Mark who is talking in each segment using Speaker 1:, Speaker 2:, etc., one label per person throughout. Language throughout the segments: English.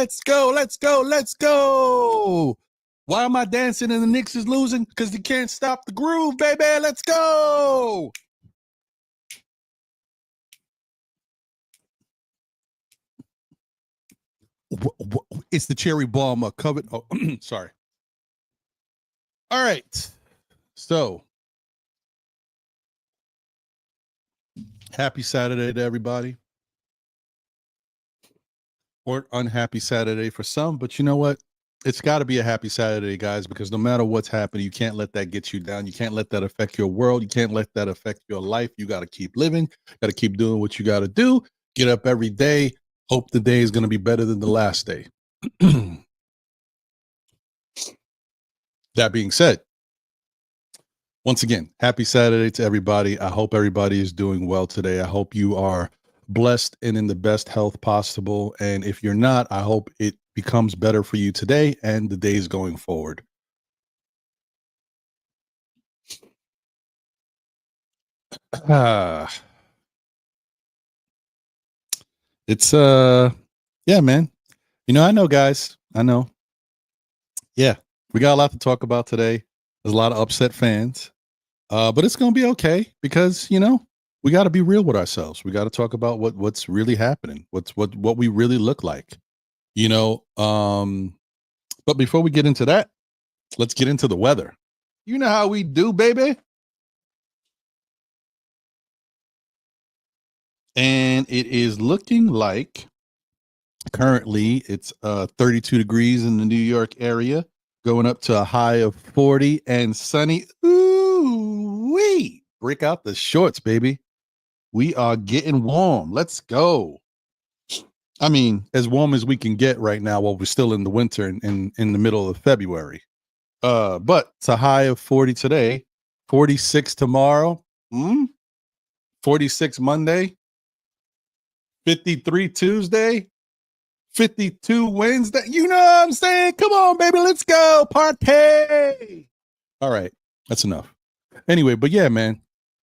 Speaker 1: Let's go. Let's go. Let's go. Why am I dancing and the Knicks is losing? Because you can't stop the groove, baby. Let's go. It's the cherry bomb covered. Oh, sorry. All right. So, happy Saturday to everybody. Or unhappy Saturday for some, but you know what? It's got to be a happy Saturday, guys, because no matter what's happening, you can't let that get you down. You can't let that affect your world. You can't let that affect your life. You got to keep living. Got to keep doing what you got to do. Get up every day. Hope the day is going to be better than the last day. That being said, once again, happy Saturday to everybody. I hope everybody is doing well today. I hope you are blessed and in the best health possible. And if you're not, I hope it becomes better for you today and the days going forward. It's yeah, man. You know, I know, guys. I know. Yeah, we got a lot to talk about today. There's a lot of upset fans. But it's gonna be okay because, you know, we got to be real with ourselves. We got to talk about what's really happening, what we really look like, you know. But before we get into that, let's get into the weather. You know how we do, baby. And it is looking like currently it's 32 degrees in the New York area, going up to a high of 40 and sunny. Ooh, wee! Break out the shorts, baby. We are getting warm. Let's go. I mean, as warm as we can get right now while we're still in the winter in the middle of February. But it's a high of 40 today, 46 tomorrow, 46 Monday, 53 Tuesday, 52 Wednesday. You know what I'm saying? Come on, baby. Let's go. Party. All right. That's enough. Anyway, but yeah, man.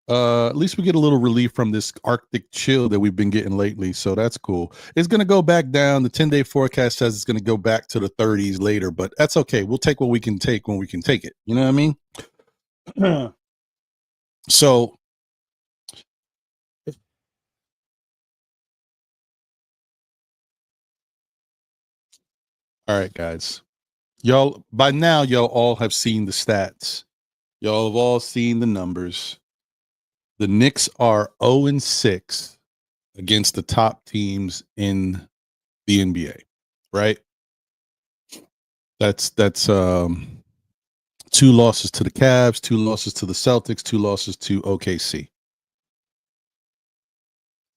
Speaker 1: At least we get a little relief from this Arctic chill that we've been getting lately. So that's cool. It's going to go back down. The 10-day forecast says it's going to go back to the 30s later, but that's okay. We'll take what we can take when we can take it. You know what I mean? So, all right, guys. Y'all, by now, y'all all have seen the stats. Y'all have all seen the numbers. The Knicks are 0-6 against the top teams in the NBA, right? That's 2 losses to the Cavs, 2 losses to the Celtics, 2 losses to OKC.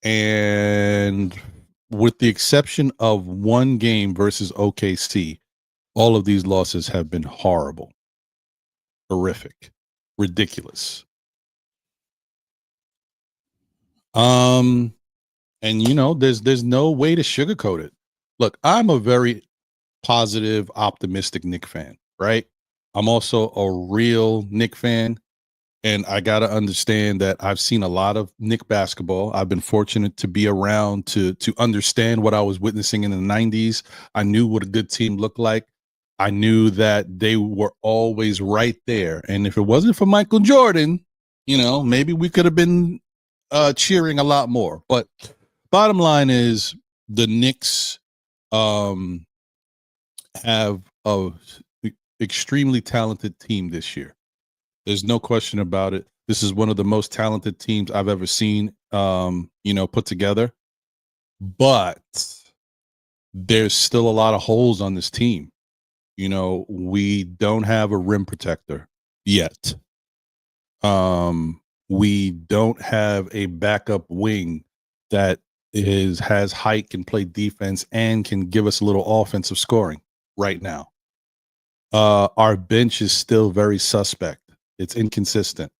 Speaker 1: And with the exception of one game versus OKC, all of these losses have been horrible, horrific, ridiculous. And you know, there's no way to sugarcoat it. Look, I'm a very positive, optimistic Knicks fan, right? I'm also a real Knicks fan, and I got to understand that I've seen a lot of Knicks basketball. I've been fortunate to be around to understand what I was witnessing in the 90s. I knew what a good team looked like. I knew that they were always right there. And if it wasn't for Michael Jordan, you know, maybe we could have been cheering a lot more. But bottom line is the Knicks have a extremely talented team this year. There's no question about it. This is one of the most talented teams I've ever seen, you know, put together. But there's still a lot of holes on this team. You know, we don't have a rim protector yet. We don't have a backup wing that has height, can play defense, and can give us a little offensive scoring right now. Our bench is still very suspect. It's inconsistent.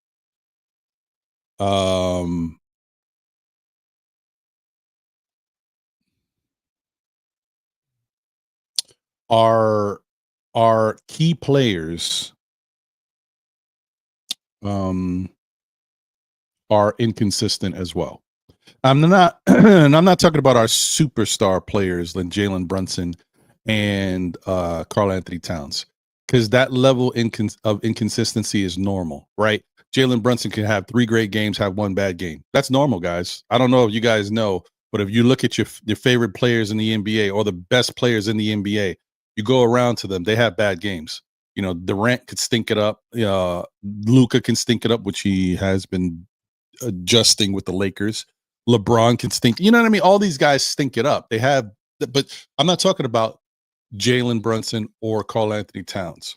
Speaker 1: Our key players are inconsistent as well. I'm not and I'm not talking about our superstar players like Jalen, Brunson, and Karl Anthony Towns, because that level of inconsistency is normal, right? Jalen Brunson can have 3 great games, have 1 bad game. That's normal, guys. I don't know if you guys know, but if you look at your favorite players in the NBA or the best players in the NBA, you go around to them, they have bad games. You know, Durant could stink it up. Luka can stink it up, which he has been adjusting with the Lakers. LeBron can stink. You know what I mean? All these guys stink it up. They have, but I'm not talking about Jalen Brunson or Karl Anthony Towns.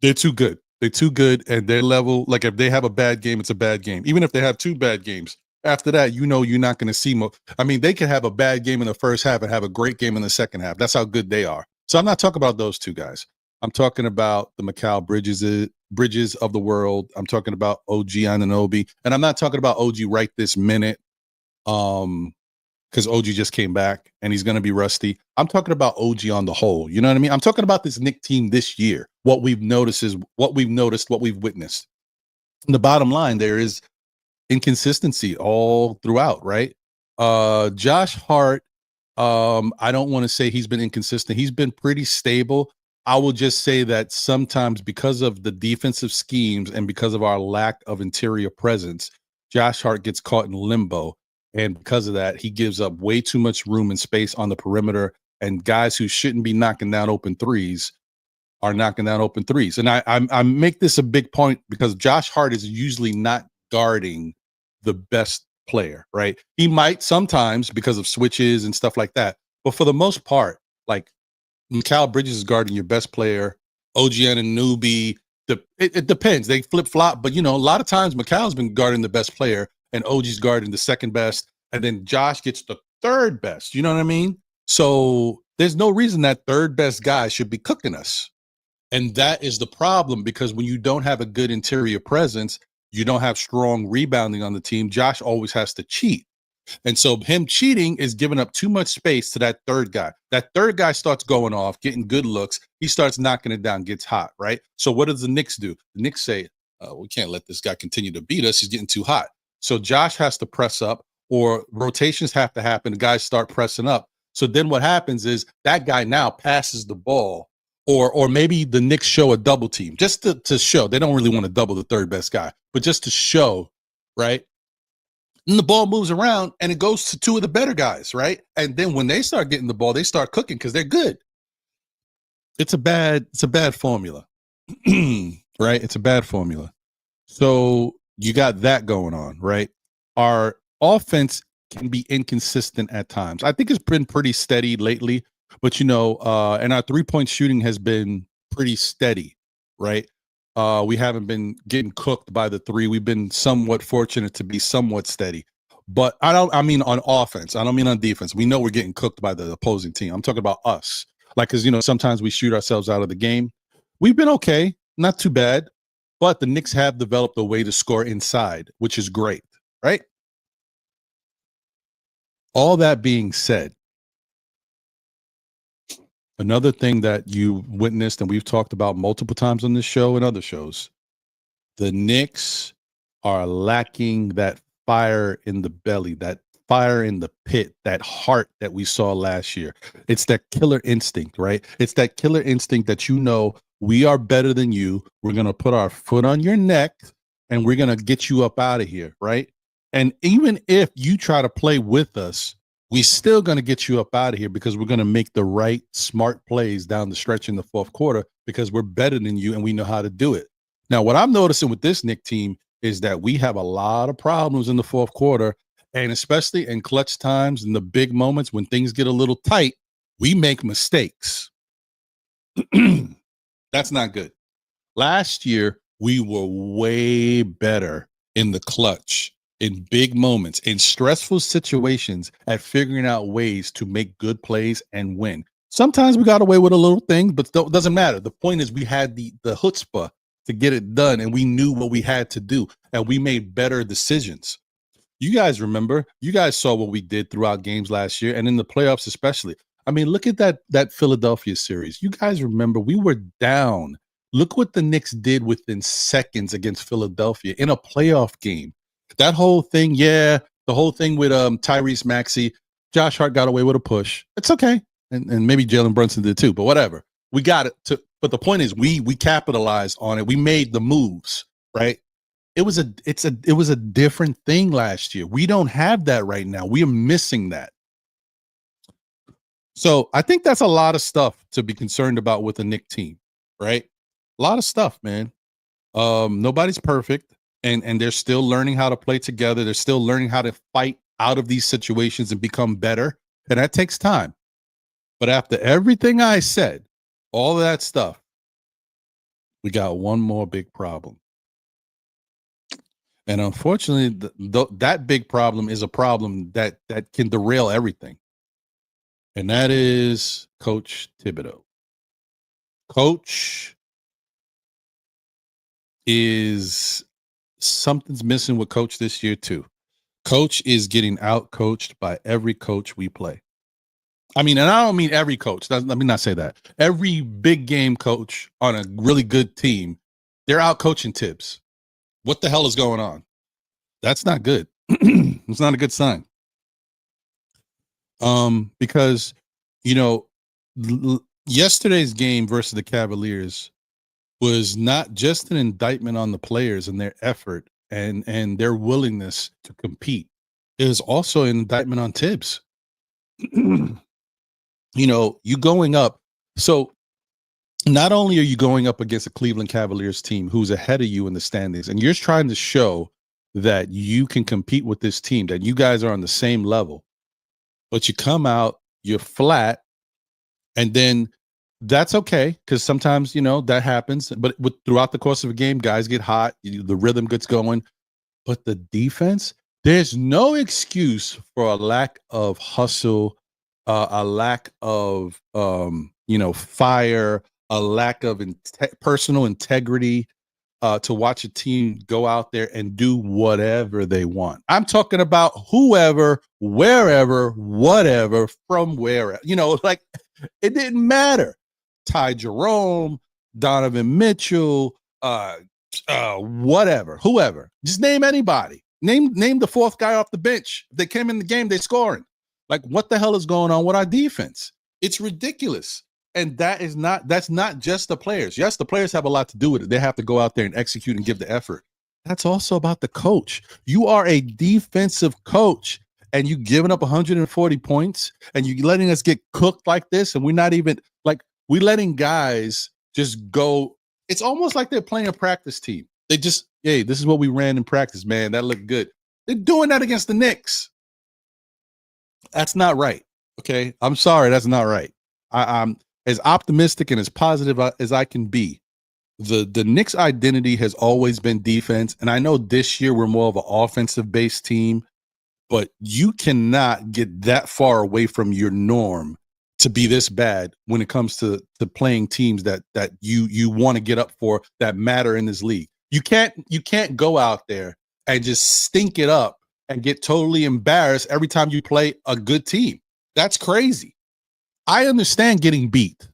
Speaker 1: They're too good. They're too good, and their level, like if they have a bad game, it's a bad game. Even if they have 2 bad games, after that, you know you're not going to see more. I mean, they could have a bad game in the first half and have a great game in the second half. That's how good they are. So I'm not talking about those 2 guys. I'm talking about the Mikal Bridges of the world. I'm talking about OG Anunoby, and I'm not talking about OG right this minute. Because OG just came back and he's going to be rusty. I'm talking about OG on the whole. You know what I mean? I'm talking about this Knicks team this year. What we've witnessed. And the bottom line, there is inconsistency all throughout, right? Josh Hart, I don't want to say he's been inconsistent. He's been pretty stable. I will just say that sometimes because of the defensive schemes and because of our lack of interior presence, Josh Hart gets caught in limbo. And because of that, he gives up way too much room and space on the perimeter. And guys who shouldn't be knocking down open threes are knocking down open threes. And I make this a big point because Josh Hart is usually not guarding the best player, right? He might sometimes because of switches and stuff like that. But for the most part, like Mikal Bridges is guarding your best player. OG Anunoby, it depends. They flip-flop. But, you know, a lot of times Mikal's been guarding the best player and OG's guarding the second best, and then Josh gets the third best. You know what I mean? So there's no reason that third best guy should be cooking us. And that is the problem, because when you don't have a good interior presence, you don't have strong rebounding on the team. Josh always has to cheat. And so him cheating is giving up too much space to that third guy. That third guy starts going off, getting good looks. He starts knocking it down, gets hot, right? So what does the Knicks do? The Knicks say, we can't let this guy continue to beat us. He's getting too hot. So Josh has to press up, or rotations have to happen. The guys start pressing up. So then what happens is that guy now passes the ball, or maybe the Knicks show a double team just to show. They don't really want to double the third best guy, but just to show, right? And the ball moves around and it goes to 2 of the better guys, right? And then when they start getting the ball, they start cooking because they're good. It's a bad formula, right? It's a bad formula. So you got that going on, right? Our offense can be inconsistent at times. I think it's been pretty steady lately, but you know, and our 3-point shooting has been pretty steady, right? We haven't been getting cooked by the 3. We've been somewhat fortunate to be somewhat steady. But I mean on offense. I don't mean on defense. We know we're getting cooked by the opposing team. I'm talking about us. Like, because, you know, sometimes we shoot ourselves out of the game. We've been okay, not too bad. But the Knicks have developed a way to score inside, which is great, right? All that being said, another thing that you witnessed and we've talked about multiple times on this show and other shows, the Knicks are lacking that fire in the belly, that fire in the pit, that heart that we saw last year. It's that killer instinct, right? It's that killer instinct that, you know, we are better than you. We're going to put our foot on your neck and we're going to get you up out of here, right? And even if you try to play with us, we still going to get you up out of here because we're going to make the right smart plays down the stretch in the fourth quarter because we're better than you and we know how to do it. Now, what I'm noticing with this Knicks team is that we have a lot of problems in the fourth quarter, and especially in clutch times, in the big moments when things get a little tight, we make mistakes. That's not good. Last year, we were way better in the clutch, in big moments, in stressful situations, at figuring out ways to make good plays and win. Sometimes we got away with a little thing, but it doesn't matter. The point is we had the chutzpah to get it done, and we knew what we had to do, and we made better decisions. You guys remember, you guys saw what we did throughout games last year, and in the playoffs especially. I mean, look at that Philadelphia series. You guys remember we were down. Look what the Knicks did within seconds against Philadelphia in a playoff game. That whole thing, the whole thing with Tyrese Maxey, Josh Hart got away with a push. It's okay. and maybe Jalen Brunson did too, but whatever. We got it. But the point is, we capitalized on it. We made the moves, right? It was a different thing last year. We don't have that right now. We are missing that. So I think that's a lot of stuff to be concerned about with a Knicks team, right? A lot of stuff, man. Nobody's perfect, and they're still learning how to play together. They're still learning how to fight out of these situations and become better, and that takes time. But after everything I said, all of that stuff, we got one more big problem. And unfortunately, that big problem is a problem that can derail everything. And that is Coach Thibodeau. Coach is something's missing with Coach this year too. Coach is getting out coached by every coach we play. I mean, and I don't mean every coach. Let me not say that. Every big game coach on a really good team, they're out coaching Tibbs. What the hell is going on? That's not good. It's not a good sign. Because, you know, yesterday's game versus the Cavaliers was not just an indictment on the players and their effort and their willingness to compete. It was also an indictment on Tibbs. You know, you going up. So not only are you going up against a Cleveland Cavaliers team who's ahead of you in the standings, and you're trying to show that you can compete with this team, that you guys are on the same level, but you come out, you're flat, and then that's okay, because sometimes, you know, that happens. But throughout the course of a game, guys get hot, the rhythm gets going. But the defense, there's no excuse for a lack of hustle, a lack of fire, a lack of personal integrity, to watch a team go out there and do whatever they want. I'm talking about whoever, wherever, whatever, from wherever. You know, like, it didn't matter. Ty Jerome, Donovan Mitchell, whatever, whoever. Just name anybody. Name the fourth guy off the bench. If they came in the game, they scoring. Like, what the hell is going on with our defense? It's ridiculous. And that's not just the players. Yes, the players have a lot to do with it. They have to go out there and execute and give the effort. That's also about the coach. You are a defensive coach, and you giving up 140 points, and you letting us get cooked like this, and we're not even, like, we letting guys just go. It's almost like they're playing a practice team. They just, hey, this is what we ran in practice, man. That looked good. They're doing that against the Knicks. That's not right. Okay, I'm sorry, that's not right. I'm as optimistic and as positive as I can be. The Knicks' identity has always been defense, and I know this year we're more of an offensive-based team, but you cannot get that far away from your norm to be this bad when it comes to playing teams that you want to get up for, that matter in this league. You can't go out there and just stink it up and get totally embarrassed every time you play a good team. That's crazy. I understand getting beat.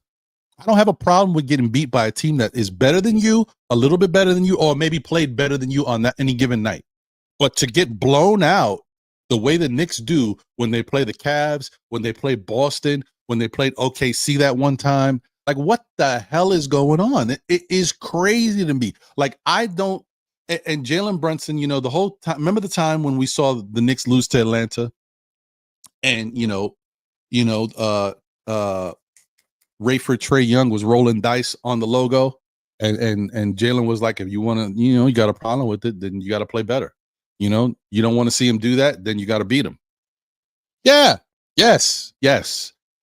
Speaker 1: I don't have a problem with getting beat by a team that is better than you, a little bit better than you, or maybe played better than you on that any given night. But to get blown out the way the Knicks do when they play the Cavs, when they play Boston, when they played OKC that one time, like, what the hell is going on? It is crazy to me. Like, I don't. And Jalen Brunson, you know, the whole time. Remember the time when we saw the Knicks lose to Atlanta, and Rayford Trae Young was rolling dice on the logo, and Jalen was like, if you want to, you got a problem with it, then you got to play better. You know, you don't want to see him do that, then you got to beat him. Yeah. Yes.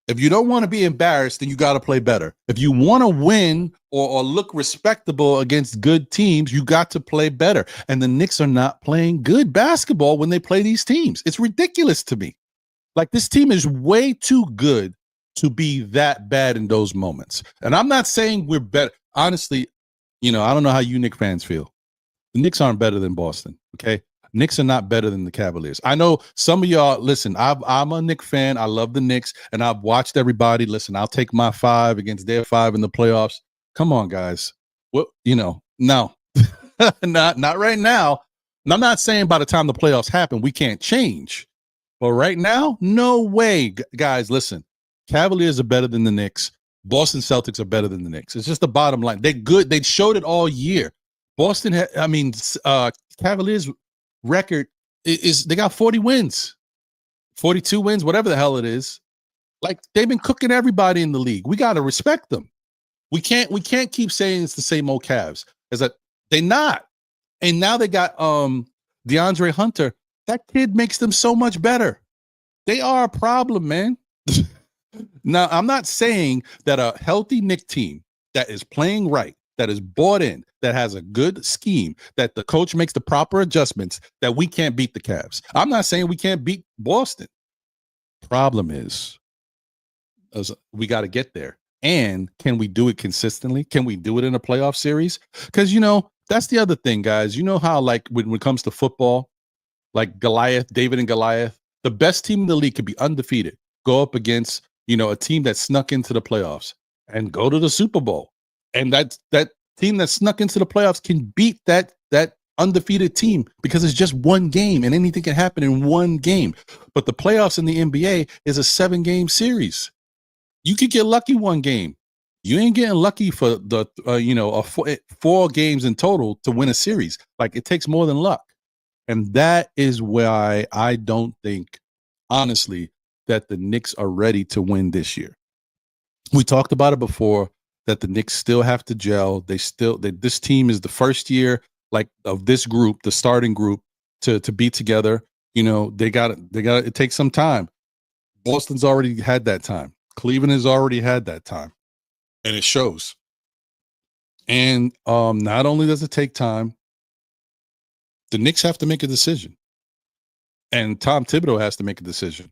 Speaker 1: If you don't want to be embarrassed, then you got to play better. If you want to win or look respectable against good teams, you got to play better. And the Knicks are not playing good basketball when they play these teams. It's ridiculous to me. Like, this team is way too good to be that bad in those moments. And I'm not saying we're better. Honestly, I don't know how you Knicks fans feel. The Knicks aren't better than Boston, okay? Knicks are not better than the Cavaliers. I know some of y'all, listen, I'm a Knicks fan. I love the Knicks, and I've watched everybody. Listen, I'll take my 5 against their 5 in the playoffs. Come on, guys. What, no, not right now. And I'm not saying by the time the playoffs happen, we can't change. But right now, no way, guys, listen. Cavaliers are better than the Knicks. Boston Celtics are better than the Knicks. It's just the bottom line. They're good. They showed it all year. Boston, Cavaliers record is they got 40 wins, 42 wins, whatever the hell it is. Like, they've been cooking everybody in the league. We got to respect them. We can't keep saying it's the same old Cavs. Is that they're not. And now they got DeAndre Hunter. That kid makes them so much better. They are a problem, man. Now, I'm not saying that a healthy Knicks team that is playing right, that is bought in, that has a good scheme, that the coach makes the proper adjustments, that we can't beat the Cavs. I'm not saying we can't beat Boston. Problem is we got to get there. And can we do it consistently? Can we do it in a playoff series? Because, that's the other thing, guys. You know how, like, when it comes to football, like Goliath, David and Goliath, the best team in the league could be undefeated, go up against, a team that snuck into the playoffs and go to the Super Bowl. And that team that snuck into the playoffs can beat that undefeated team because it's just one game and anything can happen in one game. But the playoffs in the NBA is a 7-game series. You could get lucky one game. You ain't getting lucky for the, 4 games in total to win a series. Like, it takes more than luck. And that is why I don't think, honestly, that the Knicks are ready to win this year. We talked about it before, that the Knicks still have to gel. This team is the first year, like, of this group, the starting group, to be together. It takes some time. Boston's already had that time. Cleveland has already had that time, and it shows. And not only does it take time, the Knicks have to make a decision, and Tom Thibodeau has to make a decision.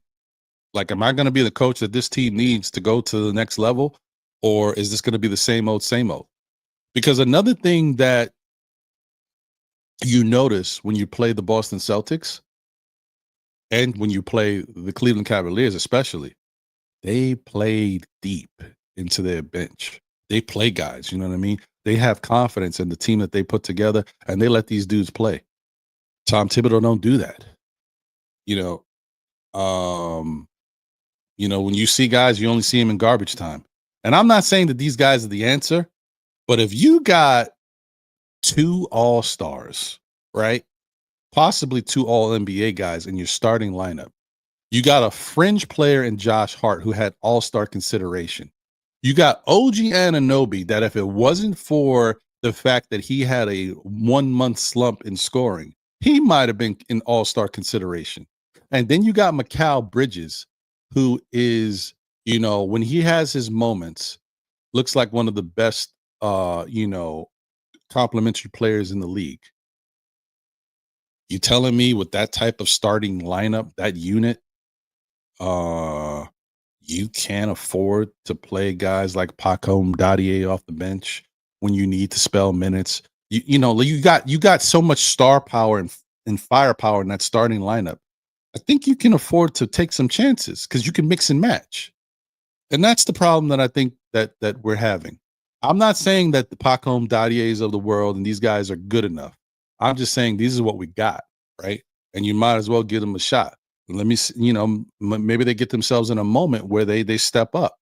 Speaker 1: Like, am I going to be the coach that this team needs to go to the next level, or is this going to be the same old, same old? Because another thing that you notice when you play the Boston Celtics and when you play the Cleveland Cavaliers, especially, they played deep into their bench. They play guys, you know what I mean? They have confidence in the team that they put together, and they let these dudes play. Tom Thibodeau don't do that. When you see guys, you only see them in garbage time. And I'm not saying that these guys are the answer, but if you got 2 all-stars, right? Possibly 2 all-NBA guys in your starting lineup. You got a fringe player in Josh Hart who had all-star consideration. You got OG Anunoby that, if it wasn't for the fact that he had a 1-month slump in scoring, he might have been in all-star consideration. And then you got Mikal Bridges, who is, when he has his moments, looks like one of the best, complimentary players in the league. You telling me with that type of starting lineup, that unit, you can't afford to play guys like Paco Dadier off the bench when you need to spell minutes? You got so much star power and firepower in that starting lineup. I think you can afford to take some chances because you can mix and match. And that's the problem that I think that we're having. I'm not saying that the Paco Dadiers of the world and these guys are good enough. I'm just saying this is what we got, right? And you might as well give them a shot. Let me, maybe they get themselves in a moment where they step up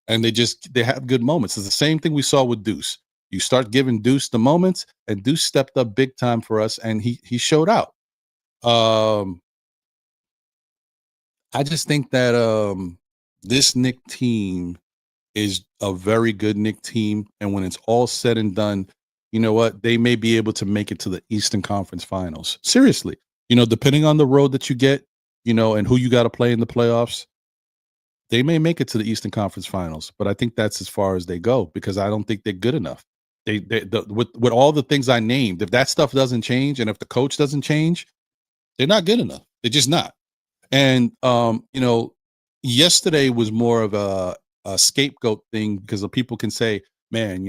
Speaker 1: and they have good moments. It's the same thing we saw with Deuce. You start giving Deuce the moments, and Deuce stepped up big time for us, and he showed out. I just think that this Knicks team is a very good Knicks team, and when it's all said and done, you know what? They may be able to make it to the Eastern Conference Finals. Seriously, depending on the road that you get, and who you got to play in the playoffs, they may make it to the Eastern Conference Finals. But I think that's as far as they go because I don't think they're good enough. With all the things I named, if that stuff doesn't change and if the coach doesn't change, they're not good enough. They're just not. And yesterday was more of a scapegoat thing because the people can say, man,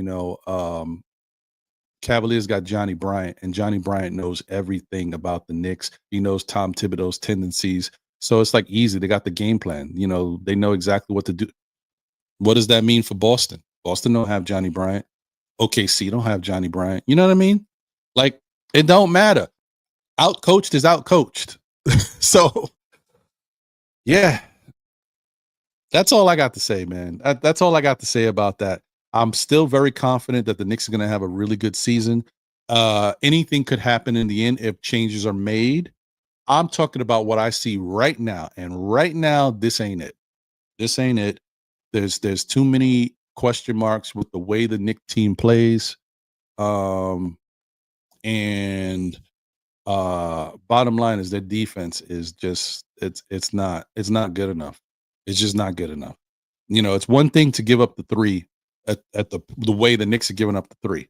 Speaker 1: Cavaliers got Johnny Bryant, and Johnny Bryant knows everything about the Knicks. He knows Tom Thibodeau's tendencies. So it's like easy. They got the game plan. They know exactly what to do. What does that mean for Boston? Boston don't have Johnny Bryant. OKC don't have Johnny Bryant. You know what I mean? Like, it don't matter. Outcoached is outcoached. So, yeah. That's all I got to say, man. That's all I got to say about that. I'm still very confident that the Knicks are going to have a really good season. Anything could happen in the end if changes are made. I'm talking about what I see right now, and right now, this ain't it. This ain't it. There's too many question marks with the way the Knicks team plays. And bottom line is their defense is just it's not good enough. It's just not good enough. You know, it's one thing to give up the three at the way the Knicks are giving up the three,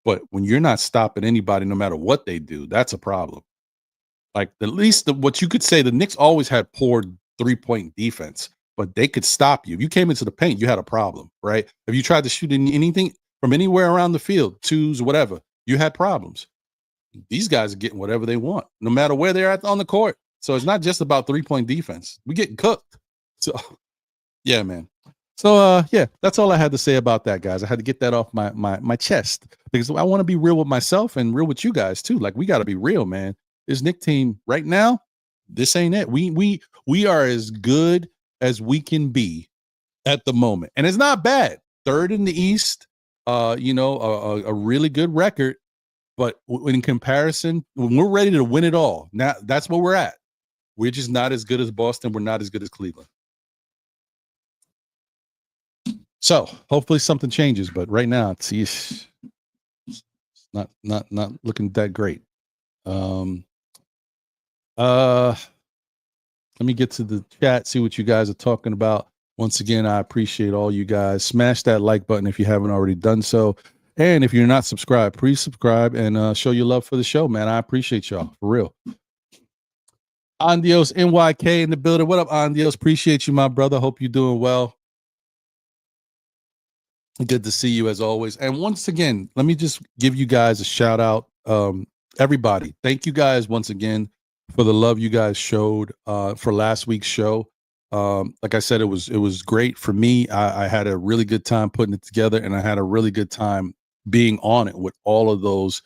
Speaker 1: but when you're not stopping anybody, no matter what they do, that's a problem. Like at least what you could say, the Knicks always had poor 3-point defense, but they could stop you. If you came into the paint, you had a problem, right? If you tried to shoot anything from anywhere around the field, twos, whatever, you had problems. These guys are getting whatever they want, no matter where they're at on the court. So it's not just about 3-point defense. We getting cooked. So yeah, man. So yeah, that's all I had to say about that, guys. I had to get that off my chest because I want to be real with myself and real with you guys too. Like we got to be real, man. This Knicks team right now, this ain't it. We are as good as we can be at the moment, and it's not bad. Third in the East, you know, a really good record. But in comparison, when we're ready to win it all, now that's where we're at. We're just not as good as Boston. We're not as good as Cleveland. So hopefully something changes. But right now, it's not looking that great. Let me get to the chat, see what you guys are talking about. Once again, I appreciate all you guys. Smash that like button if you haven't already done so. And if you're not subscribed, please subscribe and show your love for the show, man. I appreciate y'all, for real. Andios NYK in the building. What up, Andios? Appreciate you, my brother. Hope you're doing well. Good to see you as always. And once again, let me just give you guys a shout out. Everybody, thank you guys once again for the love you guys showed for last week's show. Like I said, it was great for me. I had a really good time putting it together, and I had a really good time being on it with all of those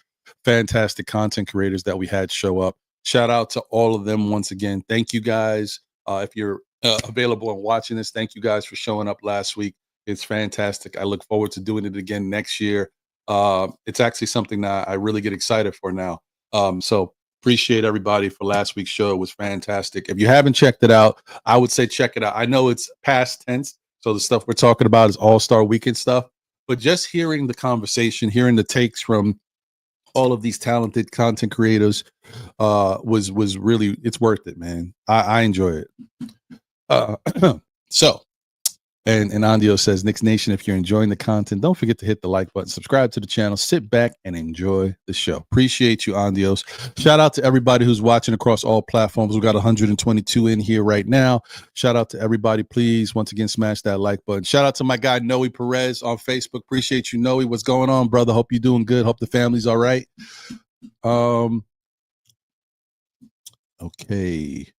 Speaker 1: fantastic content creators that we had show up. Shout out to all of them once again. Thank you guys. If you're available and watching this, thank you guys for showing up last week. It's fantastic. I look forward to doing it again next year. It's actually something that I really get excited for now. So appreciate everybody for last week's show. It was fantastic. If you haven't checked it out, I would say check it out. I know it's past tense, so the stuff we're talking about is All-Star Weekend stuff. But just hearing the conversation, hearing the takes from all of these talented content creators was really, it's worth it, man. I enjoy it. So, and Andio says, Knicks Nation, if you're enjoying the content, don't forget to hit the like button, subscribe to the channel, sit back and enjoy the show. Appreciate you, Andios. Shout out to everybody who's watching across all platforms. We got 122 in here right now. Shout out to everybody. Please, once again, smash that like button. Shout out to my guy, Noe Perez on Facebook. Appreciate you, Noe. What's going on, brother? Hope you're doing good. Hope the family's all right. Okay.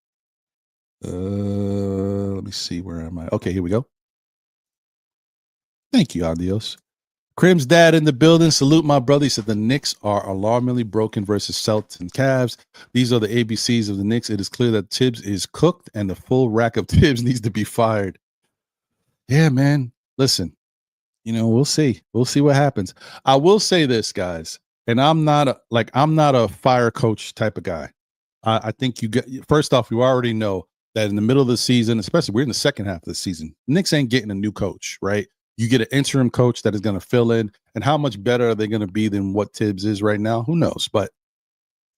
Speaker 1: Let me see. Where am I? Okay, here we go. Thank you, Adios. Crim's dad in the building. Salute my brother. He said the Knicks are alarmingly broken versus Celtics and Cavs. These are the ABCs of the Knicks. It is clear that Tibbs is cooked and the full rack of Tibbs needs to be fired. Yeah, man. Listen, you know, we'll see. We'll see what happens. I will say this, guys, and I'm not a fire coach type of guy. I think you get, first off, you already know that in the middle of the season, especially we're in the second half of the season, Knicks ain't getting a new coach, right? You get an interim coach that is going to fill in, and how much better are they going to be than what Tibbs is right now? Who knows? But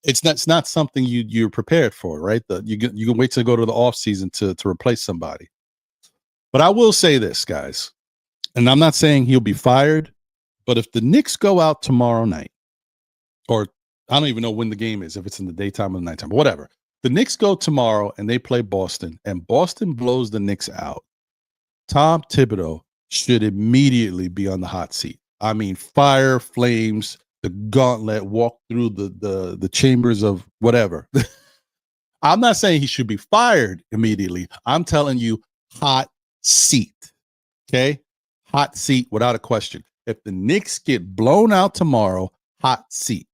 Speaker 1: it's not something you're prepared for, right? You can wait to go to the off season to replace somebody. But I will say this, guys, and I'm not saying he'll be fired, but if the Knicks go out tomorrow night, or I don't even know when the game is, if it's in the daytime or the nighttime, but whatever. The Knicks go tomorrow and they play Boston, and Boston blows the Knicks out. Tom Thibodeau should immediately be on the hot seat. I mean, fire, flames, the gauntlet, walk through the chambers of whatever. I'm not saying he should be fired immediately. I'm telling you, hot seat. Okay? Hot seat without a question. If the Knicks get blown out tomorrow, hot seat.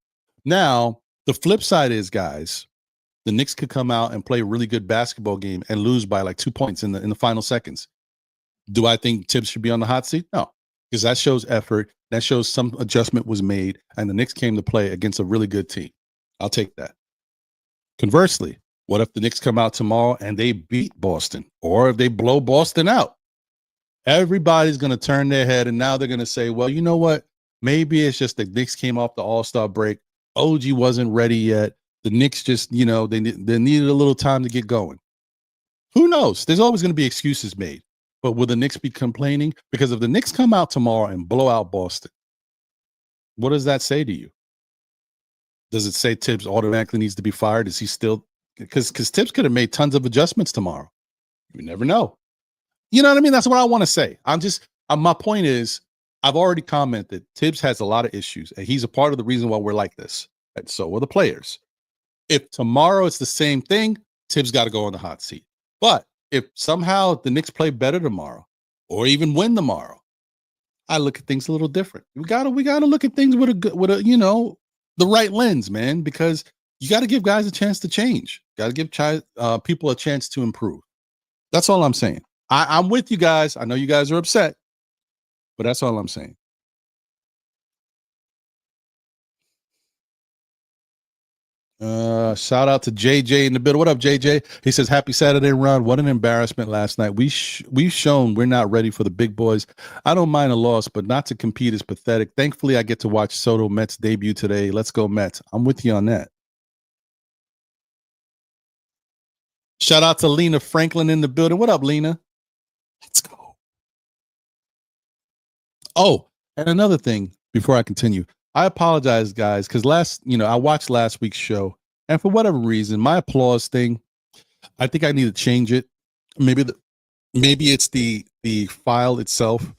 Speaker 1: Now, the flip side is, guys, the Knicks could come out and play a really good basketball game and lose by like 2 points in the final seconds. Do I think Tibbs should be on the hot seat? No, because that shows effort. That shows some adjustment was made, and the Knicks came to play against a really good team. I'll take that. Conversely, what if the Knicks come out tomorrow and they beat Boston, or if they blow Boston out? Everybody's going to turn their head, and now they're going to say, well, you know what? Maybe it's just the Knicks came off the All-Star break. OG wasn't ready yet. The Knicks just, they needed a little time to get going. Who knows? There's always going to be excuses made. But will the Knicks be complaining? Because if the Knicks come out tomorrow and blow out Boston, what does that say to you? Does it say Tibbs automatically needs to be fired? Is he still – because Tibbs could have made tons of adjustments tomorrow. You never know. You know what I mean? That's what I want to say. My point is, I've already commented, Tibbs has a lot of issues, and he's a part of the reason why we're like this. And so are the players. If tomorrow it's the same thing, Tibbs got to go on the hot seat. But if somehow the Knicks play better tomorrow, or even win tomorrow, I look at things a little different. We gotta look at things with a the right lens, man, because you got to give guys a chance to change. Got to give people a chance to improve. That's all I'm saying. I'm with you guys. I know you guys are upset, but that's all I'm saying. Shout out to JJ in the building. What up, JJ? He says, happy Saturday run. What an embarrassment last night. We've shown we're not ready for the big boys. I don't mind a loss, but not to compete is pathetic. Thankfully, I get to watch Soto Mets debut today. Let's go Mets. I'm with you on that. Shout out to Lena Franklin in the building. What up, Lena? Let's go. Oh, and another thing before I continue. I apologize, guys, because I watched last week's show, and for whatever reason, my applause thing, I think I need to change it. Maybe it's the file itself.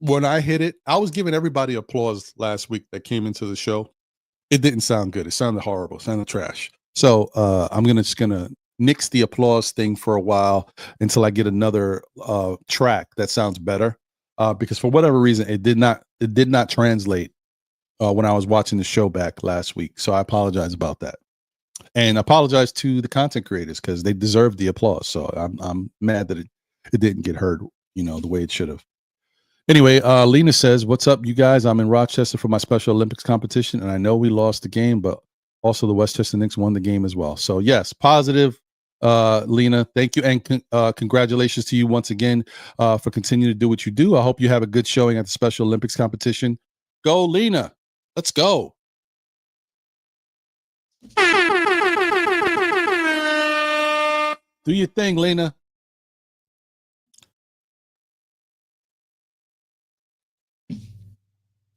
Speaker 1: When I hit it, I was giving everybody applause last week that came into the show. It didn't sound good. It sounded horrible. It sounded trash. So I'm just gonna nix the applause thing for a while until I get another track that sounds better. Because for whatever reason, it did not translate. When I was watching the show back last week. So I apologize about that. And apologize to the content creators because they deserve the applause. So I'm mad that it didn't get heard, the way it should have. Anyway, Lena says, what's up, you guys? I'm in Rochester for my Special Olympics competition, and I know we lost the game, but also the Westchester Knicks won the game as well. So yes, positive, Lena. Thank you, and congratulations to you once again for continuing to do what you do. I hope you have a good showing at the Special Olympics competition. Go, Lena. Let's go. Do your thing, Lena.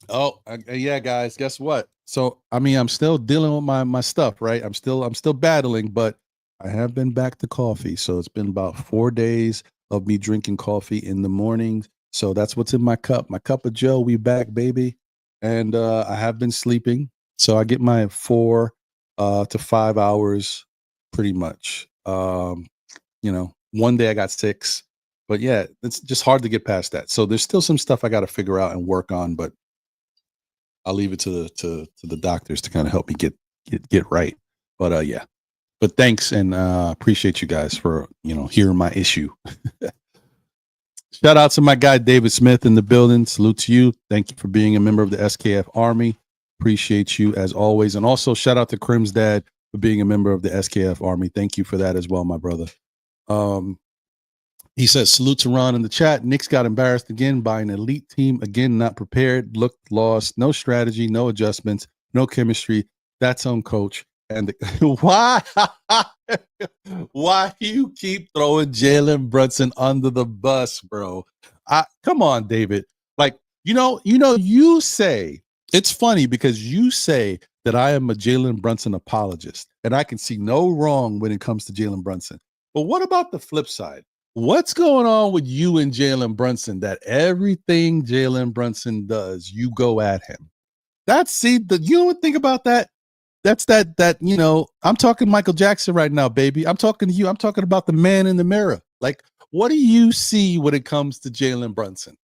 Speaker 1: Oh, yeah, guys. Guess what? So, I'm still dealing with my stuff, right? I'm still battling, but I have been back to coffee. So it's been about 4 days of me drinking coffee in the mornings. So that's what's in my cup. My cup of Joe. We back, baby. And I have been sleeping, so I get my 4 to 5 hours pretty much. One day I got 6, but yeah, it's just hard to get past that. So there's still some stuff I got to figure out and work on, but I'll leave it to the doctors to kind of help me get right. But yeah, but thanks, and appreciate you guys for hearing my issue. Shout out to my guy, David Smith, in the building. Salute to you. Thank you for being a member of the SKF Army. Appreciate you as always. And also shout out to Crim's dad for being a member of the SKF Army. Thank you for that as well, my brother. He says, salute to Ron in the chat. Knicks got embarrassed again by an elite team. Again, not prepared, looked lost, no strategy, no adjustments, no chemistry. That's on coach. And why you keep throwing Jalen Brunson under the bus, bro? Come on, David. Like, you say, it's funny because you say that I am a Jalen Brunson apologist, and I can see no wrong when it comes to Jalen Brunson. But what about the flip side? What's going on with you and Jalen Brunson that everything Jalen Brunson does, you go at him? You don't think about that? That's I'm talking Michael Jackson right now, baby. I'm talking to you. I'm talking about the man in the mirror. Like, what do you see when it comes to Jalen Brunson?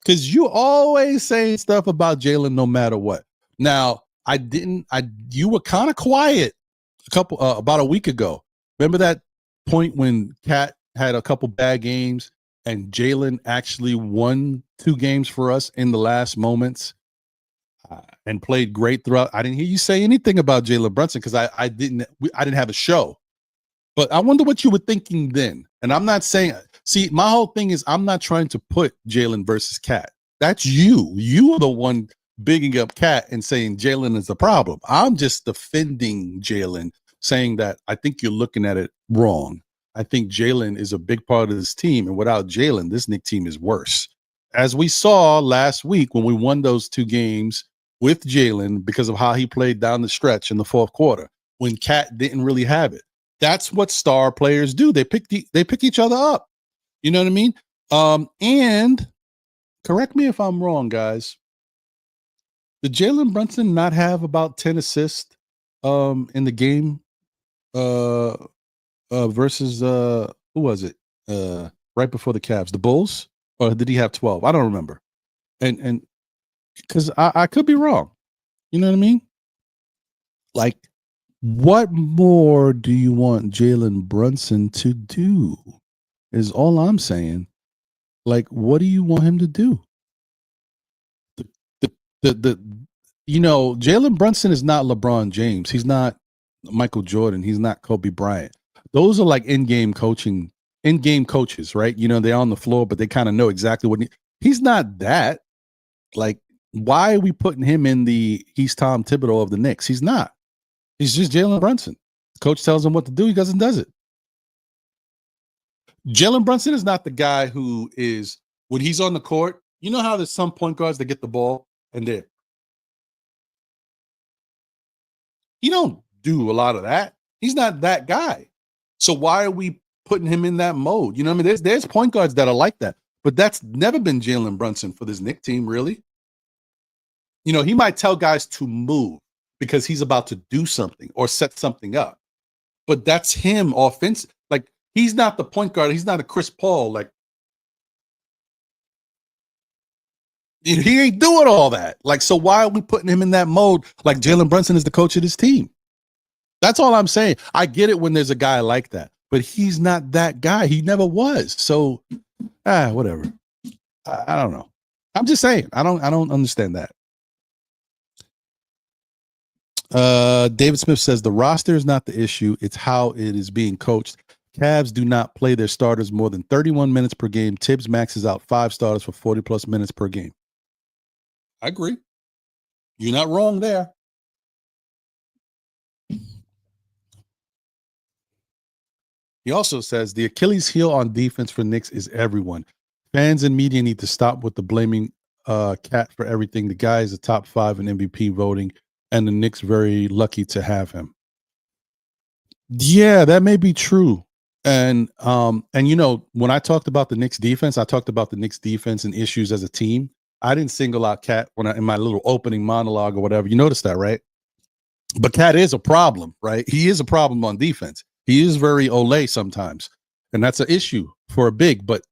Speaker 1: Because you always saying stuff about Jalen no matter what. Now, you were kind of quiet about a week ago. Remember that point when Cat had a couple bad games and Jalen actually won 2 games for us in the last moments and played great throughout. I didn't hear you say anything about Jalen Brunson because I didn't have a show. But I wonder what you were thinking then. And I'm not saying, see, my whole thing is I'm not trying to put Jalen versus Cat. That's you. You are the one bigging up Cat and saying Jalen is the problem. I'm just defending Jalen, saying that I think you're looking at it wrong. I think Jalen is a big part of this team. And without Jalen, this Knicks team is worse. As we saw last week when we won those 2 games with Jalen because of how he played down the stretch in the 4th quarter, when Cat didn't really have it. That's what star players do. They pick each other up. You know what I mean? And correct me if I'm wrong, guys. Did Jalen Brunson not have about 10 assists in the game versus who was it? Right before the Cavs, the Bulls? Or did he have 12? I don't remember. And because I could be wrong. You know what I mean? Like, what more do you want Jalen Brunson to do? Is all I'm saying. Like, what do you want him to do? Jalen Brunson is not LeBron James. He's not Michael Jordan. He's not Kobe Bryant. Those are like in-game coaches, right? They're on the floor, but they kind of know exactly what he's not that. Like, why are we putting him in he's Tom Thibodeau of the Knicks? He's not. He's just Jalen Brunson. Coach tells him what to do. He does it. Jalen Brunson is not the guy who is, when he's on the court, you know how there's some point guards that get the ball and he don't do a lot of that. He's not that guy. So why are we putting him in that mode? You know what I mean? There's point guards that are like that, but that's never been Jalen Brunson for this Knicks team, really. He might tell guys to move because he's about to do something or set something up. But that's him offensive. Like, he's not the point guard. He's not a Chris Paul. Like, he ain't doing all that. Like, so why are we putting him in that mode? Like, Jalen Brunson is the coach of this team. That's all I'm saying. I get it when there's a guy like that, but he's not that guy. He never was. So, whatever. I don't know. I'm just saying. I don't understand that. David Smith says the roster is not the issue. It's how it is being coached. Cavs do not play their starters more than 31 minutes per game. Tibbs maxes out 5 starters for 40 plus minutes per game. I agree. You're not wrong there. He also says the Achilles heel on defense for Knicks is everyone. Fans and media need to stop with the blaming Cat for everything. The guy is a top 5 in MVP voting, and the Knicks very lucky to have him. Yeah, that may be true. And when I talked about the Knicks defense, I talked about the Knicks defense and issues as a team. I didn't single out Cat in my little opening monologue or whatever. You noticed that, right? But Cat is a problem, right? He is a problem on defense. He is very Olay sometimes, and that's an issue for a big. But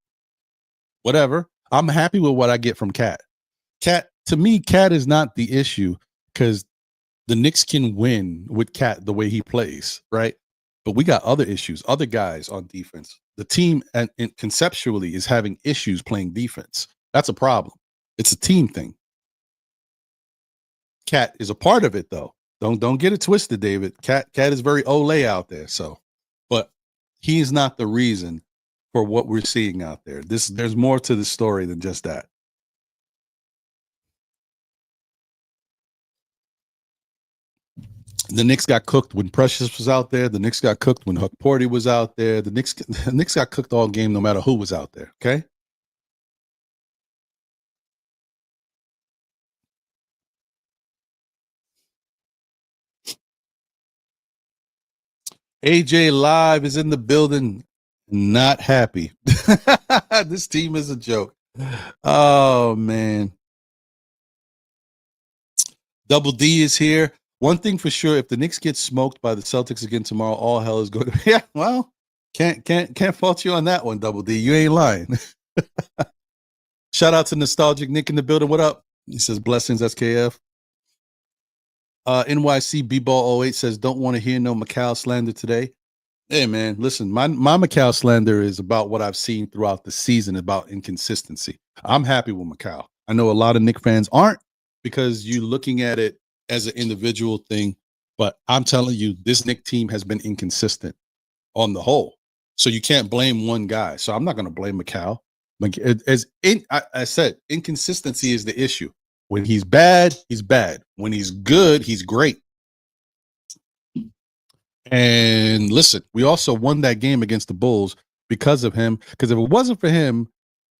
Speaker 1: whatever. I'm happy with what I get from Cat. To me, Cat is not the issue because the Knicks can win with Cat the way he plays, right? But we got other issues, other guys on defense. The team and conceptually is having issues playing defense. That's a problem. It's a team thing. Cat is a part of it, though. Don't get it twisted, David. Cat is very Olay out there. So, but he is not the reason for what we're seeing out there. There's more to the story than just that. The Knicks got cooked when Precious was out there. The Knicks got cooked when Huck Porty was out there. The Knicks got cooked all game no matter who was out there, okay? AJ Live is in the building, not happy. This team is a joke. Oh, man. Double D is here. One thing for sure, if the Knicks get smoked by the Celtics again tomorrow, all hell is going to be. Yeah, well, can't fault you on that one, Double D. You ain't lying. Shout out to Nostalgic Nick in the building. What up? He says, blessings, SKF. NYC B-Ball 08 says, don't want to hear no Macau slander today. Hey man, listen, my Macau slander is about what I've seen throughout the season about inconsistency. I'm happy with Macau. I know a lot of Knicks fans aren't because you're looking at it as an individual thing, but I'm telling you, this Knicks team has been inconsistent on the whole. So you can't blame one guy. So I'm not going to blame Macau. I said, inconsistency is the issue. When he's bad, he's bad. When he's good, he's great. And listen, we also won that game against the Bulls because of him. Because if it wasn't for him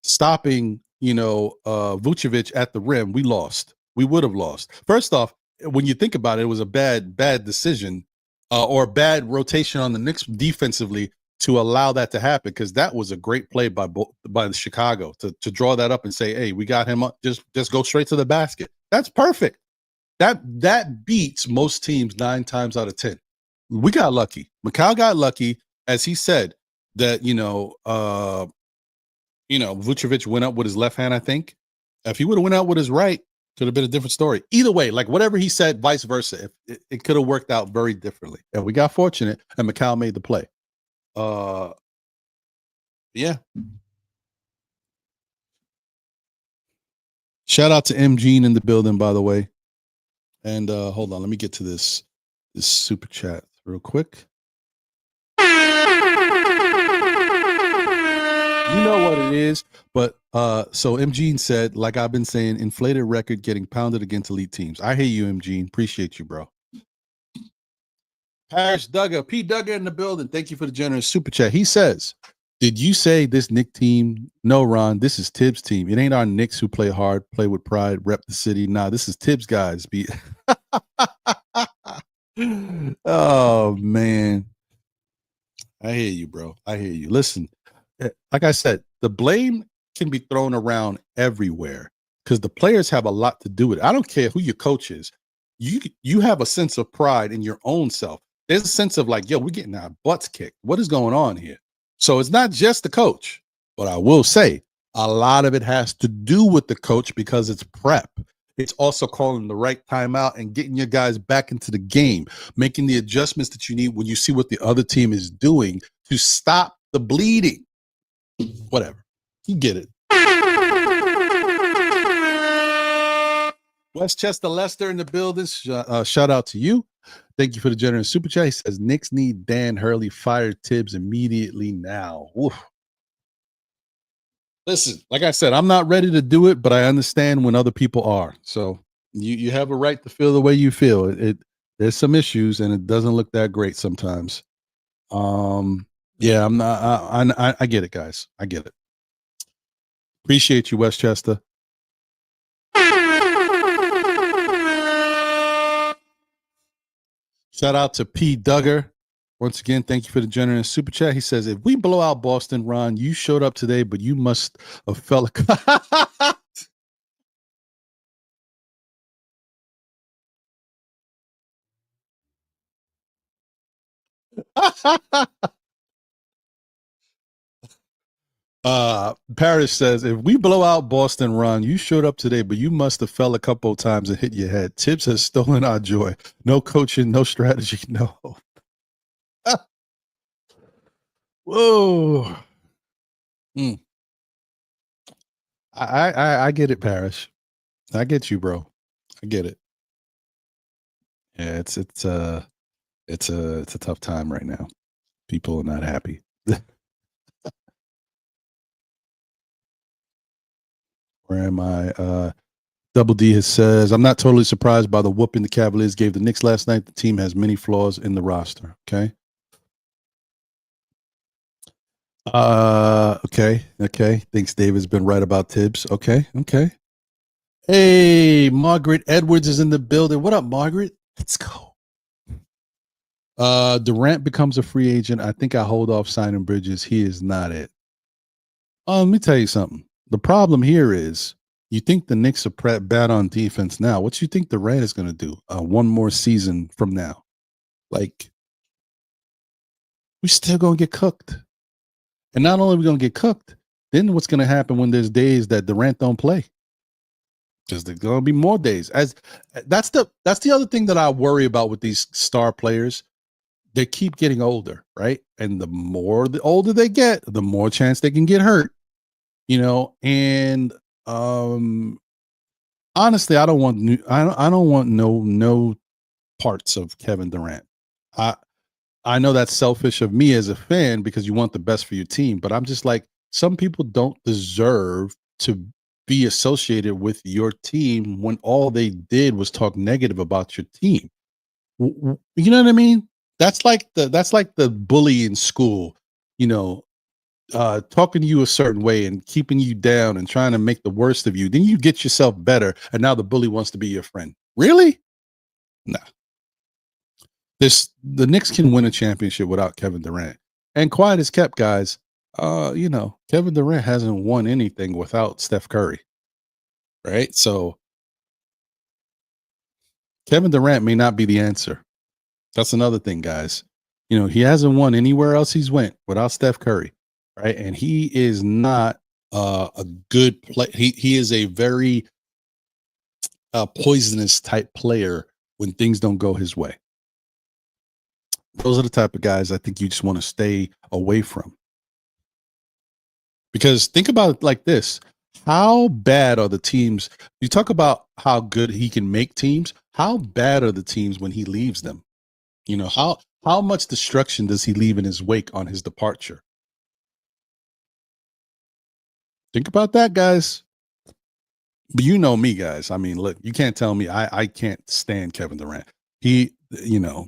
Speaker 1: stopping, Vucevic at the rim, we lost. We would have lost. First off, when you think about it, it was a bad decision or bad rotation on the Knicks defensively to allow that to happen. Because that was a great play by the Chicago to draw that up and say, "Hey, we got him up. Just go straight to the basket." That's perfect. That beats most teams 9 times out of 10. We got lucky. Macau got lucky, as he said that Vucevic went up with his left hand. I think if he would have went out with his right, could have been a different story. Either way, like whatever he said, vice versa, it could have worked out very differently. And we got fortunate, and Macau made the play. Yeah. Shout out to M Gene in the building, by the way. And hold on, let me get to this super chat real quick. You know what it is, but so M Gene said, like I've been saying, inflated record getting pounded against elite teams. I hear you, M Gene. Appreciate you, bro. Parrish Duggar, P. Duggar in the building. Thank you for the generous super chat. He says, "Did you say this Knicks team? No, Ron. This is Tibbs' team. It ain't our Knicks who play hard, play with pride, rep the city. Nah, this is Tibbs' guys." Oh man, I hear you, bro. I hear you. Listen, like I said, the blame can be thrown around everywhere because the players have a lot to do with it. I don't care who your coach is. You have a sense of pride in your own self. There's a sense of like, yo, we're getting our butts kicked. What is going on here? So it's not just the coach, but I will say a lot of it has to do with the coach because it's prep. It's also calling the right timeout and getting your guys back into the game, making the adjustments that you need when you see what the other team is doing to stop the bleeding. Whatever. You get it. Westchester Lester in the building. Shout out to you. Thank you for the generous super chat. He says Knicks need Dan Hurley fired Tibbs immediately now. Oof. Listen, like I said, I'm not ready to do it, but I understand when other people are. So you have a right to feel the way you feel. There's some issues, and it doesn't look that great sometimes. Yeah, I'm not. I get it, guys. I get it. Appreciate you, Westchester. Shout out to P. Duggar. Once again, thank you for the generous super chat. He says, if we blow out Boston, Ron, you showed up today, but you must have felt Parrish says, if we blow out Boston, Ron, you showed up today, but you must have fell a couple of times and hit your head. Tibbs has stolen our joy. No coaching, no strategy, no. Whoa. I get it, Parrish. I get you, bro. I get it. Yeah, it's a tough time right now. People are not happy. Where am I? Double D has says, I'm not totally surprised by the whooping the Cavaliers gave the Knicks last night. The team has many flaws in the roster. Okay. Okay. Thinks David's been right about Tibbs. Okay. Hey, Margaret Edwards is in the building. What up, Margaret? Let's go. Durant becomes a free agent. I think I hold off signing Bridges. He is not it. Let me tell you something. The problem here is you think the Knicks are bad on defense now. What you think Durant is going to do one more season from now? Like, we're still going to get cooked. And not only are we going to get cooked, then what's going to happen when there's days that Durant don't play? Because there's going to be more days. That's the other thing that I worry about with these star players. they keep getting older, right? And the older they get, the more chance they can get hurt, and honestly, I don't want no parts of Kevin Durant. I know that's selfish of me as a fan because you want the best for your team, but I'm just like, some people don't deserve to be associated with your team when all they did was talk negative about your team. You know what I mean? That's like the bully in school, talking to you a certain way and keeping you down and trying to make the worst of you. Then you get yourself better, and now the bully wants to be your friend. Really? Nah. The Knicks can win a championship without Kevin Durant. And quiet as kept, guys. Kevin Durant hasn't won anything without Steph Curry. Right? So Kevin Durant may not be the answer. That's another thing, guys. He hasn't won anywhere else he's went without Steph Curry. Right? And he is not a good play. He is a very poisonous type player when things don't go his way. Those are the type of guys I think you just want to stay away from. Because think about it like this. How bad are the teams? You talk about how good he can make teams. How bad are the teams when he leaves them? How much destruction does he leave in his wake on his departure? Think about that, guys. But you know me, guys. I mean, look, you can't tell me I can't stand Kevin Durant. He,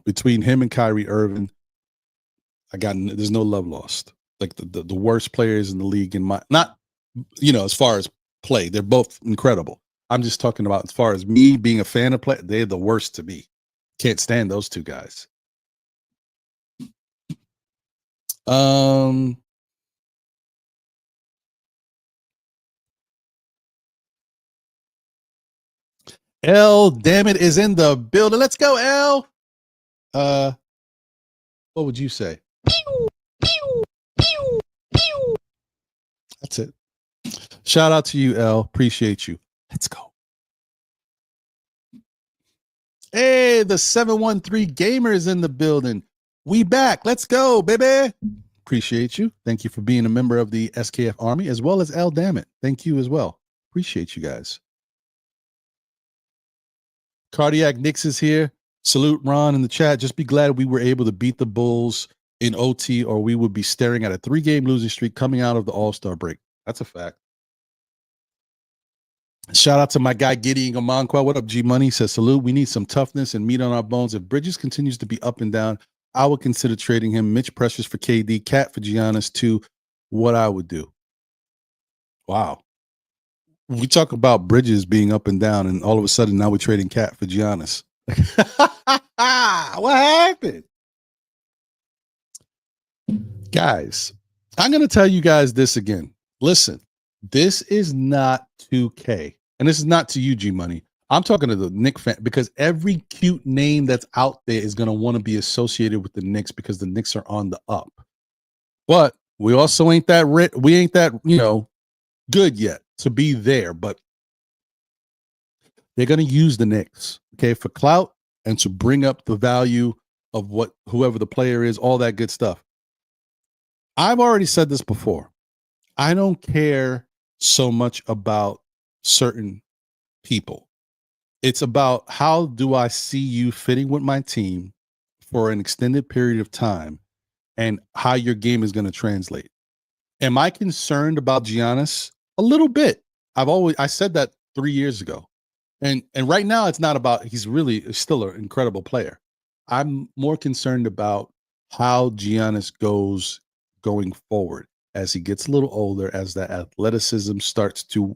Speaker 1: between him and Kyrie Irving, there's no love lost. Like the worst players in the league as far as play, they're both incredible. I'm just talking about as far as me being a fan of play, they're the worst to me. Can't stand those two guys. L, damn it, is in the building. Let's go, L. What would you say? That's it. Shout out to you, L. Appreciate you. Let's go. Hey, the 713 gamer is in the building. We back. Let's go, baby. Appreciate you. Thank you for being a member of the SKF Army, as well as L, damn it. Thank you as well. Appreciate you guys. Cardiac Knicks is here. Salute Ron in the chat. Just be glad we were able to beat the Bulls in OT, or we would be staring at a 3-game losing streak coming out of the All-Star break. That's a fact. Shout out to my guy Gideon Gamanqua. What up, G Money? He says, salute. We need some toughness and meat on our bones. If Bridges continues to be up and down, I would consider trading him. Mitch Precious for KD, Cat for Giannis too. What I would do. Wow. We talk about Bridges being up and down, and all of a sudden now we're trading Cat for Giannis. What happened? Guys, I'm going to tell you guys this again. Listen, this is not 2K. And this is not to you, G Money. I'm talking to the Knicks fan, because every cute name that's out there is going to want to be associated with the Knicks because the Knicks are on the up. But we also ain't that we ain't that, good yet to be there. But they're going to use the Knicks, okay, for clout and to bring up the value of whoever the player is, all that good stuff. I've already said this before. I don't care so much about certain people. It's about how do I see you fitting with my team for an extended period of time and how your game is going to translate. Am I concerned about Giannis? A little bit. I said that 3 years ago. And right now it's not about, he's really still an incredible player. I'm more concerned about how Giannis goes going forward as he gets a little older, as the athleticism starts to,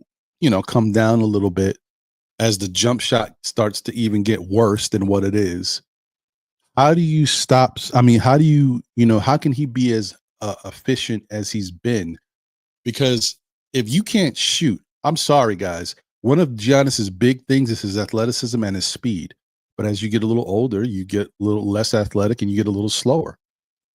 Speaker 1: come down a little bit, as the jump shot starts to even get worse than what it is. How do you stop? I mean, how do you, how can he be as efficient as he's been? Because if you can't shoot, I'm sorry, guys. One of Giannis's big things is his athleticism and his speed. But as you get a little older, you get a little less athletic and you get a little slower.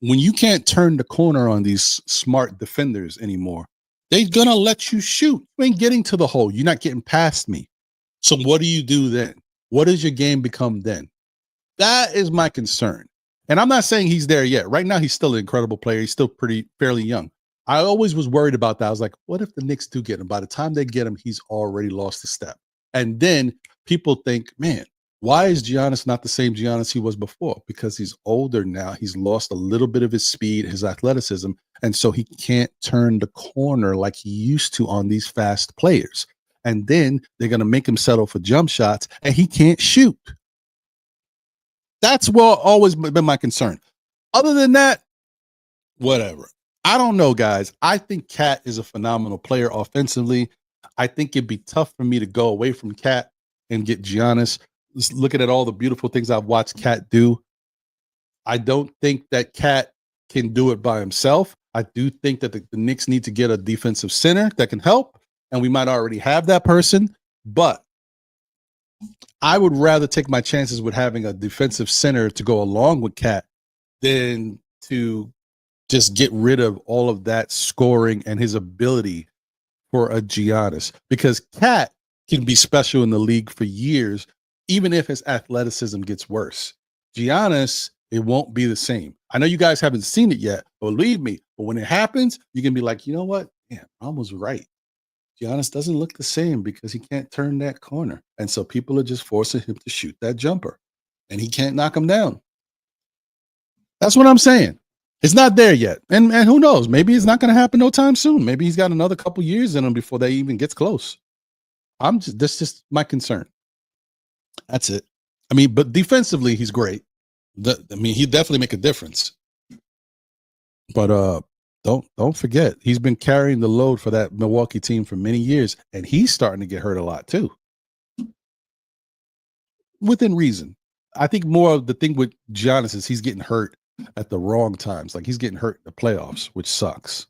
Speaker 1: When you can't turn the corner on these smart defenders anymore, they're going to let you shoot. You ain't getting to the hole. You're not getting past me. So what do you do then? What does your game become then? That is my concern. And I'm not saying he's there yet. Right now, he's still an incredible player. He's still fairly young. I always was worried about that. I was like, what if the Knicks do get him? By the time they get him, he's already lost a step. And then people think, man, why is Giannis not the same Giannis he was before? Because he's older now. He's lost a little bit of his speed, his athleticism. And so he can't turn the corner like he used to on these fast players. And then they're going to make him settle for jump shots, and he can't shoot. That's what always been my concern. Other than that, whatever. I don't know, guys. I think Cat is a phenomenal player offensively. I think it'd be tough for me to go away from Cat and get Giannis. Just looking at all the beautiful things I've watched Cat do. I don't think that Cat can do it by himself. I do think that the Knicks need to get a defensive center that can help, and we might already have that person, but I would rather take my chances with having a defensive center to go along with Cat than to just get rid of all of that scoring and his ability for a Giannis, because Cat can be special in the league for years, even if his athleticism gets worse. Giannis, it won't be the same. I know you guys haven't seen it yet, believe me, but when it happens, you can be like, you know what? Damn, I was right. Giannis doesn't look the same because he can't turn that corner. And so people are just forcing him to shoot that jumper, and he can't knock him down. That's what I'm saying. It's not there yet. And who knows? Maybe it's not going to happen no time soon. Maybe he's got another couple years in him before they even gets close. That's just my concern. That's it. I mean, but defensively, he's great. He definitely make a difference. But don't forget, he's been carrying the load for that Milwaukee team for many years, and he's starting to get hurt a lot too. Within reason. I think more of the thing with Giannis is he's getting hurt at the wrong times. Like he's getting hurt in the playoffs, which sucks.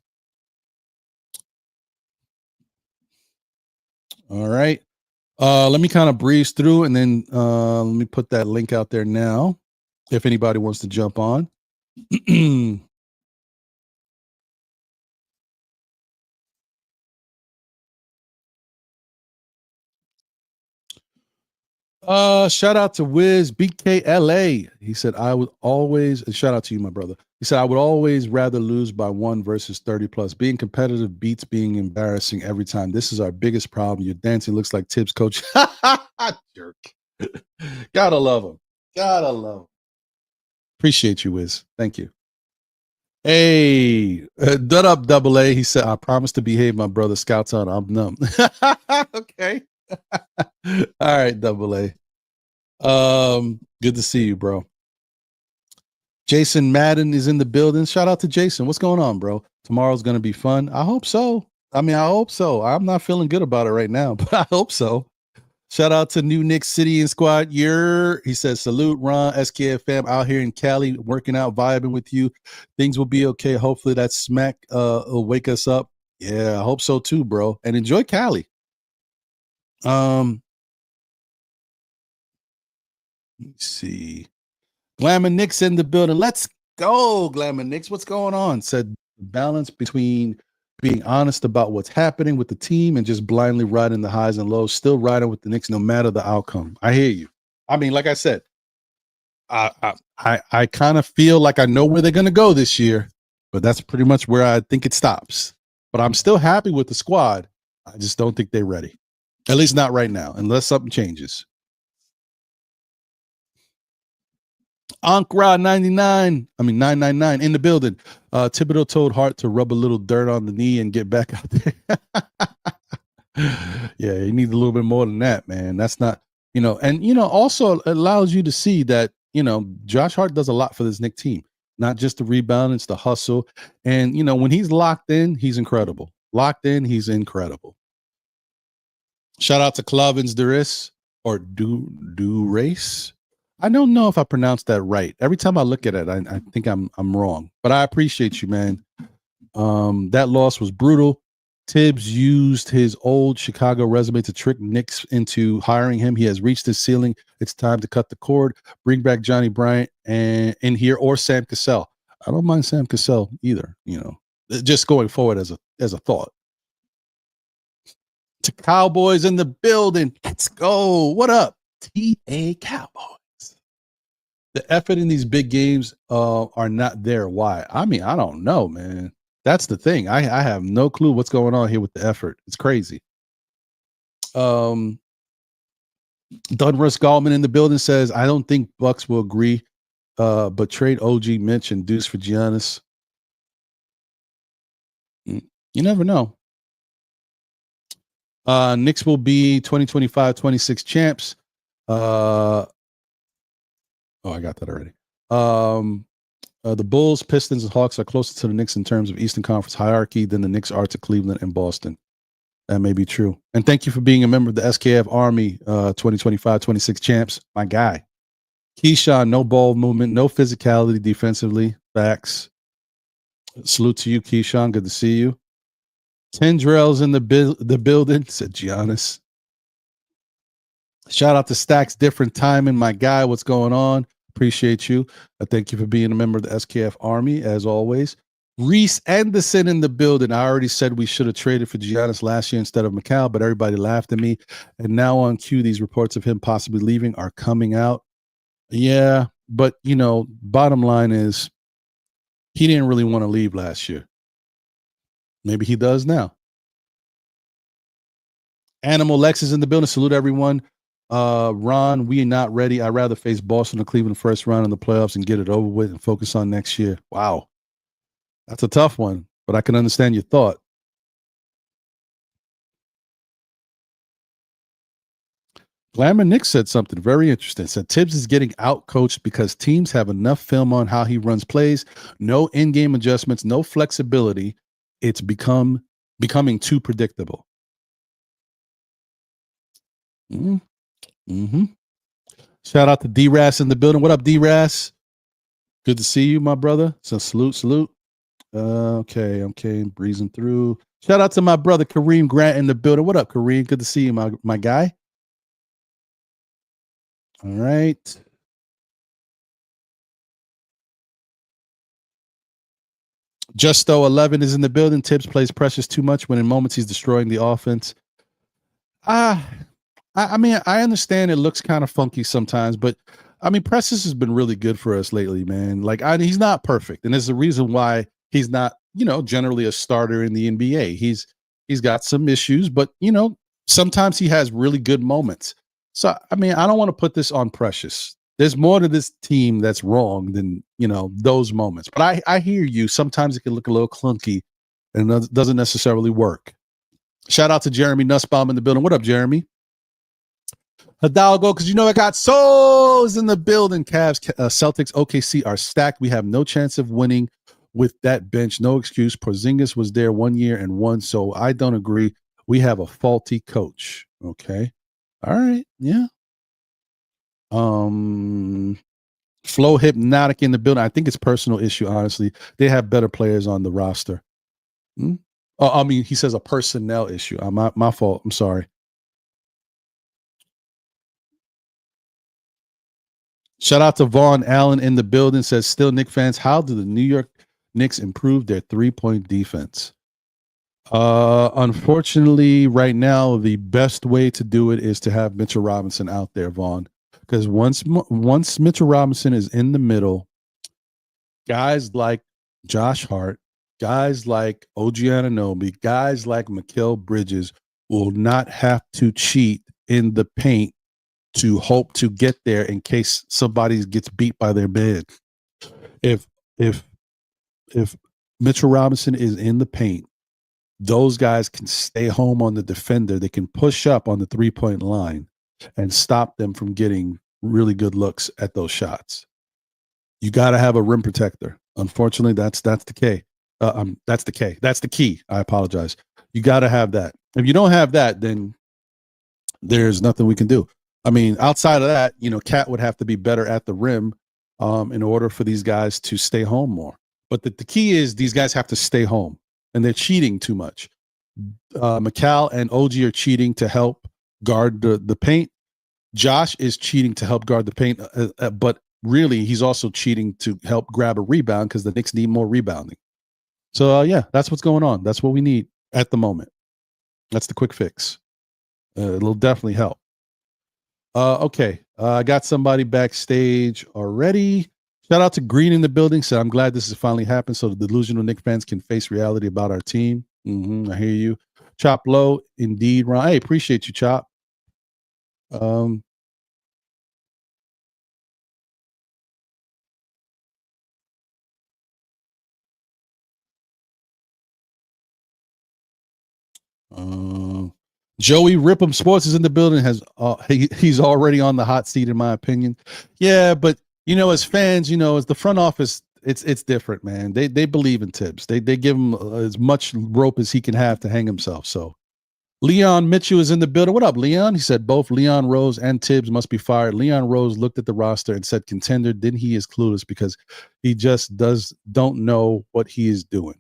Speaker 1: All right. Let me kind of breeze through, and then let me put that link out there now if anybody wants to jump on. Shout out to Wiz BKLA. He said, I would always, and shout out to you, my brother. He said, I would always rather lose by 1 versus 30 plus. Being competitive beats being embarrassing every time. This is our biggest problem. Your dancing looks like Tibbs coach. Jerk. Gotta love him. Gotta love him. Appreciate you, Wiz. Thank you. Hey, dud up double A. He said, I promise to behave, my brother. Scouts on. I'm numb. Okay. All right, double A. Good to see you, bro. Jason Madden is in the building. Shout out to Jason. What's going on, bro? Tomorrow's gonna be fun. I hope so. I hope so. I'm not feeling good about it right now, but I hope so. Shout out to New Knicks City and Squad. He says, salute Ron, SKF fam, out here in Cali, working out, vibing with you. Things will be okay. Hopefully that smack will wake us up. Yeah, I hope so too, bro. And enjoy Cali. Let me see. Glamour Knicks in the building. Let's go, Glamour Knicks. What's going on? Said balance between being honest about what's happening with the team and just blindly riding the highs and lows. Still riding with the Knicks no matter the outcome. I hear you. I mean, like I said, I kind of feel like I know where they're going to go this year, but that's pretty much where I think it stops. But I'm still happy with the squad. I just don't think they're ready. At least not right now, unless something changes. Ankra 999 in the building. Thibodeau told Hart to rub a little dirt on the knee and get back out there. Yeah, you need a little bit more than that, man. That's not, and also allows you to see that, Josh Hart does a lot for this Knicks team. Not just the rebound, it's the hustle. And, when he's locked in, he's incredible. Locked in, he's incredible. Shout out to Clavins Duris or Du Race. I don't know if I pronounced that right. Every time I look at it, I think I'm wrong. But I appreciate you, man. That loss was brutal. Tibbs used his old Chicago resume to trick Knicks into hiring him. He has reached his ceiling. It's time to cut the cord. Bring back Johnny Bryant and in here, or Sam Cassell. I don't mind Sam Cassell either. Just going forward as a thought. To Cowboys in the building. Let's go. What up? TA Cowboys. The effort in these big games are not there. Why? I mean, I don't know, man. That's the thing. I have no clue what's going on here with the effort. It's crazy. Dunruss Gallman in the building says, I don't think Bucks will agree, but trade OG, Mitch, and Deuce for Giannis. You never know. Knicks will be 2025-26 champs. Oh, I got that already. The Bulls, Pistons, and Hawks are closer to the Knicks in terms of Eastern Conference hierarchy than the Knicks are to Cleveland and Boston. That may be true. And thank you for being a member of the SKF Army 2025-26 champs. My guy. Keyshawn, no ball movement, no physicality defensively. Facts. Salute to you, Keyshawn. Good to see you. Tendrell's in the building, said Giannis. Shout out to Stacks, different timing. My guy, what's going on? Appreciate you. Thank you for being a member of the SKF Army, as always. Reese Anderson in the building. I already said we should have traded for Giannis last year instead of Macau, but everybody laughed at me. And now on cue, these reports of him possibly leaving are coming out. Yeah, but, you know, bottom line is he didn't really want to leave last year. Maybe he does now. Animal Lex is in the building. Salute everyone. Ron, we are not ready. I'd rather face Boston or Cleveland first round in the playoffs and get it over with and focus on next year. Wow. That's a tough one, but I can understand your thought. Glamour Nick said something very interesting. Said Tibbs is getting out-coached because teams have enough film on how he runs plays, no in-game adjustments, no flexibility. It's becoming too predictable. Mm-hmm. Shout out to D-Ras in the building. What up, D-Ras? Good to see you, my brother. So salute. Okay, breezing through. Shout out to my brother Kareem Grant in the building. What up, Kareem? Good to see you, my guy. All right. Justo 11 is in the building. Tibbs plays Precious too much when in moments he's destroying the offense. I mean, I understand it looks kind of funky sometimes, but I mean, Precious has been really good for us lately, man. Like, he's not perfect, and there's a reason why he's not, you know, generally a starter in the NBA. He's got some issues, but, you know, sometimes he has really good moments. So, I mean, I don't want to put this on Precious. There's more to this team that's wrong than, you know, those moments. But I hear you. Sometimes it can look a little clunky and it doesn't necessarily work. Shout out to Jeremy Nussbaum in the building. What up, Jeremy? Hidalgo, because you know I got souls in the building. Cavs, Celtics, OKC are stacked. We have no chance of winning with that bench. No excuse. Porzingis was there 1 year and won, so I don't agree. We have a faulty coach. Okay. All right. Yeah. Flow Hypnotic in the building. I think it's personal issue, honestly. They have better players on the roster. Oh, I mean, he says a personnel issue. My fault. I'm sorry. Shout out to Vaughn Allen in the building. Says, still Knicks fans, how do the New York Knicks improve their 3-point defense? Unfortunately, right now, the best way to do it is to have Mitchell Robinson out there, Vaughn. Because once Mitchell Robinson is in the middle, guys like Josh Hart, guys like OG Anunoby, guys like Mikal Bridges will not have to cheat in the paint to hope to get there in case somebody gets beat by their man. If Mitchell Robinson is in the paint, those guys can stay home on the defender. They can push up on the 3-point line and stop them from getting really good looks at those shots. You got to have a rim protector. Unfortunately, that's the key. That's the key. I apologize. You got to have that. If you don't have that, then there's nothing we can do. I mean, outside of that, you know, Cat would have to be better at the rim in order for these guys to stay home more. But the key is these guys have to stay home, and they're cheating too much. Mikal and OG are cheating to help guard the paint. Josh is cheating to help guard the paint, but really he's also cheating to help grab a rebound because the Knicks need more rebounding. So, yeah, that's what's going on. That's what we need at the moment. That's the quick fix. It'll definitely help. Okay. I got somebody backstage already. Shout out to Green in the building. So I'm glad this has finally happened so the delusional Knicks fans can face reality about our team. I hear you. Chop Low, indeed, Ron. Hey, appreciate you, Chop. Um, uh, Joey Ripham Sports is in the building. He's already on the hot seat, in my opinion. Yeah, but as fans, as the front office, it's different, man. They believe in Tibbs. They give him as much rope as he can have to hang himself. So Leon Mitchell is in the building. What up, Leon? He said both Leon Rose and Tibbs must be fired. Leon Rose looked at the roster and said contender. Then he is clueless because he just don't know what he is doing.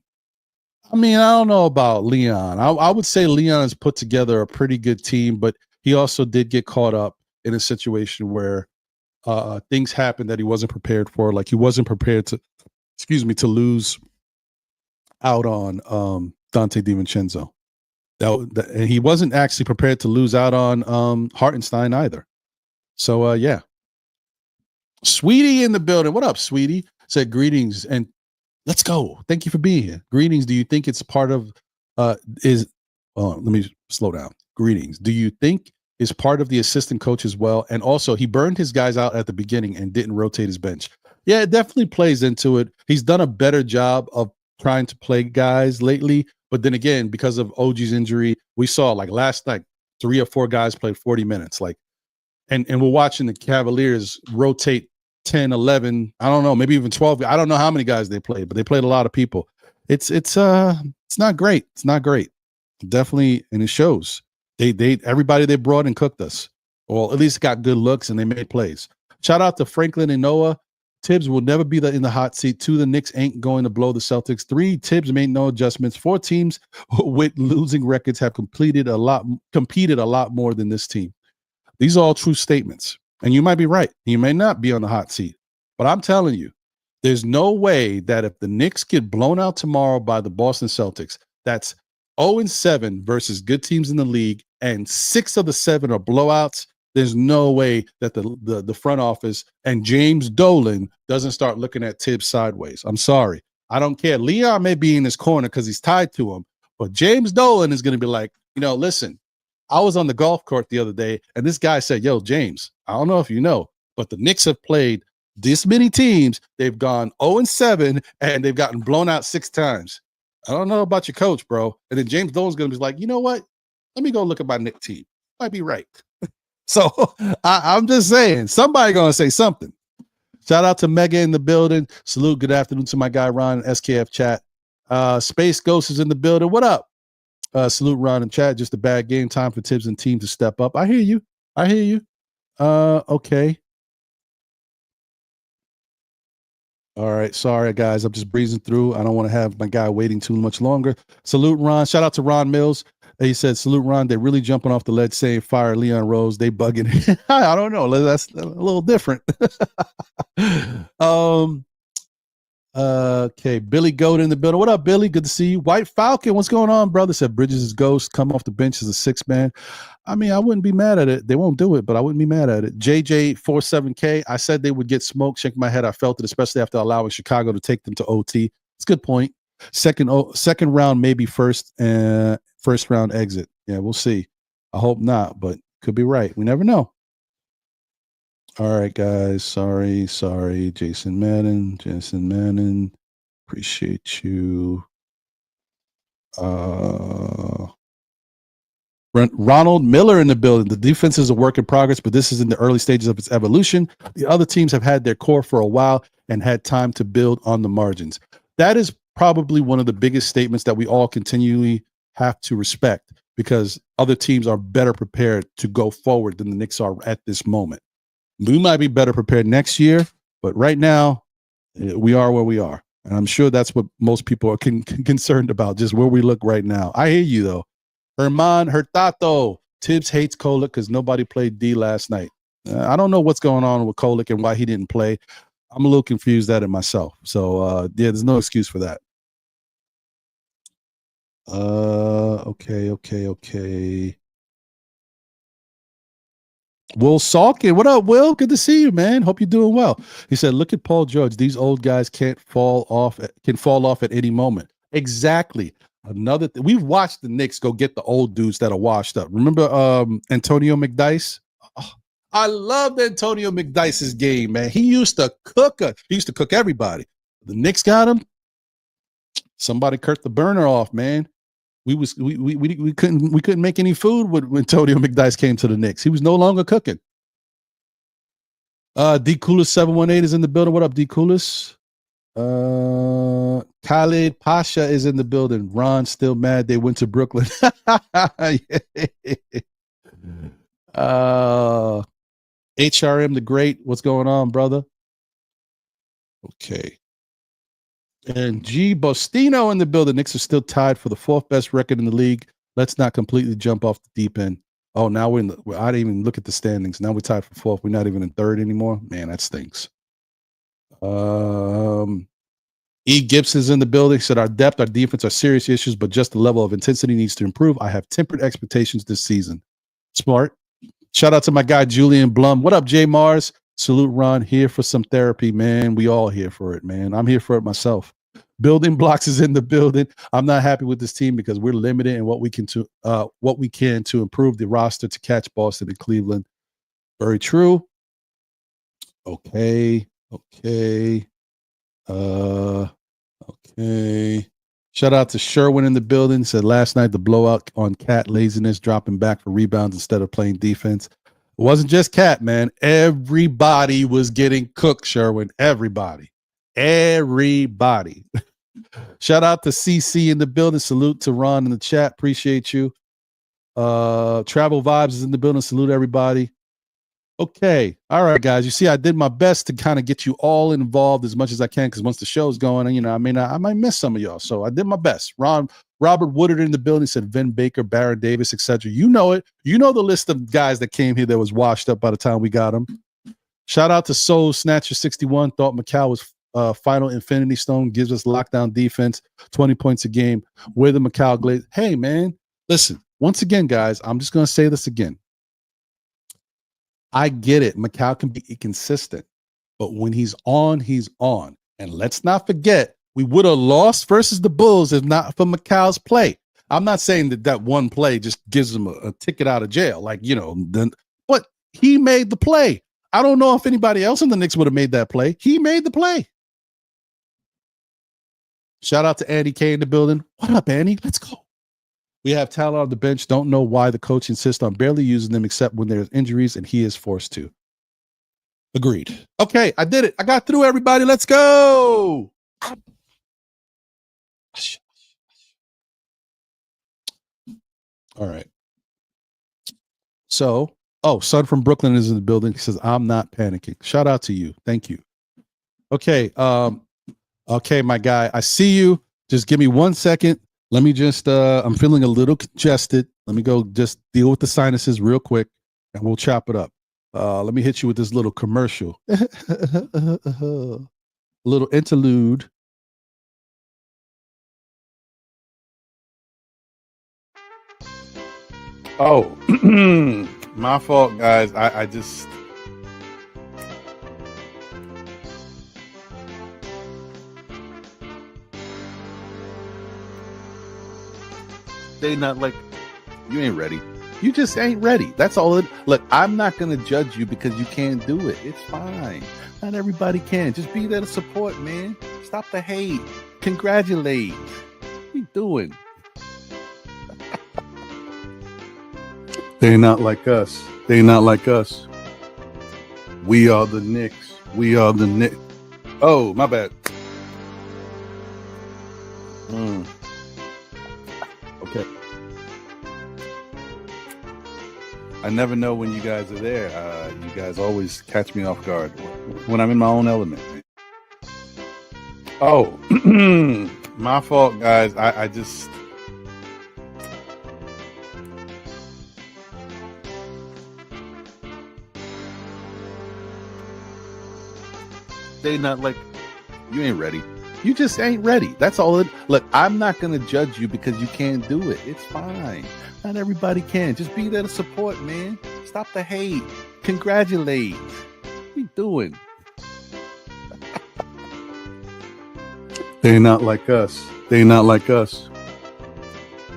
Speaker 1: I mean, I don't know about Leon. I would say Leon has put together a pretty good team, but he also did get caught up in a situation where things happened that he wasn't prepared for. Like he wasn't prepared to lose out on Dante DiVincenzo. And he wasn't actually prepared to lose out on Hartenstein either. So yeah. Sweetie in the building. What up, Sweetie? Said greetings and let's go. Thank you for being here. Greetings. Do you think it's part of let me slow down. Greetings. Do you think is part of the assistant coach as well? And also he burned his guys out at the beginning and didn't rotate his bench. Yeah, it definitely plays into it. He's done a better job of trying to play guys lately. But then again, because of OG's injury, we saw like last night, 3 or 4 guys played 40 minutes. Like, and we're watching the Cavaliers rotate 10, 11, I don't know, maybe even 12. I don't know how many guys they played, but they played a lot of people. It's not great. It's not great. Definitely, and it shows. Everybody they brought and cooked us. Well, at least got good looks and they made plays. Shout out to Franklin and Noah. Tibbs will never be in the hot seat. 2, the Knicks ain't going to blow the Celtics. 3, Tibbs made no adjustments. 4 teams with losing records have competed a lot more than this team. These are all true statements. And you might be right. You may not be on the hot seat. But I'm telling you, there's no way that if the Knicks get blown out tomorrow by the Boston Celtics, that's 0-7 versus good teams in the league, and 6 of the 7 are blowouts. There's no way that the front office and James Dolan doesn't start looking at Tibbs sideways. I'm sorry. I don't care. Leon may be in his corner because he's tied to him, but James Dolan is going to be like, listen, I was on the golf court the other day, and this guy said, yo, James, I don't know if you know, but the Knicks have played this many teams. They've gone 0-7, and they've gotten blown out 6 times. I don't know about your coach, bro. And then James Dolan's going to be like, you know what? Let me go look at my Knicks team. Might be right. So I'm just saying, somebody going to say something. Shout out to Mega in the building. Salute. Good afternoon to my guy, Ron, in SKF chat. Space Ghost is in the building. What up? Salute Ron in chat. Just a bad game. Time for Tibbs and team to step up. I hear you. Okay. All right. Sorry, guys. I'm just breezing through. I don't want to have my guy waiting too much longer. Salute Ron. Shout out to Ron Mills. He said, salute Ron. They're really jumping off the ledge saying fire Leon Rose. They bugging. I don't know. That's a little different. Okay, Billy Goat in the building. What up, Billy? Good to see you. White Falcon, what's going on, brother? Said Bridges is ghost. Come off the bench as a 6-man. I mean, I wouldn't be mad at it. They won't do it, but I wouldn't be mad at it. JJ47K, I said they would get smoked. Shaking my head. I felt it, especially after allowing Chicago to take them to OT. It's a good point. Second round, maybe first round exit. Yeah, we'll see. I hope not, but could be right. We never know. All right, guys. Sorry. Jason Madden. Appreciate you. Ronald Miller in the building. The defense is a work in progress, but this is in the early stages of its evolution. The other teams have had their core for a while and had time to build on the margins. That is probably one of the biggest statements that we all continually have to respect, because other teams are better prepared to go forward than the Knicks are at this moment. We might be better prepared next year, but right now we are where we are. And I'm sure that's what most people are concerned about, just where we look right now. I hear you, though. Herman Hurtado. Tibbs hates Kolek because nobody played D last night. I don't know what's going on with Kolek and why he didn't play. I'm a little confused at it myself. So, yeah, there's no excuse for that. Okay. Will Salkin, what up, Will? Good to see you, man. Hope you're doing well. He said, "Look at Paul George. These old guys can fall off at any moment." Exactly. Another we've watched the Knicks go get the old dudes that are washed up. Remember Antonio McDyess? Oh, I loved Antonio McDyess's game, man. He used to cook everybody. The Knicks got him. Somebody cut the burner off, man. We couldn't make any food when Antonio McDyess came to the Knicks. He was no longer cooking. D Coolis 718 is in the building. What up, D Coolis? Khalid Pasha is in the building. Ron still mad they went to Brooklyn. HRM the Great. What's going on, brother? Okay. And G. Bostino in the building. Knicks are still tied for the 4th best record in the league. Let's not completely jump off the deep end. Oh, now I didn't even look at the standings. Now we're tied for 4th. We're not even in 3rd anymore. Man, that stinks. E. Gibson's in the building. Said our depth, our defense are serious issues, but just the level of intensity needs to improve. I have tempered expectations this season. Smart. Shout out to my guy Julian Blum. What up, Jay Mars? Salute, Ron. Here for some therapy, man. We all here for it, man. I'm here for it myself. Building Blocks is in the building. I'm not happy with this team because we're limited in what we can to improve the roster to catch Boston and Cleveland. Very true. Okay. Shout out to Sherwin in the building. Said last night the blowout on Cat laziness, dropping back for rebounds instead of playing defense. It wasn't just Cat, man. Everybody was getting cooked, Sherwin. Everybody. Shout out to CC in the building. Salute to Ron in the chat. Appreciate you. Travel Vibes is in the building. Salute everybody. Okay. All right, guys. You see, I did my best to kind of get you all involved as much as I can because once the show's going, I might miss some of y'all. So I did my best. Robert Woodard in the building said Vin Baker, Baron Davis, etc. You know it. You know the list of guys that came here that was washed up by the time we got them. Shout out to Soul Snatcher 61. Thought Macau was final Infinity Stone, gives us lockdown defense, 20 points a game. We're the Macau Glaze. Hey, man, listen. Once again, guys, I'm just going to say this again. I get it. Macau can be inconsistent, but when he's on, he's on. And let's not forget, we would have lost versus the Bulls if not for Macau's play. I'm not saying that one play just gives him a ticket out of jail, but he made the play. I don't know if anybody else in the Knicks would have made that play. He made the play. Shout out to Andy K in the building. What up, Andy? Let's go. We have talent on the bench. Don't know why the coach insists on barely using them except when there's injuries and he is forced to. Agreed. Okay, I did it. I got through, everybody. Let's go. All right. So, Son from Brooklyn is in the building. He says, I'm not panicking. Shout out to you. Thank you. Okay. Okay, my guy. I see you. Just give me 1 second. Let me just, I'm feeling a little congested. Let me go just deal with the sinuses real quick and we'll chop it up. Let me hit you with this little commercial. A little interlude. Oh, my fault, guys. I just... They not like, you ain't ready. You just ain't ready. That's all. Look, I'm not going to judge you because you can't do it. It's fine. Not everybody can. Just be there to support, man. Stop the hate. Congratulate. What are you doing? They're not like us. They're not like us. We are the Knicks. We are the Knicks. Oh, my bad. Okay. I never know when you guys are there. You guys always catch me off guard when I'm in my own element. Oh, my fault, guys. I just... They not like, you ain't ready. You just ain't ready. That's all. Look, I'm not going to judge you because you can't do it. It's fine. Not everybody can. Just be there to support, man. Stop the hate. Congratulate. What are you doing? They're not like us. They're not like us.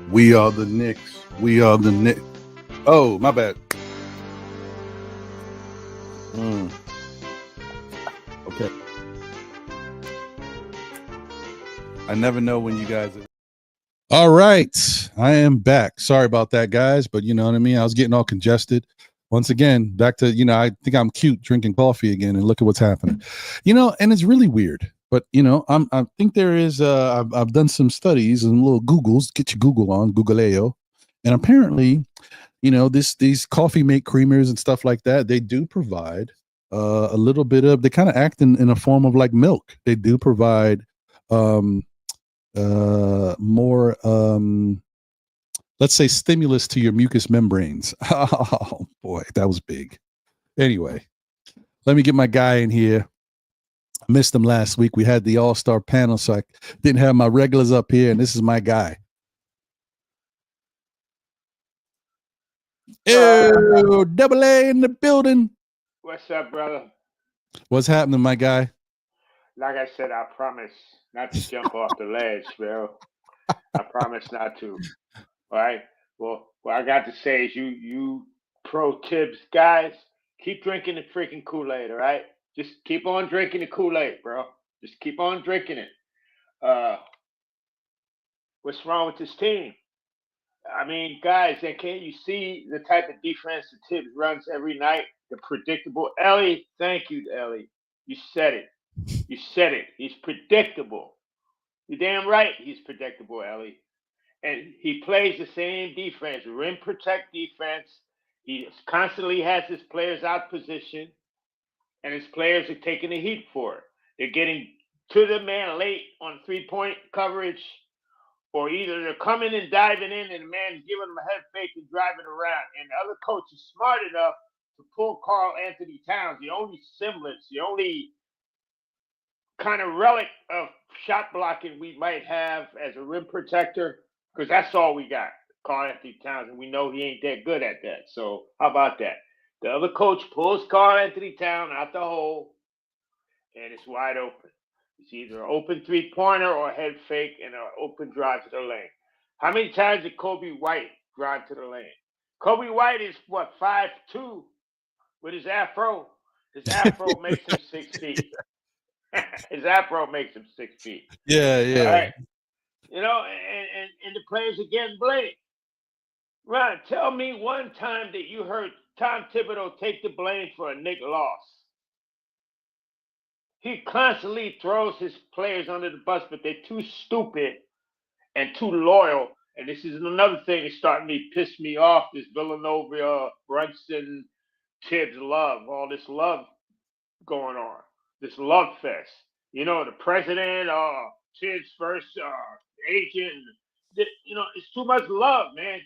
Speaker 1: We are the Knicks. We are the Knicks. Oh, my bad. Okay. I never know when you guys are. All right. I am back. Sorry about that, guys. But you know what I mean? I was getting all congested. Once again, back to, I think I'm cute drinking coffee again, and look at what's happening. And it's really weird. But, I think there is, I've done some studies and little Googles, get your Google on, Googleo. And apparently, these coffee make creamers and stuff like that, they do provide a little bit of, they kind of act in a form of like milk. They do provide more, let's say, stimulus to your mucous membranes. Oh boy, that was big. Anyway, let me get my guy in here. I missed him last week. We had the all-star panel, so I didn't have my regulars up here, and this is my guy. Ew, double A in the building.
Speaker 2: What's up, brother?
Speaker 1: What's happening, my guy?
Speaker 2: Like I said, I promise not to jump off the ledge, bro. I promise not to. All right. Well, what I got to say is you pro Tibbs guys, keep drinking the freaking Kool-Aid, all right? Just keep on drinking the Kool-Aid, bro. Just keep on drinking it. What's wrong with this team? I mean, guys, and can't you see the type of defense that Tibbs runs every night? The predictable. Ellie, thank you, Ellie. You said it. You said it. He's predictable. You're damn right he's predictable, Ellie. And he plays the same defense, rim protect defense. He constantly has his players out position, and his players are taking the heat for it. They're getting to the man late on three-point coverage, or either they're coming and diving in, and the man's giving them a head fake and driving around. And the other coach is smart enough to pull Karl Anthony Towns, the only semblance, the only kind of relic of shot blocking we might have as a rim protector, because that's all we got, Karl Anthony Towns, and we know he ain't that good at that. So how about that? The other coach pulls Karl Anthony Towns out the hole, and it's wide open. It's either an open three-pointer or a head fake and an open drive to the lane. How many times did Kobe White drive to the lane? Kobe White is, 5'2", with his afro? His afro makes him 6 feet. His afro makes him 6 feet.
Speaker 1: Yeah.
Speaker 2: All right. And the players are getting blamed. Ron, tell me one time that you heard Tom Thibodeau take the blame for a Knick loss. He constantly throws his players under the bus, but they're too stupid and too loyal. And this is another thing that's starting to piss me off, this Villanova, Brunson, Tibbs love, all this love going on, this love fest. The president, Tibbs first agent, it's too much love, man.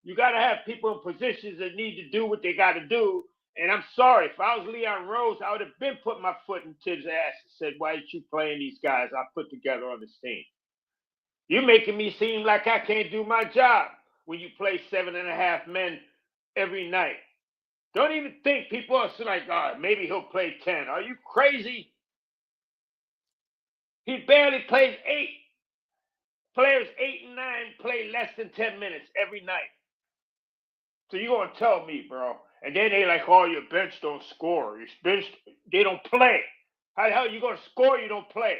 Speaker 2: You got to have people in positions that need to do what they got to do. And I'm sorry, if I was Leon Rose, I would have been putting my foot in Tibbs' ass and said, why aren't you playing these guys I put together on this team? You're making me seem like I can't do my job when you play 7.5 men every night. Don't even think people are like, maybe he'll play 10. Are you crazy? He barely plays 8. Players 8 and 9 play less than 10 minutes every night. So you're going to tell me, bro. And then they like, your bench don't score. Your bench, they don't play. How the hell are you going to score? You don't play.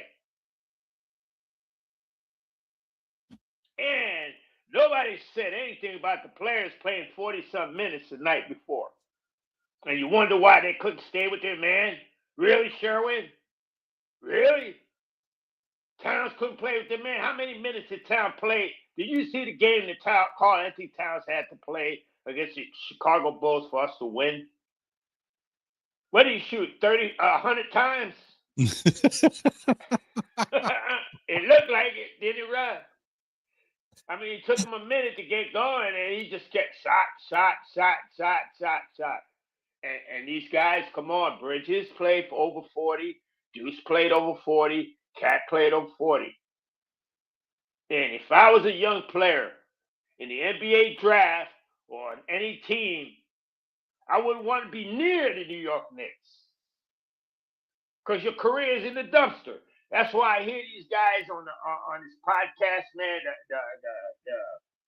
Speaker 2: And nobody said anything about the players playing 40-some minutes the night before. And you wonder why they couldn't stay with their man? Really, Sherwin? Really? Towns couldn't play with their man. How many minutes did Towns play? Did you see the game that Karl Anthony Towns had to play against the Chicago Bulls for us to win? What did he shoot? 100 times? It looked like it. Did it run? I mean, it took him a minute to get going, and he just kept shot. And these guys, come on, Bridges played for over 40. Deuce played over 40. Cat played over 40. And if I was a young player in the NBA draft or on any team, I wouldn't want to be near the New York Knicks because your career is in the dumpster. That's why I hear these guys on this podcast, man. The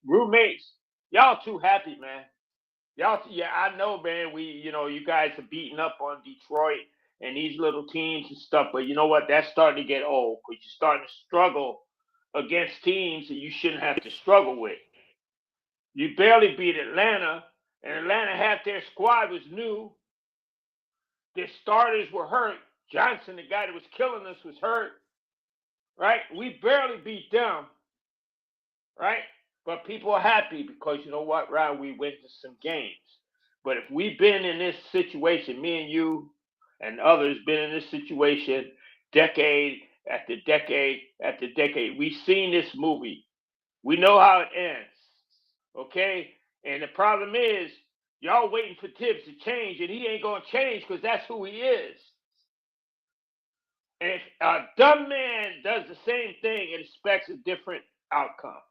Speaker 2: roommates, y'all too happy, man. Y'all, yeah, I know, man. You guys are beating up on Detroit and these little teams and stuff, but you know what? That's starting to get old because you're starting to struggle against teams that you shouldn't have to struggle with. You barely beat Atlanta, and Atlanta, half their squad was new. Their starters were hurt. Johnson, the guy that was killing us, was hurt. Right? We barely beat them. Right? But people are happy because you know what, Ryan? We went to some games. But if we've been in this situation, me and you and others been in this situation decade after decade after decade. We've seen this movie. We know how it ends. Okay? And the problem is, y'all waiting for Tibbs to change, and he ain't going to change because that's who he is. And if a dumb man does the same thing, it expects a different outcome.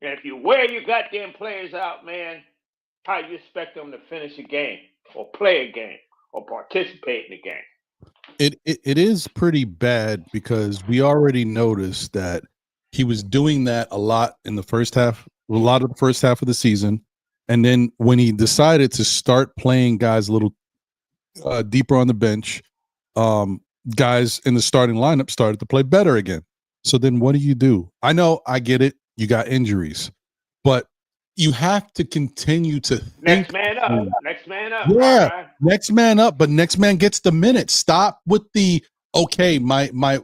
Speaker 2: And if you wear your goddamn players out, man, how you expect them to finish a game or play a game or participate in the game?
Speaker 1: It is pretty bad because we already noticed that he was doing that a lot in the first half, a lot of the first half of the season. And then when he decided to start playing guys a little deeper on the bench, guys in the starting lineup started to play better again. So then what do? I know, I get it. You got injuries, but you have to continue to think.
Speaker 2: Next man up. Next man up.
Speaker 1: Yeah,
Speaker 2: right.
Speaker 1: Next man up, but next man gets the minutes. Stop with the, okay, my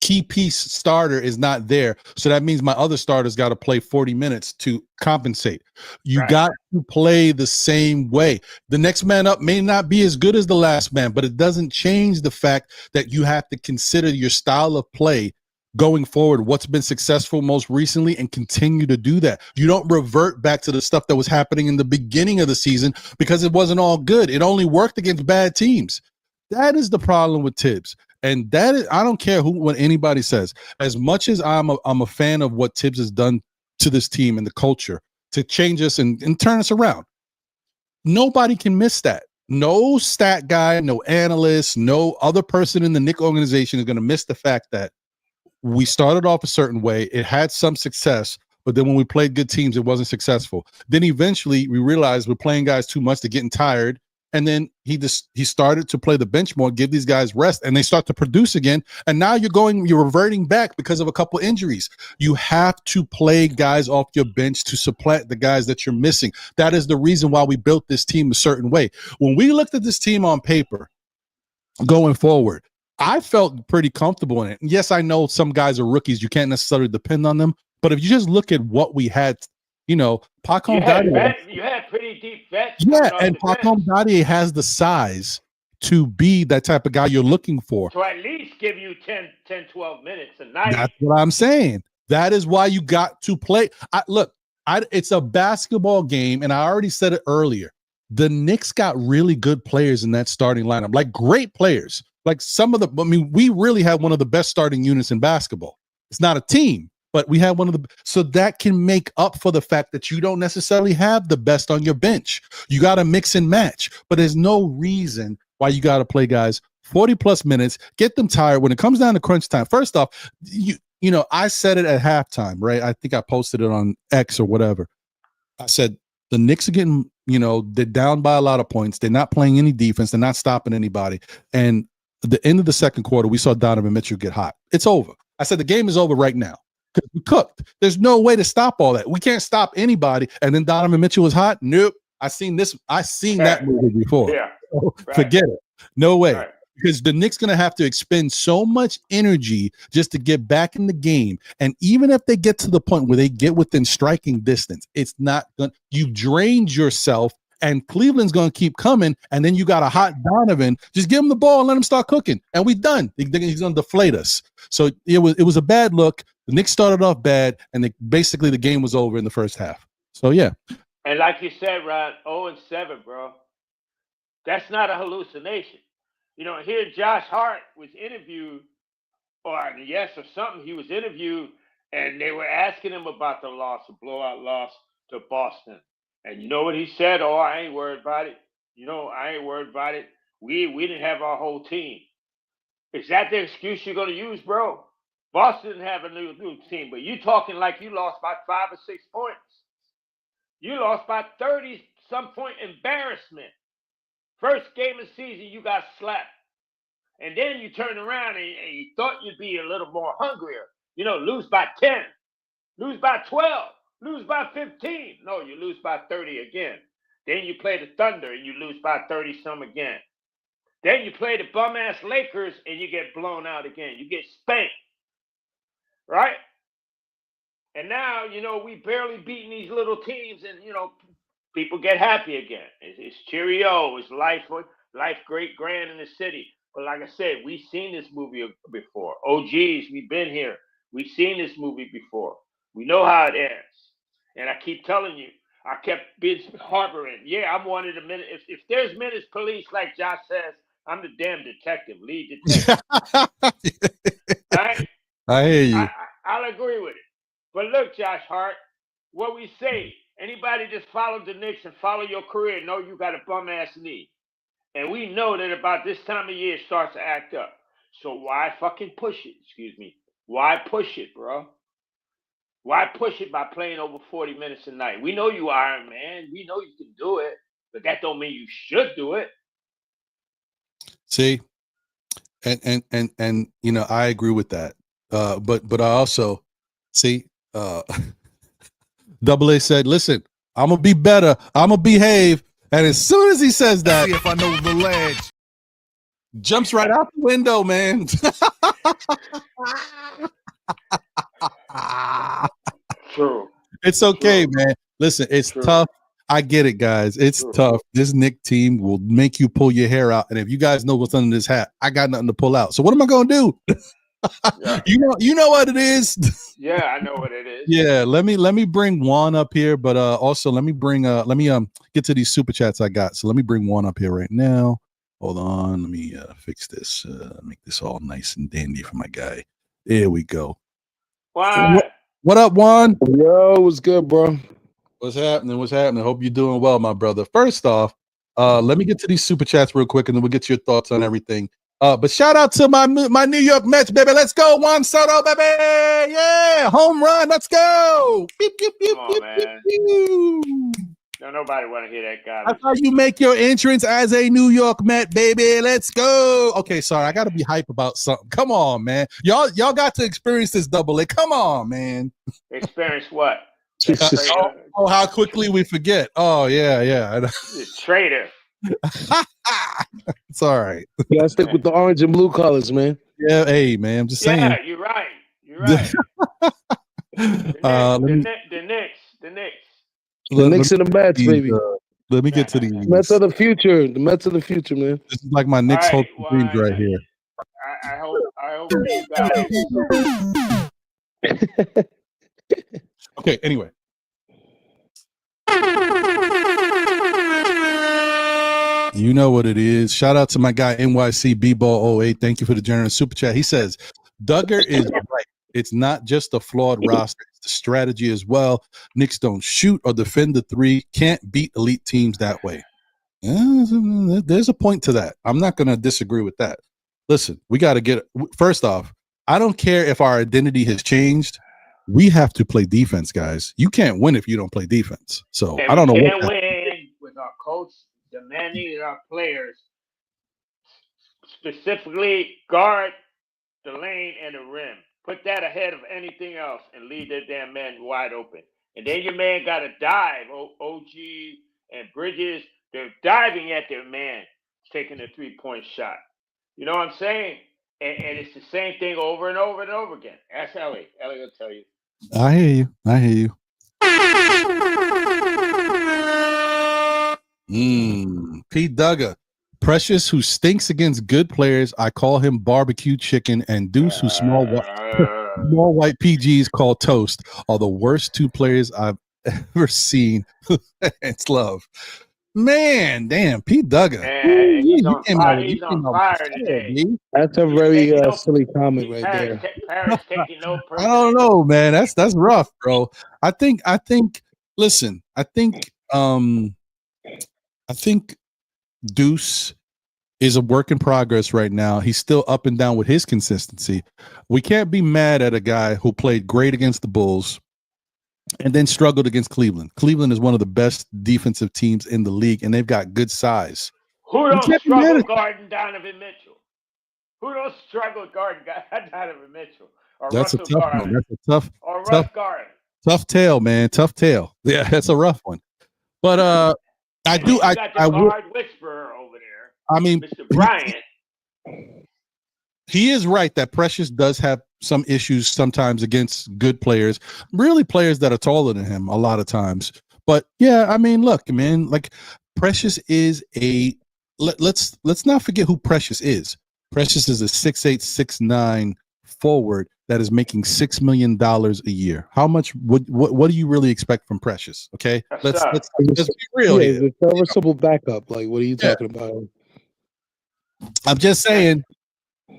Speaker 1: key piece starter is not there, so that means my other starters got to play 40 minutes to compensate. You got to play the same way. The next man up may not be as good as the last man, but it doesn't change the fact that you have to consider your style of play going forward, what's been successful most recently, and continue to do that. You don't revert back to the stuff that was happening in the beginning of the season because it wasn't all good. It only worked against bad teams. That is the problem with Tibbs. And that is, I don't care what anybody says. As much as I'm a fan of what Tibbs has done to this team and the culture to change us and turn us around, nobody can miss that. No stat guy, no analyst, no other person in the Knicks organization is going to miss the fact that we started off a certain way. It had some success, but then when we played good teams, it wasn't successful. Then eventually we realized we're playing guys too much, they're getting tired. And then he started to play the bench more, give these guys rest, and they start to produce again. And now you're reverting back because of a couple injuries. You have to play guys off your bench to supplant the guys that you're missing. That is the reason why we built this team a certain way. When we looked at this team on paper going forward, I felt pretty comfortable in it. And yes, I know some guys are rookies. You can't necessarily depend on them. But if you just look at what we had, Pacom Dadier.
Speaker 2: You had pretty deep vets.
Speaker 1: Yeah, and Pacom Dadier has the size to be that type of guy you're looking for.
Speaker 2: To at least give you 10, 12 minutes a night.
Speaker 1: That's what I'm saying. That is why you got to play. It's a basketball game, and I already said it earlier. The Knicks got really good players in that starting lineup, like great players. Like we really have one of the best starting units in basketball. It's not a team, but we have one of the, so that can make up for the fact that you don't necessarily have the best on your bench. You got to mix and match, but there's no reason why you got to play guys 40 plus minutes, get them tired when it comes down to crunch time. First off, I said it at halftime, right? I think I posted it on X or whatever. I said, the Knicks are getting, they're down by a lot of points. They're not playing any defense. They're not stopping anybody. And at the end of the second quarter, we saw Donovan Mitchell get hot. It's over. I said, the game is over right now because we cooked. There's no way to stop all that. We can't stop anybody. And then Donovan Mitchell was hot. Nope. I seen that movie before.
Speaker 2: Yeah.
Speaker 1: So forget it. No way.
Speaker 2: Right.
Speaker 1: Because the Knicks going to have to expend so much energy just to get back in the game. And even if they get to the point where they get within striking distance, it's not going to, you've drained yourself, and Cleveland's going to keep coming. And then you got a hot Donovan. Just give him the ball and let him start cooking. And we done. He's going to deflate us. So it was a bad look. The Knicks started off bad, and basically the game was over in the first half. So, yeah.
Speaker 2: And like you said, Ron, 0-7, bro. That's not a hallucination. Here Josh Hart was interviewed, he was interviewed, and they were asking him about the loss, a blowout loss to Boston. And you know what he said? Oh, I ain't worried about it. I ain't worried about it. We didn't have our whole team. Is that the excuse you're going to use, bro? Boston didn't have a new team, but you talking like you lost by 5 or 6 points. You lost by 30-some point embarrassment. First game of the season, you got slapped. And then you turn around and you thought you'd be a little more hungrier. Lose by 10, lose by 12, lose by 15. No, you lose by 30 again. Then you play the Thunder and you lose by 30-some again. Then you play the bum-ass Lakers and you get blown out again. You get spanked. Right? And now, we barely beating these little teams and, people get happy again. It's cheerio. It's life great, grand in the city. But like I said, we've seen this movie before. OGs, we've been here. We've seen this movie before. We know how it ends. And I keep telling you, I kept being harboring. Yeah, I'm one of the minutes. If there's minutes police, like Josh says, I'm the damn detective, lead detective. Right?
Speaker 1: I hear you.
Speaker 2: I'll agree with it. But look, Josh Hart, what we say, anybody just follow the Knicks and follow your career, know you got a bum-ass knee. And we know that about this time of year it starts to act up. So why fucking push it? Excuse me. Why push it, bro? Why push it by playing over 40 minutes a night? We know you Iron Man. We know you can do it. But that don't mean you should do it.
Speaker 1: See? And I agree with that. But I also see Double A said, listen, I'm gonna be better, I'm gonna behave. And as soon as he says that,
Speaker 3: if I know the ledge,
Speaker 1: jumps right out the window, man.
Speaker 2: True.
Speaker 1: It's okay, man. Listen, it's tough. I get it, guys. It's tough. This Knick team will make you pull your hair out. And if you guys know what's under this hat, I got nothing to pull out. So what am I gonna do? Yeah. You know what it is.
Speaker 2: Yeah, I know what it is.
Speaker 1: Yeah, let me bring Juan up here, but also let me get to these super chats I got. So let me bring Juan up here right now. Hold on, let me fix this, make this all nice and dandy for my guy. There we go. What up, Juan?
Speaker 4: Yo, what's good, bro?
Speaker 1: What's happening? Hope you're doing well, my brother. First off, let me get to these super chats real quick, and then we'll get your thoughts on everything. But shout out to my New York Mets, baby. Let's go, Juan Soto, baby. Yeah, home run. Let's go. Beep, beep, beep,
Speaker 2: Come on, man. No, nobody want to hear that guy.
Speaker 1: That's how you make your entrance as a New York Met, baby. Let's go. Okay, sorry. I got to be hype about something. Come on, man. Y'all got to experience this Double A. Come on, man.
Speaker 2: Experience what?
Speaker 1: Oh, how quickly we forget. Oh, yeah.
Speaker 2: Traitor.
Speaker 1: It's all right.
Speaker 4: You gotta stick with the orange and blue colors, man.
Speaker 1: Yeah, hey, man. I'm just saying.
Speaker 2: Yeah, you're right. The Knicks.
Speaker 4: The Knicks and the Mets, baby.
Speaker 1: Let me get to these.
Speaker 4: Mets of the future. The Mets of the future, man.
Speaker 1: This is like my Knicks hope dreams right here.
Speaker 2: I hope you guys.
Speaker 1: Okay, anyway. You know what it is. Shout out to my guy NYC B-Ball 08. Thank you for the generous super chat. He says, Duggar is right. It's not just a flawed roster. It's the strategy as well. Knicks don't shoot or defend the three. Can't beat elite teams that way. There's a point to that. I'm not going to disagree with that. Listen, we got to get – first off, I don't care if our identity has changed. We have to play defense, guys. You can't win if you don't play defense. So I don't know what –
Speaker 2: win with our coach demanding our players specifically guard the lane and the rim. Put that ahead of anything else and leave their damn man wide open. And then your man got to dive. OG and Bridges, they're diving at their man, taking a three-point shot. You know what I'm saying? And it's the same thing over and over and over again. Ask Ellie. Ellie will tell you.
Speaker 1: I hear you. Pete Duggar. Precious, who stinks against good players, I call him barbecue chicken, and Deuce, who small white PGs call toast, are the worst two players I've ever seen. It's love. Man, damn, Pete Duggar.
Speaker 2: He's on fire today.
Speaker 4: That's a very silly comment right there.
Speaker 2: Taking no
Speaker 1: I don't know, man. That's rough, bro. I think I think Deuce is a work in progress right now. He's still up and down with his consistency. We can't be mad at a guy who played great against the Bulls and then struggled against Cleveland. Cleveland is one of the best defensive teams in the league, and they've got good size.
Speaker 2: Who don't struggle guarding Donovan Mitchell? Who don't struggle guarding Donovan Mitchell? Or
Speaker 1: that's
Speaker 2: Russell
Speaker 1: a tough
Speaker 2: Garland?
Speaker 1: one. That's a
Speaker 2: Russ Garland.
Speaker 1: Tough tale, man. Tough tale. Yeah, that's a rough one. But I do.
Speaker 2: I got the guard whisperer over there.
Speaker 1: I mean,
Speaker 2: Mr. Bryant.
Speaker 1: He is right that Precious does have some issues sometimes against good players, really players that are taller than him a lot of times. But yeah, I mean, look, man, like Precious is a let's not forget who Precious is. Precious is a 6'8", 6'9" forward that is making $6 million a year. How much? What do you really expect from Precious? Okay, let's be real.
Speaker 4: Yeah, the serviceable backup. Like, what are you talking about?
Speaker 1: I'm just saying.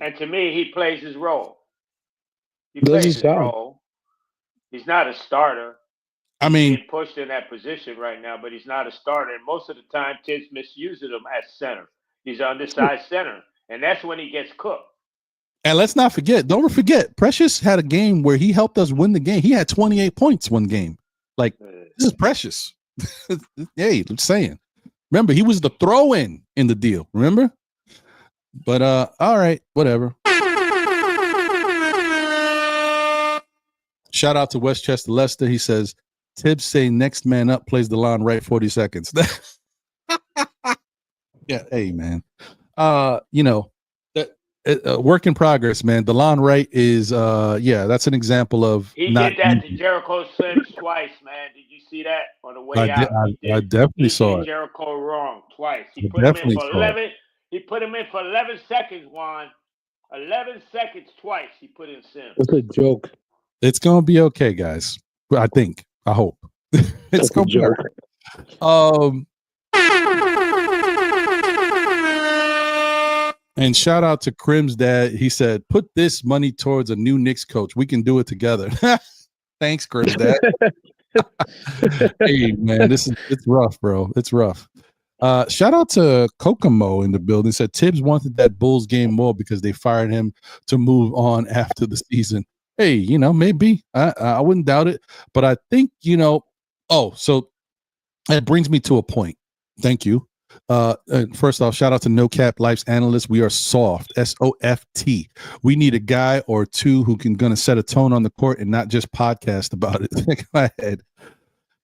Speaker 2: And to me, he plays his role. He plays his role. He's not a starter.
Speaker 1: I mean,
Speaker 2: he's pushed in that position right now, but he's not a starter. And most of the time, Tibbs misuses him as center. He's an undersized center, and that's when he gets cooked.
Speaker 1: And let's not forget, don't forget, Precious had a game where he helped us win the game. He had 28 points one game. Like, this is Precious. Hey, I'm saying. Remember, he was the throw-in in the deal. Remember? But, all right, whatever. Shout out to Westchester Lester. He says, Tibbs say next man up plays the line right 40 seconds. Yeah, hey, man. You know, work in progress, man. DeLon Wright is, that's an example of.
Speaker 2: He did that to Jericho Sims twice, man. Did you see that on the way out?
Speaker 1: I definitely saw it.
Speaker 2: Jericho wrong twice. He put him in for 11. He put him in for 11 seconds, Juan. 11 seconds twice. He put in Sims.
Speaker 4: It's a joke.
Speaker 1: It's gonna be okay, guys. I think. I hope. It's gonna be okay. And shout out to Crim's dad. He said, "Put this money towards a new Knicks coach. We can do it together." Thanks, Crim's dad. Hey, man, it's rough, bro. It's rough. Shout out to Kokomo in the building. Said Tibbs wanted that Bulls game more because they fired him to move on after the season. Hey, you know, maybe I wouldn't doubt it, but I think, you know. Oh, so that brings me to a point. Thank you. First off, shout out to No Cap Life's analyst. We are soft, SOFT. We need a guy or two who can gonna set a tone on the court and not just podcast about it. Go ahead.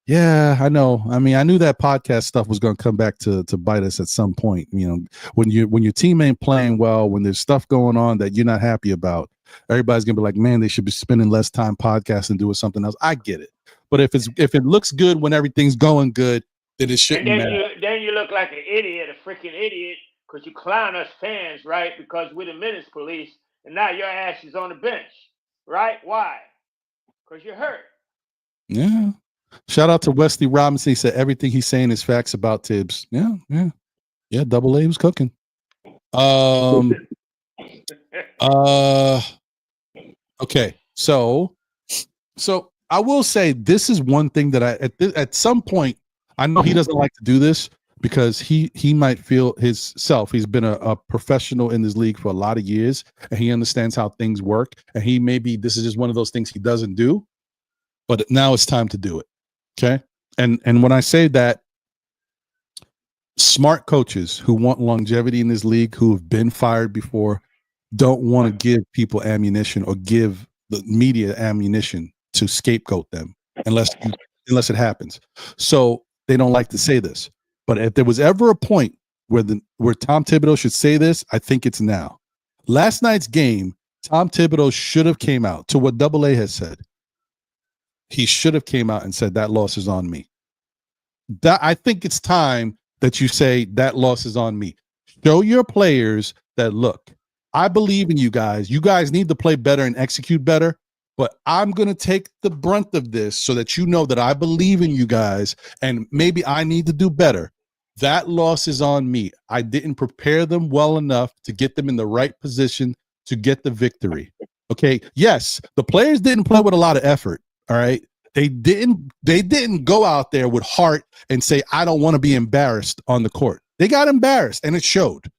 Speaker 1: Yeah, I know. I mean, I knew that podcast stuff was going to come back to bite us at some point. You know, when your team ain't playing well, when there's stuff going on that you're not happy about, everybody's going to be like, man, they should be spending less time podcasting and doing something else. I get it. But if it looks good when everything's going good, then it shouldn't matter.
Speaker 2: Then you look like an idiot, a freaking idiot, because you clown us fans, right? Because we're the minutes police, and now your ass is on the bench, right? Why? Because you're hurt.
Speaker 1: Yeah. Shout out to Wesley Robinson. He said everything he's saying is facts about Tibbs. Yeah. Double A was cooking. Okay. So I will say this is one thing that at some point, I know he doesn't like to do this because he might feel himself. He's been a professional in this league for a lot of years, and he understands how things work. And this is just one of those things he doesn't do, but now it's time to do it. Okay. And when I say that, smart coaches who want longevity in this league, who have been fired before, don't want to give people ammunition or give the media ammunition to scapegoat them unless it happens. So they don't like to say this. But if there was ever a point where Tom Thibodeau should say this, I think it's now. Last night's game, Tom Thibodeau should have came out to what Double A has said. He should have came out and said that loss is on me. I think it's time that you say that loss is on me. Show your players that, look, I believe in you guys. You guys need to play better and execute better, but I'm going to take the brunt of this so that you know that I believe in you guys and maybe I need to do better. That loss is on me. I didn't prepare them well enough to get them in the right position to get the victory. Okay. Yes, the players didn't play with a lot of effort. All right. They didn't go out there with heart and say, I don't want to be embarrassed on the court. They got embarrassed, and it showed.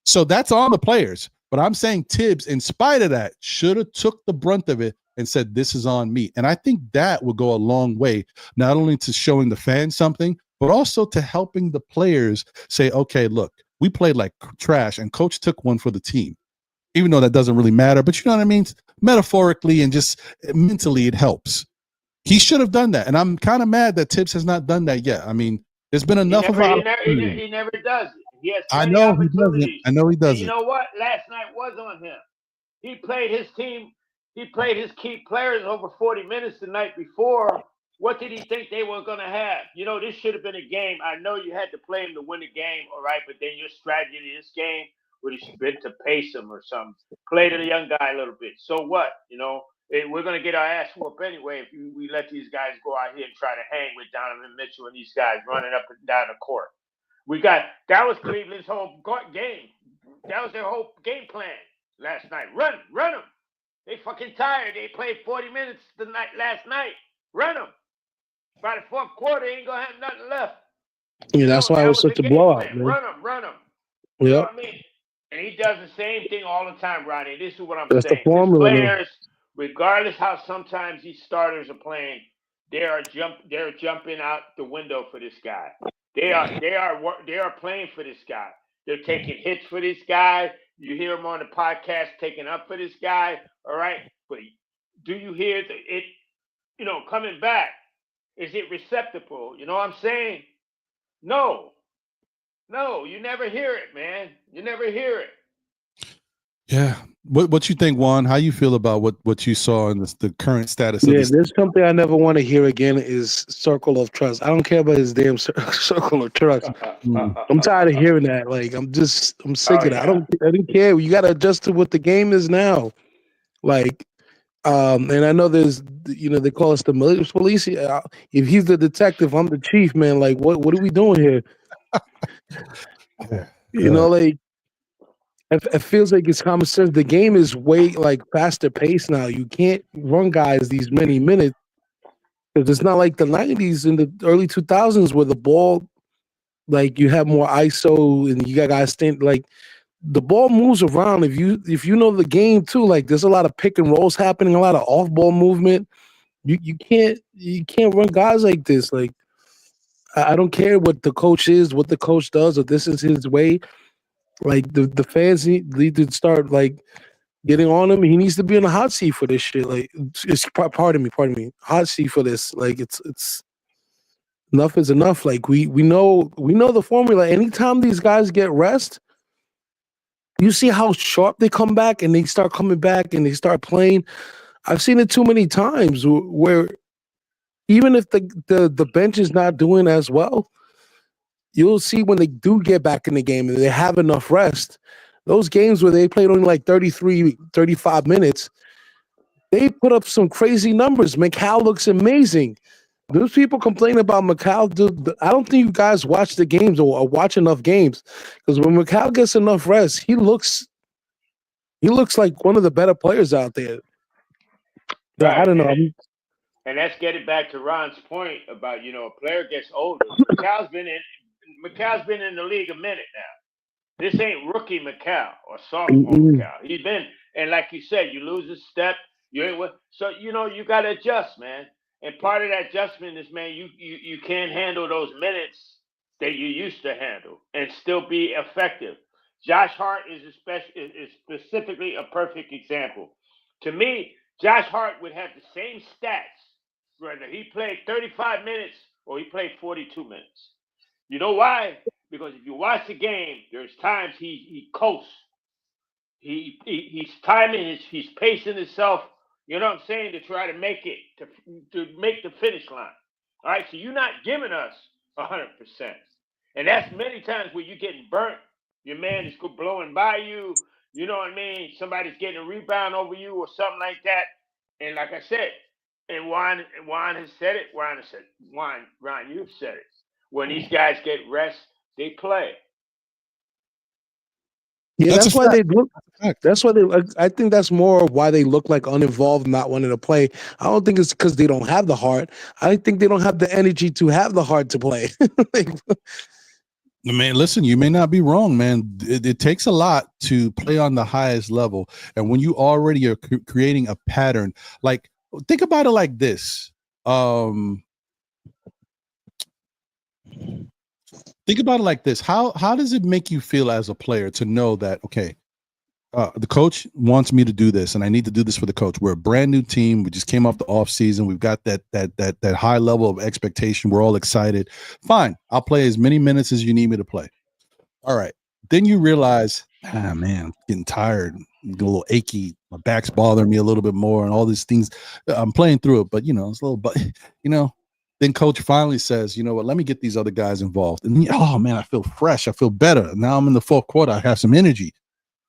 Speaker 1: So that's on the players. But I'm saying Tibbs, in spite of that, should have took the brunt of it and said, this is on me. And I think that will go a long way, not only to showing the fans something, but also to helping the players say, okay, look, we played like trash, and coach took one for the team. Even though that doesn't really matter, but you know what I mean? Metaphorically and just mentally, it helps. He should have done that. And I'm kind of mad that Tibbs has not done that yet. I mean, there's been enough of
Speaker 2: he never does it. He has
Speaker 1: I
Speaker 2: plenty
Speaker 1: know
Speaker 2: of
Speaker 1: he doesn't.
Speaker 2: opportunities.
Speaker 1: I know he
Speaker 2: And
Speaker 1: doesn't.
Speaker 2: you know what? Last night was on him. He played his team. He played his key players over 40 minutes the night before. What did he think they were going to have? You know, this should have been a game. I know you had to play him to win the game, all right, but then your strategy in this game would have been to pace him or something. Play to the young guy a little bit. So what? You know, we're going to get our ass whooped anyway if we let these guys go out here and try to hang with Donovan Mitchell and these guys running up and down the court. That was Cleveland's whole game. That was their whole game plan last night. Run them. They fucking tired. They played 40 minutes last night. Run them. By the fourth quarter, they ain't gonna have nothing left.
Speaker 4: Yeah, that's why it was such a blowout, man.
Speaker 2: Run them. You know what I mean? And he does the same thing all the time, Ronnie. This is what I'm saying.
Speaker 4: The formula,
Speaker 2: players, regardless how sometimes these starters are playing, they're jumping out the window for this guy. They are playing for this guy. They're taking hits for this guy. You hear them on the podcast taking up for this guy. All right, but do you hear it? You know, coming back. Is it receptacle? You know what I'm saying? No, you never hear it, man. You never hear it.
Speaker 1: Yeah. What you think, Juan? How you feel about what you saw in the current status of this?
Speaker 4: There's something I never want to hear again is circle of trust. I don't care about his damn circle of trust. I'm tired of hearing that. Like, I'm sick of that. I don't care. You got to adjust to what the game is now. Like, and I know there's, they call us the police. If he's the detective, I'm the chief, man. Like, what are we doing here? You know, like, it feels like it's common sense. The game is way like faster paced now. You can't run guys these many minutes because it's not like the 90s and the early 2000s where the ball, like, you have more ISO and you got guys stand like. The ball moves around. If you know the game too, like there's a lot of pick and rolls happening, a lot of off ball movement. You can't run guys like this. Like, I don't care what the coach is, what the coach does, or this is his way. Like the fans need to start like getting on him. He needs to be in a hot seat for this shit. Like, pardon me, hot seat for this. Like it's enough is enough. Like we know the formula. Anytime these guys get rest. You see how sharp they come back and they start coming back and they start playing. I've seen it too many times where even if the bench is not doing as well, you'll see when they do get back in the game and they have enough rest, those games where they played only like 33, 35 minutes, they put up some crazy numbers. McCall looks amazing. Those people complain about McCall. I don't think you guys watch the games or watch enough games because when McCall gets enough rest, he looks like one of the better players out there.
Speaker 2: Right.
Speaker 4: I don't know.
Speaker 2: And let's get it back to Ron's point about, a player gets older. McCall's been in the league a minute now. This ain't rookie McCall or sophomore McCall. He's been, and like you said, you lose a step. So you got to adjust, man. And part of that adjustment is, man, you can't handle those minutes that you used to handle and still be effective. Josh Hart is specifically a perfect example. To me, Josh Hart would have the same stats whether he played 35 minutes or he played 42 minutes. You know why? Because if you watch the game, there's times he coasts. He's timing, he's pacing himself. You know what I'm saying? To try to make it, to make the finish line. All right, so you're not giving us 100%. And that's many times where you're getting burnt. Your man is blowing by you. You know what I mean? Somebody's getting a rebound over you or something like that. And like I said, and Juan has said it. Ron, you've said it. When these guys get rest, they play.
Speaker 4: Yeah, that's why they look.
Speaker 1: Fact.
Speaker 4: That's why they. I think that's more why they look like uninvolved, not wanting to play. I don't think it's because they don't have the heart. I think they don't have the energy to have the heart to play. Like,
Speaker 1: Man, listen, you may not be wrong, man. It takes a lot to play on the highest level. And when you already are creating a pattern, like, think about it like this. Think about it like this. How does it make you feel as a player to know that, okay, the coach wants me to do this, and I need to do this for the coach. We're a brand new team. We just came off the off season. We've got that high level of expectation. We're all excited. Fine, I'll play as many minutes as you need me to play. All right. Then you realize, man, I'm getting tired, I'm getting a little achy. My back's bothering me a little bit more, and all these things. I'm playing through it, but it's a little. But then coach finally says, you know what? Let me get these other guys involved, and oh man, I feel fresh. I feel better. Now I'm in the fourth quarter. I have some energy.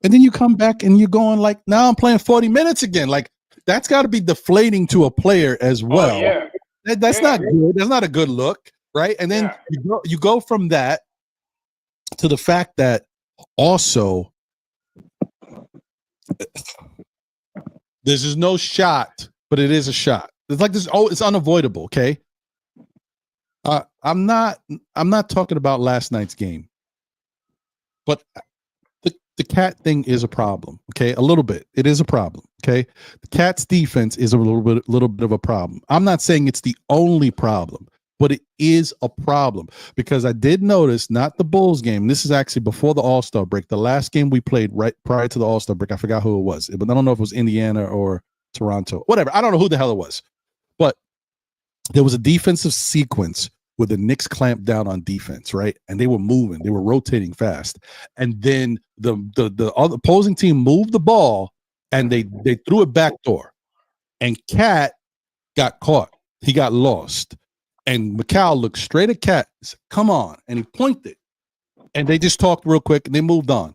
Speaker 1: And then you come back and you're going like, now I'm playing 40 minutes again. Like, that's got to be deflating to a player as well.
Speaker 2: Oh, yeah.
Speaker 1: That's not good. That's not a good look, right? And then you go from that to the fact that also this is no shot, but it is a shot. It's like this. Oh, it's unavoidable. Okay. I'm not talking about last night's game, but the Cat thing is a problem, okay? A little bit. It is a problem, okay? The Cat's defense is a little bit of a problem. I'm not saying it's the only problem, but it is a problem because I did notice, not the Bulls game. This is actually before the All-Star break. The last game we played right prior to the All-Star break, I forgot who it was, but I don't know if it was Indiana or Toronto. Whatever. I don't know who the hell it was. But there was a defensive sequence where the Knicks clamped down on defense, right? And they were moving, they were rotating fast. And then the other opposing team moved the ball and they threw it backdoor. And Cat got caught. He got lost. And Macau looked straight at Cat and said, come on. And he pointed. And they just talked real quick and they moved on.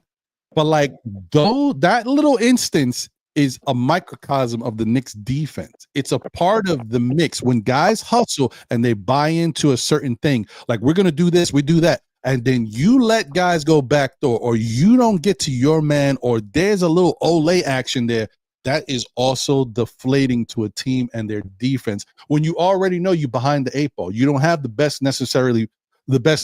Speaker 1: But like, though that little instance is a microcosm of the Knicks defense. It's a part of the mix. When guys hustle and they buy into a certain thing, like we're going to do this, we do that. And then you let guys go backdoor, or you don't get to your man, or there's a little Olay action there. That is also deflating to a team and their defense. When you already know you behind the eight ball, you don't have the best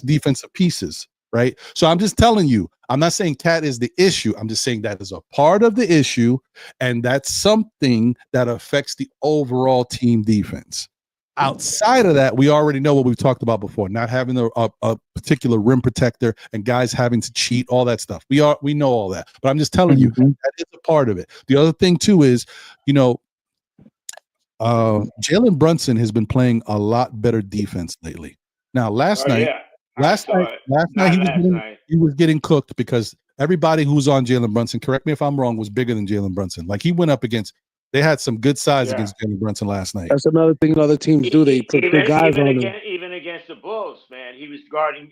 Speaker 1: defensive pieces, right? So I'm just telling you, I'm not saying Cat is the issue. I'm just saying that is a part of the issue, and that's something that affects the overall team defense. Outside of that, we already know what we've talked about before, not having a particular rim protector and guys having to cheat, all that stuff. We know all that, but I'm just telling you that is a part of it. The other thing too is, Jalen Brunson has been playing a lot better defense lately. Now, last night he was getting cooked because everybody who's on Jalen Brunson, correct me if I'm wrong, was bigger than Jalen Brunson. Like, he went up against. They had some good size against Jalen Brunson last night.
Speaker 4: That's another thing other teams do. They put big guys on him.
Speaker 2: Even against the Bulls, man, he was guarding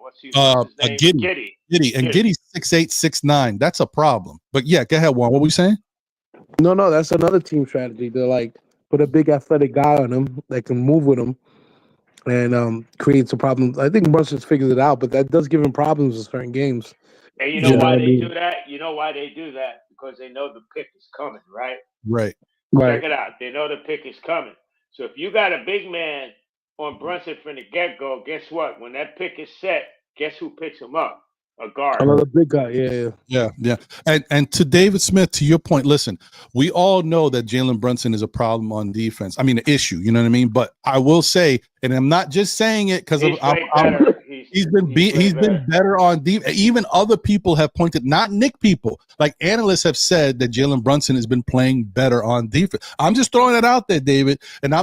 Speaker 2: what's his name?
Speaker 1: Giddy. And Giddy's 6'8", 6'9". That's a problem. But yeah, go ahead, Juan. What were we saying?
Speaker 4: No, that's another team strategy. They're like, put a big athletic guy on him that can move with him and create some problems. I think Brunson's figured it out, but that does give him problems in certain games.
Speaker 2: And you know why they do that? You know why they do that? Because they know the pick is coming, right?
Speaker 1: Right.
Speaker 2: Check it out. They know the pick is coming. So if you got a big man on Brunson from the get-go, guess what? When that pick is set, guess who picks him up? A guard.
Speaker 4: Another big guy,
Speaker 1: yeah. And to David Smith, to your point, listen, we all know that Jalen Brunson is a problem on defense. I mean, an issue, you know what I mean? But I will say, and I'm not just saying it because he's been better on defense. Even other people have pointed, not Nick people, like analysts have said that Jalen Brunson has been playing better on defense. I'm just throwing it out there, David. And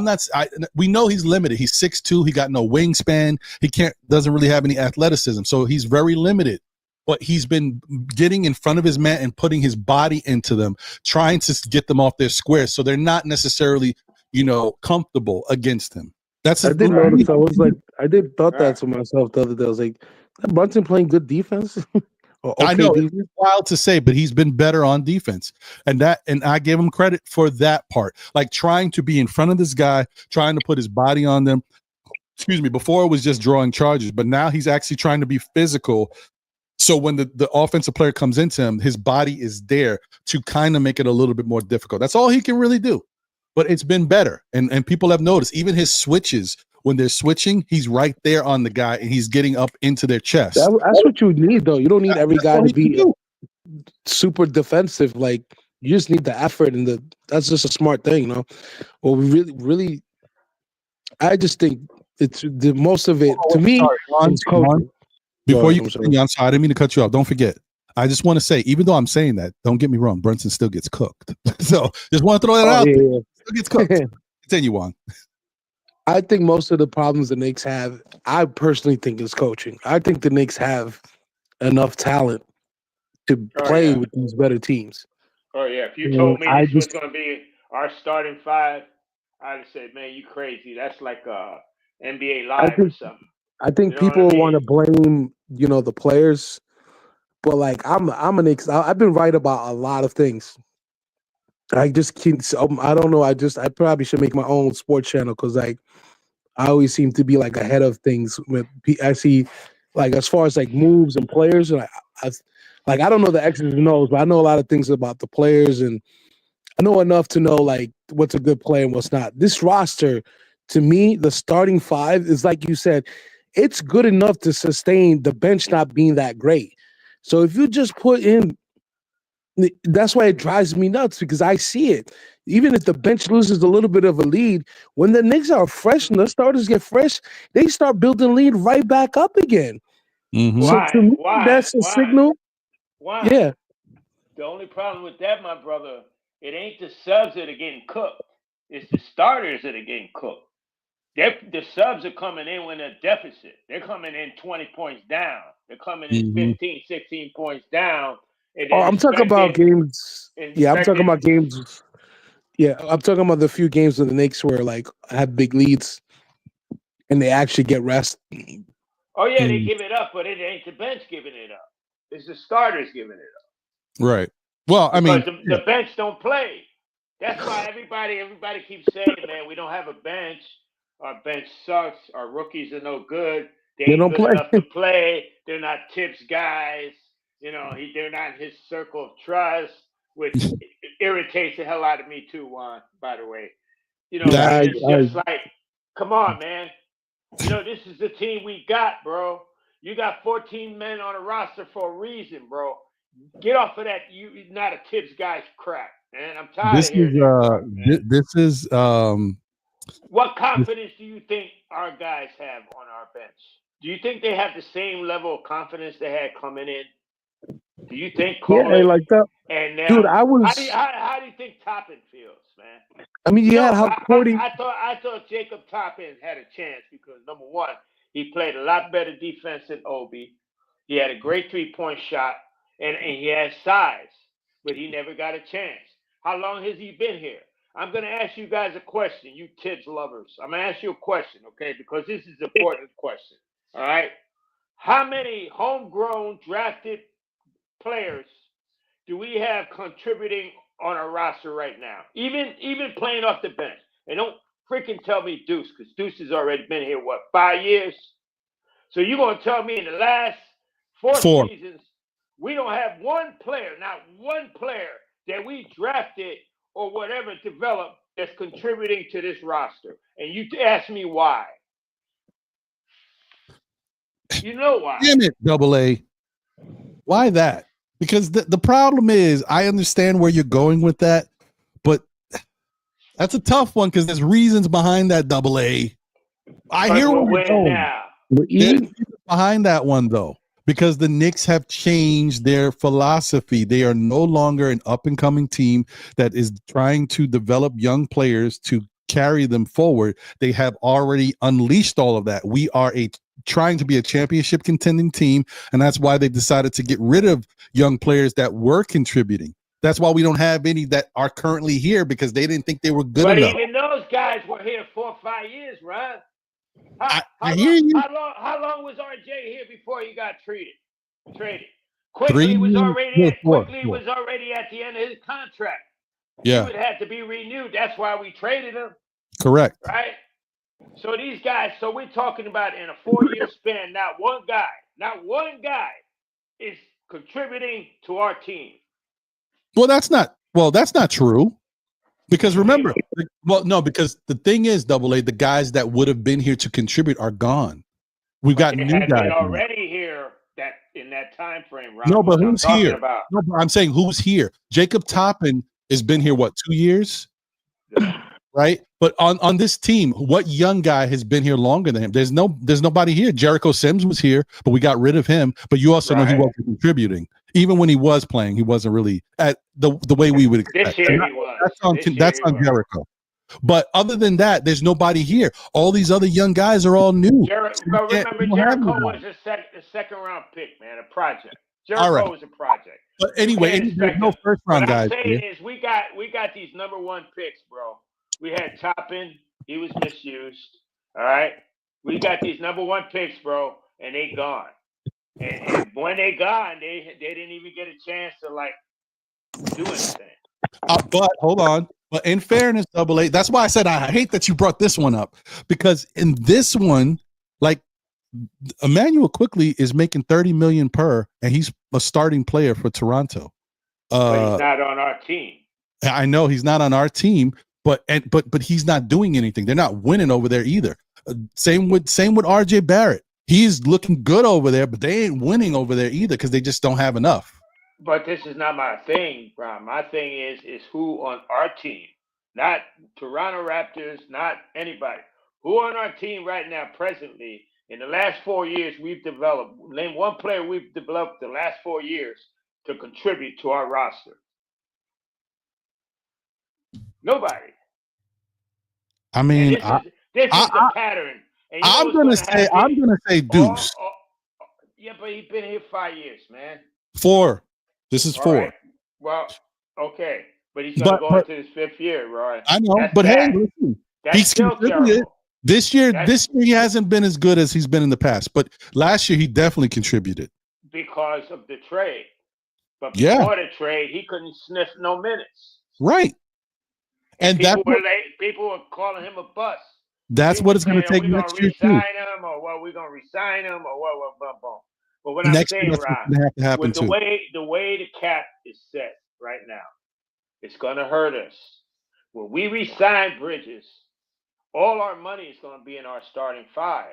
Speaker 1: we know he's limited. He's 6'2". He got no wingspan. He doesn't really have any athleticism. So he's very limited. But he's been getting in front of his man and putting his body into them, trying to get them off their square. So they're not necessarily, comfortable against him. I did
Speaker 4: notice. I did thought that to myself the other day. I was like, Brunson playing good defense.
Speaker 1: I know it's wild to say, but he's been better on defense, and I give him credit for that part. Like, trying to be in front of this guy, trying to put his body on them. Excuse me. Before it was just drawing charges, but now he's actually trying to be physical, So when the offensive player comes into him, his body is there to kind of make it a little bit more difficult. That's all he can really do. But it's been better. And people have noticed, even his switches, when they're switching, he's right there on the guy and he's getting up into their chest.
Speaker 4: That's what you need, though. You don't need every guy to be super defensive. Like, you just need the effort, and that's just a smart thing, you know? Well, we really, I just think it's the most of it, to me, is coaching.
Speaker 1: Before you continue, I'm sorry, I didn't mean to cut you off. Don't forget, I just want to say, even though I'm saying that, don't get me wrong, Brunson still gets cooked. So just want to throw that out there.
Speaker 4: Yeah.
Speaker 1: Still gets cooked. Continue, Juan.
Speaker 4: I think most of the problems the Knicks have, I personally think, is coaching. I think the Knicks have enough talent to play with these better teams.
Speaker 2: Oh, yeah. If you told me this was going to be our starting five, I'd have said, man, you crazy. That's like NBA Live or something.
Speaker 4: I think people want to blame, the players, but like I'm a Knicks. I've been right about a lot of things. I just can't. I don't know. I probably should make my own sports channel because like I always seem to be like ahead of things. I see, like as far as like moves and players, and I don't know the X's and O's, but I know a lot of things about the players, and I know enough to know like what's a good play and what's not. This roster, to me, the starting five is like you said. It's good enough to sustain the bench not being that great. So if you just put in, that's why it drives me nuts because I see it. Even if the bench loses a little bit of a lead, when the Knicks are fresh and the starters get fresh, they start building lead right back up again.
Speaker 1: Mm-hmm.
Speaker 4: So to me, that's a signal.
Speaker 2: Why?
Speaker 4: Yeah.
Speaker 2: The only problem with that, my brother, it ain't the subs that are getting cooked. It's the starters that are getting cooked. The subs are coming in when they're deficit. They're coming in 20 points down. They're coming in 15, 16 points down.
Speaker 4: I'm talking about games. Yeah, I'm talking about games. Yeah, I'm talking about the few games of the Knicks where like have big leads and they actually get rest.
Speaker 2: Oh, yeah, they give it up, but it ain't the bench giving it up. It's the starters giving it up.
Speaker 1: Right. Well, I mean,
Speaker 2: the bench don't play. That's why everybody keeps saying, man, we don't have a bench. Our bench sucks. Our rookies are no good. They ain't good enough to play. They're not Tips guys. They're not in his circle of trust, which irritates the hell out of me too, Juan, by the way. It's just like, come on, man. This is the team we got, bro. You got 14 men on a roster for a reason, bro. Get off of that. You're not a Tips guy's crap, man. I'm tired of hearing that.
Speaker 1: This is
Speaker 2: what confidence do you think our guys have on our bench? Do you think they have the same level of confidence they had coming in? Do you think
Speaker 4: Cole like that?
Speaker 2: And
Speaker 4: dude, I was.
Speaker 2: How do you think Toppin feels, man?
Speaker 4: I mean,
Speaker 2: I thought Jacob Toppin had a chance because number one, he played a lot better defense than Obi. He had a great 3-point shot, and he has size, but he never got a chance. How long has he been here? I'm going to ask you guys a question, you Tibbs lovers. I'm going to ask you a question, okay, because this is an important question, all right? How many homegrown drafted players do we have contributing on our roster right now? Even playing off the bench. And don't freaking tell me Deuce, because Deuce has already been here, 5 years? So you're going to tell me in the last 4 seasons, we don't have one player, not one player that we drafted or whatever developed that's contributing to this roster. And you ask me why. You know why.
Speaker 1: Damn it, AA. Why that? Because the problem is, I understand where you're going with that, but that's a tough one because there's reasons behind that, AA. I hear what you're going. There's behind that one, though. Because the Knicks have changed their philosophy. They are no longer an up-and-coming team that is trying to develop young players to carry them forward. They have already unleashed all of that. We are trying to be a championship contending team, and that's why they decided to get rid of young players that were contributing. That's why we don't have any that are currently here because they didn't think they were good enough.
Speaker 2: But even those guys were here 4 or 5 years, right?
Speaker 1: I hear you.
Speaker 2: How long was RJ here before he got traded? Quickly was already at the end of his contract.
Speaker 1: Yeah,
Speaker 2: he would have to be renewed. That's why we traded him.
Speaker 1: Correct.
Speaker 2: Right. So these guys. So we're talking about in a 4-year span, not one guy is contributing to our team.
Speaker 1: Well, that's not true. Because remember, because the thing is, Double A, the guys that would have been here to contribute are gone. We've got new
Speaker 2: had
Speaker 1: guys
Speaker 2: been already here that in that time frame. Ron,
Speaker 1: no, but who's here?
Speaker 2: About.
Speaker 1: No, but I'm saying who's here. Jacob Toppin has been here, what, 2 years? Right? But on this team, what young guy has been here longer than him? There's nobody here. Jericho Sims was here, but we got rid of him. But you also know he wasn't contributing. Even when he was playing, he wasn't really at the way we would expect.
Speaker 2: This year he was.
Speaker 1: That's on Jericho. But other than that, there's nobody here. All these other young guys are all new.
Speaker 2: But remember, Jericho was a second round pick, man, a project. Jericho was a project.
Speaker 1: But anyway, there's no first round guys.
Speaker 2: What I'm saying is we got these number one picks, bro. We had Toppin, he was misused. All right. We got these number one picks, bro, and they gone. And when they gone, they didn't even get a chance to like do anything.
Speaker 1: But hold on. But in fairness, Double A, that's why I said I hate that you brought this one up, because in this one, like Emmanuel Quickly is making $30 million per, and he's a starting player for Toronto.
Speaker 2: But he's not on our team.
Speaker 1: I know he's not on our team, but he's not doing anything. They're not winning over there either. Same with RJ Barrett. He's looking good over there, but they ain't winning over there either because they just don't have enough.
Speaker 2: But this is not my thing, Brian. My thing is who on our team, not Toronto Raptors, not anybody. Who on our team right now, presently, in the last 4 years, we've developed. Name one player we've developed the last 4 years to contribute to our roster. Nobody.
Speaker 1: I mean,
Speaker 2: this is the pattern.
Speaker 1: I'm gonna say Deuce.
Speaker 2: Yeah, but he's been here 5 years, man.
Speaker 1: 4. This is 4.
Speaker 2: Right. Well, okay, but he's gonna go into his 5th year, right?
Speaker 1: I know, but hey, listen, he's still contributed. This year he hasn't been as good as he's been in the past, but last year he definitely contributed
Speaker 2: because of the trade. But before the trade, he couldn't sniff no minutes.
Speaker 1: Right, and
Speaker 2: people were calling him a bust.
Speaker 1: That's what it's going to take next year too.
Speaker 2: Him, or we're going to resign him, or what. But what I'm saying, Ron, with the way the cap is set right now, it's going to hurt us. When we resign Bridges, all our money is going to be in our starting 5.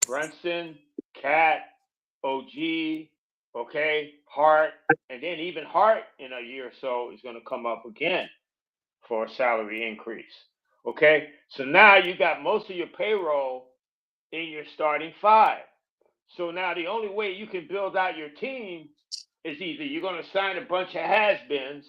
Speaker 2: Brunson, Cat, OG, okay, Hart, and then even Hart in a year or so is going to come up again for a salary increase. Okay, so now you got most of your payroll in your starting 5. So now the only way you can build out your team is either you're going to sign a bunch of has-beens,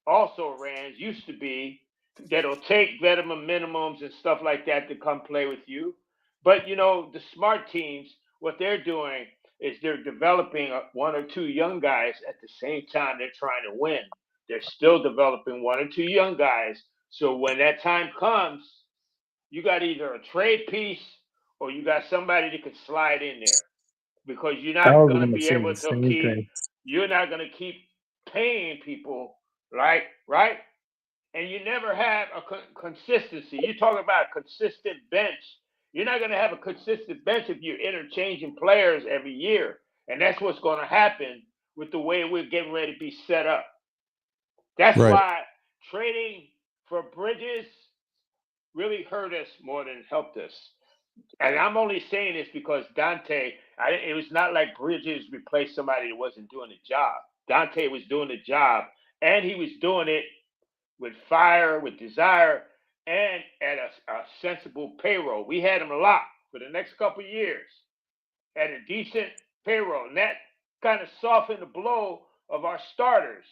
Speaker 2: also Rands, used to be, that'll take veteran minimums and stuff like that to come play with you. But, you know, the smart teams, what they're doing is they're developing 1 or 2 young guys at the same time they're trying to win. They're still developing 1 or 2 young guys. So when that time comes, you got either a trade piece or you got somebody that could slide in there, because you're not going to be able to keep. You're not going to keep paying people, right? And you never have a consistency. You talk about a consistent bench. You're not going to have a consistent bench if you're interchanging players every year, and that's what's going to happen with the way we're getting ready to be set up. That's why trading for Bridges really hurt us more than helped us. And I'm only saying this because Dante, it was not like Bridges replaced somebody that wasn't doing the job. Dante was doing the job, and he was doing it with fire, with desire, and at a sensible payroll. We had him locked for the next couple of years at a decent payroll. And that kind of softened the blow of our starters.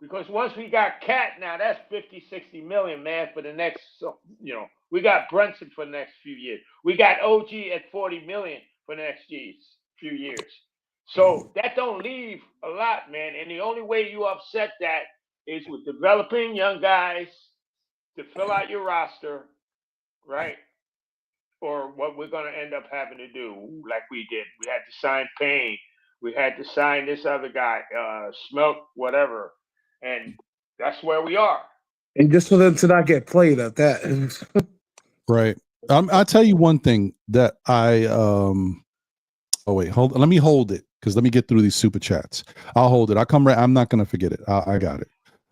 Speaker 2: Because once we got Cat now, that's 50, 60 million, man, for the next, we got Brunson for the next few years. We got OG at 40 million for the next few years. So that don't leave a lot, man. And the only way you upset that is with developing young guys to fill out your roster, right? Or what we're going to end up having to do, like we did. We had to sign Payne. We had to sign this other guy, Smelt, whatever. And that's where we are.
Speaker 4: And just for them to not get played at that.
Speaker 1: Right. I'll tell you one thing that I oh wait, let me hold it, because let me get through these super chats. I'll hold it. I'll come right. I'm not going to forget it. I got it.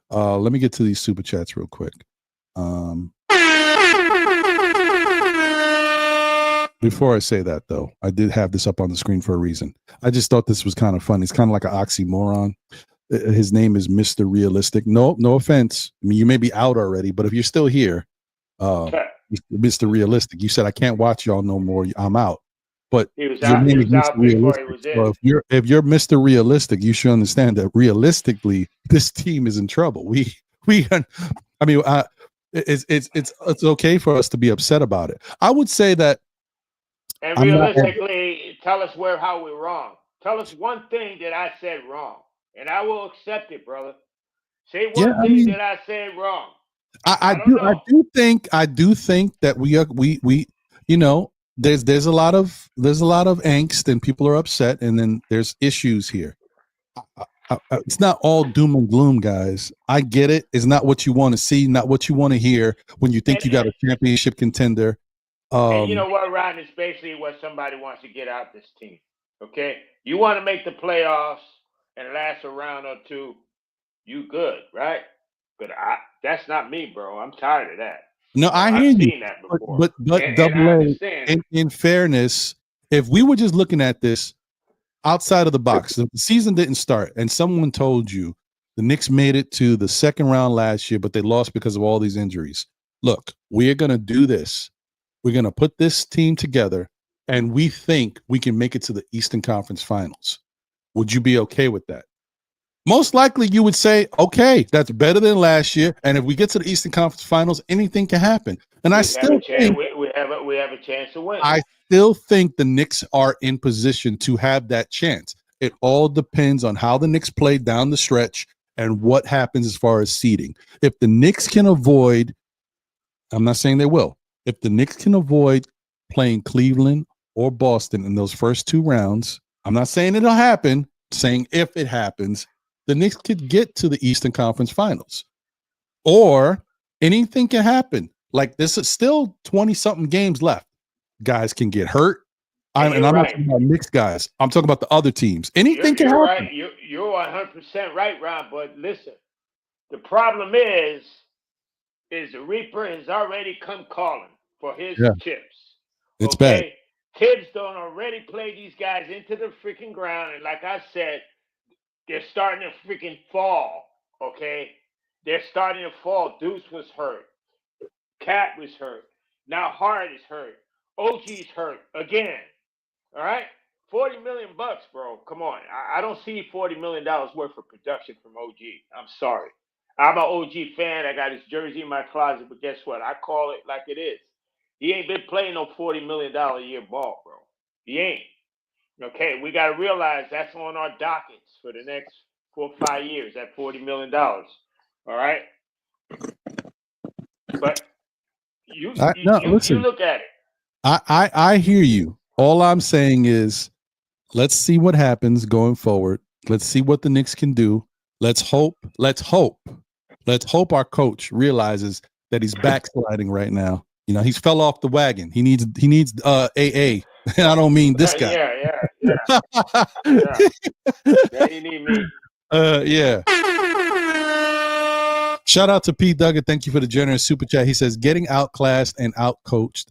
Speaker 1: Let me get to these super chats real quick. Before I say that, though, I did have this up on the screen for a reason. I just thought this was kind of fun. It's kind of like an oxymoron. His name is Mr. Realistic. No offense. I mean, you may be out already, but if you're still here, Mr. Realistic, you said I can't watch y'all no more. I'm out. But
Speaker 2: he was
Speaker 1: your
Speaker 2: out,
Speaker 1: name
Speaker 2: he
Speaker 1: is
Speaker 2: was out
Speaker 1: Mr.
Speaker 2: before
Speaker 1: Realistic.
Speaker 2: he was in.
Speaker 1: So if you're Mr. Realistic, you should understand that realistically, this team is in trouble. I mean, it's okay for us to be upset about it. I would say that.
Speaker 2: And realistically, tell us how we're wrong. Tell us one thing that I said wrong, and I will accept it, brother. Say one thing that I said wrong.
Speaker 1: I do think that we you know, there's a lot of angst and people are upset, and then there's issues here. It's not all doom and gloom, guys. I get it. It's not what you want to see, not what you want to hear when you think you got a championship contender.
Speaker 2: And you know what, Ron? It's basically what somebody wants to get out this team. Okay, you want to make the playoffs and last a round or two, you good, right? But that's not me, bro. I'm tired of that.
Speaker 1: No, I've
Speaker 2: seen that before.
Speaker 1: But
Speaker 2: and I understand.
Speaker 1: In fairness, if we were just looking at this outside of the box, if the season didn't start and someone told you the Knicks made it to the second round last year, but they lost because of all these injuries. Look, we're going to do this. We're going to put this team together, and we think we can make it to the Eastern Conference Finals. Would you be okay with that? Most likely you would say, okay, that's better than last year. And if we get to the Eastern Conference Finals, anything can happen. And I still think
Speaker 2: we have a chance to win.
Speaker 1: I still think the Knicks are in position to have that chance. It all depends on how the Knicks play down the stretch and what happens as far as seeding. If the Knicks can avoid, I'm not saying they will, if the Knicks can avoid playing Cleveland or Boston in those first two rounds, I'm not saying it'll happen, saying if it happens, the Knicks could get to the Eastern Conference Finals. Or anything can happen. Like, this is still 20-something games left. Guys can get hurt. I'm not talking about Knicks guys. I'm talking about the other teams. Anything can happen.
Speaker 2: Right. You're 100% right, Ron. But listen, the problem is the Reaper has already come calling for his chips.
Speaker 1: It's bad.
Speaker 2: Tibbs done already play these guys into the freaking ground. And like I said, they're starting to freaking fall, okay? They're starting to fall. Deuce was hurt. Cat was hurt. Now Hart is hurt. OG's hurt again. All right? $40 million, bro. Come on. I don't see $40 million worth of production from OG. I'm sorry. I'm an OG fan. I got his jersey in my closet, but guess what? I call it like it is. He ain't been playing no $40 million a year ball, bro. He ain't. Okay, we got to realize that's on our dockets for the next 4 or 5 years at $40 million. All right? But you look at it.
Speaker 1: I hear you. All I'm saying is, let's see what happens going forward. Let's see what the Knicks can do. Let's hope our coach realizes that he's backsliding right now. You know, he's fell off the wagon. He needs AA. And I don't mean this guy.
Speaker 2: Yeah. He need me.
Speaker 1: Yeah. Shout out to P. Duggar. Thank you for the generous super chat. He says, getting outclassed and outcoached.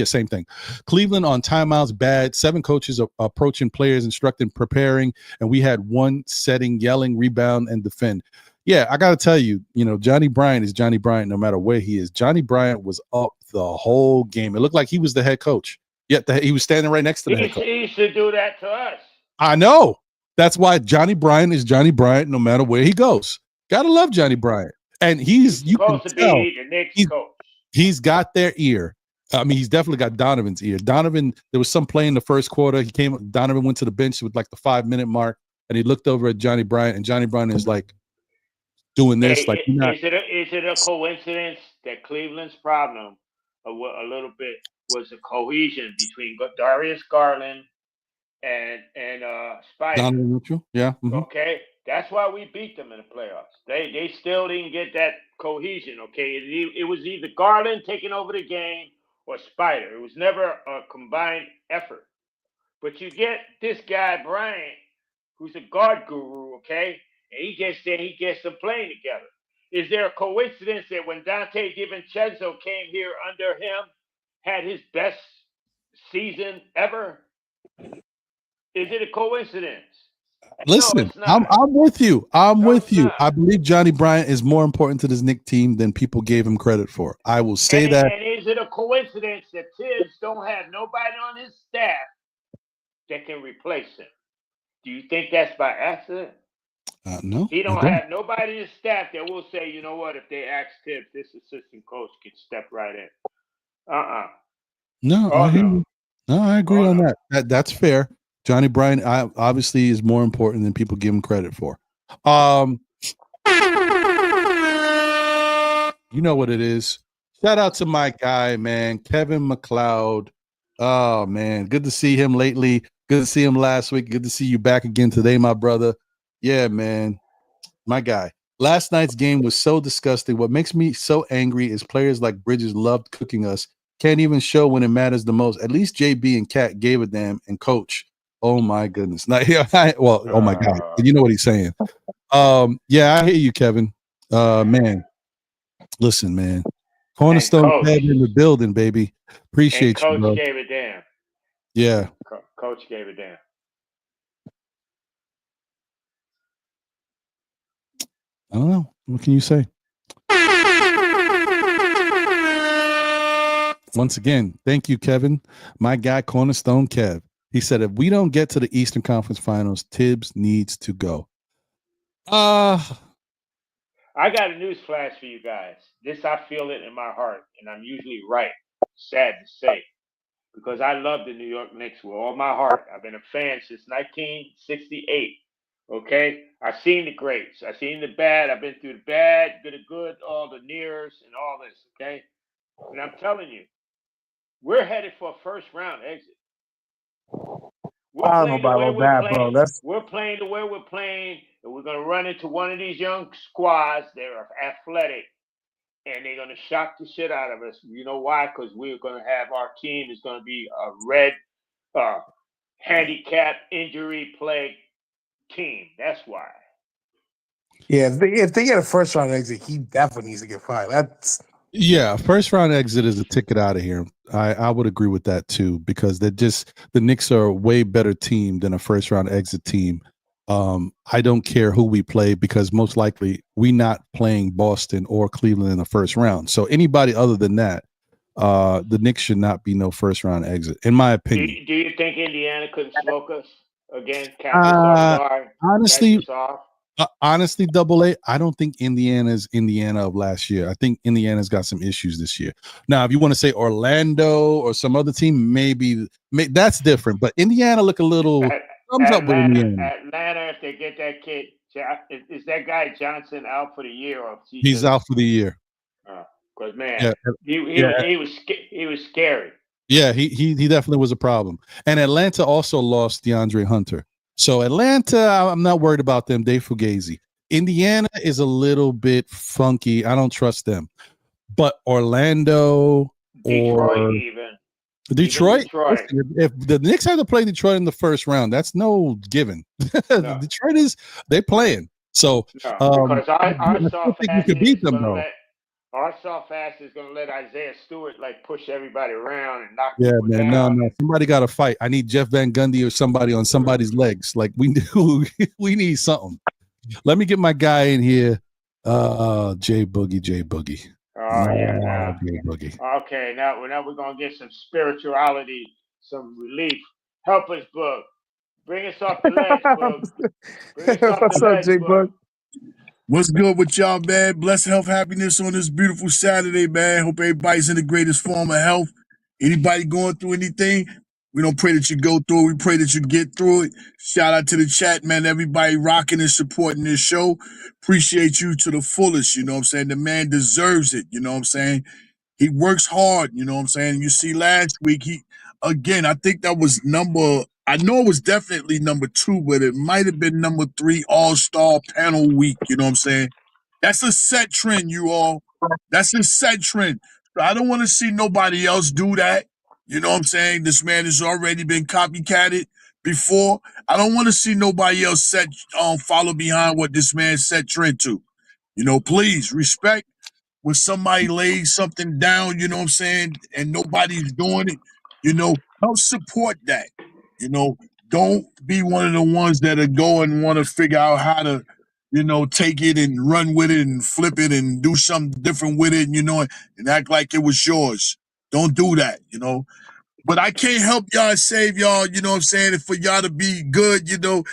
Speaker 1: Same thing. Cleveland on timeouts, bad. 7 coaches approaching players, instructing, preparing, and we had one setting, yelling, rebound, and defend. Yeah, I got to tell you, Johnny Bryant is Johnny Bryant no matter where he is. Johnny Bryant was up the whole game. It looked like he was the head coach. Yet he was standing right next to the head coach.
Speaker 2: He should do that to us.
Speaker 1: I know. That's why Johnny Bryant is Johnny Bryant no matter where he goes. Gotta love Johnny Bryant. And he's
Speaker 2: supposed to be the Knicks coach.
Speaker 1: He's got their ear. I mean, he's definitely got Donovan's ear. Donovan, there was some play in the first quarter. Donovan went to the bench with like the 5-minute mark, and he looked over at Johnny Bryant, and Johnny Bryant is like doing this. Is
Speaker 2: it a coincidence that Cleveland's problem a little bit was the cohesion between Darius Garland and Spider?
Speaker 1: Donovan Mitchell, yeah. Mm-hmm.
Speaker 2: Okay, that's why we beat them in the playoffs. They still didn't get that cohesion. Okay, it was either Garland taking over the game or Spider. It was never a combined effort. But you get this guy, Bryant, who's a guard guru, okay? And he gets there, he gets them playing together. Is there a coincidence that when Dante DiVincenzo came here under him, had his best season ever? Is it a coincidence?
Speaker 1: Listen,
Speaker 2: No, it's not.
Speaker 1: I'm with you. I'm
Speaker 2: No,
Speaker 1: with
Speaker 2: it's
Speaker 1: you.
Speaker 2: not.
Speaker 1: I believe Johnny Bryant is more important to this Knicks team than people gave him credit for. I will say that.
Speaker 2: And is it a coincidence that Tibbs don't have nobody on his staff that can replace him? Do you think that's by accident?
Speaker 1: No.
Speaker 2: He don't have nobody in his staff that will say, you know what, if they ask Tibbs, this assistant coach can step right in.
Speaker 1: No, I agree on that. That's fair. Johnny Bryant obviously is more important than people give him credit for. You know what it is. Shout out to my guy, man, Kevin McLeod. Oh, man, good to see him lately. Good to see him last week. Good to see you back again today, my brother. Yeah, man, my guy. Last night's game was so disgusting. What makes me so angry is players like Bridges loved cooking us. Can't even show when it matters the most. At least JB and Cat gave a damn, and Coach. Oh my goodness. Oh my God. You know what he's saying. Yeah, I hear you, Kevin. Man. Listen, man. Cornerstone Kev in the building, baby. Appreciate you, bro.
Speaker 2: Coach gave a damn.
Speaker 1: Yeah.
Speaker 2: Coach gave a damn.
Speaker 1: I don't know. What can you say? Once again, thank you, Kevin. My guy, Cornerstone Kev. He said, if we don't get to the Eastern Conference Finals, Tibbs needs to go.
Speaker 2: I got a news flash for you guys. This, I feel it in my heart, and I'm usually right. Sad to say, because I love the New York Knicks with all my heart. I've been a fan since 1968. Okay? I've seen the greats. I've seen the bad. I've been through the bad, the good, all the nears, and all this. Okay? And I'm telling you, we're headed for a first-round exit.
Speaker 4: I don't know about all that, bro.
Speaker 2: We're playing the way we're playing, and we're going to run into one of these young squads. They're athletic, and they're going to shock the shit out of us. You know why? Because we're going to have our team is going to be a red handicap injury plague team. That's why.
Speaker 4: Yeah, if they get a first round exit, he definitely needs to get fired.
Speaker 1: Yeah, first round exit is a ticket out of here. I would agree with that too, because the Knicks are a way better team than a first round exit team. I don't care who we play, because most likely we're not playing Boston or Cleveland in the first round. So anybody other than that, the Knicks should not be no first round exit, in my opinion.
Speaker 2: Do you think Indiana couldn't smoke us again?
Speaker 1: Honestly, Double A, I don't think Indiana's Indiana of last year. I think Indiana's got some issues this year. Now, if you want to say Orlando or some other team, maybe that's different. But Indiana look a little thumbs up with Indiana.
Speaker 2: Atlanta, if they get that kid, is that guy Johnson out for the year? Or
Speaker 1: he's out for the year.
Speaker 2: Because man, he was scary.
Speaker 1: Yeah, he definitely was a problem. And Atlanta also lost DeAndre Hunter. So Atlanta, I'm not worried about them. Dave Fugazi. Indiana is a little bit funky. I don't trust them. But Orlando or Detroit. If the Knicks have to play Detroit in the first round, that's no given. No. Detroit they're playing. So
Speaker 2: because
Speaker 1: I think we could beat them though.
Speaker 2: Our soft ass is going to let Isaiah Stewart push everybody around and knock.
Speaker 1: Yeah, man.
Speaker 2: Down.
Speaker 1: No. Somebody got to fight. I need Jeff Van Gundy or somebody on somebody's legs. We need something. Let me get my guy in here. J Boogie.
Speaker 2: Oh yeah,
Speaker 1: J Boogie.
Speaker 2: Okay, now we're going to get some spirituality, some relief. Help us, Boog. Bring us off the legs, Boog.
Speaker 4: What's up, J Boog?
Speaker 3: What's good with y'all, man? Blessed health, happiness on this beautiful Saturday, man. Hope everybody's in the greatest form of health. Anybody going through anything, we don't pray that you go through it. We pray that you get through it. Shout out to the chat, man. Everybody rocking and supporting this show. Appreciate you to the fullest, you know what I'm saying? The man deserves it, you know what I'm saying? He works hard, you know what I'm saying? You see, last week, I think that was I know it was definitely number 2, but it might have been number 3 All-Star Panel Week. You know what I'm saying? That's a set trend, you all. That's a set trend. So I don't want to see nobody else do that. You know what I'm saying? This man has already been copycatted before. I don't want to see nobody else follow behind what this man set trend to. You know, please respect when somebody lays something down, you know what I'm saying, and nobody's doing it, you know, help support that. You know, don't be one of the ones that are go and want to figure out how to, you know, take it and run with it and flip it and do something different with it, you know, and act like it was yours. Don't do that, you know. But I can't help y'all save y'all, you know what I'm saying? And for y'all to be good, you know,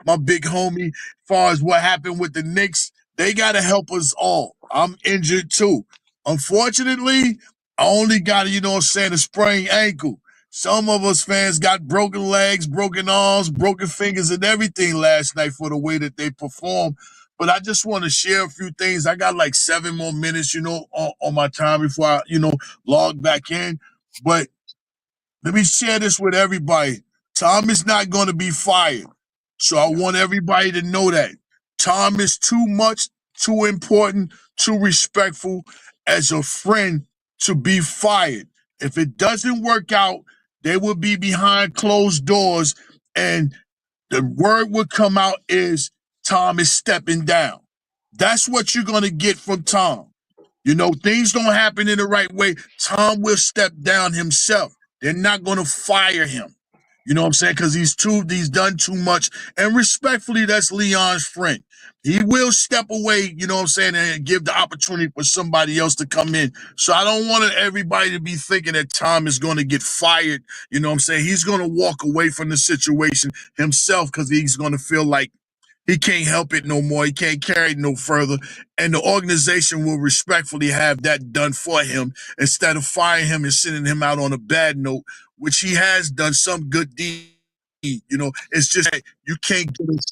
Speaker 3: my big homie, as far as what happened with the Knicks, they gotta help us all. I'm injured too. Unfortunately, I only got, you know what I'm saying, a sprained ankle. Some of us fans got broken legs, broken arms, broken fingers, and everything last night for the way that they performed. But I just want to share a few things. I got like 7 more minutes, you know, on my time before I, you know, log back in. But let me share this with everybody. Tom is not going to be fired. So I want everybody to know that. Tom is too much, too important, too respectful as a friend to be fired. If it doesn't work out, they will be behind closed doors and the word would come out is Tom is stepping down. That's what you're going to get from Tom. You know, things don't happen in the right way. Tom will step down himself. They're not going to fire him. You know what I'm saying? Because he's done too much. And respectfully, that's Leon's friend. He will step away, you know what I'm saying, and give the opportunity for somebody else to come in. So I don't want everybody to be thinking that Tom is going to get fired. You know what I'm saying? He's going to walk away from the situation himself because he's going to feel like he can't help it no more. He can't carry it no further. And the organization will respectfully have that done for him instead of firing him and sending him out on a bad note, which he has done some good deed. You know, it's just that you can't get us.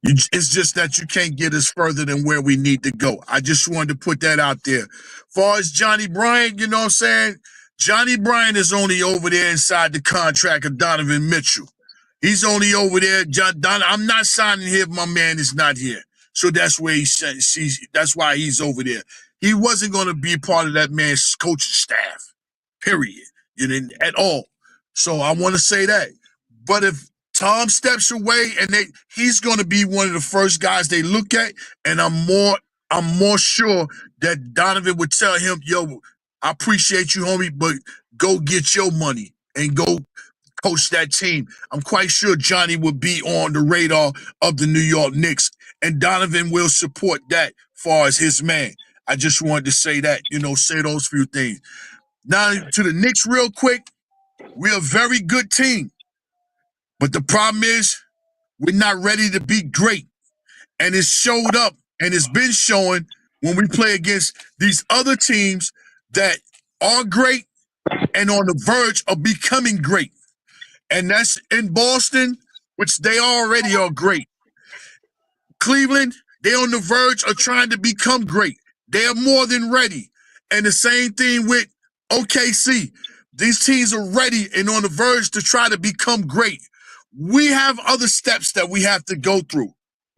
Speaker 3: It's just that you can't get us further than where we need to go. I just wanted to put that out there. As far as Johnny Bryant, you know what I'm saying? Johnny Bryant is only over there inside the contract of Donovan Mitchell. He's only over there. I'm not signing here if my man is not here. So that's where that's why he's over there. He wasn't going to be part of that man's coaching staff, period, you know, at all. So I want to say that. But if Tom steps away and he's going to be one of the first guys they look at, and I'm more sure that Donovan would tell him, yo, I appreciate you, homie, but go get your money and go coach that team. I'm quite sure Johnny would be on the radar of the New York Knicks, and Donovan will support that far as his man. I just wanted to say that, you know, say those few things. Now to the Knicks real quick. We're a very good team, but the problem is we're not ready to be great. And it showed up and it's been showing when we play against these other teams that are great and on the verge of becoming great. And that's in Boston, which they already are great. Cleveland, they're on the verge of trying to become great. They're more than ready. And the same thing with OKC. These teams are ready and on the verge to try to become great. We have other steps that we have to go through.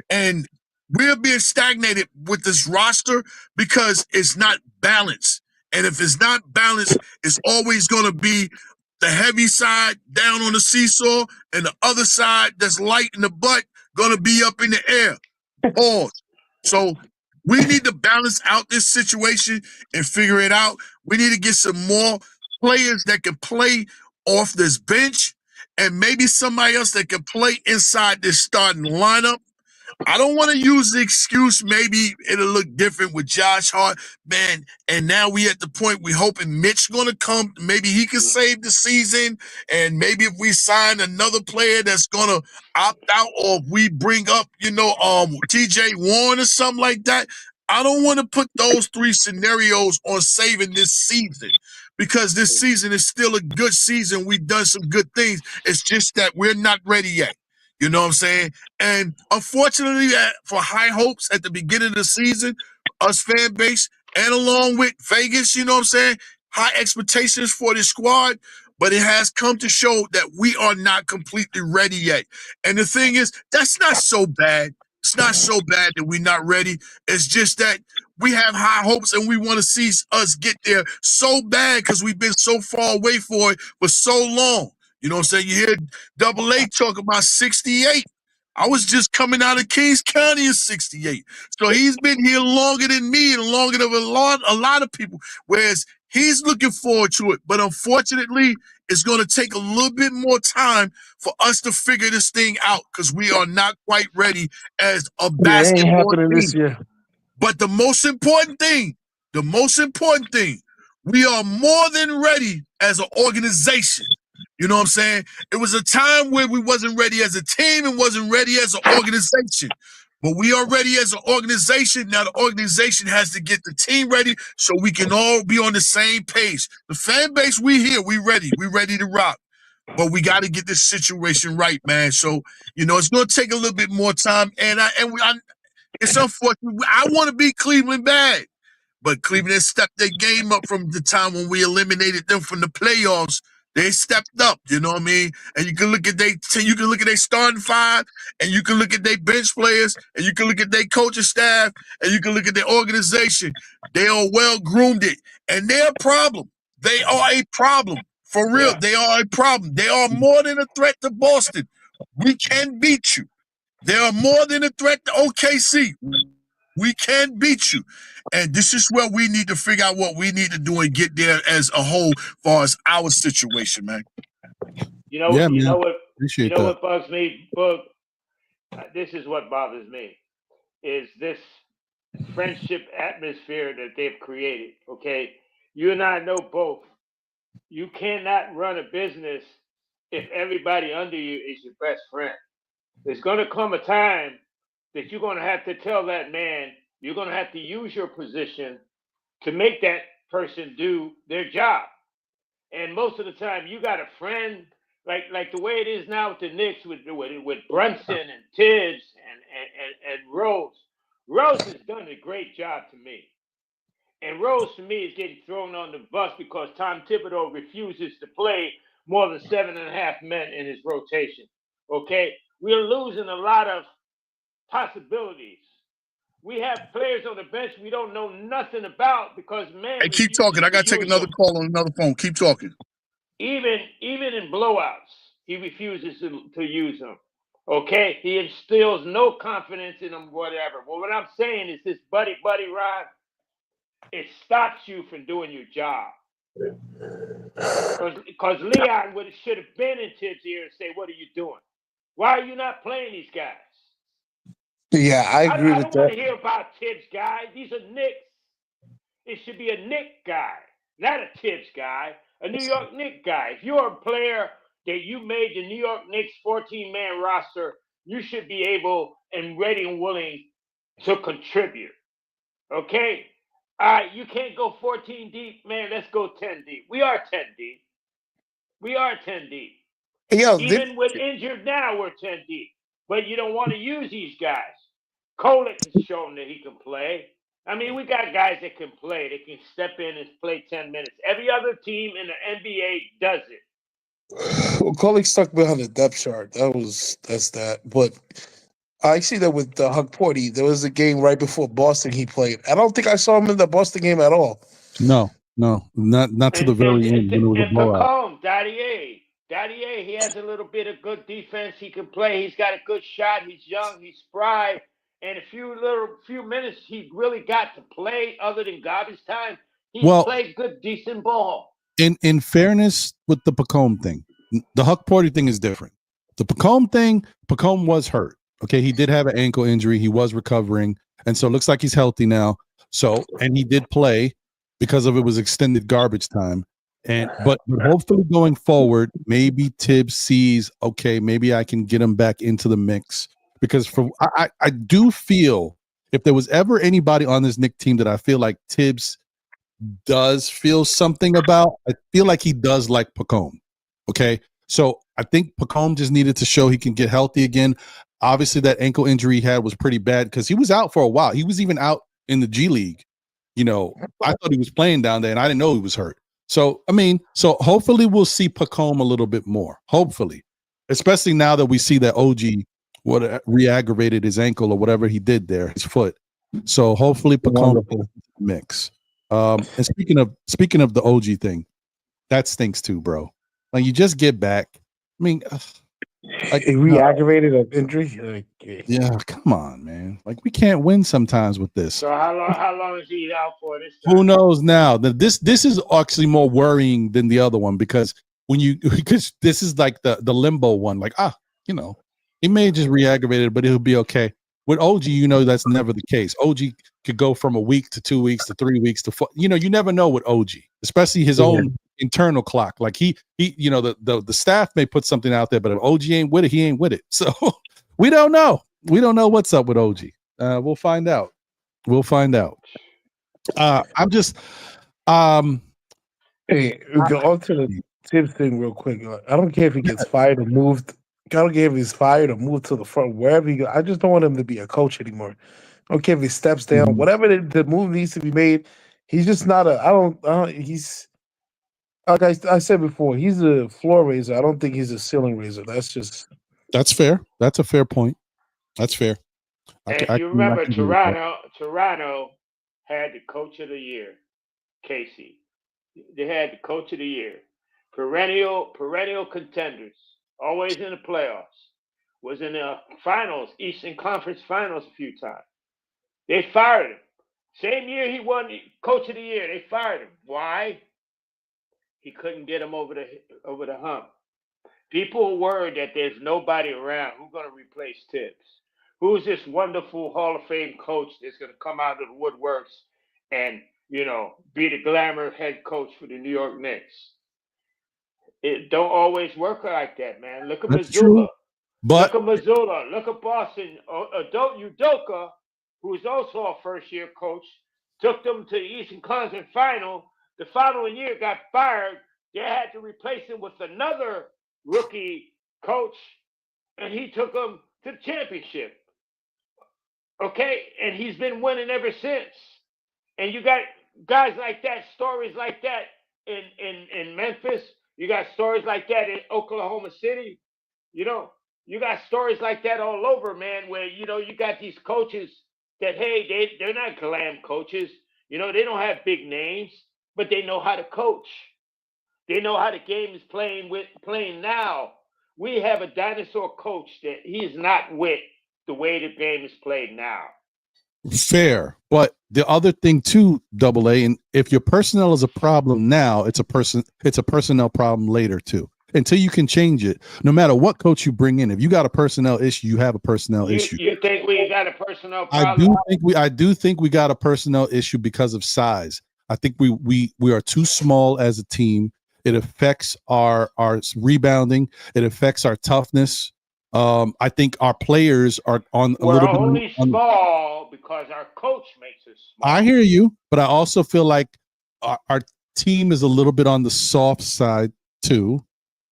Speaker 3: And we're being stagnated with this roster because it's not balanced. And if it's not balanced, it's always going to be the heavy side down on the seesaw and the other side that's light in the butt going to be up in the air. Pause. So we need to balance out this situation and figure it out. We need to get some more players that can play off this bench and maybe somebody else that can play inside this starting lineup. I don't want to use the excuse maybe it'll look different with Josh Hart, man. And now we at the point we hoping Mitch gonna come. Maybe he can save the season. And maybe if we sign another player that's gonna opt out, or if we bring up, you know, TJ Warren or something like that. I don't want to put those 3 scenarios on saving this season because this season is still a good season. We've done some good things. It's just that we're not ready yet. You know what I'm saying? And unfortunately, for high hopes at the beginning of the season, us fan base, and along with Vegas, you know what I'm saying? High expectations for this squad, but it has come to show that we are not completely ready yet. And the thing is, that's not so bad. It's not so bad that we're not ready. It's just that we have high hopes and we want to see us get there so bad because we've been so far away for it for so long. You know what I'm saying? You hear Double A talk about 68. I was just coming out of Kings County in 68. So he's been here longer than me and longer than a lot of people. Whereas he's looking forward to it. But unfortunately, it's going to take a little bit more time for us to figure this thing out because we are not quite ready as a
Speaker 4: Yeah, it ain't
Speaker 3: basketball
Speaker 4: happening
Speaker 3: team.
Speaker 4: this year.
Speaker 3: But the most important thing, we are more than ready as an organization. You know what I'm saying? It was a time where we wasn't ready as a team and wasn't ready as an organization. But we are ready as an organization. Now the organization has to get the team ready so we can all be on the same page. The fan base, we here, we ready to rock. But we got to get this situation right, man. So, you know, it's going to take a little bit more time. And it's unfortunate. I want to be Cleveland bad. But Cleveland has stepped their game up from the time when we eliminated them from the playoffs. They stepped up, you know what I mean? And you can look at their starting five, and you can look at their bench players, and you can look at their coaching staff, and you can look at their organization. They are well groomed, and they're a problem. They are a problem. For real, They are a problem. They are more than a threat to Boston. We can beat you. They are more than a threat to OKC. We can beat you. And this is where we need to figure out what we need to do and get there as a whole as far as our situation, man.
Speaker 2: You know what bugs me? This is what bothers me, is this friendship atmosphere that they've created, okay? You and I know both. You cannot run a business if everybody under you is your best friend. There's going to come a time that you're going to have to tell that man, you're going to have to use your position to make that person do their job. And most of the time, you got a friend, like the way it is now with the Knicks, with Brunson and Tibbs and Rose. Rose has done a great job to me. And Rose, to me, is getting thrown on the bus because Tom Thibodeau refuses to play more than 7.5 men in his rotation. Okay? We're losing a lot of possibilities. We have players on the bench we don't know nothing about because, man.
Speaker 3: Hey, keep talking. I got to take another call on another phone. Keep talking.
Speaker 2: Even in blowouts, he refuses to use them. Okay? He instills no confidence in them, whatever. Well, what I'm saying is this buddy ride, it stops you from doing your job. Because Leon should have been in Tibbs' ear and say, what are you doing? Why are you not playing these guys?
Speaker 4: Yeah, I agree with that. I
Speaker 2: don't want to hear about Tibbs guys. These are Knicks. It should be a Knick guy, not a Tibbs guy, a New York Knicks guy. If you're a player that you made the New York Knicks 14-man roster, you should be able and ready and willing to contribute. Okay? All right, you can't go 14 deep, man. Let's go 10 deep. We are 10 deep. Even with injured now, we're 10 deep. But you don't want to use these guys. Kolek has shown that he can play. I mean, we got guys that can play. They can step in and play 10 minutes. Every other team in the NBA does it.
Speaker 4: Well, Kolek stuck behind the depth chart. That's that. But I see that with Huck Porty. There was a game right before Boston he played. I don't think I saw him in the Boston game at all.
Speaker 1: No, not to the very end when it was a blowout.
Speaker 2: Daddy, he has a little bit of good defense. He can play. He's got a good shot. He's young. He's spry. And a few minutes he really got to play other than garbage time. He played good, decent ball.
Speaker 1: In fairness with the Pacome thing, the Huck Porty thing is different. The Pacome thing, Pacome was hurt. Okay, he did have an ankle injury. He was recovering. And so it looks like he's healthy now. So, and he did play because of it was extended garbage time. But hopefully going forward, maybe Tibbs sees, okay, maybe I can get him back into the mix. Because I do feel if there was ever anybody on this Knicks team that I feel like Tibbs does feel something about, I feel like he does like Pacome. Okay. So I think Pacome just needed to show he can get healthy again. Obviously, that ankle injury he had was pretty bad because he was out for a while. He was even out in the G League. You know, I thought he was playing down there and I didn't know he was hurt. So, I mean, hopefully we'll see Pacome a little bit more. Hopefully, especially now that we see that OG what re-aggravated his ankle or whatever he did there, his foot. So hopefully Pacome mix. And speaking of the OG thing, that stinks too, bro. Like you just get back. I mean, like
Speaker 4: he re-aggravated an injury.
Speaker 1: yeah, come on, man. Like we can't win sometimes with this.
Speaker 2: So how long is he out for this time?
Speaker 1: Who knows now? This is actually more worrying than the other one because because this is like the limbo one. Like you know, he may just re-aggravated, but he'll be okay. With OG, you know that's never the case. OG could go from a week to 2 weeks to 3 weeks to 4. You know, you never know with OG, especially his own internal clock. Like he you know, the staff may put something out there, but if OG ain't with it, he ain't with it. So we don't know. We don't know what's up with OG. We'll find out. We'll find out. I'm just
Speaker 4: hey, we go on to the Tibbs thing real quick. I don't care if he gets fired or moved. I don't care if he's fired or moved to the front, wherever he goes. I just don't want him to be a coach anymore. I don't care if he steps down, whatever the move needs to be made. He's just not he's like I said before, he's a floor raiser. I don't think he's a ceiling raiser. That's fair.
Speaker 1: That's a fair point. That's fair.
Speaker 2: And you remember Toronto had the coach of the year, Casey. They had the coach of the year. Perennial contenders, always in the playoffs. Was in the finals, Eastern Conference Finals a few times. They fired him. Same year he won coach of the year. They fired him. Why? He couldn't get him over the hump. People are worried that there's nobody around. Who's going to replace Tibbs? Who's this wonderful Hall of Fame coach that's going to come out of the woodworks and, you know, be the glamour head coach for the New York Knicks? It don't always work like that, man. Look at Missoula. Look at Missoula. Look at Boston. Udoka, who is also a first-year coach, took them to the Eastern Conference Final. The following year got fired. They had to replace him with another rookie coach, and he took them to the championship. Okay? And he's been winning ever since. And you got guys like that, stories like that in Memphis. You got stories like that in Oklahoma City. You know, you got stories like that all over, man, where, you know, you got these coaches that, hey, they're not glam coaches. You know, they don't have big names, but they know how to coach. They know how the game is playing now. We have a dinosaur coach that he's not with the way the game is played now.
Speaker 1: Fair. But the other thing too, Double A, and if your personnel is a problem now, it's a personnel problem later too. Until you can change it, no matter what coach you bring in, if you got a personnel issue, you have a personnel issue.
Speaker 2: You think we got a personnel problem?
Speaker 1: I do think we got a personnel issue because of size. I think we are too small as a team. It affects our rebounding. It affects our toughness. I think our players are on a little bit
Speaker 2: only small because our coach makes us small.
Speaker 1: I hear you, but I also feel like our team is a little bit on the soft side too.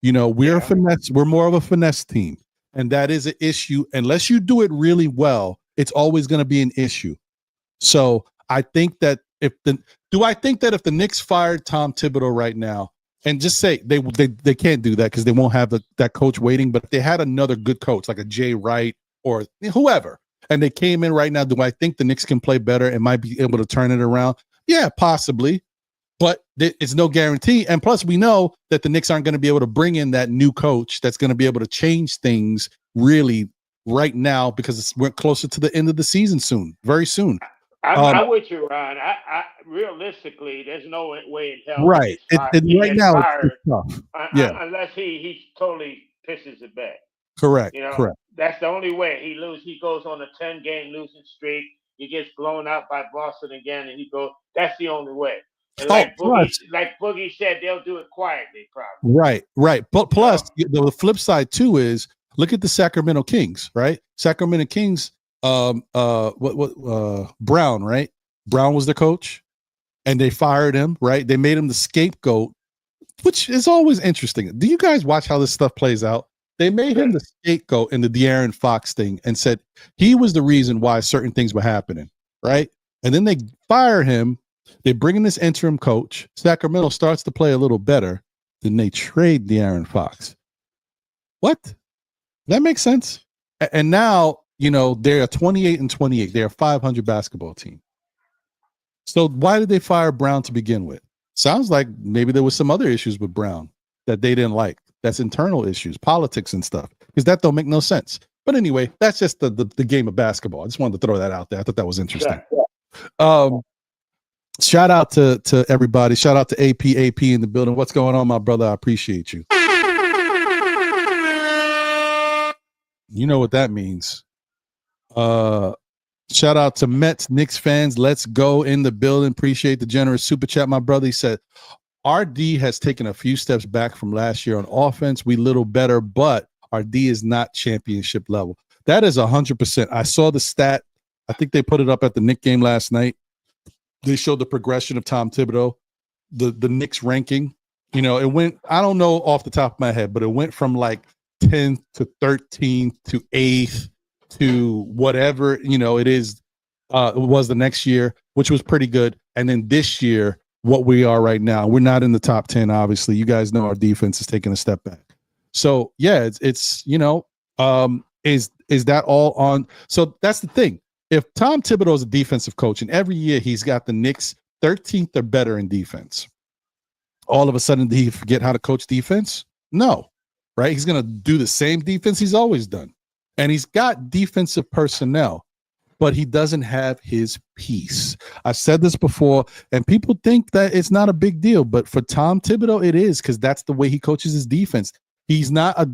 Speaker 1: You know, we're a finesse. We're more of a finesse team, and that is an issue. Unless you do it really well, it's always going to be an issue. So I think that if the Knicks fired Tom Thibodeau right now, and just say they can't do that because they won't have that coach waiting, but if they had another good coach like a Jay Wright or whoever, and they came in right now, do I think the Knicks can play better and might be able to turn it around? Yeah, possibly. But it's no guarantee. And plus, we know that the Knicks aren't going to be able to bring in that new coach that's going to be able to change things really right now because we're closer to the end of the season soon, very soon.
Speaker 2: I'm with you, Ron. I realistically, there's no way in hell.
Speaker 1: Right. Right now, it's tough.
Speaker 2: Unless he totally pisses the bed.
Speaker 1: Correct.
Speaker 2: You know,
Speaker 1: correct.
Speaker 2: That's the only way. He goes on a 10-game losing streak. He gets blown out by Boston again, and he goes. That's the only way. Like Boogie said, they'll do it quietly, probably.
Speaker 1: Right. But plus, the flip side too is look at the Sacramento Kings, right? Sacramento Kings, Brown, right? Brown was the coach, and they fired him, right? They made him the scapegoat, which is always interesting. Do you guys watch how this stuff plays out? They made him the scapegoat in the De'Aaron Fox thing and said he was the reason why certain things were happening, right? And then they fire him. They bring in this interim coach. Sacramento starts to play a little better. Then they trade De'Aaron Fox. What? That makes sense. And now, you know, they're a 28-28. They're a 500 basketball team. So why did they fire Brown to begin with? Sounds like maybe there was some other issues with Brown that they didn't like. That's internal issues, politics and stuff, because that don't make no sense. But anyway, that's just the game of basketball. I just wanted to throw that out there. I thought that was interesting. Shout out to everybody. Shout out to AP in the building. What's going on, my brother? I appreciate you. You know what that means. Shout out to Mets, Knicks fans. Let's go in the building. Appreciate the generous super chat, my brother. He said, RD has taken a few steps back from last year on offense. We little better, but RD is not championship level. That is 100%. I saw the stat. I think they put it up at the Knicks game last night. They showed the progression of Tom Thibodeau, the Knicks ranking. You know, it went, I don't know off the top of my head, but it went from like 10th to 13th to 8th to whatever, you know, it was the next year, which was pretty good. And then this year, what we are right now, we're not in the top 10, obviously. You guys know our defense is taking a step back. So, yeah, it's you know, is that all on? So that's the thing. If Tom Thibodeau is a defensive coach and every year he's got the Knicks 13th or better in defense, all of a sudden did he forget how to coach defense? No, right? He's going to do the same defense he's always done. And he's got defensive personnel, but he doesn't have his piece. I've said this before, and people think that it's not a big deal, but for Tom Thibodeau, it is, because that's the way he coaches his defense. He's not a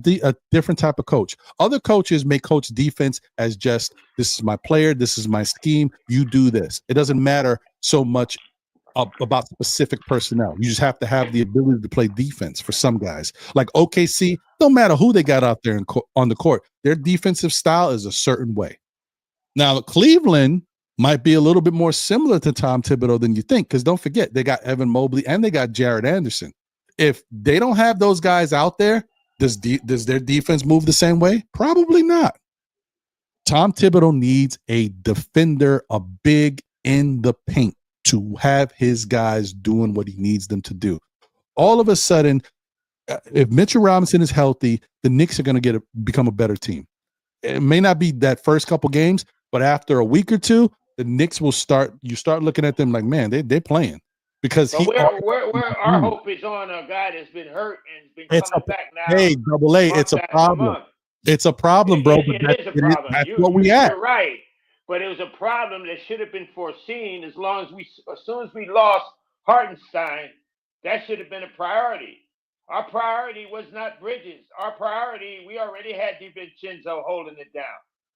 Speaker 1: different type of coach. Other coaches may coach defense as just, this is my player, this is my scheme, you do this. It doesn't matter so much about specific personnel. You just have to have the ability to play defense for some guys. Like OKC, no matter who they got out there on the court, their defensive style is a certain way. Now, Cleveland might be a little bit more similar to Tom Thibodeau than you think, because don't forget, they got Evan Mobley and they got Jared Anderson. If they don't have those guys out there, does their defense move the same way? Probably not. Tom Thibodeau needs a defender, a big in the paint, to have his guys doing what he needs them to do. All of a sudden, if Mitchell Robinson is healthy, the Knicks are going to become a better team. It may not be that first couple games, but after a week or two, the Knicks will start. You start looking at them like, man, they're playing. Because
Speaker 2: our hope is on a guy that's been hurt and been coming back now.
Speaker 1: Hey, Double A, it's a problem. It's a problem, bro.
Speaker 2: It is a problem.
Speaker 1: That's what we at.
Speaker 2: You're right, but it was a problem that should have been foreseen. As soon as we lost Hartenstein, that should have been a priority. Our priority was not Bridges. Our priority, we already had DiVincenzo holding it down.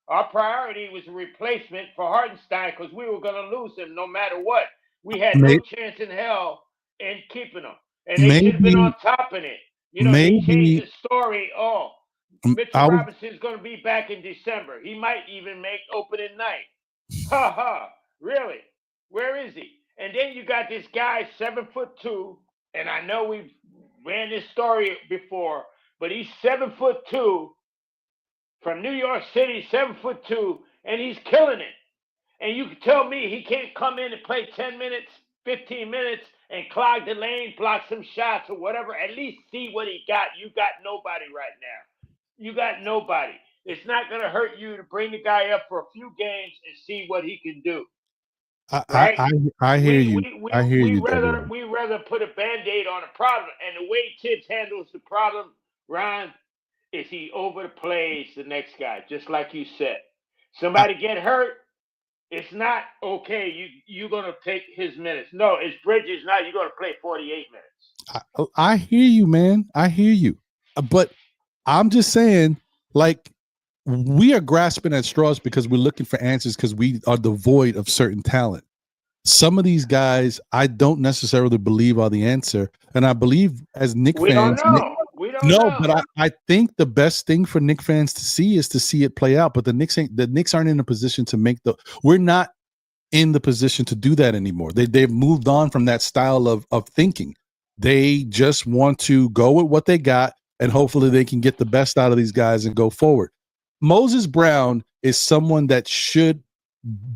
Speaker 2: Our priority was a replacement for Hartenstein because we were going to lose him no matter what. We had no chance in hell in keeping him. And they should have been on top of it. You know, they changed the story. Oh, Mitchell Robinson's going to be back in December. He might even make opening night. Ha ha. Really? Where is he? And then you got this guy, 7'2", and I know we've ran this story before, but he's 7'2" from New York City, 7'2", and he's killing it. And you can tell me he can't come in and play 10 minutes, 15 minutes, and clog the lane, block some shots or whatever. At least see what he got. You got nobody right now. You got nobody. It's not going to hurt you to bring the guy up for a few games and see what he can do.
Speaker 1: I hear you. I hear you.
Speaker 2: We rather put a Band-Aid on a problem. And the way Tibbs handles the problem, Ron, is he overplays the next guy, just like you said. Somebody get hurt, it's not okay. You're gonna take his minutes. No, it's Bridges. Now you're gonna play 48 minutes.
Speaker 1: I hear you, man. I hear you. But I'm just saying, like, we are grasping at straws because we're looking for answers because we are devoid of certain talent. Some of these guys, I don't necessarily believe are the answer, and I believe as Knicks fans,
Speaker 2: we don't know.
Speaker 1: But I think the best thing for Knicks fans to see is to see it play out. But the Knicks aren't in a position to make we're not in the position to do that anymore. They've moved on from that style of thinking. They just want to go with what they got, and hopefully they can get the best out of these guys and go forward. Moses Brown is someone that should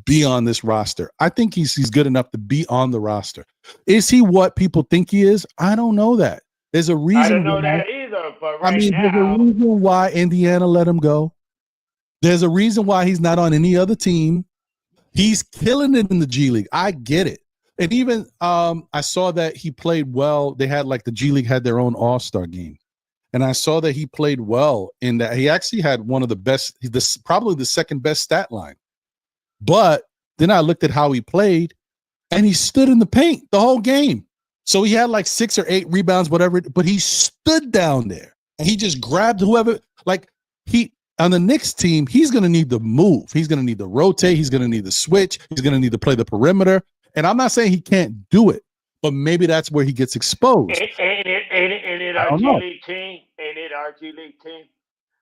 Speaker 1: be on this roster. I think he's good enough to be on the roster. Is he what people think he is? I don't know that. There's a reason.
Speaker 2: I don't know that either, but there's
Speaker 1: a reason why Indiana let him go. There's a reason why he's not on any other team. He's killing it in the G League. I get it. And even I saw that he played well. They had like the G League had their own All-Star game. And I saw that he played well in that. He actually had one of the best, probably the second best stat line. But then I looked at how he played, and he stood in the paint the whole game. So he had like 6 or 8 rebounds, whatever, but he stood down there and he just grabbed whoever. Like on the Knicks team, he's going to need to move. He's going to need to rotate. He's going to need to switch. He's going to need to play the perimeter. And I'm not saying he can't do it, but maybe that's where he gets exposed.
Speaker 2: Ain't it our G League team? Ain't it our G League team?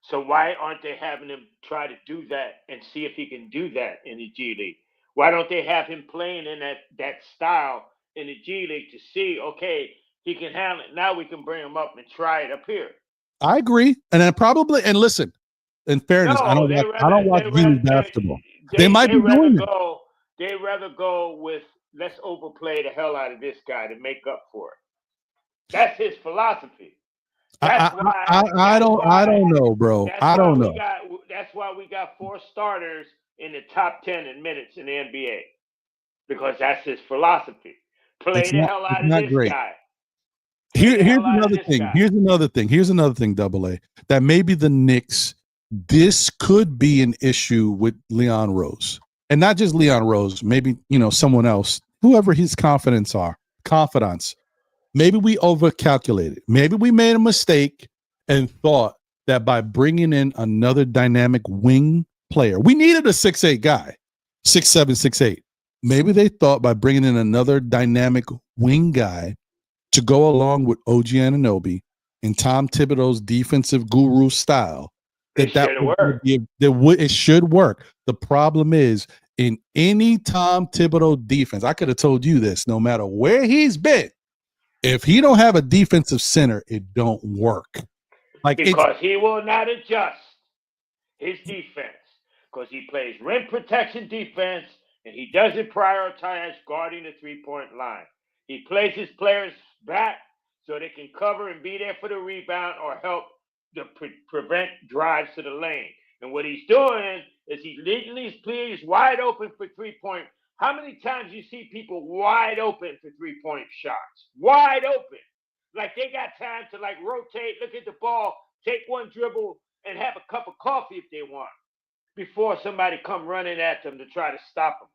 Speaker 2: So why aren't they having him try to do that and see if he can do that in the G League? Why don't they have him playing in that style in the G League to see, okay, he can handle it. Now we can bring him up and try it up here.
Speaker 1: I agree. And then probably, and listen, in fairness, I don't watch G League basketball. They might be doing it.
Speaker 2: They'd rather go with, let's overplay the hell out of this guy to make up for it. That's his philosophy.
Speaker 1: I don't know, bro. I don't know.
Speaker 2: That's why we got 4 starters in the top 10 in minutes in the NBA, because that's his philosophy. Play the hell out of this guy.
Speaker 1: Here's another thing, Double A, that maybe the Knicks, this could be an issue with Leon Rose. And not just Leon Rose, maybe, someone else, whoever his confidants. Maybe we overcalculated. Maybe we made a mistake and thought that by bringing in another dynamic wing player, we needed a 6'8" guy, 6'7", 6'8". Maybe they thought by bringing in another dynamic wing guy to go along with OG Anunoby and Tom Thibodeau's defensive guru style, it should work. The problem is, in any Tom Thibodeau defense, I could have told you this, no matter where he's been, if he don't have a defensive center, it don't work.
Speaker 2: Because he will not adjust his defense, because he plays rim protection defense, and he doesn't prioritize guarding the three-point line. He plays his players back so they can cover and be there for the rebound or help to prevent drives to the lane. And what he's doing is he's leaving these players wide open for three-point. How many times you see people wide open for three-point shots? Wide open. Like they got time to rotate, look at the ball, take one dribble, and have a cup of coffee if they want, before somebody come running at them to try to stop them.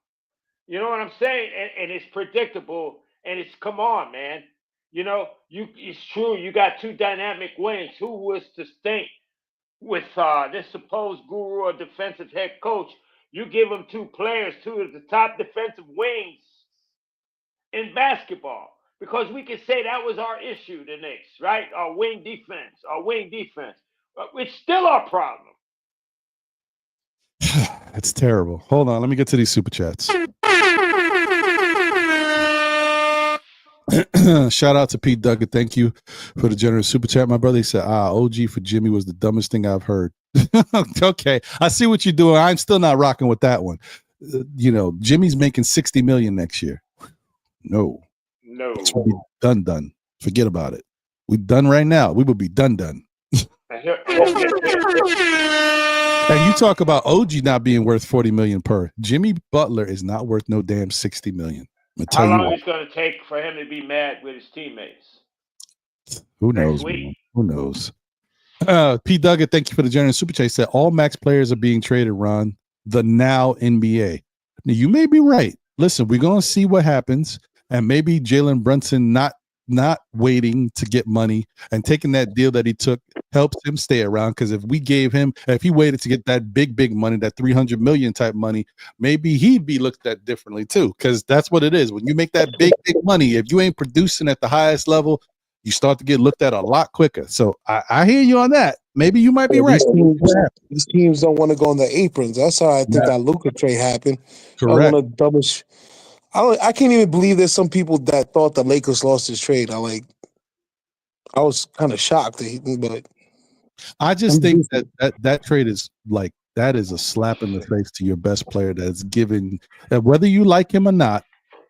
Speaker 2: You know what I'm saying? And it's predictable, and it's, come on, man. It's true, you got 2 dynamic wings. Who was to think with this supposed guru or defensive head coach, you give them 2 players, 2 of the top defensive wings in basketball? Because we can say that was our issue, the Knicks, right? Our wing defense. It's still our problem.
Speaker 1: It's terrible. Hold on, let me get to these super chats. Shout out to Pete Duggan. Thank you for the generous super chat, my brother. He said, OG for Jimmy was the dumbest thing I've heard. Okay, I see what you're doing. I'm still not rocking with that one. Jimmy's making $60 million next year. No. It's done. Forget about it. We done right now. We would be done. And you talk about OG not being worth $40 million per. Jimmy Butler is not worth no damn $60 million.
Speaker 2: How long is it going to take for him to be mad with his teammates?
Speaker 1: Who knows? Who knows? P. Duggan, thank you for the generous super chat. He said all max players are being traded, Ron. The now NBA. Now, you may be right. Listen, we're going to see what happens. And maybe Jalen Brunson not waiting to get money and taking that deal that he took helps him stay around. Because if he waited to get that big money, that $300 million type money, maybe he'd be looked at differently too. Because that's what it is. When you make that big money, if you ain't producing at the highest level, you start to get looked at a lot quicker. So I hear you on that. Maybe you might be right.
Speaker 4: These teams don't want to go on the aprons. That's how I think that Luka trade happened.
Speaker 1: Correct.
Speaker 4: I can't even believe there's some people that thought the Lakers lost this trade. I was kind of shocked, but
Speaker 1: I just think that trade is that is a slap in the face to your best player that's given, whether you like him or not,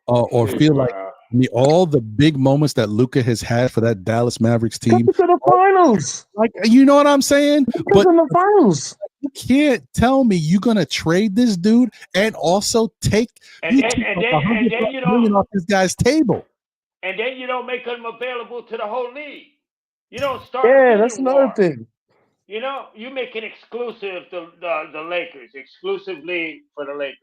Speaker 1: or feel like I mean, all the big moments that Luka has had for that Dallas Mavericks team.
Speaker 4: To the finals.
Speaker 1: Like, you know what I'm saying? But
Speaker 4: in the finals.
Speaker 1: you can't tell me you're gonna trade this dude and also take
Speaker 2: and then you don't
Speaker 1: off this guy's table.
Speaker 2: And then you don't make him available to the whole league. You don't start.
Speaker 4: Yeah, that's another thing.
Speaker 2: You know, you make it exclusive the Lakers, exclusively for the Lakers.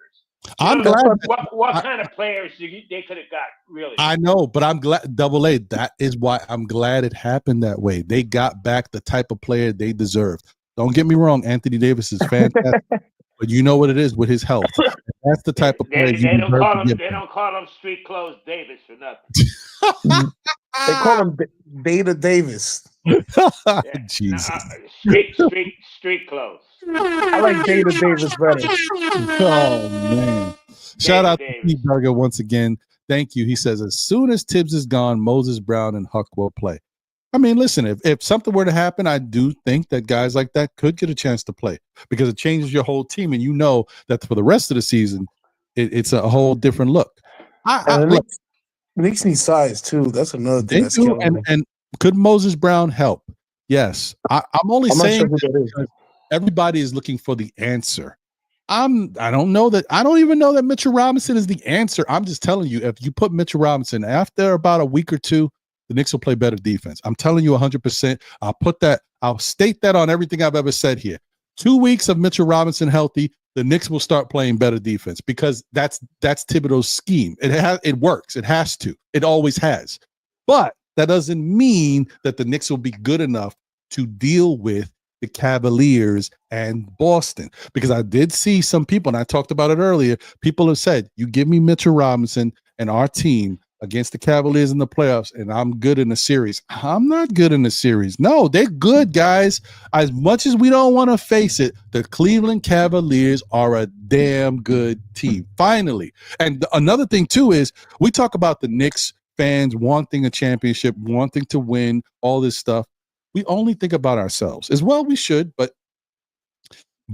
Speaker 1: I'm glad.
Speaker 2: What kind of players they could have got, really?
Speaker 1: I know, but I'm glad. Double A. That is why I'm glad it happened that way. They got back the type of player they deserved. Don't get me wrong. Anthony Davis is fantastic, but you know what it is with his health. That's the type of player
Speaker 2: they don't call him street clothes Davis for nothing.
Speaker 4: They call him Data Davis.
Speaker 1: Jesus.
Speaker 2: Street clothes.
Speaker 4: I like Data Davis better.
Speaker 1: Oh man! Shout out to Pete Burger once again. Thank you. He says, as soon as Tibbs is gone, Moses Brown and Huck will play. I mean, listen, if something were to happen, I do think that guys like that could get a chance to play because it changes your whole team, and you know that for the rest of the season, it's a whole different look.
Speaker 4: Knicks need size too. That's another thing. That's killing me.
Speaker 1: And could Moses Brown help? Yes. I'm saying
Speaker 4: not sure who that is.
Speaker 1: Everybody is looking for the answer. I don't even know that Mitchell Robinson is the answer. I'm just telling you, if you put Mitchell Robinson after about a week or two, the Knicks will play better defense. I'm telling you 100%. I'll state that on everything I've ever said here. 2 weeks of Mitchell Robinson healthy, the Knicks will start playing better defense because that's Thibodeau's scheme. It works. It has to. It always has. But that doesn't mean that the Knicks will be good enough to deal with the Cavaliers and Boston, because I did see some people, and I talked about it earlier, people have said, you give me Mitchell Robinson and our team against the Cavaliers in the playoffs, and I'm good in the series. I'm not good in the series. No, they're good, guys. As much as we don't want to face it, the Cleveland Cavaliers are a damn good team, finally. And another thing, too, is we talk about the Knicks fans wanting a championship, wanting to win, all this stuff. We only think about ourselves. As well, we should, but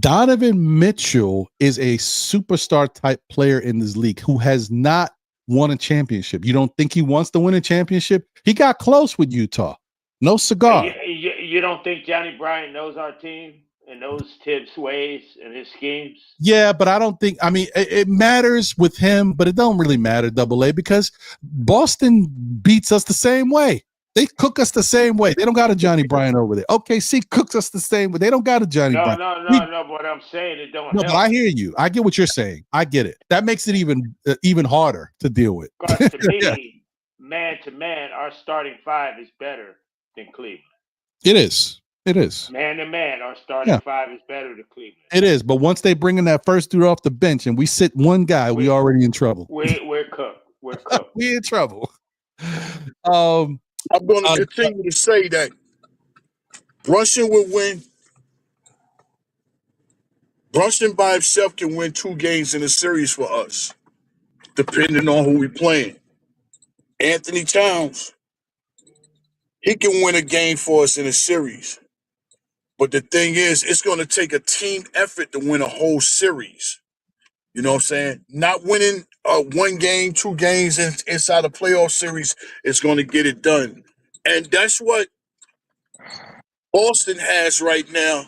Speaker 1: Donovan Mitchell is a superstar type player in this league who has not won a championship. You don't think he wants to win a championship? He got close with Utah. No cigar.
Speaker 2: You don't think Johnny Bryant knows our team and knows Tibbs' ways and his schemes?
Speaker 1: Yeah, but I don't think, I mean, it matters with him, but it don't really matter, Double A, because Boston beats us the same way. They cook us the same way. They don't got a Johnny Bryant over there. OKC cooks us the same way. They don't got a Johnny Bryant.
Speaker 2: No. But I'm saying it don't.
Speaker 1: No, but I hear you. I get what you're saying. I get it. That makes it even harder to deal with.
Speaker 2: Because to me, man to man, our starting five is better than Cleveland.
Speaker 1: It is.
Speaker 2: Man to man, our starting five is better than Cleveland.
Speaker 1: It is. But once they bring in that first dude off the bench and we sit one guy, we already in trouble.
Speaker 2: We're cooked. We're cooked.
Speaker 1: We in trouble.
Speaker 3: I'm going to continue to say that Brunson will win. Brunson by himself can win 2 games in a series for us, depending on who we're playing. Anthony Towns, he can win a game for us in a series. But the thing is, it's going to take a team effort to win a whole series. You know what I'm saying? Not winning 1 game, 2 games inside a playoff series is going to get it done. And that's what Boston has right now.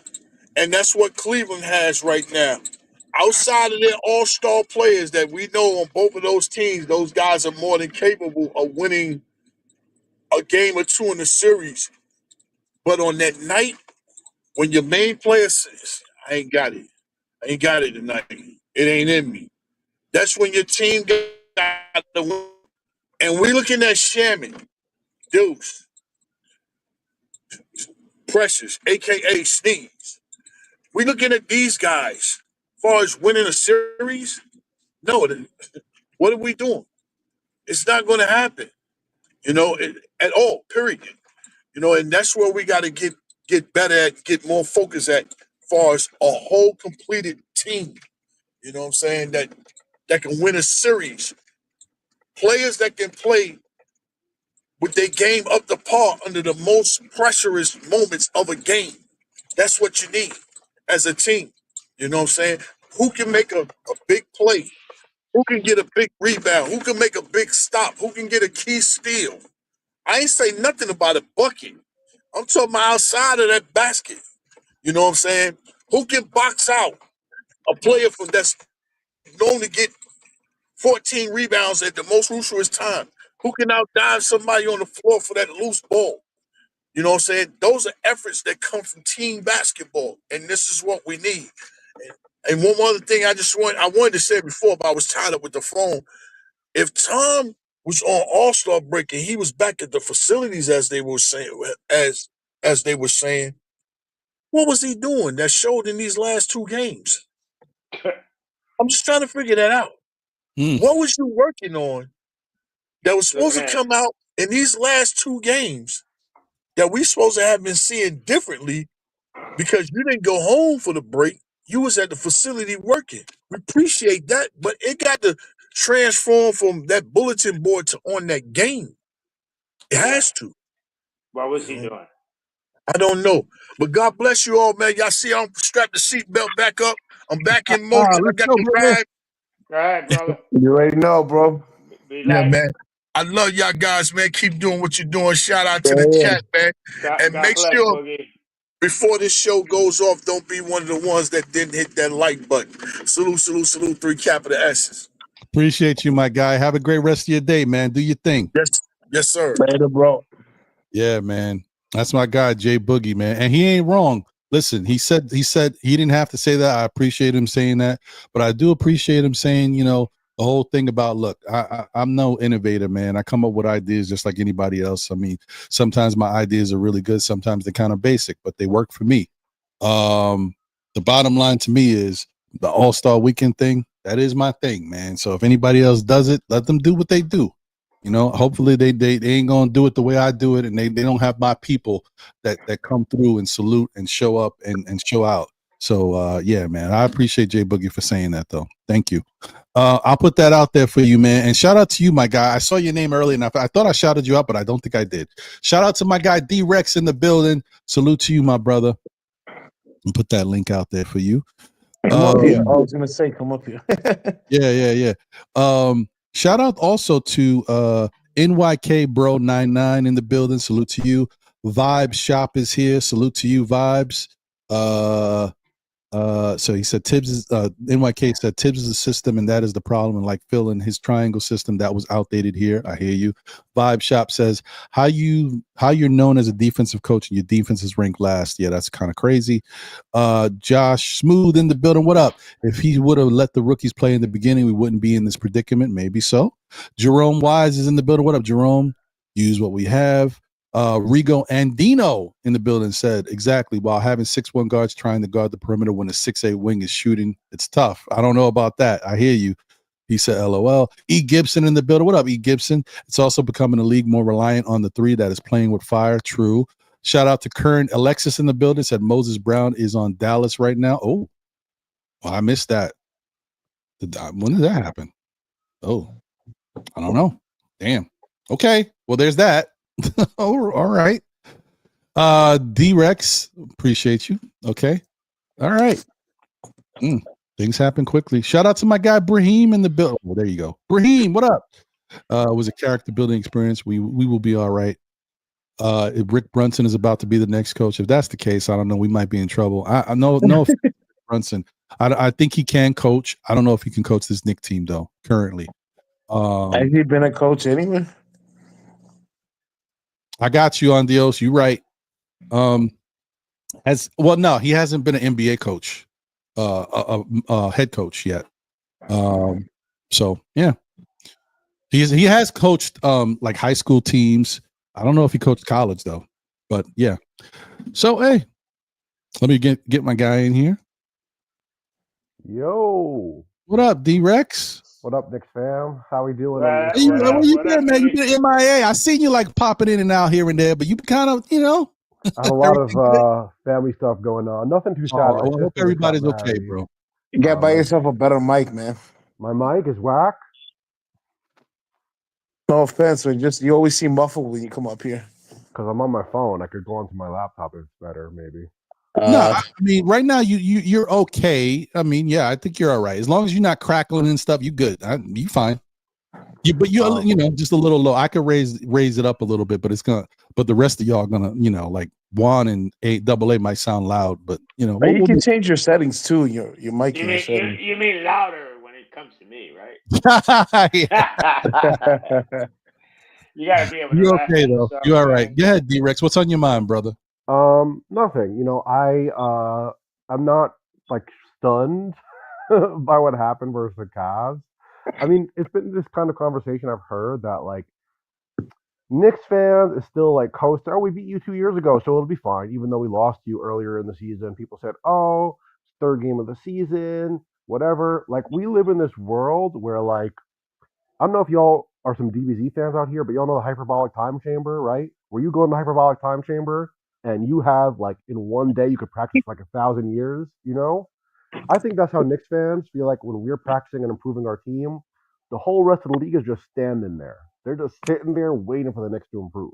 Speaker 3: And that's what Cleveland has right now. Outside of their all-star players that we know on both of those teams, those guys are more than capable of winning a game or 2 in the series. But on that night, when your main player says, I ain't got it. I ain't got it tonight. It ain't in me. That's when your team got to win. And we're looking at Shaman, Deuce, Precious, a.k.a. Sneeze. We're looking at these guys. As far as winning a series, no, what are we doing? It's not going to happen, at all, period. And that's where we got to get better at, get more focus at, as far as a whole completed team. You know what I'm saying? That can win a series. Players that can play with their game up to par under the most pressurous moments of a game. That's what you need as a team. You know what I'm saying? Who can make a big play Who can get a big rebound? Who can make a big stop? Who can get a key steal? I ain't say nothing about a bucket. I'm talking about outside of that basket. You know what I'm saying? Who can box out a player from that's known to get 14 rebounds at the most crucial time? Who can outdive somebody on the floor for that loose ball? You know what I'm saying? Those are efforts that come from team basketball, and this is what we need. And one other thing I wanted to say before, but I was tied up with the phone. If Tom was on All-Star break and he was back at the facilities as they were saying, what was he doing that showed in these last two games? I'm just trying to figure that out. What was you working on that was supposed to come out in these last two games that we supposed to have been seeing differently because you didn't go home for the break? You was at the facility working. We appreciate that, but it got to transform from that bulletin board to on that game. It has to.
Speaker 2: What was he doing?
Speaker 3: I don't know. But God bless you all, man. Y'all see I'm strapped the seatbelt back up. I'm back in motion. I got the ride.
Speaker 2: All right, brother.
Speaker 4: You already know, bro.
Speaker 3: Yeah, man. I love y'all guys, man. Keep doing what you're doing. Shout out to the chat, man. And
Speaker 2: God
Speaker 3: make
Speaker 2: bless,
Speaker 3: sure
Speaker 2: Boogie.
Speaker 3: before this show goes off, don't be one of the ones that didn't hit that like button. Salute, salute, salute, 3 capital S's.
Speaker 1: Appreciate you, my guy. Have a great rest of your day, man. Do your thing.
Speaker 3: Yes, sir.
Speaker 4: Later, bro.
Speaker 1: Yeah, man. That's my guy, Jay Boogie, man. And he ain't wrong. Listen, he said he didn't have to say that. I appreciate him saying that, but I do appreciate him saying, you know, the whole thing about, look, I'm no innovator, man. I come up with ideas just like anybody else. I mean, sometimes my ideas are really good. Sometimes they're kind of basic, but they work for me. The bottom line to me is the All-Star Weekend thing. That is my thing, man. So if anybody else does it, let them do what they do. You know, hopefully they ain't gonna do it the way I do it, and they don't have my people that come through and salute and show up and show out. So yeah, man, I appreciate Jay Boogie for saying that, though. Thank you. I'll put that out there for you, man. And shout out to you, my guy. I saw your name earlier, and I thought I shouted you out, but I don't think I did. Shout out to my guy D-Rex in the building. Salute to you, my brother. And put that link out there for you.
Speaker 4: Come up here. I was gonna say, come up here.
Speaker 1: Yeah. Shout out also to NYK Bro 99 in the building. Salute to you. Vibes Shop is here. Salute to you, Vibes. So he said Tibbs is NYK said Tibbs is the system, and that is the problem. And like Phil and his triangle system, that was outdated here. I hear you. Vibe Shop says how you're known as a defensive coach and your defense is ranked last. Yeah, that's kind of crazy. Josh Smooth in the building. What up? If he would have let the rookies play in the beginning, we wouldn't be in this predicament. Maybe so. Jerome Wise is in the building. What up, Jerome? Use what we have. Rigo Andino in the building said exactly, while having 6'1" guards trying to guard the perimeter when a 6'8" wing is shooting, it's tough. I don't know about that. I hear you. He said LOL. E. Gibson in the building. What up, E. Gibson? It's also becoming a league more reliant on the three that is playing with fire. True. Shout out to Kern Alexis in the building. Said Moses Brown is on Dallas right now. Oh, well, I missed that. When did that happen? Oh, I don't know. Damn. Okay. Well, there's that. All right. D-Rex, appreciate you. Okay. All right. Things happen quickly. Shout out to my guy Brahim in the building. Oh, there you go. Brahim, what up? It was a character building experience. We will be all right. If Rick Brunson is about to be the next coach, if that's the case, I don't know. We might be in trouble. I know Brunson. I think he can coach. I don't know if he can coach this Knicks team though. Currently,
Speaker 4: has he been a coach anyway?
Speaker 1: I got you on Dios. You right. No, he hasn't been an NBA coach, head coach yet. So yeah, he has coached like high school teams. I don't know if he coached college though, but yeah. So hey, let me get my guy in here.
Speaker 5: Yo,
Speaker 1: what up, D-Rex?
Speaker 5: What up, Knicks fam? How we doing?
Speaker 1: Where you been, man? You been MIA. I seen you like popping in and out here and there, but you kind of, you know.
Speaker 5: I have a lot of family stuff going on. Nothing too sad.
Speaker 1: I hope everybody's okay, bro.
Speaker 4: You got buy yourself a better mic, man.
Speaker 5: My mic is whack.
Speaker 4: No offense, but just you always seem muffled when you come up here.
Speaker 5: Because I'm on my phone. I could go onto my laptop if it's better, maybe.
Speaker 1: No, I mean, right now you're okay. I mean, yeah, I think you're all right. As long as you're not crackling and stuff, you good. You fine. But you know, just a little low. I could raise it up a little bit, but but the rest of y'all gonna, you know, like Juan and AA might sound loud, but you know,
Speaker 4: you can change your settings too. Your mic
Speaker 2: You
Speaker 4: and your
Speaker 2: mean
Speaker 4: settings.
Speaker 2: you mean louder when it comes to me, right? You gotta be able to
Speaker 1: You're
Speaker 2: laugh
Speaker 1: okay
Speaker 2: at
Speaker 1: though.
Speaker 2: yourself,
Speaker 1: You all right?
Speaker 2: man.
Speaker 1: Go ahead, D-Rex. What's on your mind, brother?
Speaker 5: Nothing. You know, I'm not like stunned by what happened versus the Cavs. I mean, it's been this kind of conversation I've heard that like Knicks fans is still like coasting. Oh, we beat you 2 years ago, so it'll be fine. Even though we lost you earlier in the season, people said, "Oh, it's third game of the season, whatever." Like we live in this world where like I don't know if y'all are some DBZ fans out here, but y'all know the hyperbolic time chamber, right? Where you go in the hyperbolic time chamber and you have like in one day you could practice like 1,000 years, you know? I think that's how Knicks fans feel like when we're practicing and improving our team. The whole rest of the league is just standing there. They're just sitting there waiting for the Knicks to improve.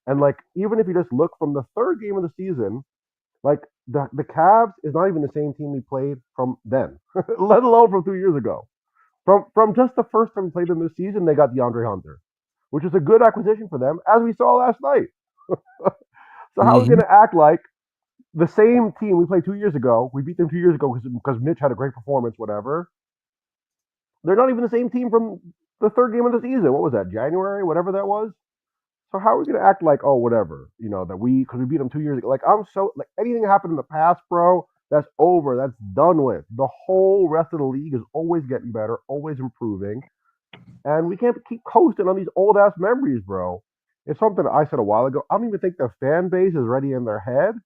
Speaker 5: And like even if you just look from the third game of the season, like the Cavs is not even the same team we played from then, let alone from 2 years ago. From just the first time we played them this season, they got DeAndre Hunter, which is a good acquisition for them, as we saw last night. So how are we going to act like the same team we played 2 years ago? We beat them 2 years ago because Mitch had a great performance, whatever. They're not even the same team from the third game of the season. What was that, January, whatever that was? So how are we going to act like, oh, whatever, you know, because we beat them 2 years ago? Like, like, anything that happened in the past, bro, that's over. That's done with. The whole rest of the league is always getting better, always improving. And we can't keep coasting on these old-ass memories, bro. It's something I said a while ago. I don't even think the fan base is ready in their head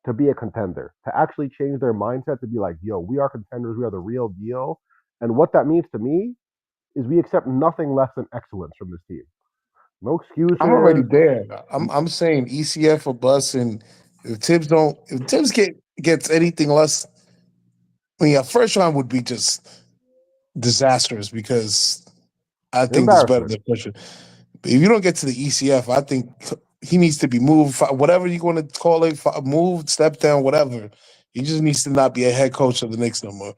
Speaker 5: to be a contender, to actually change their mindset to be like, yo, we are contenders. We are the real deal. And what that means to me is we accept nothing less than excellence from this team. No excuses.
Speaker 4: I'm already there. I'm saying ECF or bust, and if Tibbs gets anything less, I mean, a first round would be just disastrous because I think there's better than pushing. But if you don't get to the ECF, I think he needs to be moved. Whatever you want to call it, moved, step down, whatever. He just needs to not be a head coach of the Knicks no more.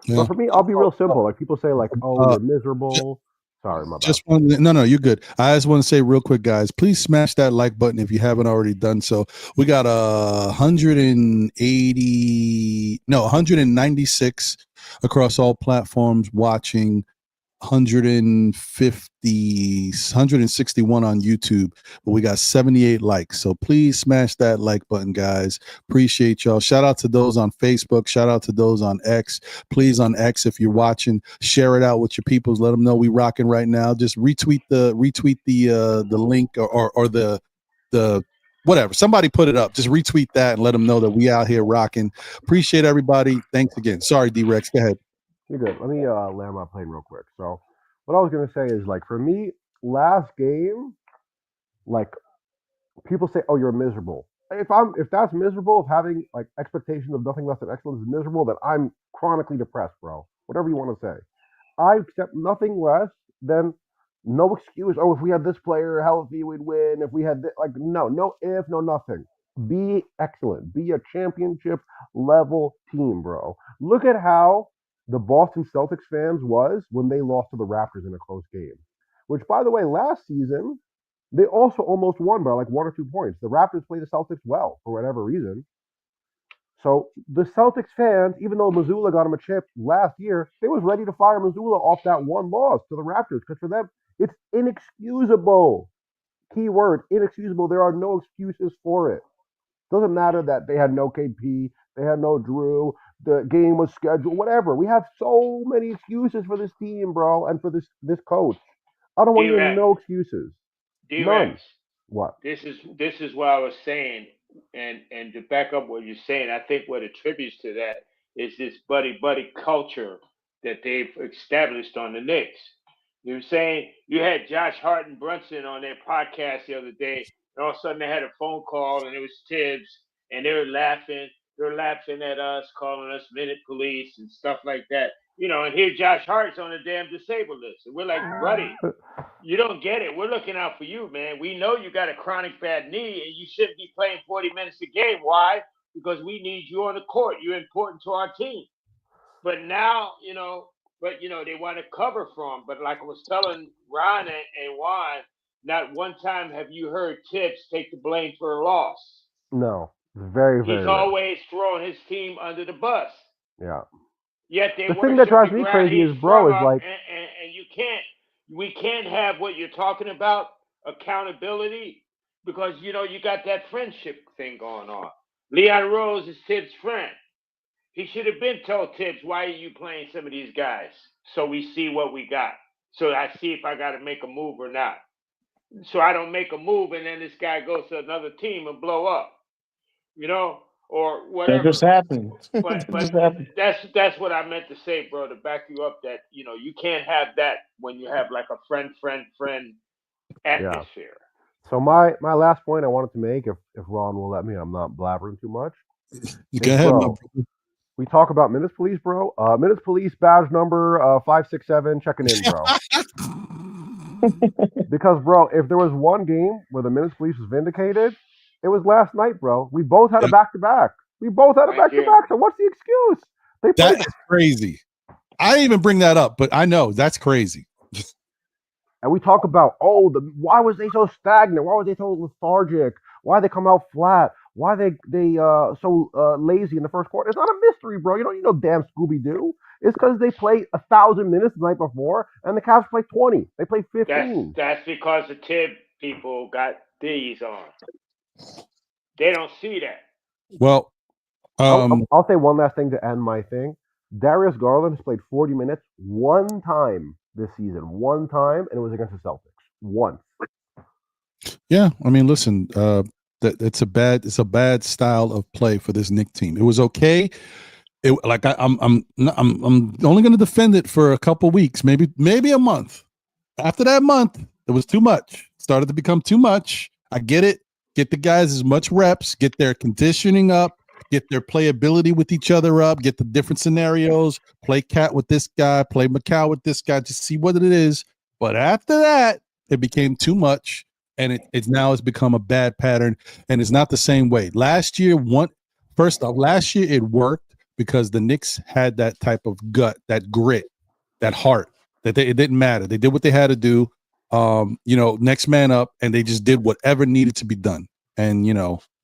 Speaker 5: Yeah. But for me, I'll be real simple. Like people say, like, "Oh, you're miserable." Sorry, my bad.
Speaker 1: No, you're good. I just want to say real quick, guys, please smash that like button if you haven't already done so. We got 196 across all platforms watching. 161 on YouTube, but we got 78 likes. So please smash that like button, guys. Appreciate y'all. Shout out to those on Facebook. Shout out to those on X. Please, on X, if you're watching, share it out with your peoples. Let them know we rocking right now. Just retweet the link or the whatever. Somebody put it up. Just retweet that and let them know that we out here rocking. Appreciate everybody. Thanks again. Sorry, D-Rex. Go ahead.
Speaker 5: You're good. Let me land my plane real quick. So, what I was gonna say is like for me, last game, like people say, "Oh, you're miserable." If that's miserable, if having like expectations of nothing less than excellence is miserable, then I'm chronically depressed, bro. Whatever you want to say, I accept nothing less than no excuse. Oh, if we had this player healthy, we'd win. If we had like no if, no nothing. Be excellent. Be a championship level team, bro. Look at how the Boston Celtics fans was when they lost to the Raptors in a close game. Which, by the way, last season they also almost won by like 1 or 2 points. The Raptors played the Celtics well for whatever reason. So the Celtics fans, even though Missoula got him a chip last year, they was ready to fire Missoula off that one loss to the Raptors because for them it's inexcusable. Key word, inexcusable. There are no excuses for it. Doesn't matter that they had no KP, they had no Drew, the game was scheduled, whatever. We have so many excuses for this team, bro, and for this coach. I don't want to hear no excuses. None.
Speaker 2: D-Rex,
Speaker 5: What?
Speaker 2: this is what I was saying, and to back up what you're saying, I think what attributes to that is this buddy culture that they've established on the Knicks. You know what I'm saying? You had Josh Hart and Brunson on their podcast the other day, and all of a sudden they had a phone call, and it was Tibbs, and they were laughing. They're laughing at us, calling us minute police and stuff like that. You know, and here Josh Hart's on the damn disabled list, and we're like, buddy, You don't get it. We're looking out for you, man. We know you got a chronic bad knee, and you shouldn't be playing 40 minutes a game. Why? Because we need you on the court. You're important to our team. But now, they want to cover from. But like I was telling Ron and Juan, not one time have you heard Tibbs take the blame for a loss.
Speaker 5: No, very, very
Speaker 2: He's
Speaker 5: rare.
Speaker 2: always throwing his team under the bus.
Speaker 5: Yeah.
Speaker 2: Yet they
Speaker 5: The thing that
Speaker 2: worship
Speaker 5: drives
Speaker 2: the
Speaker 5: me
Speaker 2: ground
Speaker 5: crazy
Speaker 2: he's
Speaker 5: is, bro,
Speaker 2: from
Speaker 5: is like,
Speaker 2: and we can't have what you're talking about, accountability, because you got that friendship thing going on. Leon Rose is Tibbs' friend. He should have been told Tibbs, why are you playing some of these guys? So we see what we got. So I see if I got to make a move or not. So I don't make a move, and then this guy goes to another team and blow up, or whatever.
Speaker 6: That just happened.
Speaker 2: But that's what I meant to say, bro. To back you up, that you can't have that when you have like a friend atmosphere.
Speaker 5: So my last point I wanted to make, if Ron will let me, I'm not blabbering too much.
Speaker 1: You go ahead,
Speaker 5: bro, we talk about Minutes Police, bro. Minutes Police badge number 567 checking in, bro. Because, bro, if there was one game where the Minutes Police was vindicated, it was last night, bro. We both had a back-to-back. So what's the excuse?
Speaker 1: That's crazy. I didn't even bring that up, but I know that's crazy.
Speaker 5: And we talk about, why was they so stagnant? Why was they so lethargic? Why they come out flat? Why they so lazy in the first quarter? It's not a mystery, bro. You don't need no damn Scooby-Doo. It's because they played 1,000 minutes the night before, and the Cavs played 20. They played 15.
Speaker 2: That's because the Tib people got these on. They don't see that.
Speaker 1: Well,
Speaker 5: I'll say one last thing to end my thing. Darius Garland has played 40 minutes one time this season. One time, and it was against the Celtics. Once.
Speaker 1: Yeah, I mean, listen, it's a bad style of play for this Knicks team. It was okay. I'm only going to defend it for a couple weeks, maybe a month. After that month, it was too much. Started to become too much. I get it. Get the guys as much reps. Get their conditioning up. Get their playability with each other up. Get the different scenarios. Play Cat with this guy. Play Macau with this guy. Just see what it is. But after that, it became too much, and it's become a bad pattern, and it's not the same way. Last year it worked because the Knicks had that type of gut, that grit, that heart, that it didn't matter. They did what they had to do. Next man up, and they just did whatever needed to be done. And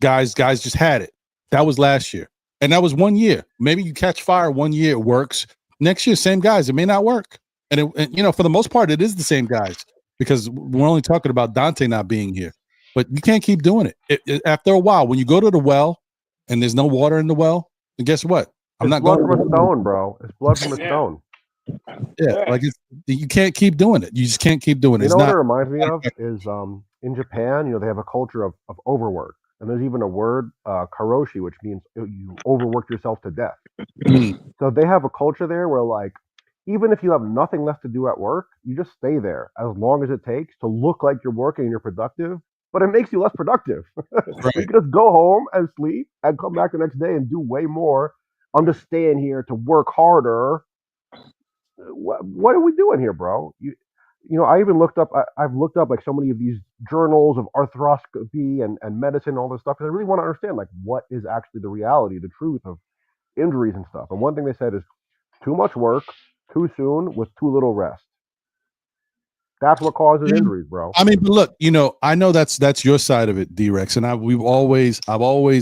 Speaker 1: guys just had it. That was last year, and that was 1 year. Maybe you catch fire 1 year, it works. Next year, same guys. It may not work, and for the most part, it is the same guys because we're only talking about Dante not being here. But you can't keep doing it. After a while, when you go to the well and there's no water in the well, then guess what?
Speaker 5: It's blood from a stone, bro. It's blood from a stone.
Speaker 1: Yeah, you can't keep doing it. You just can't keep doing it.
Speaker 5: You know what it reminds me of is in Japan, they have a culture of overwork. And there's even a word, karoshi, which means you overwork yourself to death. So they have a culture there where, even if you have nothing left to do at work, you just stay there as long as it takes to look like you're working and you're productive. But it makes you less productive. Right. You can just go home and sleep and come back the next day and do way more. I'm just staying here to work harder. What are we doing here, bro? I even looked up. I've looked up so many of these journals of arthroscopy and medicine, all this stuff, because I really want to understand what is actually the reality, the truth of injuries and stuff. And one thing they said is too much work, too soon, with too little rest. That's what causes injuries, bro.
Speaker 1: I mean, but look, I know that's your side of it, D-Rex, and I've always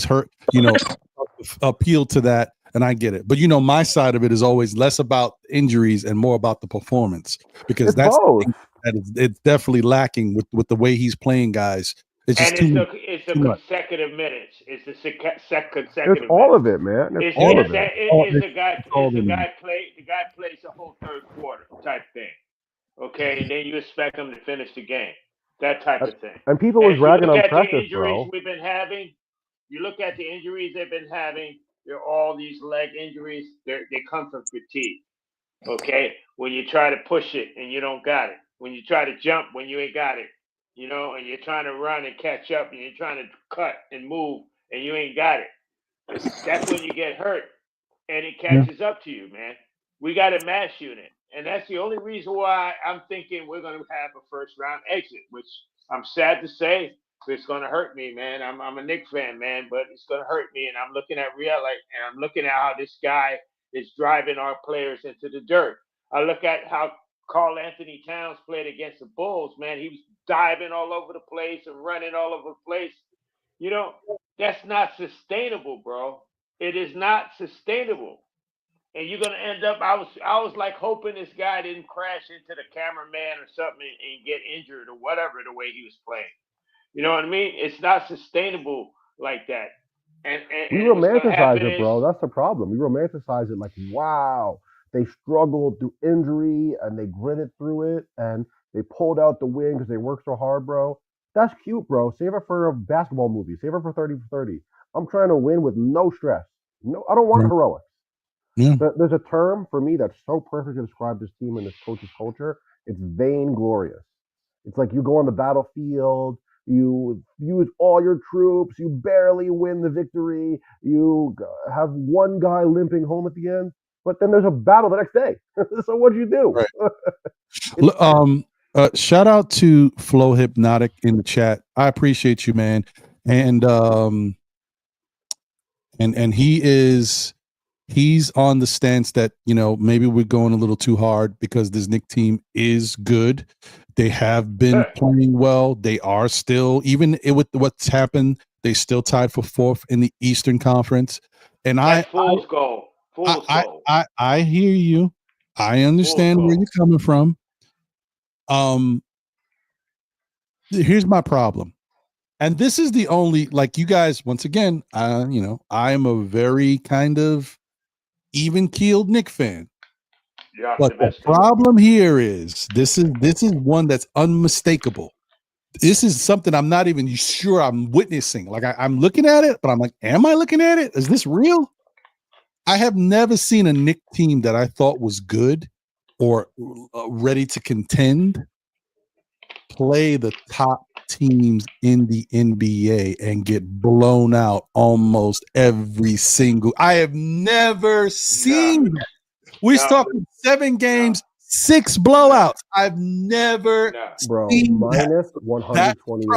Speaker 1: heard, appeal to that. And I get it. But, my side of it is always less about injuries and more about the performance, because it's definitely lacking with the way he's playing guys. It's just
Speaker 2: it's the consecutive minutes. It's the consecutive.
Speaker 5: It's all of it, man. It's all of it.
Speaker 2: The guy plays the whole third quarter type thing. Okay, and then you expect him to finish the game. That type of thing.
Speaker 5: And people was ragging on Precious,
Speaker 2: bro. We've been having. You look at the injuries they've been having. They're all these leg injuries. They come from fatigue. Okay, when you try to push it and you don't got it. When you try to jump when you ain't got it. And you're trying to run and catch up, and you're trying to cut and move, and you ain't got it. That's when you get hurt, and it catches up to you, man. We got a mass unit, And that's the only reason why I'm thinking we're going to have a first round exit, which I'm sad to say. It's going to hurt me, man. I'm a Knicks fan, man, but it's going to hurt me. And I'm looking at and I'm looking at how this guy is driving our players into the dirt. I look at how Karl Anthony Towns played against the Bulls, man. He was diving all over the place and running all over the place. You know, that's not sustainable, bro. It is not sustainable. And you're gonna end up. I was like hoping this guy didn't crash into the cameraman or something and get injured or whatever the way he was playing. You know what I mean? It's not sustainable like that. And
Speaker 5: We
Speaker 2: what's gonna
Speaker 5: romanticize
Speaker 2: happen
Speaker 5: it,
Speaker 2: is
Speaker 5: bro. That's the problem. We romanticize it like, wow, they struggled through injury and they gritted through it and they pulled out the win because they worked so hard, bro. That's cute, bro. Save it for a basketball movie. Save it for 30 for 30. I'm trying to win with no stress. No, I don't want heroics.
Speaker 1: Yeah.
Speaker 5: There's a term for me that's so perfect to describe this team and this coach's culture. It's vainglorious. It's like you go on the battlefield, you use all your troops, you barely win the victory, you have one guy limping home at the end, but then there's a battle the next day. So what'd you do?
Speaker 1: Right. Shout out to Flow Hypnotic in the chat. I appreciate you, man. And he's on the stance that, you know, maybe we're going a little too hard because this Knicks team is good. They have been playing well. They are still, even with what's happened, they still tied for 4th in the Eastern Conference. And
Speaker 2: that's fool's goal. Fool's goal.
Speaker 1: I hear you. I understand where you're coming from. Here's my problem. And this is the only, like, you guys, once again, you know, I am a very kind of even-keeled Knicks fan.
Speaker 2: Yeah,
Speaker 1: but the problem here is this is one that's unmistakable. This is something I'm not even sure I'm witnessing. Like I'm looking at it, but I'm like, am I looking at it? Is this real? I have never seen a Knicks team that I thought was good or ready to contend play the top teams in the NBA and get blown out almost every single. I have never seen that. We're talking 7 games, 6 blowouts. I've never seen
Speaker 5: minus 128.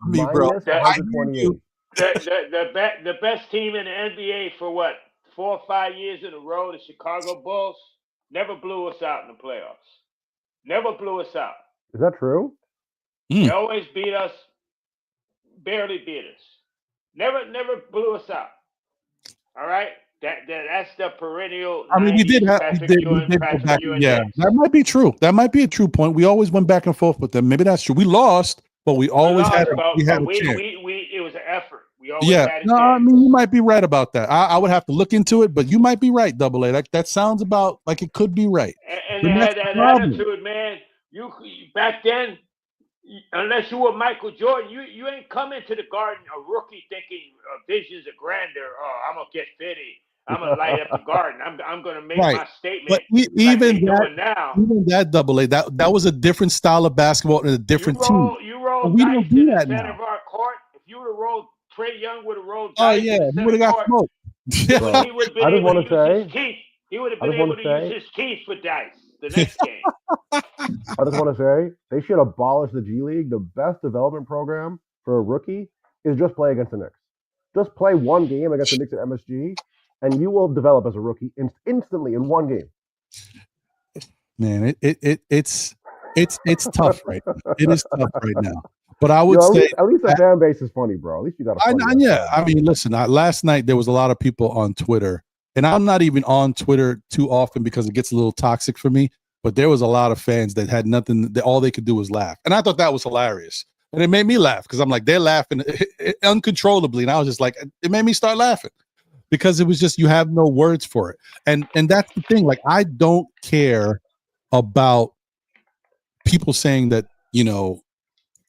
Speaker 1: Me, bro.
Speaker 5: Minus 128.
Speaker 2: The best team in the NBA for what, 4 or 5 years in a row, the Chicago Bulls, never blew us out in the playoffs. Never blew us out.
Speaker 5: Is that true?
Speaker 2: They always beat us, barely beat us. Never blew us out. All right? That's the perennial.
Speaker 1: I mean, we did go back. Yeah, that might be true. That might be a true point. We always went back and forth with them. Maybe that's true. We lost, but we always had a chance.
Speaker 2: It was an effort. We always
Speaker 1: had
Speaker 2: a chance.
Speaker 1: I mean, you might be right about that. I would have to look into it, but you might be right, Double A. That sounds about like it could be right.
Speaker 2: And they had that attitude, man. You back then, unless you were Michael Jordan, you ain't come into the Garden a rookie thinking visions of grandeur. Oh, I'm gonna get 50. I'm gonna light up the Garden. I'm gonna make my statement.
Speaker 1: But even that Double A, that was a different style of basketball and a different team.
Speaker 2: You roll
Speaker 1: we
Speaker 2: dice
Speaker 1: don't do
Speaker 2: to
Speaker 1: that
Speaker 2: the center
Speaker 1: now.
Speaker 2: of our court. If you would have rolled, Trey Young would have rolled
Speaker 1: Oh
Speaker 2: dice.
Speaker 1: yeah, he would have got smoked.
Speaker 2: He would have been able to use his teeth. He would have been able to use his teeth for dice the next game.
Speaker 5: I just want to say they should abolish the G League. The best development program for a rookie is just play against the Knicks. Just play one game against the Knicks at MSG, and you will develop as a rookie instantly in one game.
Speaker 1: Man, it's tough right now. It is tough right now. But I would say
Speaker 5: at least the fan base is funny, bro. At least you got a
Speaker 1: I mean, listen, last night there was a lot of people on Twitter, and I'm not even on Twitter too often because it gets a little toxic for me. But there was a lot of fans that had nothing. All they could do was laugh, and I thought that was hilarious. And it made me laugh because I'm like, they're laughing uncontrollably, and I was just like, it made me start laughing because it was just you have no words for it, and that's the thing. Like, I don't care about people saying that, you know,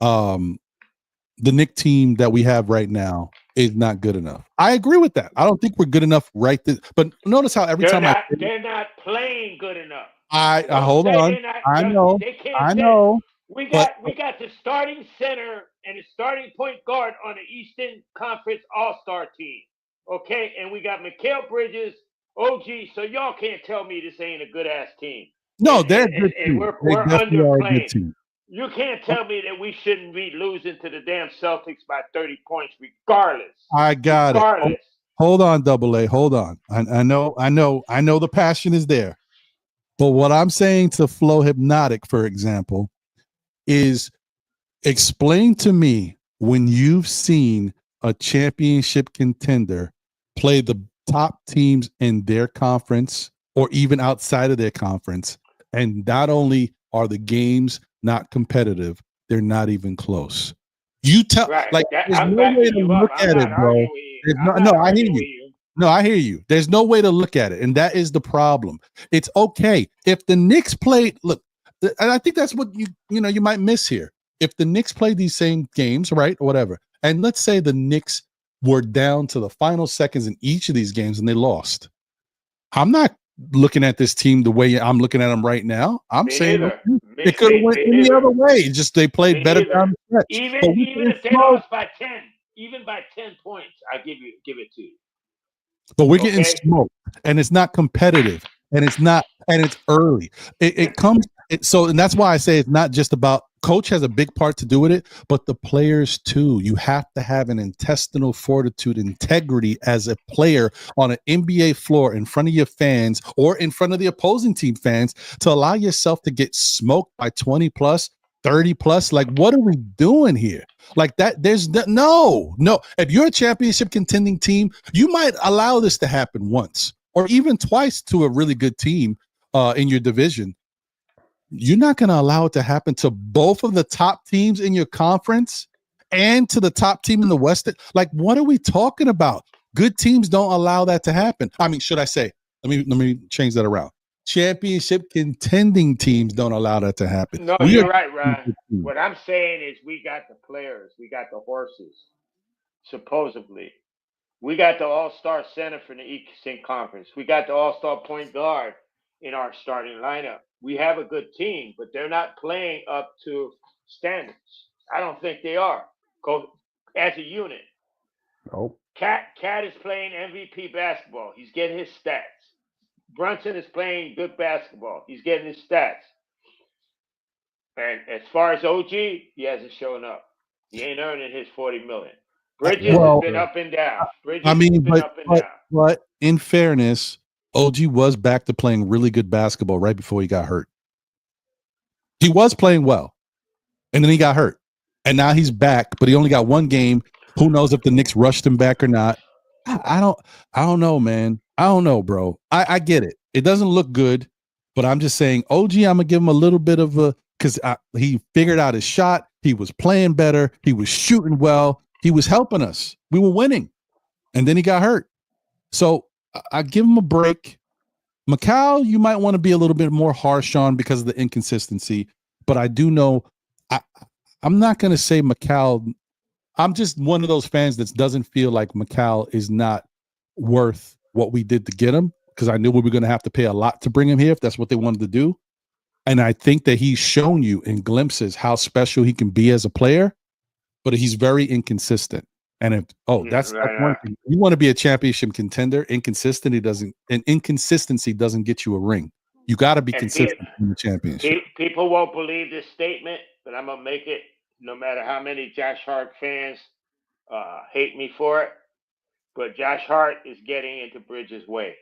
Speaker 1: the Knicks team that we have right now is not good enough. I agree with that. I don't think we're good enough but notice how every time
Speaker 2: they're not playing good enough.
Speaker 1: I hold on. I know.
Speaker 2: We got the starting center and the starting point guard on the Eastern Conference All-Star team. Okay, and we got Mikal Bridges, OG. So y'all can't tell me this ain't a good ass team.
Speaker 1: No,
Speaker 2: And,
Speaker 1: they're a
Speaker 2: and,
Speaker 1: good
Speaker 2: and
Speaker 1: team.
Speaker 2: we're,
Speaker 1: They
Speaker 2: we're
Speaker 1: definitely are a good
Speaker 2: underplaying.
Speaker 1: team.
Speaker 2: You can't tell me that we shouldn't be losing to the damn Celtics by 30 points, regardless.
Speaker 1: I got it.
Speaker 2: Regardless.
Speaker 1: Hold on, Double A. Hold on. I know the passion is there. But what I'm saying to Flow Hypnotic, for example, is explain to me when you've seen a championship contender play the top teams in their conference or even outside of their conference. And not only are the games not competitive, they're not even close. You tell
Speaker 2: Right.
Speaker 1: like
Speaker 2: That,
Speaker 1: there's
Speaker 2: I'm
Speaker 1: no way
Speaker 2: backing
Speaker 1: to
Speaker 2: you up.
Speaker 1: look
Speaker 2: I'm
Speaker 1: at
Speaker 2: not
Speaker 1: it, bro.
Speaker 2: arguing with you.
Speaker 1: There's
Speaker 2: I'm
Speaker 1: no,
Speaker 2: not
Speaker 1: I hear
Speaker 2: arguing
Speaker 1: you.
Speaker 2: with you.
Speaker 1: No, I hear you. There's no way to look at it. And that is the problem. It's okay. If the Knicks played, look, and I think that's what you might miss here. If the Knicks played these same games, right, or whatever, and let's say the Knicks were down to the final seconds in each of these games and they lost, I'm not looking at this team the way I'm looking at them right now. I'm
Speaker 2: Me
Speaker 1: saying
Speaker 2: neither.
Speaker 1: it could have went
Speaker 2: Me
Speaker 1: any
Speaker 2: neither.
Speaker 1: other way. Just they played
Speaker 2: Me
Speaker 1: better
Speaker 2: neither.
Speaker 1: down the stretch.
Speaker 2: Even if they lost by 10, even by 10 points, I give it to you.
Speaker 1: But we're getting
Speaker 2: Okay?
Speaker 1: smoked, and it's not competitive, and it's early. It comes so, and that's why I say it's not just about coach has a big part to do with it, but the players too. You have to have an intestinal fortitude, integrity as a player on an NBA floor in front of your fans or in front of the opposing team fans to allow yourself to get smoked by 20 plus, 30 plus. Like, what are we doing here? Like that, there's no. If you're a championship contending team, you might allow this to happen once or even twice to a really good team in your division. You're not going to allow it to happen to both of the top teams in your conference and to the top team in the West. Like, what are we talking about? Good teams don't allow that to happen. I mean, should I say? Let me change that around. Championship contending teams don't allow that to happen.
Speaker 2: No, you're right, Ron. What I'm saying is we got the players, we got the horses, supposedly. We got the all-star center for the Eastern Conference. We got the all-star point guard in our starting lineup. We have a good team, but they're not playing up to standards. I don't think they are. As a unit.
Speaker 5: Nope.
Speaker 2: Cat is playing MVP basketball. He's getting his stats. Brunson is playing good basketball. He's getting his stats. And as far as OG, he hasn't shown up. He ain't earning his $40 million. Bridges has been up and down.
Speaker 1: But in fairness, OG was back to playing really good basketball right before he got hurt. He was playing well, and then he got hurt, and now he's back. But he only got one game. Who knows if the Knicks rushed him back or not? I don't know, man. I don't know, bro. I get it. It doesn't look good, but I'm just saying, OG. I'm gonna give him a little bit of a because he figured out his shot. He was playing better. He was shooting well. He was helping us. We were winning, and then he got hurt. So I give him a break. Macau, you might want to be a little bit more harsh on because of the inconsistency, but I do know I'm not going to say Macau. I'm just one of those fans that doesn't feel like Macau is not worth what we did to get him because I knew we were going to have to pay a lot to bring him here if that's what they wanted to do. And I think that he's shown you in glimpses how special he can be as a player, but he's very inconsistent. And if that's one thing. You want to be a championship contender, inconsistency doesn't get you a ring. You got to be consistent in the championship.
Speaker 2: People won't believe this statement, but I'm gonna make it. No matter how many Josh Hart fans hate me for it, but Josh Hart is getting into Bridges' way.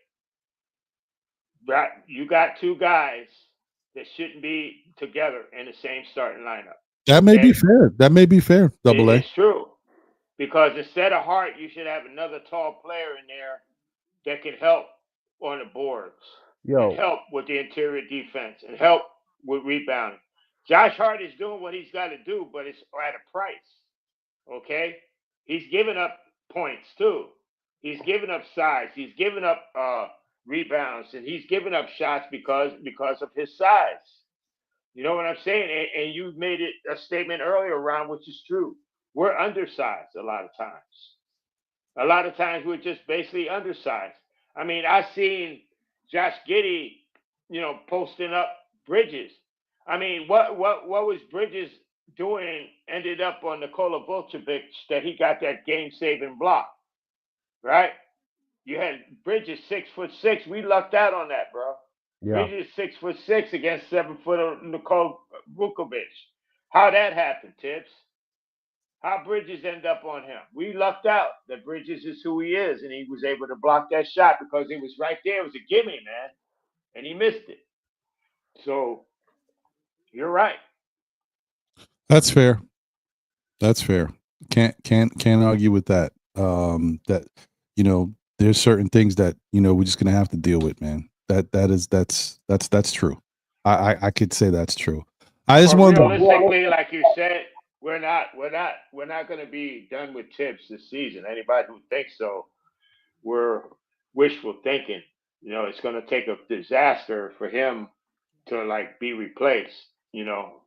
Speaker 2: You got two guys that shouldn't be together in the same starting lineup.
Speaker 1: That may be fair. That may be fair. Double A.
Speaker 2: It's true. Because instead of Hart, you should have another tall player in there that can help on the boards. And help with the interior defense and help with rebounding. Josh Hart is doing what he's got to do, but it's at a price. Okay? He's giving up points too. He's giving up size. He's giving up rebounds, and he's giving up shots because of his size. You know what I'm saying? And you made it a statement earlier, Ron, which is true. We're undersized a lot of times. A lot of times we're just basically undersized. I mean, I seen Josh Giddey, posting up Bridges. I mean, what was Bridges doing? Ended up on Nikola Vucevic that he got that game-saving block, right? You had Bridges 6'6". We lucked out on that, bro.
Speaker 5: Yeah.
Speaker 2: Bridges is 6'6" against 7-foot Nicole Vukovic. How that happened, Tips? How Bridges end up on him? We lucked out that Bridges is who he is, and he was able to block that shot because it was right there. It was a gimme, man, and he missed it. So you're right.
Speaker 1: That's fair. That's fair. Can't argue with that. That there's certain things that we're just gonna have to deal with, man. That's true. I could say that's true. I just want
Speaker 2: realistically, like you said, we're not going to be done with Tips this season. Anybody who thinks so, we're wishful thinking. It's going to take a disaster for him to be replaced.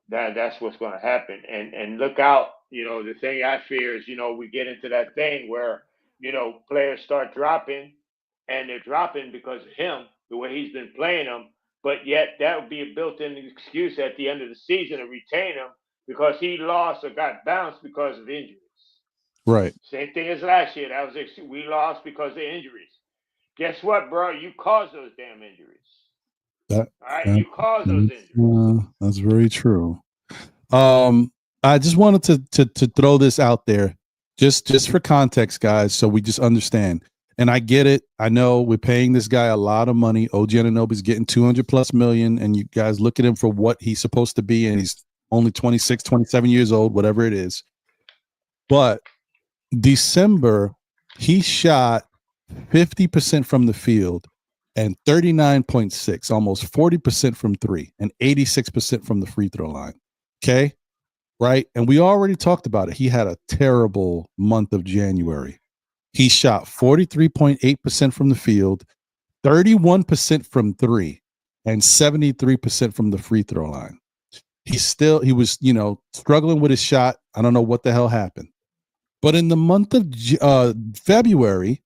Speaker 2: That's what's going to happen. And look out. The thing I fear is we get into that thing where players start dropping, and they're dropping because of him, the way he's been playing them. But yet that would be a built-in excuse at the end of the season to retain him because he lost or got bounced because of injuries.
Speaker 1: right.
Speaker 2: Same thing as last year. That was we lost because of injuries. Guess what, bro? You caused those damn injuries. All right, you caused those injuries.
Speaker 1: That's very true. I just wanted to throw this out there, just for context, guys, so we just understand. And I get it. I know we're paying this guy a lot of money. OG Anunoby's getting 200+ million, and you guys look at him for what he's supposed to be, and he's only 26, 27 years old, whatever it is. But December, he shot 50% from the field and 39.6, almost 40% from three, and 86% from the free throw line. Okay? Right? And we already talked about it. He had a terrible month of January. He shot 43.8% from the field, 31% from three, and 73% from the free throw line. He was, struggling with his shot. I don't know what the hell happened. But in the month of February,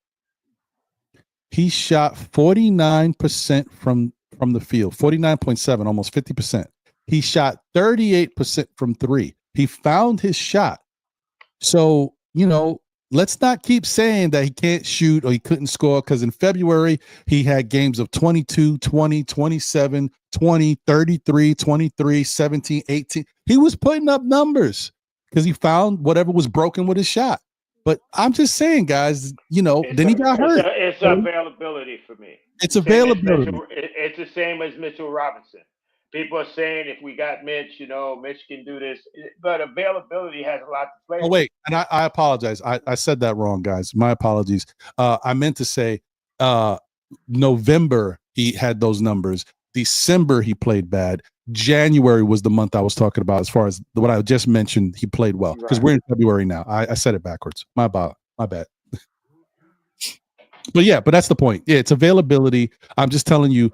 Speaker 1: he shot 49% from the field, 49.7, almost 50%. He shot 38% from three. He found his shot. So, let's not keep saying that he can't shoot or he couldn't score, because in February, he had games of 22, 20, 27, 20, 33, 23, 17, 18. He was putting up numbers because he found whatever was broken with his shot. But I'm just saying, guys, then he got hurt.
Speaker 2: It's availability for me.
Speaker 1: It's availability.
Speaker 2: It's the same as Mitchell Robinson. People are saying if we got Mitch, Mitch can do this. But availability has a lot to play.
Speaker 1: Oh, wait. And I apologize. I said that wrong, guys. My apologies. I meant to say November he had those numbers. December he played bad. January was the month I was talking about as far as what I just mentioned. He played well because we're in February now. I said it backwards. My bad. But that's the point. Yeah, it's availability. I'm just telling you,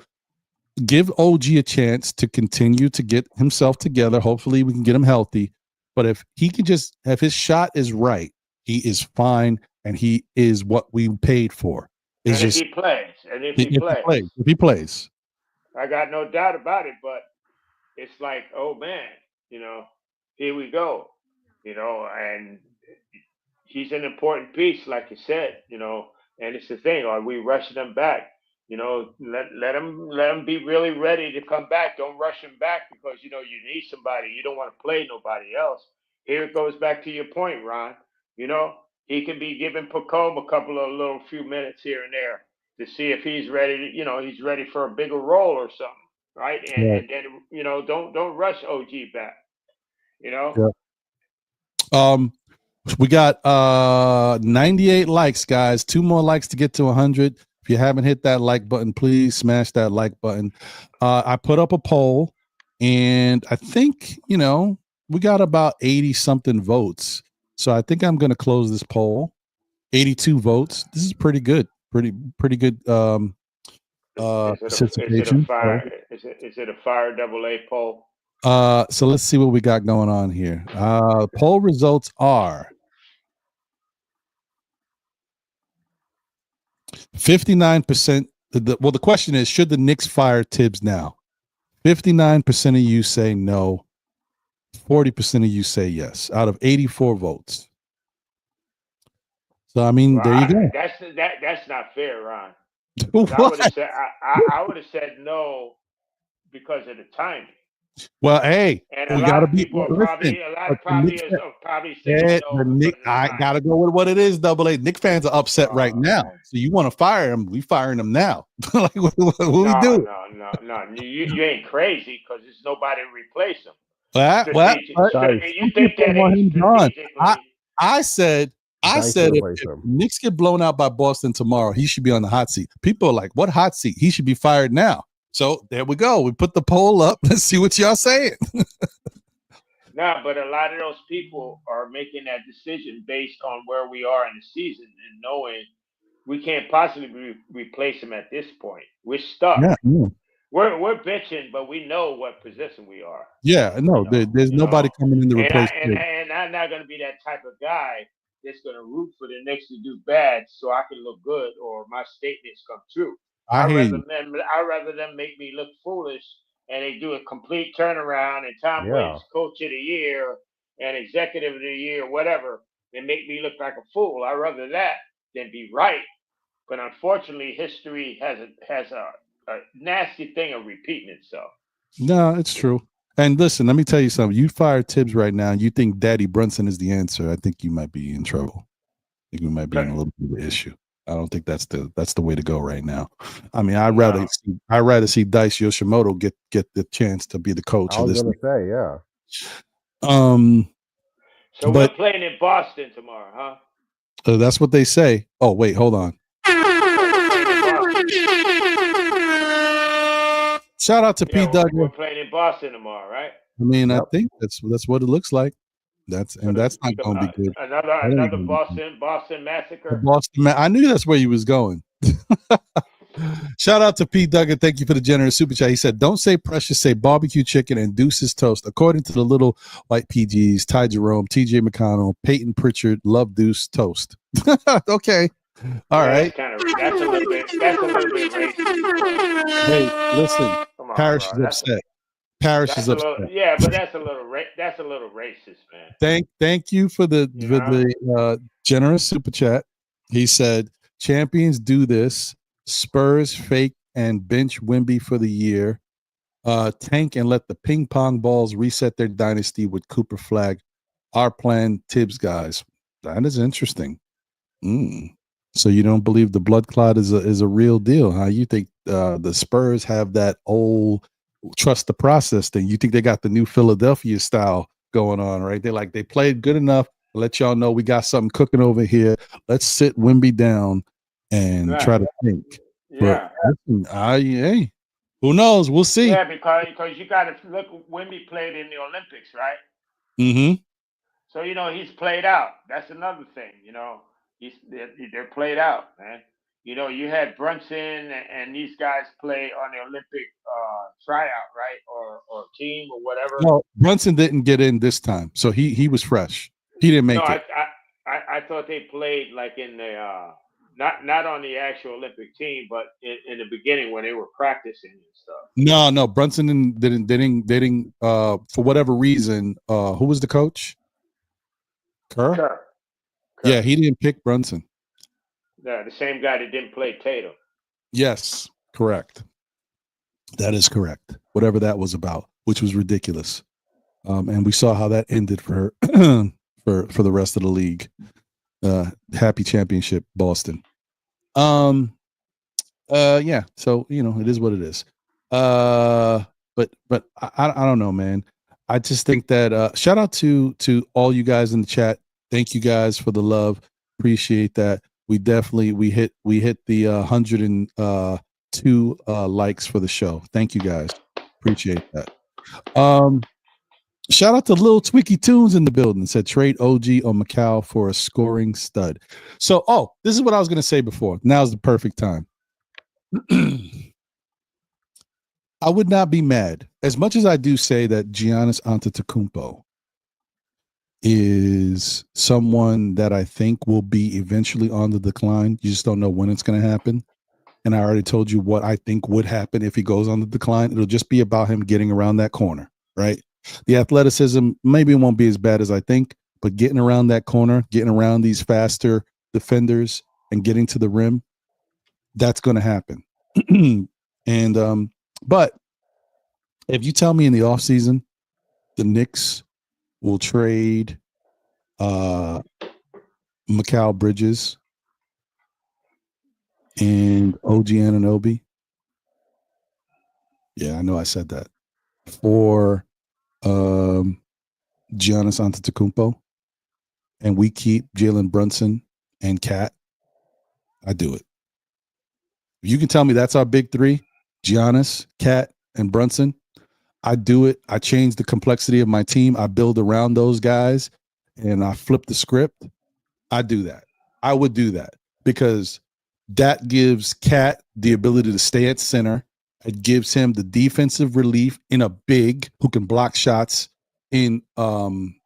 Speaker 1: give OG a chance to continue to get himself together. Hopefully we can get him healthy. But if he can if his shot is right, he is fine, and he is what we paid for.
Speaker 2: If he plays,
Speaker 1: if he plays,
Speaker 2: I got no doubt about it. But it's like, oh man, here we go, and he's an important piece, like you said, and it's the thing. Are we rushing him back? Let him be really ready to come back. Don't rush him back because you need somebody. You don't want to play nobody else. Here it goes back to your point, Ron. He can be giving Pacome a couple of little few minutes here and there to see if he's ready. He's ready for a bigger role or something, right? And then don't rush OG back.
Speaker 1: We got 98 likes, guys. 2 more likes to get to 100. If you haven't hit that like button, please smash that like button. I put up a poll, and I think, we got about 80 something votes. So I think I'm going to close this poll. 82 votes. This is pretty good. Pretty good participation.
Speaker 2: Is it a fire AA poll?
Speaker 1: So let's see what we got going on here. Poll results are 59%. The question is, should the Knicks fire Tibbs now? 59% of you say no. 40% of you say yes, out of 84 votes. So, I mean, there you go.
Speaker 2: That's not fair, Ron.
Speaker 1: What?
Speaker 2: I would have said no because of the timing.
Speaker 1: Well, hey,
Speaker 2: And
Speaker 1: we
Speaker 2: a lot
Speaker 1: gotta
Speaker 2: of
Speaker 1: be.
Speaker 2: people are
Speaker 1: Listen,
Speaker 2: probably saying
Speaker 1: yeah,
Speaker 2: no
Speaker 1: the
Speaker 2: because
Speaker 1: Nick.
Speaker 2: of the
Speaker 1: I
Speaker 2: timing.
Speaker 1: gotta go with what it is. Double A. Knicks fans are upset right now.
Speaker 2: Man.
Speaker 1: So you want to fire him? We firing him now. Like what we do?
Speaker 2: No. You ain't crazy because there's nobody to replace him.
Speaker 1: What?
Speaker 2: You think that
Speaker 1: want him gone.
Speaker 2: strategically?
Speaker 1: I said
Speaker 5: Dice
Speaker 1: if
Speaker 5: replace him.
Speaker 1: Knicks get blown out by Boston tomorrow, he should be on the hot seat. People are like, "What hot seat? He should be fired now." So there we go. We put the poll up. Let's see what y'all saying.
Speaker 2: No, but a lot of those people are making that decision based on where we are in the season and knowing we can't possibly replace him at this point. We're stuck.
Speaker 1: Yeah.
Speaker 2: We're bitching, but we know what position we are.
Speaker 1: Yeah, no, there's nobody coming in to replace him.
Speaker 2: And I'm not going to be that type of guy that's going to root for the Knicks to do bad so I can look good or my statements come true. I'd rather them make me look foolish and they do a complete turnaround and Tom Williams coach of the year and executive of the year, whatever, and make me look like a fool. I'd rather that than be right. But unfortunately, history has a nasty thing of repeating itself.
Speaker 1: No, it's true. And listen, let me tell you something. You fire Tibbs right now, and you think Daddy Brunson is the answer. I think you might be in trouble. I think we might be in a little bit of an issue. I don't think that's the way to go right now. I mean, I'd rather see Dice Yoshimoto get the chance to be the coach.
Speaker 5: I was gonna say, yeah.
Speaker 2: So we're playing in Boston tomorrow, huh?
Speaker 1: That's what they say. Oh, wait, hold on. Shout out to P. Doug.
Speaker 2: We're playing in Boston tomorrow, right?
Speaker 1: I mean, I think that's what it looks like. That's not going to be good.
Speaker 2: Another Boston massacre.
Speaker 1: I knew that's where you was going. Shout out to P. Duggan. Thank you for the generous super chat. He said, "Don't say precious, say barbecue chicken and Deuce's toast." According to the little white PGs, Ty Jerome, TJ McConnell, Peyton Pritchard love Deuce toast. Okay. All right.
Speaker 2: That's a little bit racist.
Speaker 1: Hey, listen. Parrish is upset. Parrish is upset.
Speaker 2: Yeah, but that's a little racist, man.
Speaker 1: Thank you for the generous super chat. He said, "Champions do this. Spurs fake and bench Wemby for the year. Tank and let the ping pong balls reset their dynasty with Cooper Flag. Our plan, Tibbs guys." That is interesting. So you don't believe the blood clot is a real deal, huh? You think the Spurs have that old trust the process thing? You think they got the new Philadelphia style going on, right? They played good enough to let y'all know we got something cooking over here. Let's sit Wemby down and try to think.
Speaker 2: Yeah.
Speaker 1: But, hey, who knows? We'll see.
Speaker 2: Yeah, because you got to look. Wemby played in the Olympics, right?
Speaker 1: Mm-hmm.
Speaker 2: So he's played out. That's another thing. They're played out, man. You had Brunson and these guys play on the Olympic tryout, right, or team or whatever.
Speaker 1: No, Brunson didn't get in this time, so he was fresh. He didn't make it.
Speaker 2: I thought they played like in the not on the actual Olympic team, but in the beginning when they were practicing and stuff.
Speaker 1: No, Brunson didn't for whatever reason. Who was the coach? Kerr. Yeah, he didn't pick Brunson.
Speaker 2: Yeah, the same guy that didn't play Tatum.
Speaker 1: Yes, correct. That is correct. Whatever that was about, which was ridiculous. And we saw how that ended for for the rest of the league. Happy championship, Boston. Yeah. So it is what it is. But I don't know, man. I just think that shout out to all you guys in the chat. Thank you guys for the love. Appreciate that. We hit the 102 likes for the show. Thank you guys. Appreciate that. Shout out to Lil Twicky Tunes in the building. Said trade OG on Macau for a scoring stud. So, this is what I was going to say before. Now's the perfect time. I would not be mad. As much as I do say that Giannis Antetokounmpo is someone that I think will be eventually on the decline. You just don't know when it's going to happen. And I already told you what I think would happen if he goes on the decline. It'll just be about him getting around that corner, right? The athleticism, maybe it won't be as bad as I think, but getting around that corner, getting around these faster defenders and getting to the rim, that's going to happen. And, but If you tell me in the offseason the Knicks will trade Mikal Bridges and OG Anunoby, yeah, I know I said that, for Giannis Antetokounmpo, and we keep Jalen Brunson and Cat, I do it. If you can tell me that's our big three, Giannis, Cat, and Brunson, I do it. I change the complexity of my team. I build around those guys, and I flip the script. I do that. I would do that because that gives Cat the ability to stay at center. It gives him the defensive relief in a big who can block shots in Giannis.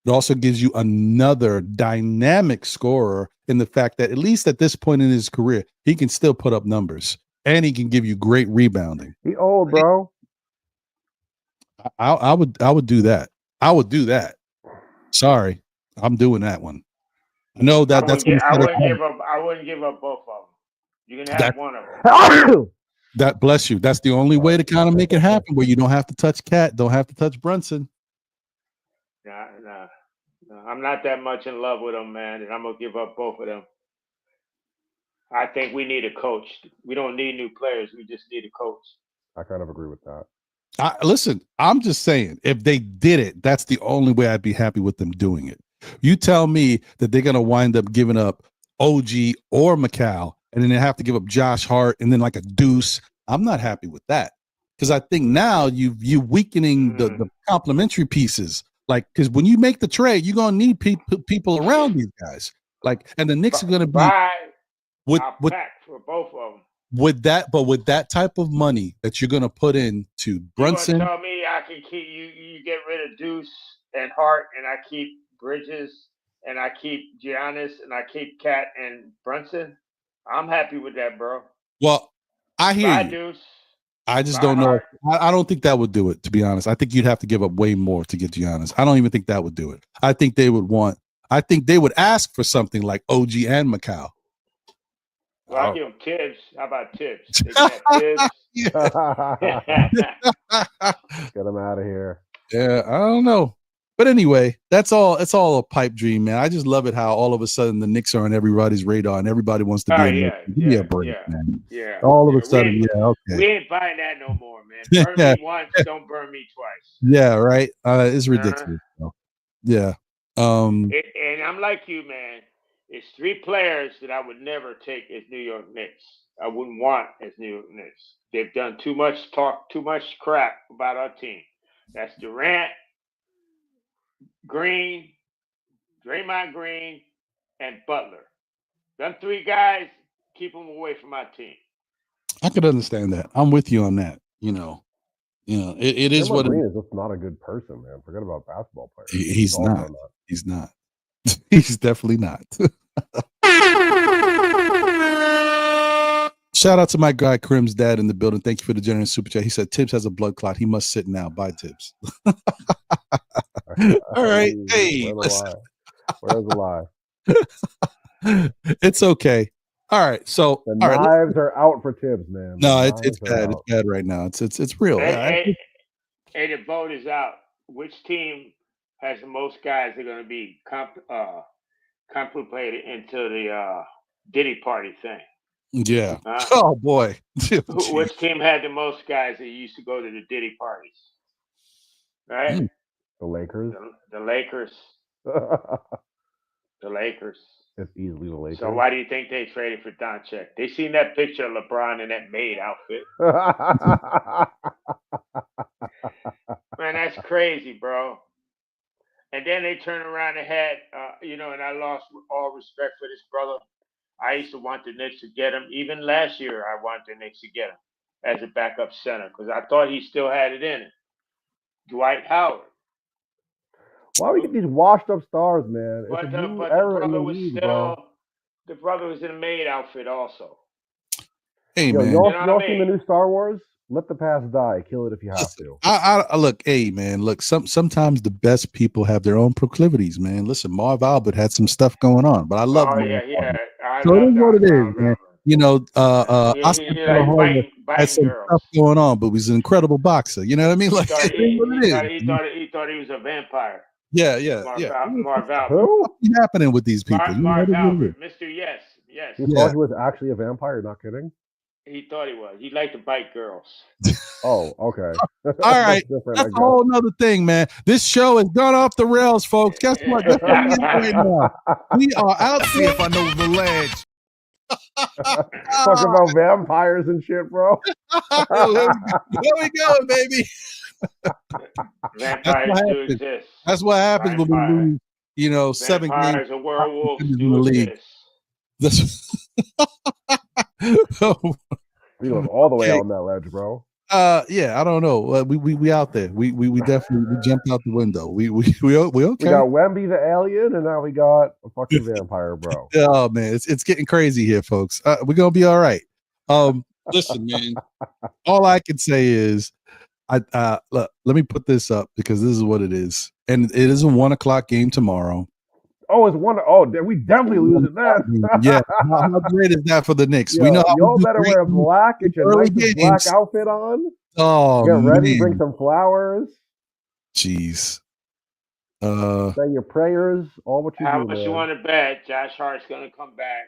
Speaker 1: It also gives you another dynamic scorer in the fact that at least at this point in his career, he can still put up numbers and he can give you great rebounding.
Speaker 5: He old, bro.
Speaker 1: I would do that. I would do that. Sorry, I'm doing that one. I know that
Speaker 2: I wouldn't give up both of them. You can have one of them.
Speaker 1: That bless you. That's the only way to kind of make it happen where you don't have to touch Cat, don't have to touch Brunson.
Speaker 2: Nah. I'm not that much in love with them, man, and I'm gonna give up both of them. I think we need a coach. We don't need new players. We just need a coach.
Speaker 5: I kind of agree with that.
Speaker 1: Listen, I'm just saying, if they did it, that's the only way I'd be happy with them doing it. You tell me that they're gonna wind up giving up OG or Mikal, and then they have to give up Josh Hart and then like a Deuce. I'm not happy with that because I think now you weakening the complementary pieces. Like, because when you make the trade, you're gonna need people around these guys. Like, and the Knicks are gonna be with
Speaker 2: for both of them.
Speaker 1: With that type of money that you're gonna put into Brunson.
Speaker 2: You tell me I can keep you get rid of Deuce and Hart, and I keep Bridges, and I keep Giannis, and I keep Cat and Brunson. I'm happy with that, bro.
Speaker 1: Well, I hear you.
Speaker 2: Deuce.
Speaker 1: I just don't know. I don't think that would do it, to be honest. I think you'd have to give up way more to get Giannis. I don't even think that would do it. I think they would ask for something like OG and Mikal.
Speaker 2: Well, I'll give them Tibbs. How about Tibbs? They can have
Speaker 5: Tibbs. Get them out of here.
Speaker 1: Yeah, I don't know. But anyway, it's all a pipe dream, man. I just love it how all of a sudden the Knicks are on everybody's radar and everybody wants to be give me a break, man.
Speaker 2: Yeah.
Speaker 1: All of a sudden, okay.
Speaker 2: We ain't buying that no more, man. Burn me once, don't burn me twice.
Speaker 1: Yeah, right. It's ridiculous. Yeah.
Speaker 2: And I'm like you, man. It's three players that I would never take as New York Knicks. I wouldn't want as New York Knicks. They've done too much talk, too much crap about our team. That's Durant, Green, Draymond Green, and Butler. Them three guys, keep them away from my team.
Speaker 1: I could understand that. I'm with you on that. It is what
Speaker 5: Green is just not a good person, man. Forget about basketball players.
Speaker 1: He's not. He's not. He's definitely not. Shout out to my guy Krim's dad in the building. Thank you for the generous super chat. He said Tibbs has a blood clot. He must sit now. Bye, Tibbs. All right. Hey,
Speaker 5: where's the lie?
Speaker 1: It's okay. All right. So
Speaker 5: the knives are out for Tibbs, man.
Speaker 1: No, it's bad. It's bad right now. It's real.
Speaker 2: Hey, the vote is out. Which team has the most guys that are going to be contemplated into the Diddy party thing?
Speaker 1: Yeah. Oh boy.
Speaker 2: Which team had the most guys that used to go to the Diddy parties? Right.
Speaker 5: The Lakers.
Speaker 2: The Lakers. The Lakers.
Speaker 5: It's easily the Lakers.
Speaker 2: So why do you think they traded for Doncic? They seen that picture of LeBron in that maid outfit. Man, that's crazy, bro. And then they turn around and had, and I lost all respect for this brother. I used to want the Knicks to get him. Even last year, I wanted the Knicks to get him as a backup center because I thought he still had it in him. Dwight Howard.
Speaker 5: Why we get these washed up stars, man?
Speaker 2: But the brother was still, the brother was in a maid outfit also.
Speaker 1: Hey, man.
Speaker 5: Y'all seen the new Star Wars? Let the past die. Kill it if you have to.
Speaker 1: I look, hey, man, look, sometimes the best people have their own proclivities, man. Listen, Marv Albert had some stuff going on, but I love
Speaker 2: Marv. Yeah.
Speaker 1: So it is what it is, man. you know,
Speaker 2: Yeah,
Speaker 1: Oscar
Speaker 2: he
Speaker 1: De La
Speaker 2: like
Speaker 1: Hoya had
Speaker 2: biting
Speaker 1: some
Speaker 2: girls.
Speaker 1: stuff going on, but he's an incredible boxer. You know what I mean?
Speaker 2: He
Speaker 1: Like,
Speaker 2: thought
Speaker 1: it is what it is.
Speaker 2: he thought he was a vampire.
Speaker 1: Yeah.
Speaker 2: Marv Albert.
Speaker 5: Who?
Speaker 1: What's happening with these people? You know
Speaker 2: Marv
Speaker 1: what it
Speaker 2: Albert,
Speaker 1: is.
Speaker 2: Mr. Yes, yes.
Speaker 5: He
Speaker 1: Yeah.
Speaker 5: thought he was actually a vampire. Not kidding.
Speaker 2: He thought he was. He liked to bite girls.
Speaker 5: Oh, okay.
Speaker 1: All right.
Speaker 5: That's different,
Speaker 1: That's
Speaker 5: I
Speaker 1: a whole nother thing, man. This show has gone off the rails, folks. Guess what? Guess what we are right now? We are out
Speaker 6: See if I know the ledge.
Speaker 5: Talk about vampires and shit, bro.
Speaker 1: Here we go, baby.
Speaker 2: Vampires do exist.
Speaker 1: That's what happens when we lose, you know, 7 games.
Speaker 2: Vampires and werewolves
Speaker 1: in the
Speaker 2: do
Speaker 1: league.
Speaker 2: exist.
Speaker 5: We went all the way on that ledge, bro.
Speaker 1: Yeah, I don't know. We out there. We definitely jumped out the window. We okay.
Speaker 5: We got Wemby the alien, and now we got a fucking vampire, bro.
Speaker 1: Oh man, it's getting crazy here, folks. We're gonna be all right. Listen, man. All I can say is, look, let me put this up because this is what it is, and it is a 1 o'clock game tomorrow.
Speaker 5: Oh, it's one. Oh, we definitely losing that.
Speaker 1: Yeah, how great is that for the Knicks?
Speaker 5: Yo,
Speaker 1: we know
Speaker 5: y'all better wear black. Get your
Speaker 1: early
Speaker 5: nice black outfit on.
Speaker 1: Oh,
Speaker 5: get ready.
Speaker 1: man.
Speaker 5: Bring some flowers.
Speaker 1: Jeez.
Speaker 5: Say your prayers. All what you
Speaker 2: How
Speaker 5: do.
Speaker 2: much you want to bet? Josh Hart's gonna come back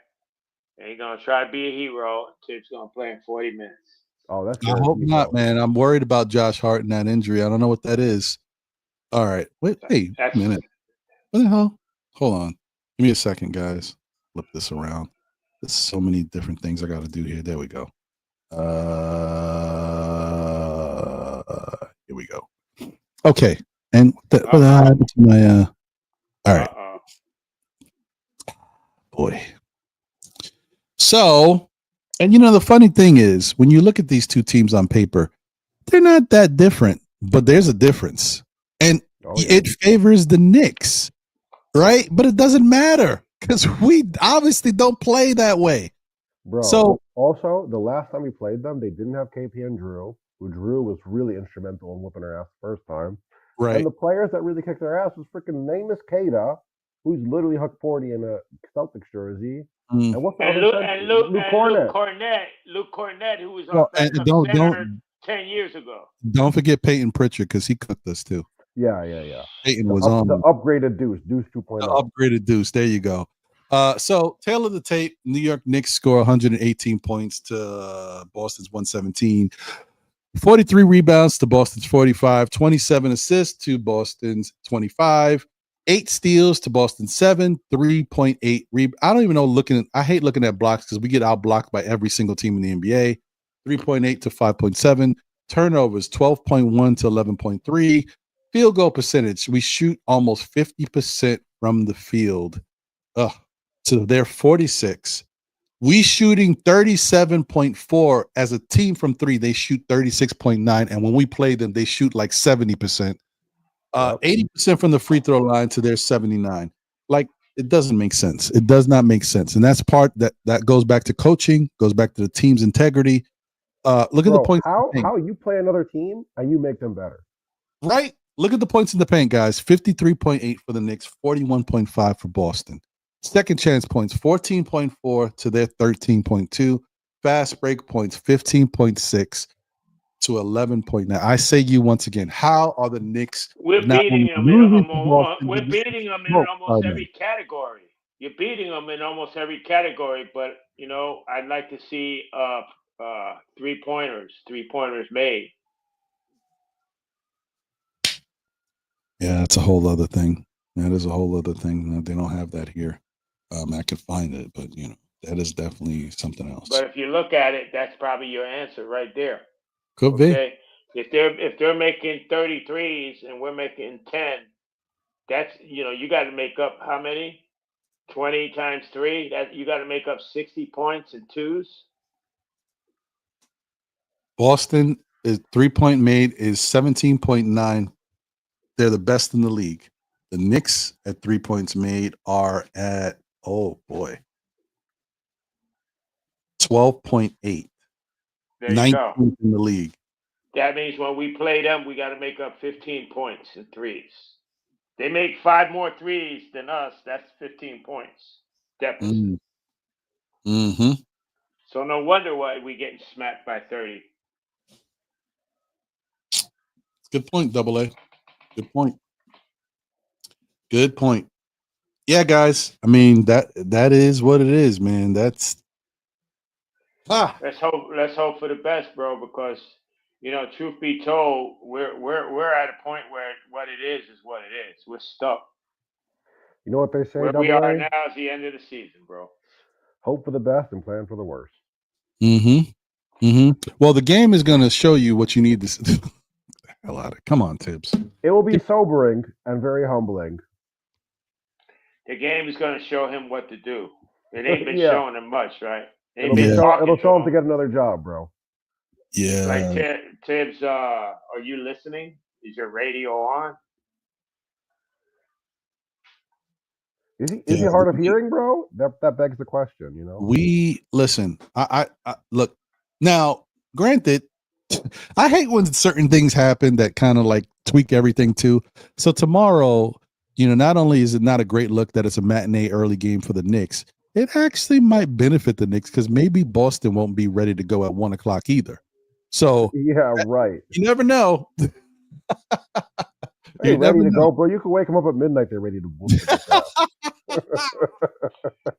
Speaker 2: and he's gonna try to be a hero. Tip's gonna play in 40 minutes.
Speaker 5: Oh, that's.
Speaker 1: I hope not, man. I'm worried about Josh Hart and that injury. I don't know what that is. All right, wait a minute. What the hell? Hold on. Give me a second, guys. Flip this around. There's so many different things I got to do here. There we go. Here we go. Okay. And what happened to my all right. Boy. So, and you know, the funny thing is, when you look at these two teams on paper, they're not that different, but there's a difference. And it favors the Knicks. Right? But it doesn't matter because we obviously don't play that way.
Speaker 5: Bro,
Speaker 1: so
Speaker 5: also, the last time we played them, they didn't have KP and Drew, who Drew was really instrumental in whooping our ass the first time.
Speaker 1: Right.
Speaker 5: And the players that really kicked their ass was freaking Namus Keita, who's literally Huck 40 in a Celtics jersey.
Speaker 1: Mm.
Speaker 5: And what's the
Speaker 2: Luke Cornett, who was on center 10 years ago.
Speaker 1: Don't forget Peyton Pritchard because he cooked us too.
Speaker 5: Yeah.
Speaker 1: Peyton was on
Speaker 5: the upgraded Deuce 2.0.
Speaker 1: The upgraded Deuce. There you go. So tail of the tape, New York Knicks score 118 points to Boston's 117. 43 rebounds to Boston's 45. 27 assists to Boston's 25. 8 steals to Boston's 7. 3.8 I don't even know I hate looking at blocks because we get out blocked by every single team in the NBA. 3.8 to 5.7. Turnovers 12.1 to 11.3. Field goal percentage, we shoot almost 50% from the field. So they're 46. We shooting 37.4 as a team from 3. They shoot 36.9. And when we play them, they shoot like 70%. 80% from the free throw line to their 79. Like, it doesn't make sense. It does not make sense. And that's part that goes back to coaching, goes back to the team's integrity. Look at the points.
Speaker 5: How you play another team and you make them better.
Speaker 1: Right? Look at the points in the paint, guys. 53.8 for the Knicks, 41.5 for Boston. Second chance points, 14.4 to their 13.2. Fast break points, 15.6 to 11.9. I say you once again, how are the Knicks?
Speaker 2: We're beating them in almost every category. You're beating them in almost every category, but, you know, I'd like to see three-pointers made.
Speaker 1: Yeah, that's a whole other thing. That is a whole other thing. They don't have that here. I could find it, but you know, that is definitely something else.
Speaker 2: But if you look at it, that's probably your answer right there.
Speaker 1: Could be.
Speaker 2: If they're making 33s and we're making 10, that's, you know, you got to make up how many? 20 times 3. That you got to make up 60 points in 2s.
Speaker 1: Boston is 3-point made is 17.9. They're the best in the league. The Knicks at 3 points made are at 12.8. 19th in the league.
Speaker 2: That means when we play them, we got to make up 15 points in 3s. They make 5 more 3s than us. That's 15 points deficit.
Speaker 1: Mm-hmm.
Speaker 2: So no wonder why we getting smacked by 30.
Speaker 1: Good point, Double A. Good point. Good point. Yeah, guys. I mean that is what it is, man. That's
Speaker 2: Let's hope for the best, bro, because truth be told, we're at a point where what it is what it is. We're stuck.
Speaker 5: You know what they say,
Speaker 2: Where
Speaker 5: Double
Speaker 2: we are
Speaker 5: A?
Speaker 2: now is the end of the season, bro.
Speaker 5: Hope for the best and plan for the worst.
Speaker 1: Well, the game is going to show you what you need to hell out of. Come on, Tibbs.
Speaker 5: It will be sobering and very humbling.
Speaker 2: The game is going to show him what to do. It ain't been
Speaker 5: Yeah.
Speaker 2: showing him much, right?
Speaker 5: It'll show him to get another job, bro.
Speaker 1: Yeah.
Speaker 2: Like Tibbs, are you listening? Is your radio on?
Speaker 5: Is he hard of hearing, bro? That begs the question, you know.
Speaker 1: We listen. I look now. Granted, I hate when certain things happen that kind of like tweak everything too. So tomorrow, not only is it not a great look that it's a matinee early game for the Knicks, it actually might benefit the Knicks because maybe Boston won't be ready to go at 1 o'clock either. So
Speaker 5: yeah, right.
Speaker 1: You never know.
Speaker 5: Hey, ready to go, bro. You can wake them up at midnight. They're ready to whoop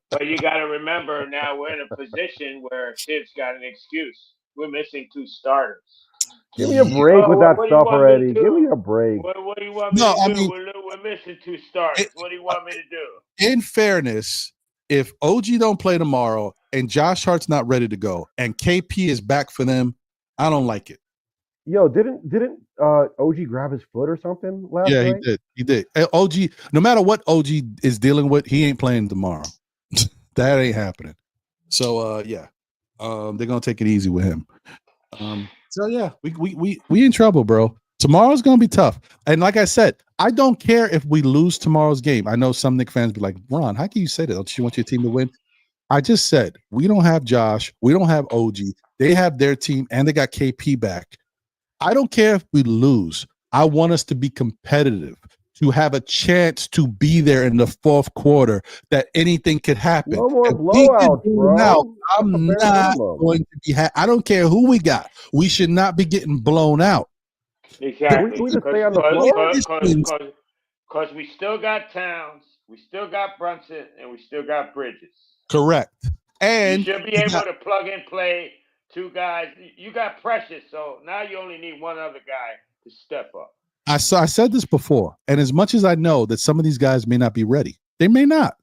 Speaker 2: But you got to remember, now we're in a position where Tibbs got an excuse. We're missing 2 starters.
Speaker 5: Give me a break with that stuff already. Give me a break.
Speaker 2: What do you want me to do? We're missing 2 starters. What do you want me to do?
Speaker 1: In fairness, if OG don't play tomorrow and Josh Hart's not ready to go and KP is back for them, I don't like it.
Speaker 5: Yo, didn't OG grab his foot or something last night?
Speaker 1: Yeah, he did. OG, no matter what OG is dealing with, he ain't playing tomorrow. That ain't happening. So they're gonna take it easy with him. So yeah, we in trouble, bro. Tomorrow's gonna be tough. And like I said, I don't care if we lose tomorrow's game. I know some Knicks fans be like, Ron, how can you say that? Don't you want your team to win? I just said we don't have Josh, we don't have OG. They have their team and they got KP back. I don't care if we lose. I want us to be competitive, to have a chance to be there in the fourth quarter, that anything could happen.
Speaker 5: No more blowouts, bro.
Speaker 1: Now, I'm not going to be I don't care who we got. We should not be getting blown out.
Speaker 2: Exactly.
Speaker 5: Can we just stay on the floor?
Speaker 2: Because we still got Towns, we still got Brunson, and we still got Bridges.
Speaker 1: Correct. And
Speaker 2: you should be able to plug and play 2 guys. You got Precious, so now you only need 1 other guy to step up.
Speaker 1: I said this before, and as much as I know that some of these guys may not be ready, they may not,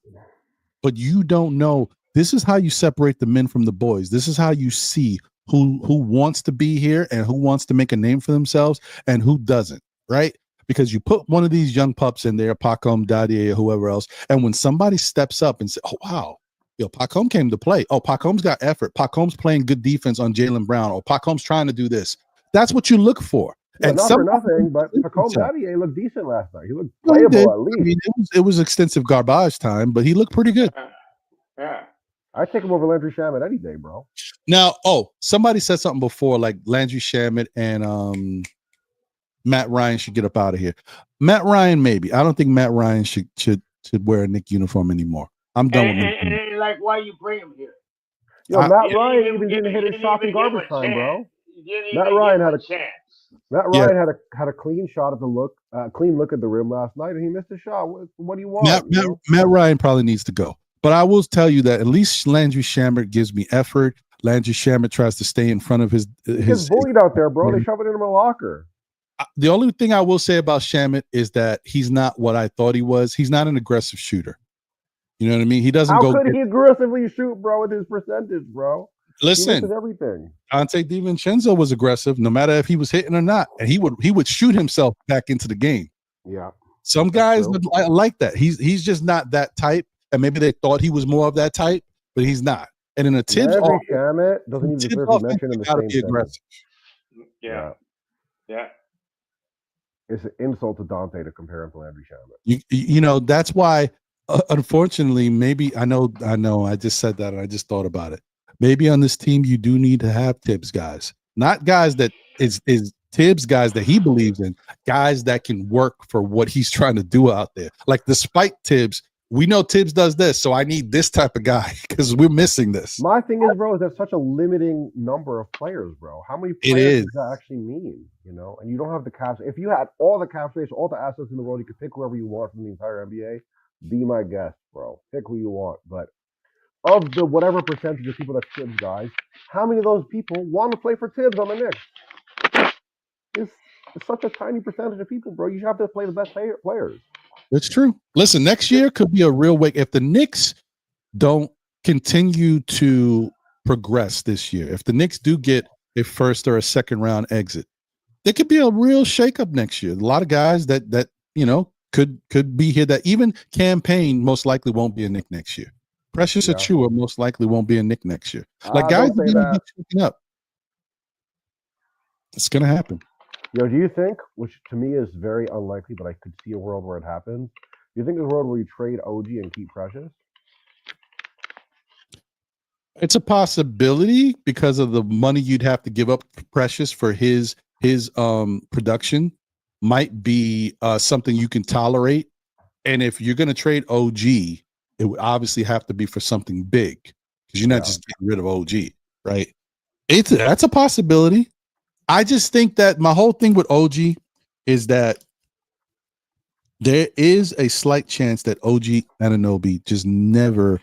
Speaker 1: but you don't know. This is how you separate the men from the boys. This is how you see who wants to be here and who wants to make a name for themselves and who doesn't, right? Because you put one of these young pups in there, Pacom, Dadier, or whoever else, and when somebody steps up and says, oh, wow, Pacom came to play. Oh, Pacom's got effort. Pacom's playing good defense on Jalen Brown. Or Pacom's trying to do this. That's what you look for.
Speaker 5: Yeah,
Speaker 1: and
Speaker 5: not for nothing, but Pacom Dadier looked decent last night. He looked playable at least.
Speaker 1: I mean, it was extensive garbage time, but he looked pretty good.
Speaker 2: Yeah.
Speaker 5: I'd take him over Landry Shamet any day, bro.
Speaker 1: Now, somebody said something before, like Landry Shamet and Matt Ryan should get up out of here. Matt Ryan, maybe. I don't think Matt Ryan should wear a Knicks uniform anymore. I'm done with him.
Speaker 2: And like, why you bring him here?
Speaker 5: Yo, Matt Ryan even didn't hit his shot in garbage time, bro. Matt Ryan had a chance. Matt Ryan had a clean shot at the look, clean look at the rim last night, and he missed a shot. What do you want?
Speaker 1: Matt Ryan probably needs to go. But I will tell you that at least Landry Shamet gives me effort. Landry Shamet tries to stay in front of his. He
Speaker 5: gets bullied out there, bro. They shove it into my locker.
Speaker 1: The only thing I will say about Shamet is that he's not what I thought he was. He's not an aggressive shooter. You know what I mean? He doesn't
Speaker 5: How could he aggressively shoot, bro, with his percentage, bro?
Speaker 1: Listen,
Speaker 5: he misses everything.
Speaker 1: Dante DiVincenzo was aggressive, no matter if he was hitting or not, and he would shoot himself back into the game.
Speaker 5: Yeah,
Speaker 1: some guys like that. He's just not that type, and maybe they thought he was more of that type, but he's not. And in a Tibbs,
Speaker 5: Shamet doesn't even deserve to be mentioned in the same sentence.
Speaker 2: Yeah.
Speaker 5: It's an insult to Dante to compare him to Landry Shamet.
Speaker 1: You know that's why. Unfortunately, maybe I know. I just said that, and I just thought about it. Maybe on this team, you do need to have Tibbs guys, not guys that is Tibbs guys that he believes in, guys that can work for what he's trying to do out there. Like despite Tibbs, we know Tibbs does this, so I need this type of guy because we're missing this.
Speaker 5: My thing is, bro, is that's such a limiting number of players, bro. How many players does that actually mean? You know, and you don't have the cap. If you had all the cap space, all the assets in the world, you could pick whoever you want from the entire NBA. Be my guest, bro. Pick who you want. But of the whatever percentage of people that Tibbs guys, how many of those people want to play for Tibbs on the Knicks? It's such a tiny percentage of people, bro. You have to play the best players.
Speaker 1: It's true. Listen, next year could be a real wake. If the Knicks don't continue to progress this year, if the Knicks do get a first or a second round exit, there could be a real shakeup next year. A lot of guys that you know could be here. That even Campaign most likely won't be a Knick next year. Precious Achua most likely won't be a Knick next year. Like guys are going to be shaking up. It's going to happen.
Speaker 5: Yo, do you think, which to me is very unlikely, but I could see a world where it happens, do you think there's a world where you trade OG and keep Precious?
Speaker 1: It's a possibility because of the money you'd have to give up Precious for his production might be something you can tolerate. And if you're going to trade OG, it would obviously have to be for something big because you're not just getting rid of OG, right? That's a possibility. I just think that my whole thing with OG is that there is a slight chance that OG Anunoby just never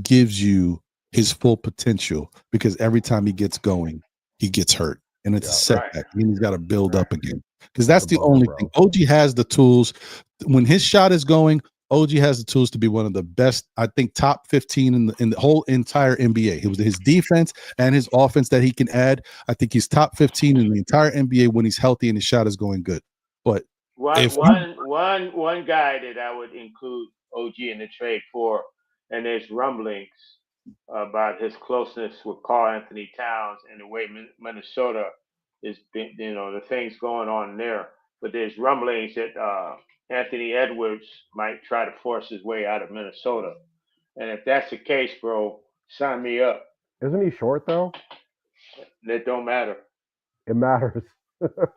Speaker 1: gives you his full potential because every time he gets going, he gets hurt. And it's a setback. I mean, he's got to build up again because that's the only thing. OG has the tools. When his shot is going, OG has the tools to be one of the best, I think, top 15 in the whole entire NBA. It was his defense and his offense that he can add. I think he's top 15 in the entire NBA when he's healthy and his shot is going good. But
Speaker 2: one guy that I would include OG in the trade for, and there's rumblings about his closeness with Karl-Anthony Towns and the way Minnesota is, you know, the things going on there. But there's rumblings that Anthony Edwards might try to force his way out of Minnesota. And if that's the case, bro, sign me up.
Speaker 5: Isn't he short, though?
Speaker 2: That don't matter.
Speaker 5: It matters.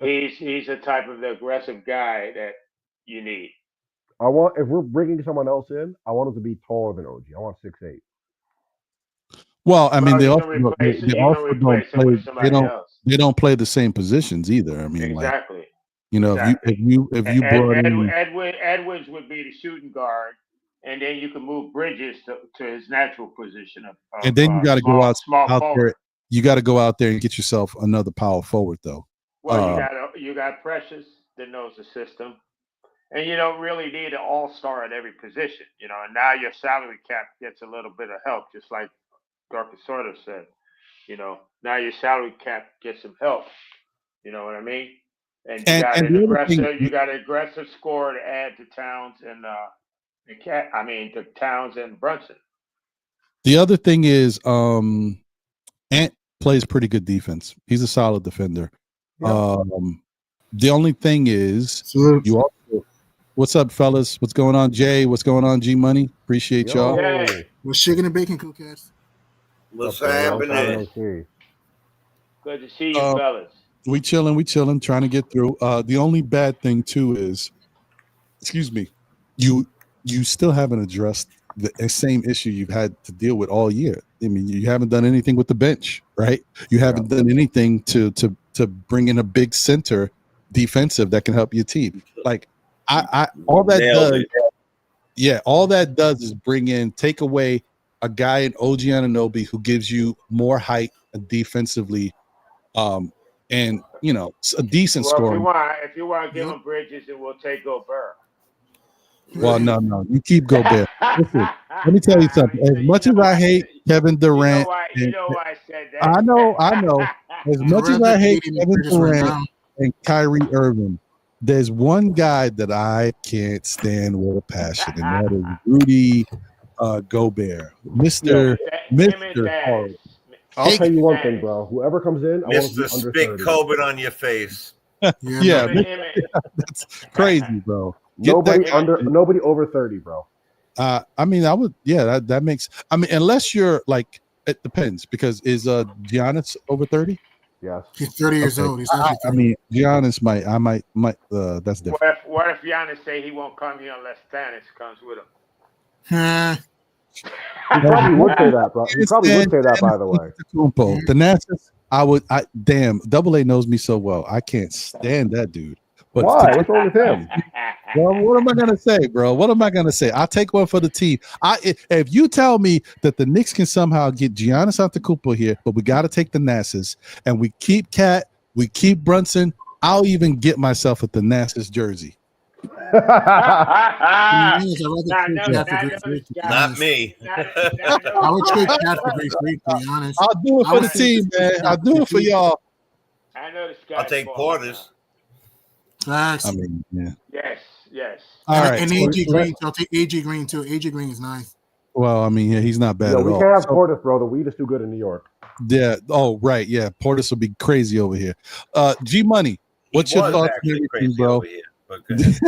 Speaker 2: He's the type of aggressive guy that you need.
Speaker 5: If we're bringing someone else in, I want him to be taller than OG. I want 6'8".
Speaker 1: Well, I mean, they don't play the same positions either. I mean,
Speaker 2: exactly.
Speaker 1: Like, you know, if you brought in
Speaker 2: Edwards would be the shooting guard, and then you can move Bridges to his natural position
Speaker 1: and then you got to go out there. You got to go out there and get yourself another power forward, though.
Speaker 2: Well, you got Precious that knows the system, and you don't really need an all-star at every position. You know, and now your salary cap gets a little bit of help, just like Dr. Sorter said. You know, now your salary cap gets some help. You know what I mean? And you got an aggressive scorer to add to Towns and to Towns and Brunson.
Speaker 1: The other thing is, Ant plays pretty good defense. He's a solid defender. Yeah. The only thing is, what's up, fellas? What's going on, Jay? What's going on, G Money? Appreciate y'all.
Speaker 6: Hey. What's shaking and baking, cool cats?
Speaker 7: What's happening?
Speaker 2: Good to see you, fellas.
Speaker 1: We chilling, trying to get through. The only bad thing too is, excuse me, you still haven't addressed the same issue you've had to deal with all year. I mean, you haven't done anything with the bench, right? You haven't done anything to bring in a big center defensive that can help your team. Like all that does is take away a guy in OG Anunoby who gives you more height defensively. And you know, a decent score.
Speaker 2: If you want to give him Bridges, then we'll take Gobert.
Speaker 1: Well, no, you keep Gobert. Listen, let me tell you something. As much as I hate Kevin Durant,
Speaker 2: you know why I said that.
Speaker 1: I know. As much as I hate Kevin Durant and Kyrie Irving, there's one guy that I can't stand with a passion, and that is Rudy Gobert, Mister.
Speaker 5: I'll tell you one thing, bro. Whoever comes in, I want to be under 30.
Speaker 7: Spit COVID on your face.
Speaker 1: Yeah, that's crazy, bro.
Speaker 5: Nobody over 30, bro.
Speaker 1: I mean, I would. Yeah, that makes. I mean, unless you're like, it depends because is Giannis over 30?
Speaker 5: Yes,
Speaker 6: he's 30 years old. He's
Speaker 1: I mean, Giannis might. That's different.
Speaker 2: What if Giannis say he won't come here unless Thanos comes with him?
Speaker 5: He probably would say that, bro. He probably would say that, by the way.
Speaker 1: The Nassas, damn, Double A knows me so well. I can't stand that dude. But
Speaker 5: Why? What's wrong with him?
Speaker 1: Well, what am I gonna say, bro? What am I gonna say? I'll take one for the team. If you tell me that the Knicks can somehow get Giannis Antetokounmpo here, but we got to take the Nassas, and we keep Cat, we keep Brunson, I'll even get myself a Thanasis jersey.
Speaker 6: Not
Speaker 7: me.
Speaker 6: I would trade Cat for Grace Freak, to be honest.
Speaker 1: I'll do it for the team, man. I'll do it for y'all.
Speaker 2: I know this guy.
Speaker 7: I'll take Portis.
Speaker 6: Facts.
Speaker 1: I mean, yeah.
Speaker 2: Yes.
Speaker 1: All right.
Speaker 6: And AJ Green. I'll take AJ Green too. AJ Green is nice.
Speaker 1: Well, I mean, yeah, he's not bad at
Speaker 5: we
Speaker 1: all.
Speaker 5: can't have Portis, bro. The weed is too good in New York.
Speaker 1: Yeah. Oh, right. Yeah. Portis will be crazy over here. G Money. What's your thoughts on everything, bro? What's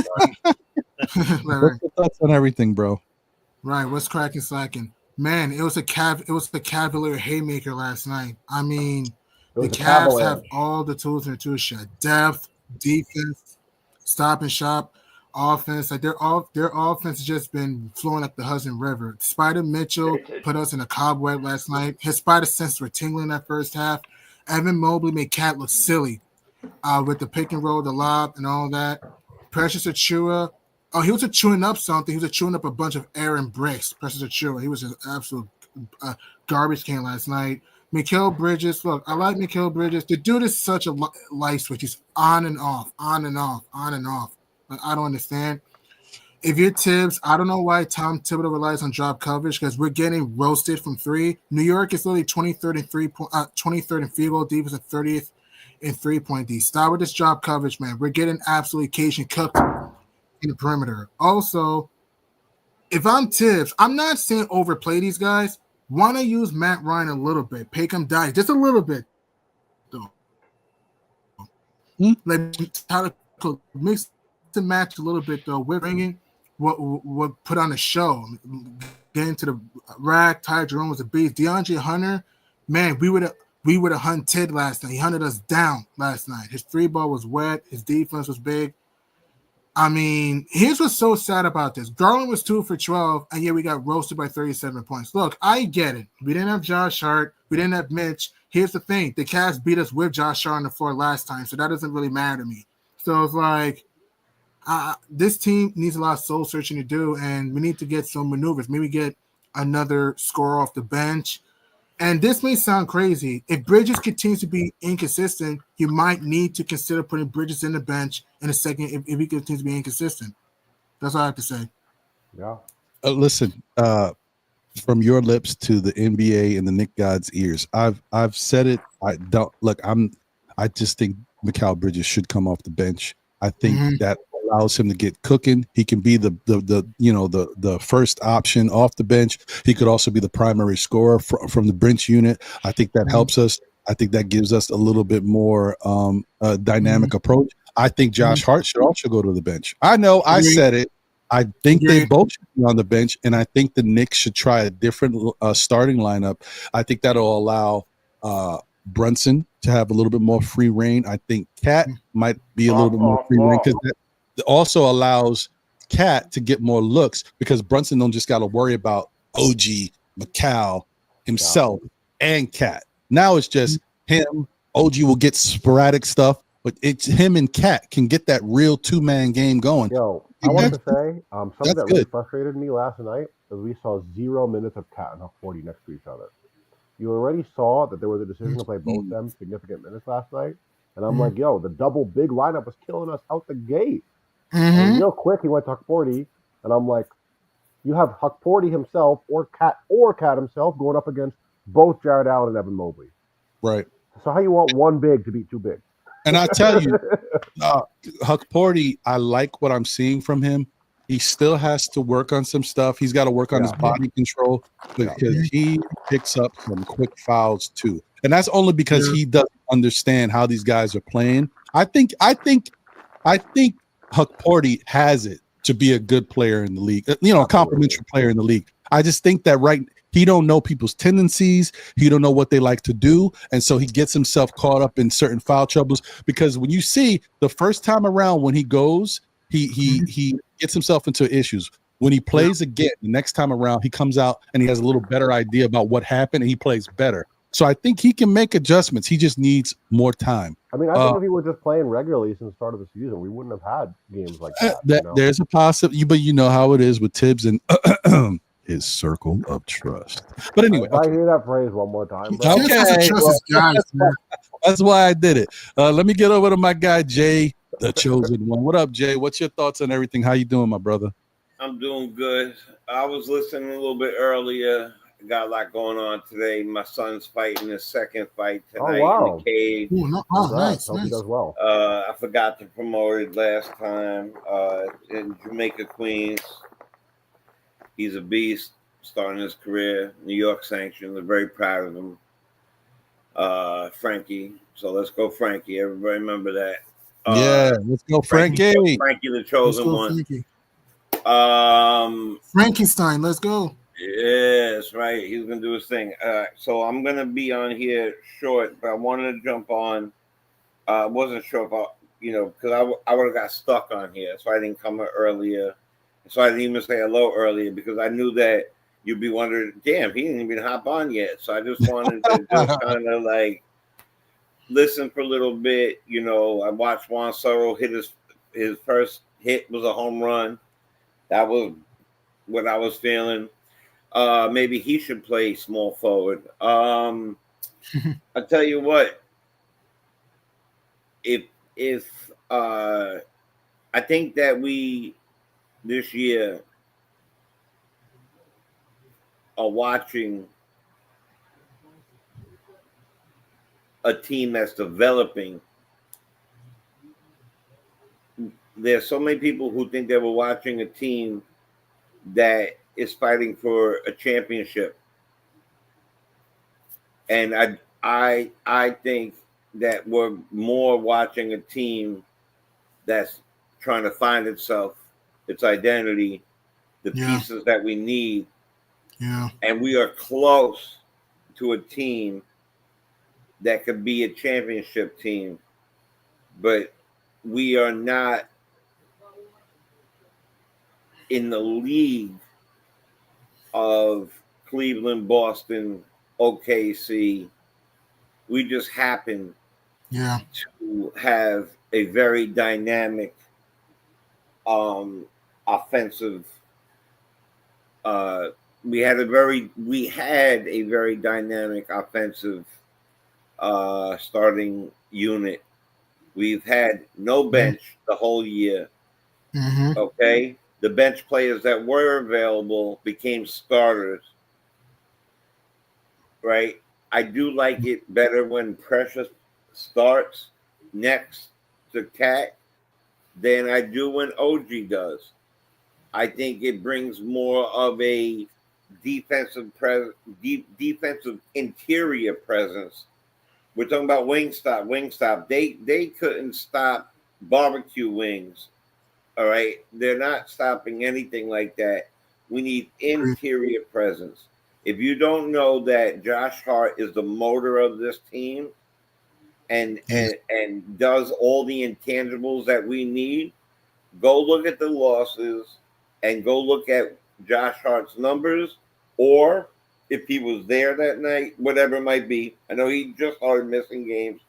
Speaker 1: your thoughts on everything, bro?
Speaker 6: Right. What's cracking, slacking? Man, it was the Cavalier haymaker last night. I mean, the Cavs have all the tools in their tool shed: depth, defense, stop and shop, offense. Like their offense has just been flowing like the Hudson River. Spider Mitchell put us in a cobweb last night. His spider senses were tingling that first half. Evan Mobley made Cat look silly with the pick and roll, the lob, and all that. Precious Achiuwa. Oh, he was chewing up something. He was chewing up a bunch of air and bricks. Precious Achiuwa. He was an absolute garbage can last night. Mikal Bridges. Look, I like Mikal Bridges. The dude is such a light switch. He's on and off, on and off, on and off. Like, I don't understand. If you're Tibbs, I don't know why Tom Thibodeau relies on drop coverage because we're getting roasted from three. New York is literally 23rd in field goal defense and 30th in 3-point D. Start with this drop coverage, man. We're getting absolutely Cajun cooked in the perimeter. Also, if I'm Tibbs, I'm not saying overplay these guys. Want to use Matt Ryan a little bit, pick him die just a little bit, though. Like Tyler Cook, mix to match a little bit though. We're bringing what put on a show. Getting to the rack. Ty Jerome was a beast. DeAndre Hunter, man, we would have hunted last night. He hunted us down last night. His 3-ball was wet. His defense was big. I mean, here's what's so sad about this. Garland was 2 for 12, and yet we got roasted by 37 points. Look, I get it. We didn't have Josh Hart. We didn't have Mitch. Here's the thing. The Cavs beat us with Josh Hart on the floor last time, so that doesn't really matter to me. So it's like this team needs a lot of soul searching to do, and we need to get some maneuvers. Maybe get another scorer off the bench. And this may sound crazy. If Bridges continues to be inconsistent, you might need to consider putting Bridges in the bench in a second if he continues to be inconsistent. That's all I have to say.
Speaker 5: Yeah.
Speaker 1: Listen, from your lips to the NBA and the Knick God's ears, I've said it. I just think Mikal Bridges should come off the bench. I think that allows him to get cooking. He can be the first option off the bench. He could also be the primary scorer from the bench unit. I think that helps us. I think that gives us a little bit more dynamic approach. I think Josh Hart should also go to the bench. I know I said it. I think they both should be on the bench, and I think the Knicks should try a different starting lineup. I think that'll allow Brunson to have a little bit more free reign. I think Cat might be a little bit more free reign because that also allows Cat to get more looks because Brunson don't just got to worry about OG, Mikal, himself, and Cat. Now it's just him. OG will get sporadic stuff, but it's him and Cat can get that real 2-man game going.
Speaker 5: Yo, I want to say something that really frustrated me last night is we saw 0 minutes of Cat and Huck 40 next to each other. You already saw that there was a decision to play both them significant minutes last night. And I'm like, yo, the double big lineup was killing us out the gate. And real quick, he went to Huck 40. And I'm like, you have Huck 40 himself or Cat himself going up against both Jared Allen and Evan Mobley.
Speaker 1: Right.
Speaker 5: So how you want one big to beat two big?
Speaker 1: And I tell you, Huck 40, I like what I'm seeing from him. He still has to work on some stuff. He's got to work on his body control because he picks up some quick fouls too. And that's only because he doesn't understand how these guys are playing. I think Huck 40 has it to be a good player in the league, a complimentary player in the league. I just think that he don't know people's tendencies. He don't know what they like to do. And so he gets himself caught up in certain foul troubles because when you see the first time around when he goes, he gets himself into issues. When he plays again, the next time around, he comes out and he has a little better idea about what happened and he plays better. So I think he can make adjustments. He just needs more time.
Speaker 5: I mean, I think if he was just playing regularly since the start of the season, we wouldn't have had games like that.
Speaker 1: There's a possibility, but you know how it is with Tibbs and his circle of trust. But anyway,
Speaker 5: I hear that phrase one more time, bro.
Speaker 1: Okay, that's why I did it. Let me get over to my guy Jay, the chosen one. What up, Jay? What's your thoughts on everything? How you doing, my brother?
Speaker 7: I'm doing good. I was listening a little bit earlier. Got a lot going on today. My son's fighting his second fight tonight in the cage.
Speaker 5: Nice. Hope he does well.
Speaker 7: I forgot to promote it last time. In Jamaica, Queens. He's a beast, starting his career. New York sanctioned. I'm very proud of him. Frankie. So let's go, Frankie. Everybody remember that.
Speaker 1: Yeah, let's go, Frankie.
Speaker 7: Frankie, the chosen one.
Speaker 6: Frankie. Frankenstein, let's go.
Speaker 7: Yes, right. He's gonna do his thing. So I'm gonna be on here short, but I wanted to jump on. Wasn't sure if because I would have got stuck on here, so I didn't come earlier. So I didn't even say hello earlier because I knew that you'd be wondering, damn, he didn't even hop on yet. So I just wanted to just kind of like listen for a little bit. I watched Juan hit his first hit was a home run. That was what I was feeling. Maybe he should play small forward. I tell you what, if I think that we this year are watching a team that's developing. There's so many people who think that we're watching a team that is fighting for a championship. And I think that we're more watching a team that's trying to find itself, its identity, the pieces that we need.
Speaker 6: Yeah.
Speaker 7: And we are close to a team that could be a championship team, but we are not in the league of Cleveland, Boston, OKC. We just happen to have a very dynamic offensive we had a very dynamic offensive starting unit. We've had no bench the whole year. Okay, the bench players that were available became starters. Right, I do like it better when Precious starts next to Cat than I do when OG does. I think it brings more of a defensive interior presence. We're talking about Wingstop. They couldn't stop barbecue wings. All right, they're not stopping anything like that. We need interior presence. If you don't know that Josh Hart is the motor of this team and does all the intangibles that we need, go look at the losses and go look at Josh Hart's numbers, or if he was there that night, whatever it might be. I know he just started missing games,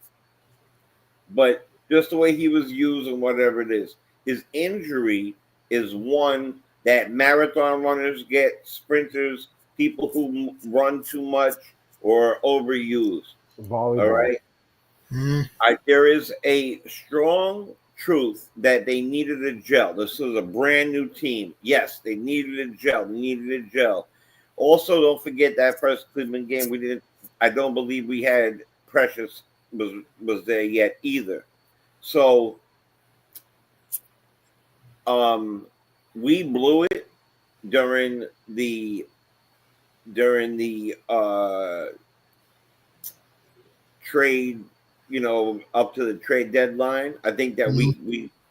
Speaker 7: but just the way he was used and whatever it is, his injury is one that marathon runners get, sprinters, people who run too much or overuse.
Speaker 5: Volleyball.
Speaker 7: All right. There is a strong truth that they needed a gel. This is a brand new team. Yes, they needed a gel. Also, don't forget that first Cleveland game. I don't believe we had Precious was there yet either. So, we blew it during the trade. Up to the trade deadline, I think that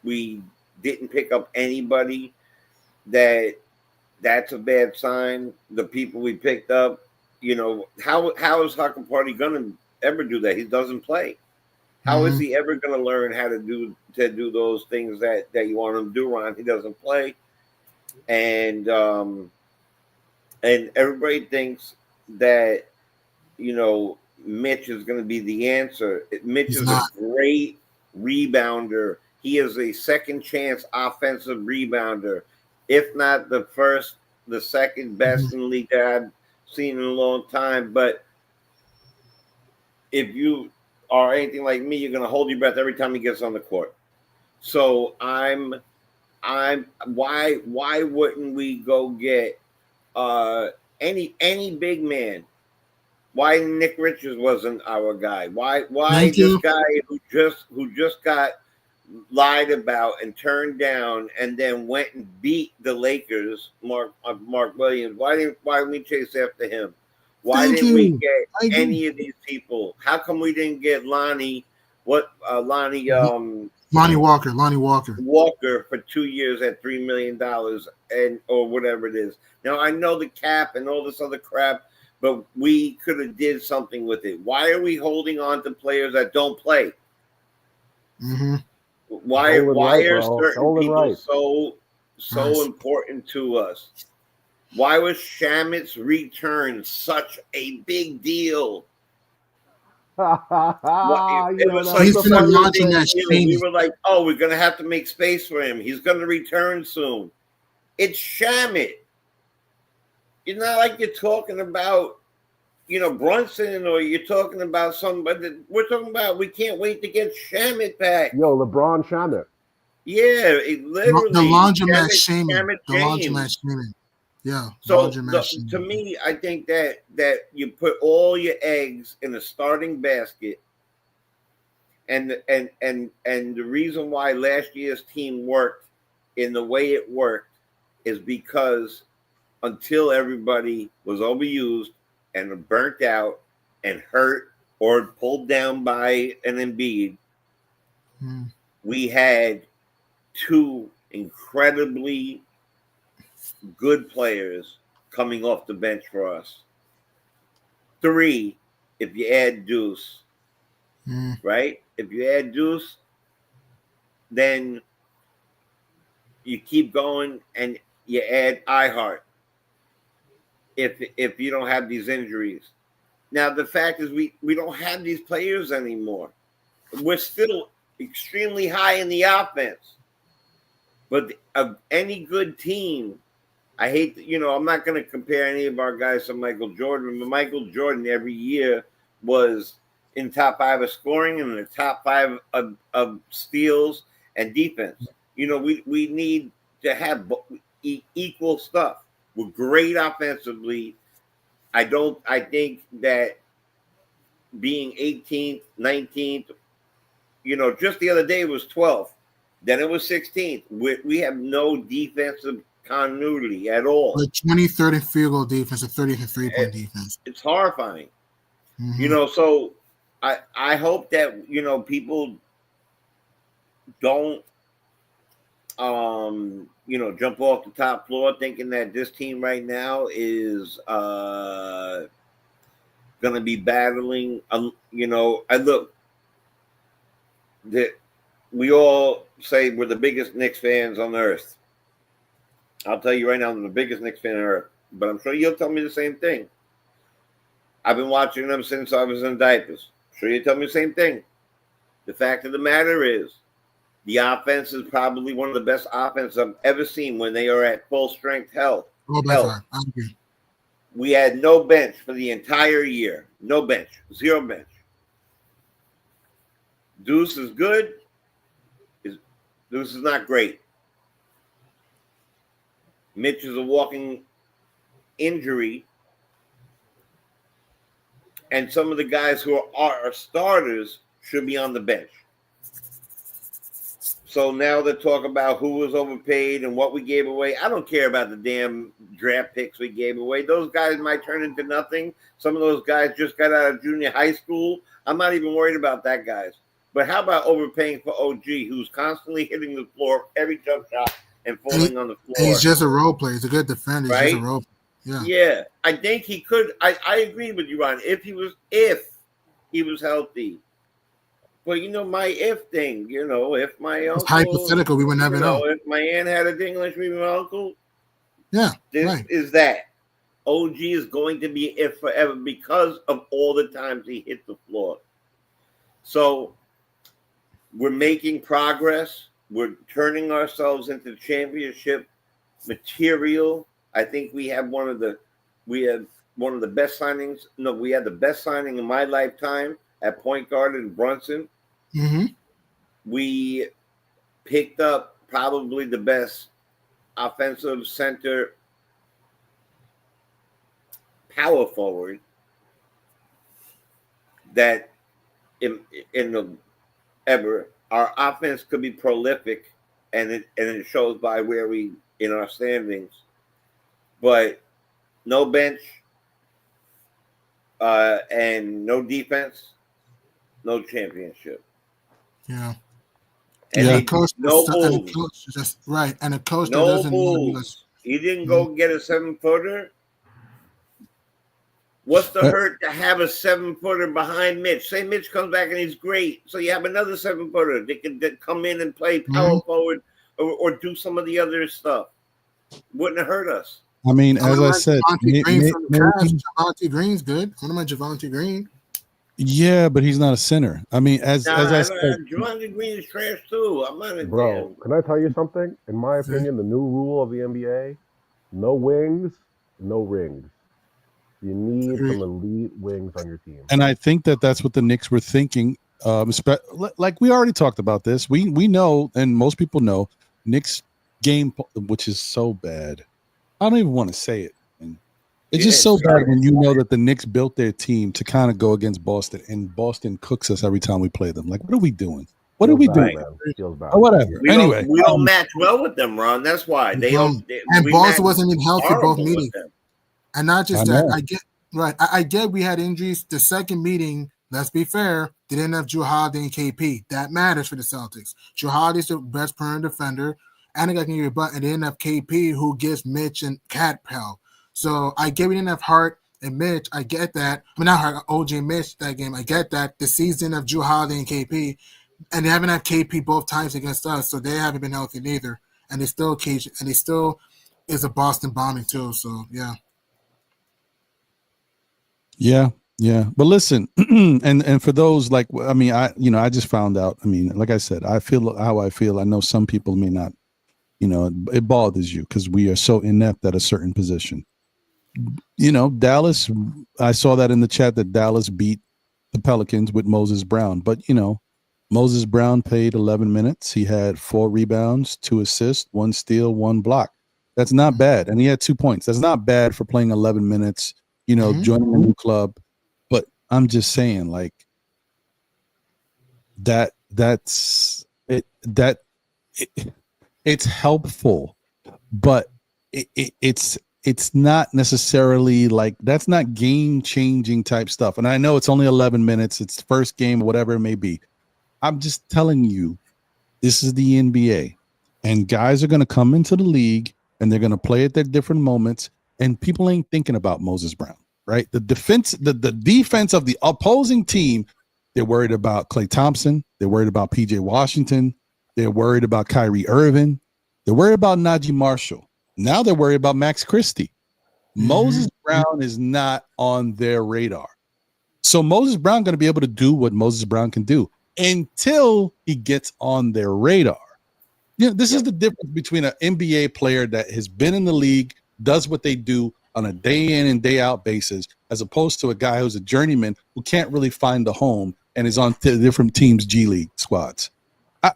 Speaker 7: we didn't pick up anybody that's a bad sign. The people we picked up, how is Hockey Party gonna ever do that? He doesn't play. How is he ever gonna learn how to do those things that you want him to do, Ron? He doesn't play. and everybody thinks that Mitch is going to be the answer. Mitch is a great rebounder. He is a second chance offensive rebounder, if not the first, the second best in the league that I've seen in a long time. But if you are anything like me, you're going to hold your breath every time he gets on the court. So why wouldn't we go get any big man? Why Nick Richards wasn't our guy? Why this guy who just got lied about and turned down and then went and beat the Lakers, Mark Williams? Why didn't we chase after him? Why didn't we get any of these people? How come we didn't get Lonnie? Lonnie
Speaker 6: Walker
Speaker 7: for 2 years at $3 million or whatever it is. Now I know the cap and all this other crap, but we could have did something with it. Why are we holding on to players that don't play?
Speaker 6: Mm-hmm.
Speaker 7: Why are certain people so important to us? Why was Shamit's return such a big deal? It was like we were like, oh, we're gonna have to make space for him. He's gonna return soon. It's Shamit. It's not like you're talking about, Brunson, or you're talking about somebody. We're talking about we can't wait to get Shamit back.
Speaker 5: Yo, LeBron Shamit.
Speaker 7: Yeah, it literally.
Speaker 6: The laundromat Shaman. Yeah.
Speaker 7: So to me, I think that you put all your eggs in a starting basket, and the reason why last year's team worked in the way it worked is because until everybody was overused and burnt out and hurt or pulled down by an Embiid, we had two incredibly good players coming off the bench for us. 3, if you add Deuce, right? If you add Deuce, then you keep going and you add iHeart. If you don't have these injuries. Now, the fact is we don't have these players anymore. We're still extremely high in the offense. But any good team, I hate, I'm not going to compare any of our guys to Michael Jordan, but Michael Jordan every year was in top 5 of scoring and in the top 5 of steals and defense. We need to have equal stuff. We're great offensively. I think that being 18th, 19th, just the other day it was 12th. Then it was 16th. We have no defensive continuity at all.
Speaker 6: The 23rd in field goal defense, the 30th in 3-point defense.
Speaker 7: It's horrifying. So I hope that, people don't jump off the top floor thinking that this team right now is going to be battling. I look that we all say we're the biggest Knicks fans on earth. I'll tell you right now, I'm the biggest Knicks fan on earth, but I'm sure you'll tell me the same thing. I've been watching them since I was in diapers. I'm sure you'll tell me the same thing. The fact of the matter is, the offense is probably one of the best offenses I've ever seen when they are at full strength health. We had no bench for the entire year. No bench. 0 bench. Deuce is good. Deuce is not great. Mitch is a walking injury. And some of the guys who are starters should be on the bench. So now they talk about who was overpaid and what we gave away. I don't care about the damn draft picks we gave away. Those guys might turn into nothing. Some of those guys just got out of junior high school. I'm not even worried about that, guys. But how about overpaying for OG, who's constantly hitting the floor every jump shot and falling on the floor?
Speaker 6: He's just a role player. He's a good defender. He's
Speaker 7: right?
Speaker 6: just a role player.
Speaker 7: Yeah. I think he could. I agree with you, Ron. If he was healthy. But my if thing, if my uncle,
Speaker 6: it's hypothetical, we would never know.
Speaker 7: If my aunt had a English with my uncle,
Speaker 6: Yeah,
Speaker 7: This
Speaker 6: right.
Speaker 7: is that. OG is going to be it forever because of all the times he hit the floor. So we're making progress. We're turning ourselves into championship material. I think we had one of the best signings. No, we had the best signing in my lifetime at point guard in Brunson.
Speaker 6: Mm-hmm.
Speaker 7: We picked up probably the best offensive center power forward that in the ever. Our offense could be prolific, and it shows by where we in our standings. But no bench, and no defense, no championship.
Speaker 6: Yeah.
Speaker 7: And
Speaker 1: Yeah.
Speaker 6: The coach,
Speaker 7: no
Speaker 6: and the
Speaker 7: moves.
Speaker 6: coach just right, and a coach that
Speaker 7: No
Speaker 6: doesn't know
Speaker 7: moves. He didn't go get a 7-footer. What's the hurt to have a 7-footer behind Mitch? Say Mitch comes back and he's great, so you have another 7-footer that can come in and play power forward or do some of the other stuff. Wouldn't have hurt us.
Speaker 1: I mean, as I said,
Speaker 6: Javonte Green's good. I don't mind Javonte Green.
Speaker 1: Yeah, but he's not a center. I mean, as I said,
Speaker 7: Javonte Green is trash too. I'm not a
Speaker 5: Bro, can I tell you something? In my opinion, the new rule of the NBA: no wings, no rings. You need some elite wings on your team.
Speaker 1: And I think that's what the Knicks were thinking. Like we already talked about this. We know, and most people know, Knicks game, which is so bad. I don't even want to say it. It's just so bad when you know that the Knicks built their team to kind of go against Boston, and Boston cooks us every time we play them. Like, what are we doing? What are we doing? Or whatever.
Speaker 7: Anyway, we don't match well with them, Ron. That's why
Speaker 6: and Boston wasn't even healthy both meetings. And not just that, I get we had injuries. The second meeting, let's be fair, they didn't have Jrue Holiday and KP. That matters for the Celtics. Jrue Holiday's the best perimeter defender, and they didn't have KP, who gives Mitch and Cat help. So I get we didn't have Hart and Mitch. I get that. I mean, not Hart, OG and Mitch that game. I get that. The season of Jrue Holiday and KP, and they haven't had KP both times against us, so they haven't been healthy neither. And they still is a Boston bombing too. So yeah.
Speaker 1: Yeah. But listen, and for those I just found out. I mean, like I said, I feel how I feel. I know some people may not, it bothers you because we are so inept at a certain position. Dallas, I saw that in the chat that Dallas beat the Pelicans with Moses Brown. But, Moses Brown played 11 minutes. He had 4 rebounds, 2 assists, 1 steal, 1 block. That's not bad. And he had 2 points. That's not bad for playing 11 minutes, joining a new club. But I'm just saying, like, that's it. It's helpful, but it's not necessarily like that's not game-changing type stuff. And I know it's only 11 minutes. It's the first game, whatever it may be. I'm just telling you, this is the NBA, and guys are going to come into the league and they're going to play at their different moments. And people ain't thinking about Moses Brown, right? The defense of the opposing team, they're worried about Klay Thompson. They're worried about PJ Washington. They're worried about Kyrie Irving. They're worried about Najee Marshall. Now they're worried about Max Christie. Moses Brown is not on their radar. So Moses Brown going to be able to do what Moses Brown can do until he gets on their radar. This is the difference between an NBA player that has been in the league, does what they do on a day in and day out basis, as opposed to a guy who's a journeyman who can't really find a home and is on different teams' G League squads.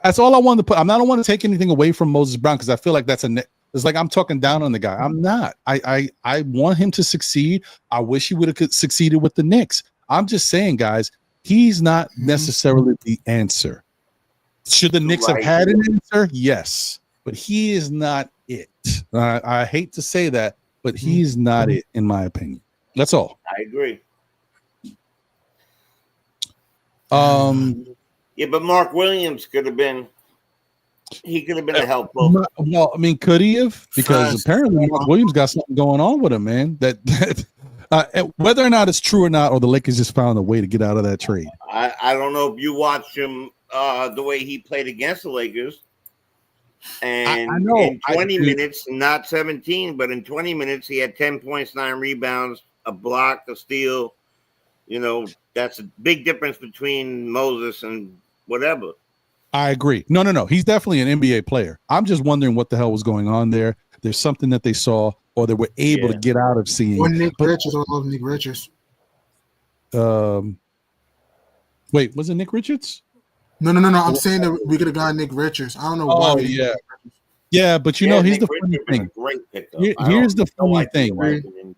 Speaker 1: That's all I wanted to put. I don't want to take anything away from Moses Brown because I feel like it's like I'm talking down on the guy. I'm not. I want him to succeed. I wish he would have succeeded with the Knicks. I'm just saying, guys, he's not necessarily the answer. Should the Knicks have had an answer? Yes, but he is not it. I hate to say that, but he's not it, in my opinion. That's all.
Speaker 7: I agree. Yeah, but Mark Williams could have been. He could have been a help.
Speaker 1: Well, I mean, could he have? Because apparently Mark Williams got something going on with him, man. That whether or not it's true or not, or the Lakers just found a way to get out of that trade.
Speaker 7: I don't know if you watched him the way he played against the Lakers. And
Speaker 1: I know.
Speaker 7: in 20 minutes, not 17, but in 20 minutes, he had 10 points, 9 rebounds, a block, a steal. You know, that's a big difference between Moses and whatever.
Speaker 1: I agree. No. He's definitely an NBA player. I'm just wondering what the hell was going on there. There's something that they saw or they were able to get out of seeing.
Speaker 6: Or Nick Richards. I love Nick Richards.
Speaker 1: Wait, was it Nick Richards?
Speaker 6: No. I'm saying that we could have gotten Nick Richards. I don't know why.
Speaker 1: Yeah. Yeah, but you know, here's the funny thing. Here's the funny thing.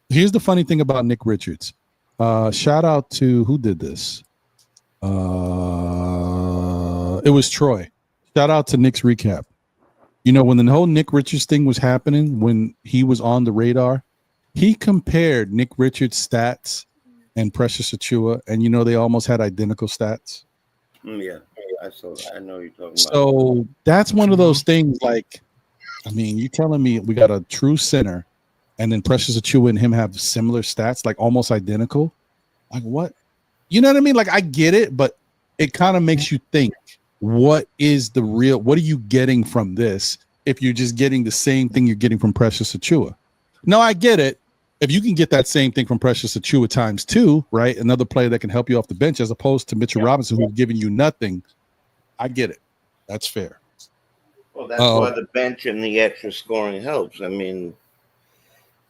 Speaker 1: Here's the funny thing about Nick Richards. Shout out to who did this? It was Troy. Shout out to Nick's recap. You know, when the whole Nick Richards thing was happening, when he was on the radar, he compared Nick Richards' stats and Precious Achiuwa, and you know they almost had identical stats.
Speaker 7: Yeah, I know you're talking about.
Speaker 1: So that's one of those things. Like, I mean, you telling me we got a true center, and then Precious Achiuwa and him have similar stats, like almost identical. Like what? You know what I mean? Like I get it, but it kind of makes you think. What is the real? What are you getting from this? If you're just getting the same thing you're getting from Precious Achiuwa. No, I get it. If you can get that same thing from Precious Achiuwa times 2, right? Another player that can help you off the bench as opposed to Mitchell Robinson, who's giving you nothing. I get it. That's fair.
Speaker 7: Well, that's why the bench and the extra scoring helps. I mean,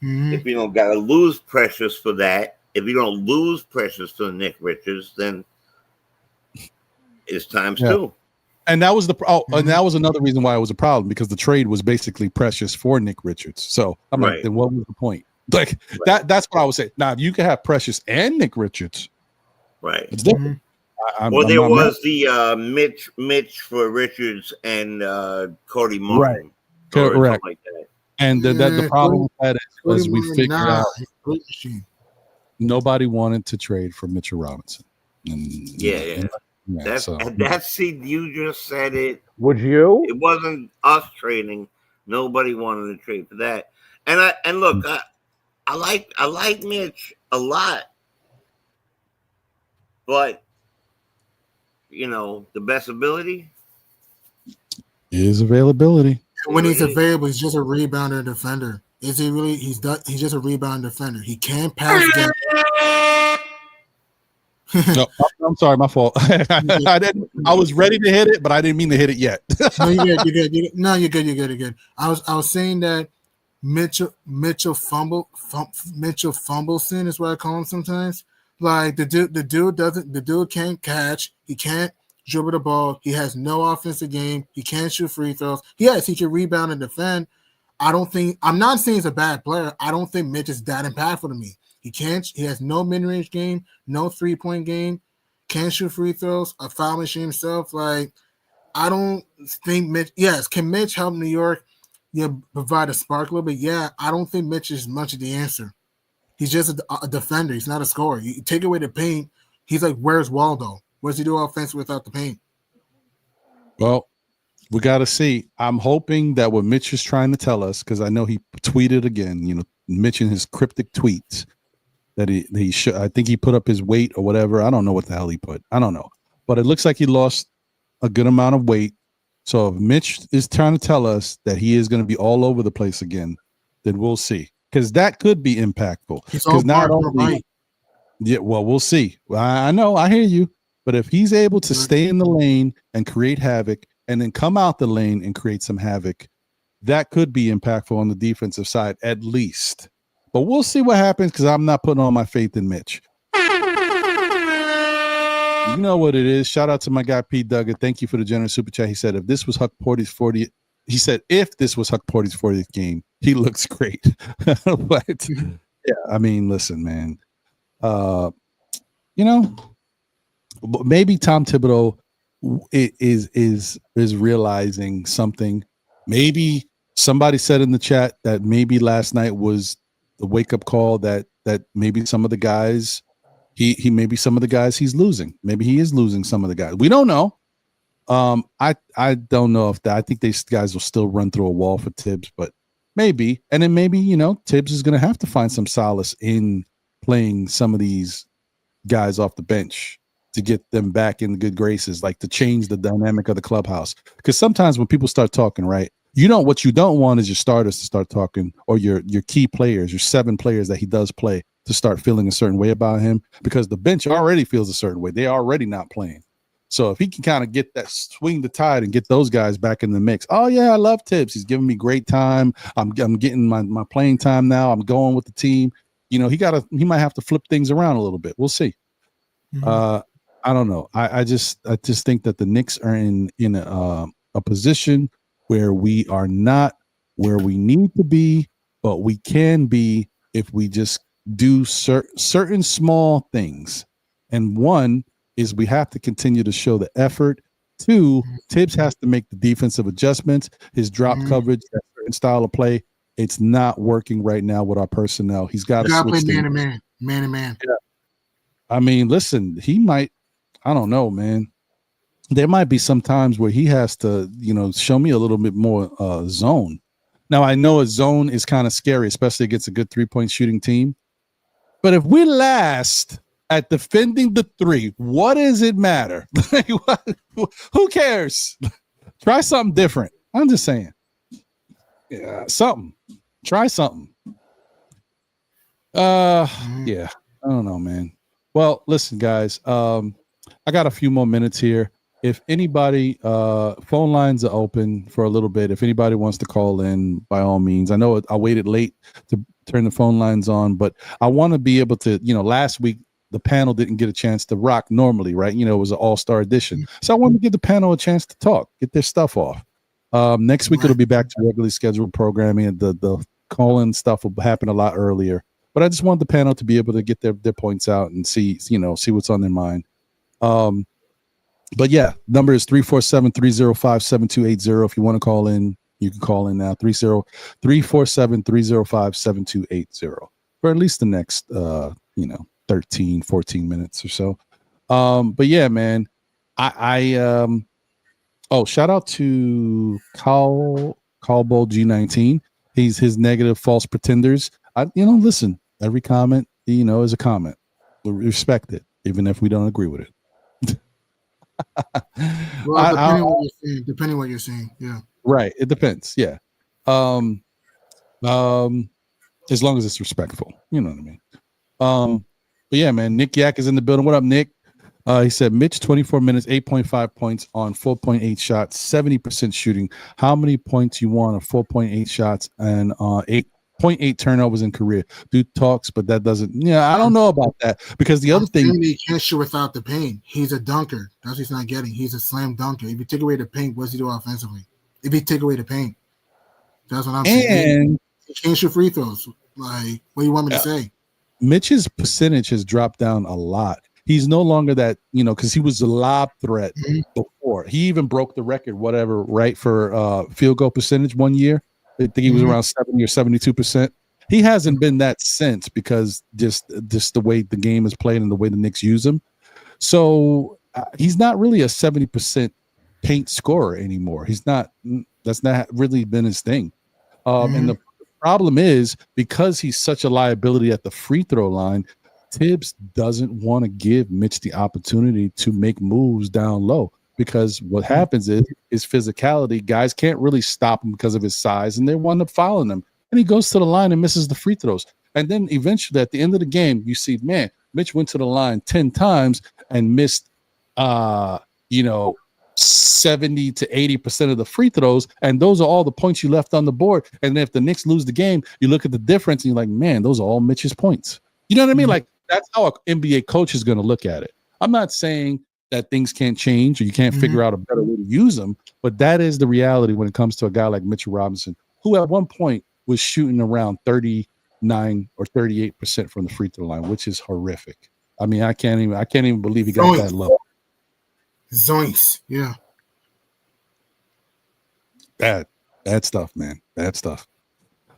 Speaker 7: if you don't got to lose Precious for that, if you don't lose Precious to Nick Richards, then it's times 2.
Speaker 1: And that was and that was another reason why it was a problem, because the trade was basically Precious for Nick Richards. So I'm like, then what was the point? Like that's what I would say. Now, if you could have Precious and Nick Richards,
Speaker 7: right?
Speaker 1: It's different.
Speaker 7: There was the Mitch for Richards and Cody Martin,
Speaker 1: correct?
Speaker 7: Like that.
Speaker 1: And the problem with that is we figured out nobody wanted to trade for Mitchell Robinson. And,
Speaker 7: See, you just said it.
Speaker 5: Would you?
Speaker 7: It wasn't us trading. Nobody wanted to trade for that. And look, I like Mitch a lot, but you know, the best ability
Speaker 1: is availability.
Speaker 6: When he's available, he's just a rebounder and defender. Is he really? He's just a rebound defender. He can't pass.
Speaker 1: No, I'm sorry, my fault. I was ready to hit it, but I didn't mean to hit it yet.
Speaker 6: No, you're good. No, you're good. I was saying that Mitchell Fumbleson is what I call him sometimes. Like the dude can't catch. He can't dribble the ball. He has no offensive game. He can't shoot free throws. Yes, he can rebound and defend. I'm not saying he's a bad player. I don't think Mitch is that impactful to me. He has no mid-range game, no three-point game, can't shoot free throws, a foul machine himself. Like, I don't think Mitch. Yes, can Mitch help New York? Yeah, provide a spark a little bit. Yeah, I don't think Mitch is much of the answer. He's just a defender. He's not a scorer. You take away the paint, he's like, where's Waldo? What does he do offense without the paint?
Speaker 1: Well, we got to see. I'm hoping that what Mitch is trying to tell us, because I know he tweeted again, you know, Mitch in his cryptic tweets, that he should. I think he put up his weight or whatever. I don't know what the hell he put. I don't know. But it looks like he lost a good amount of weight. So if Mitch is trying to tell us that he is going to be all over the place again, then we'll see. Because that could be impactful. Because not only, we'll see. I know, I hear you. But if he's able to stay in the lane and create havoc, and then come out the lane and create some havoc, that could be impactful on the defensive side, at least. But we'll see what happens, because I'm not putting all my faith in Mitch. You know what it is. Shout out to my guy Pete Duggar. Thank you for the generous super chat. He said, if this was Huck Porty's 40th, he said, if this was Huck Porty's 40th game, he looks great. But yeah, I mean, listen, man. You know, maybe Tom Thibodeau is realizing something. Maybe somebody said in the chat that maybe last night was the wake up call that maybe some of the guys he maybe some of the guys he's losing. Maybe he is losing some of the guys. We don't know. I don't know if that. I think these guys will still run through a wall for Tibbs, but maybe. And then maybe, you know, Tibbs is going to have to find some solace in playing some of these guys off the bench to get them back in good graces, like to change the dynamic of the clubhouse. Because sometimes when people start talking, right, what you don't want is your starters to start talking, or your key players, your 7 players that he does play, to start feeling a certain way about him, because the bench already feels a certain way. They're already not playing. So if he can kind of get that, swing the tide and get those guys back in the mix. Oh yeah, I love Tibbs. He's giving me great time. I'm getting my playing time now. I'm going with the team. He might have to flip things around a little bit. We'll see. I don't know. I just think that the Knicks are in a position where we are not where we need to be, but we can be if we just do certain small things. And one is we have to continue to show the effort. 2, Tibbs has to make the defensive adjustments. His drop coverage, that certain style of play, it's not working right now with our personnel. He's got to switch
Speaker 6: play man to man.
Speaker 1: Yeah. I mean, listen, he might. I don't know, man. There might be some times where he has to, show me a little bit more zone. Now, I know a zone is kind of scary, especially against a good 3-point shooting team. But if we last at defending the 3, what does it matter? Who cares? Try something different. I'm just saying. Yeah, something. Try something. Yeah. I don't know, man. Well, listen, guys. I got a few more minutes here. If anybody, phone lines are open for a little bit. If anybody wants to call in, by all means. I know I waited late to turn the phone lines on, but I want to be able to, last week the panel didn't get a chance to rock normally, right? It was an all-star edition. So I want to give the panel a chance to talk, get their stuff off. Next week it'll be back to regularly scheduled programming, and the call-in stuff will happen a lot earlier. But I just want the panel to be able to get their points out and see what's on their mind. But yeah, number is 347-305-7280. If you want to call in, you can call in now. 347-305-7280 for at least the next 13, 14 minutes or so. But yeah, man, shout out to Cowboy G19. He's his negative false pretenders. Listen, every comment, is a comment. We respect it, even if we don't agree with it.
Speaker 6: Well, depending what you're saying, yeah.
Speaker 1: Right. It depends. Yeah. As long as it's respectful. You know what I mean? But yeah, man, Nick Yak is in the building. What up, Nick? He said, Mitch, 24 minutes, 8.5 points on 4.8 shots, 70% shooting. How many points you want on 4.8 shots and 8.8 turnovers in career? Dude talks, but that doesn't. Yeah, I don't know about that, because the other thing,
Speaker 6: he can't shoot without the paint. He's a dunker. That's what he's not getting. He's a slam dunker. If you take away the paint, what's he do offensively? If you take away the paint, that's what I'm saying. He can't shoot free throws. Like, what do you want me to say?
Speaker 1: Mitch's percentage has dropped down a lot. He's no longer that, because he was a lob threat before. He even broke the record, right, for field goal percentage one year. I think he was around 70 or 72%. He hasn't been that since, because just the way the game is played and the way the Knicks use him. So he's not really a 70% paint scorer anymore. That's not really been his thing. And the problem is, because he's such a liability at the free throw line, Tibbs doesn't want to give Mitch the opportunity to make moves down low, because what happens is his physicality. Guys can't really stop him because of his size, and they wind up fouling him. And he goes to the line and misses the free throws. And then eventually at the end of the game, you see, man, Mitch went to the line 10 times and missed, 70 to 80% of the free throws. And those are all the points you left on the board. And if the Knicks lose the game, you look at the difference and you're like, man, those are all Mitch's points. You know what I mean? Like, that's how an NBA coach is going to look at it. I'm not saying that things can't change or you can't figure out a better way to use them, but that is the reality when it comes to a guy like Mitchell Robinson, who at one point was shooting around 39 or 38% from the free throw line, which is horrific. I mean, I can't even believe he got that low.
Speaker 6: Zoinks. Yeah.
Speaker 1: Bad stuff, man. Bad stuff.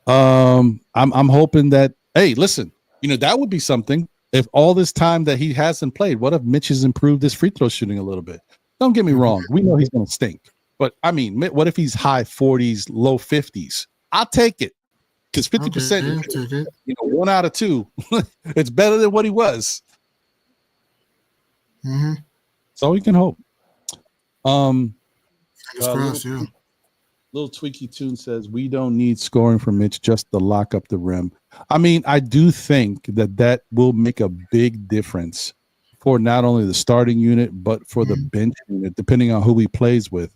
Speaker 1: I'm hoping that, hey, listen, that would be something. If all this time that he hasn't played, what if Mitch has improved his free throw shooting a little bit? Don't get me wrong. We know he's going to stink. But, I mean, what if he's high 40s, low 50s? I'll take it. Because 50%, 1 out of 2, it's better than what he was. all you can hope.
Speaker 6: Fingers crossed, yeah.
Speaker 1: Little Tweaky Tune says, we don't need scoring from Mitch just to lock up the rim. I mean, I do think that will make a big difference for not only the starting unit, but for the bench unit, depending on who he plays with.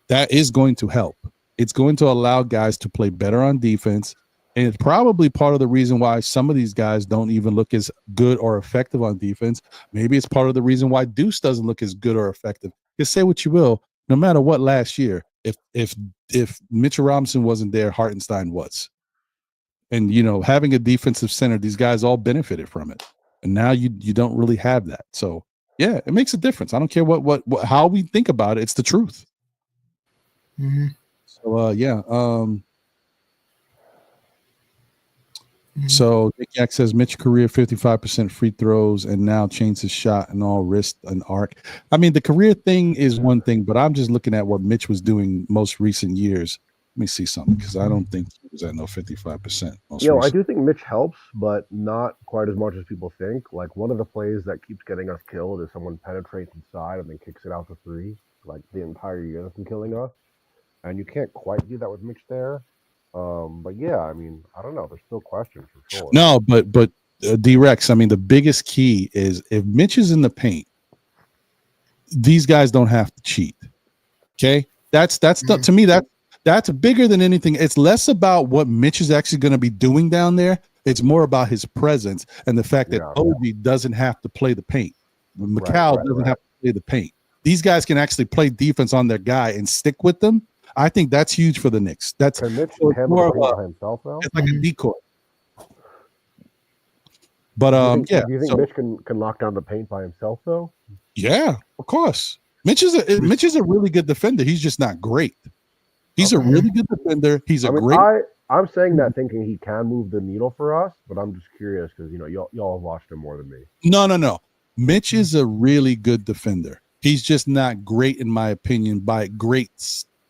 Speaker 1: That is going to help. It's going to allow guys to play better on defense. And it's probably part of the reason why some of these guys don't even look as good or effective on defense. Maybe it's part of the reason why Deuce doesn't look as good or effective. Just say what you will, no matter what last year, if Mitchell Robinson wasn't there, Hartenstein was. And, you know, having a defensive center, these guys all benefited from it. And now you don't really have that. So, yeah, it makes a difference. I don't care what how we think about it. It's the truth.
Speaker 6: Mm-hmm.
Speaker 1: So, yeah. So Nick Yak says Mitch career 55% free throws and now changed his shot and all wrist and arc. I mean, the career thing is one thing, but I'm just looking at what Mitch was doing most recent years. Let me see something because I don't think he was at no 55%.
Speaker 5: I do think Mitch helps, but not quite as much as people think. Like one of the plays that keeps getting us killed is someone penetrates inside and then kicks it out to three. Like the entire year that's been killing us, and you can't quite do that with Mitch there. But yeah, I mean, I don't know. There's still questions for sure.
Speaker 1: No, but D-Rex, I mean, the biggest key is if Mitch is in the paint, these guys don't have to cheat. Okay, to me that's bigger than anything. It's less about what Mitch is actually going to be doing down there. It's more about his presence and the fact that Obi doesn't have to play the paint. Macau doesn't have to play the paint. These guys can actually play defense on their guy and stick with them. I think that's huge for the Knicks. That's
Speaker 5: more by himself, though.
Speaker 1: It's like a decoy. But
Speaker 5: do you think Mitch can lock down the paint by himself, though?
Speaker 1: Yeah, of course. Mitch is a really good defender. He's just not great. He's a really good defender.
Speaker 5: I'm saying that thinking he can move the needle for us, but I'm just curious because y'all have watched him more than me.
Speaker 1: No. Mitch is a really good defender. He's just not great, in my opinion, by great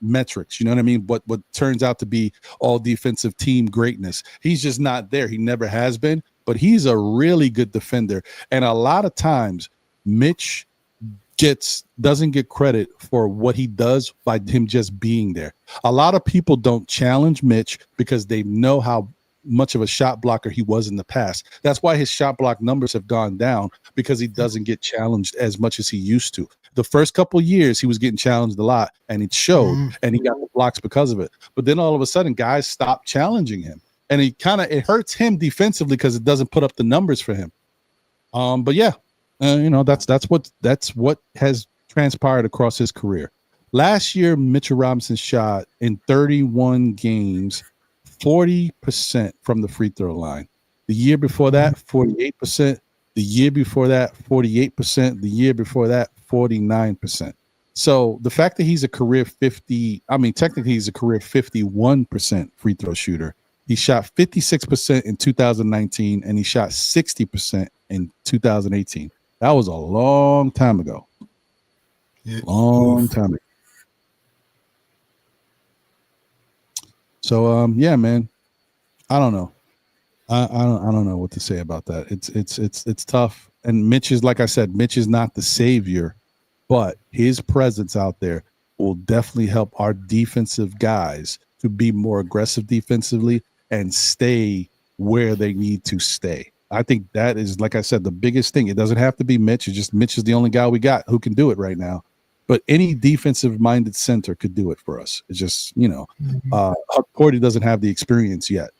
Speaker 1: metrics. You know what I mean? What turns out to be all defensive team greatness. He's just not there. He never has been, but he's a really good defender. And a lot of times, Mitch doesn't get credit for what he does by him just being there. A lot of people don't challenge Mitch because they know how much of a shot blocker he was in the past. That's why his shot block numbers have gone down, because he doesn't get challenged as much as he used to. The first couple of years he was getting challenged a lot, and it showed, and he got the blocks because of it. But then all of a sudden guys stopped challenging him, and it hurts him defensively because it doesn't put up the numbers for him. But yeah, that's what has transpired across his career. Last year, Mitchell Robinson shot in 31 games 40% from the free throw line. The year before that, 48%. The year before that, 48%. The year before that, 49%. So the fact that he's a career technically he's a career 51% free throw shooter. He shot 56% in 2019, and he shot 60% in 2018. That was a long time ago. Long time ago. So yeah, man, I don't know. I don't know what to say about that. It's tough. And Mitch is, like I said, Mitch is not the savior, but his presence out there will definitely help our defensive guys to be more aggressive defensively and stay where they need to stay. I think that is, like I said, the biggest thing. It doesn't have to be Mitch. It's just Mitch is the only guy we got who can do it right now. But any defensive-minded center could do it for us. It's just, Porty doesn't have the experience yet.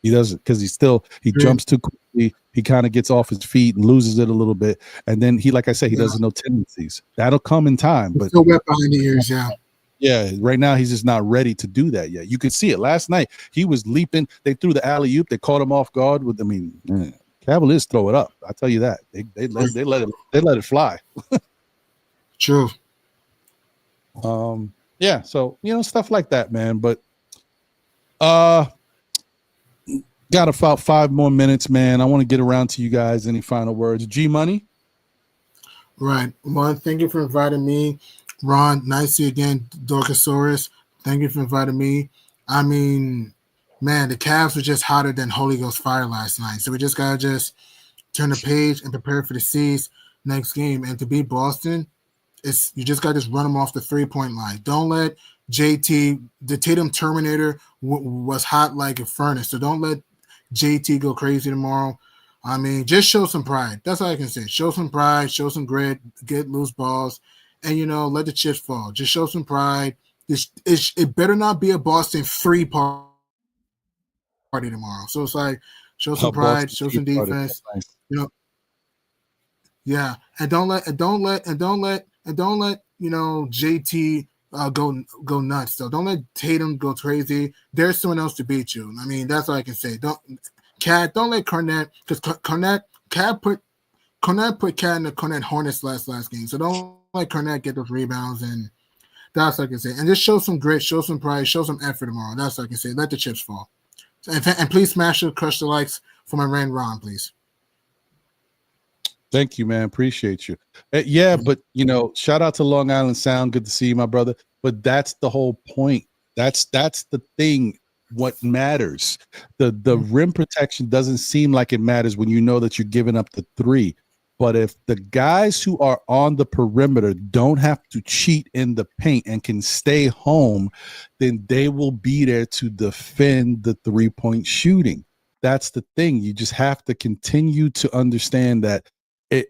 Speaker 1: He doesn't, because he jumps too quickly. He kind of gets off his feet and loses it a little bit. And then he doesn't know tendencies. That'll come in time. But
Speaker 6: still wet behind the ears, yeah.
Speaker 1: Yeah, right now he's just not ready to do that yet. You could see it. Last night, he was leaping. They threw the alley-oop. They caught him off guard Cavaliers throw it up. I tell you that. They let it fly.
Speaker 6: True.
Speaker 1: Yeah, so stuff like that, man. But got about 5 more minutes, man. I want to get around to you guys. Any final words? G Money?
Speaker 6: Right. One, thank you for inviting me. Ron, nice to see you again. Dorcasaurus, thank you for inviting me. I mean, man, the Cavs were just hotter than Holy Ghost fire last night. So we just gotta turn the page and prepare for the C's next game. And to beat Boston, You just got to just run them off the 3-point line. Don't let JT, the Tatum Terminator was hot like a furnace. So don't let JT go crazy tomorrow. I mean, just show some pride. That's all I can say. Show some pride, show some grit, get loose balls, and, let the chips fall. Just show some pride. It better not be a Boston free party tomorrow. So it's like, show some pride, show some defense. Nice. Yeah, and don't let JT go nuts. So don't let Tatum go crazy. There's someone else to beat you. I mean, that's all I can say. Don't let Cornette, because Cornette put Cat in the Cornette Hornets last game. So don't let Cornette get those rebounds, and that's all I can say. And just show some grit, show some pride, show some effort tomorrow. That's all I can say. Let the chips fall. And please smash the crush the likes for my man Ron, please.
Speaker 1: Thank you, man. Appreciate you. Yeah, but shout out to Long Island Sound. Good to see you, my brother. But that's the whole point. That's the thing. What matters. The rim protection doesn't seem like it matters when you know that you're giving up the 3. But if the guys who are on the perimeter don't have to cheat in the paint and can stay home, then they will be there to defend the 3-point shooting. That's the thing. You just have to continue to understand that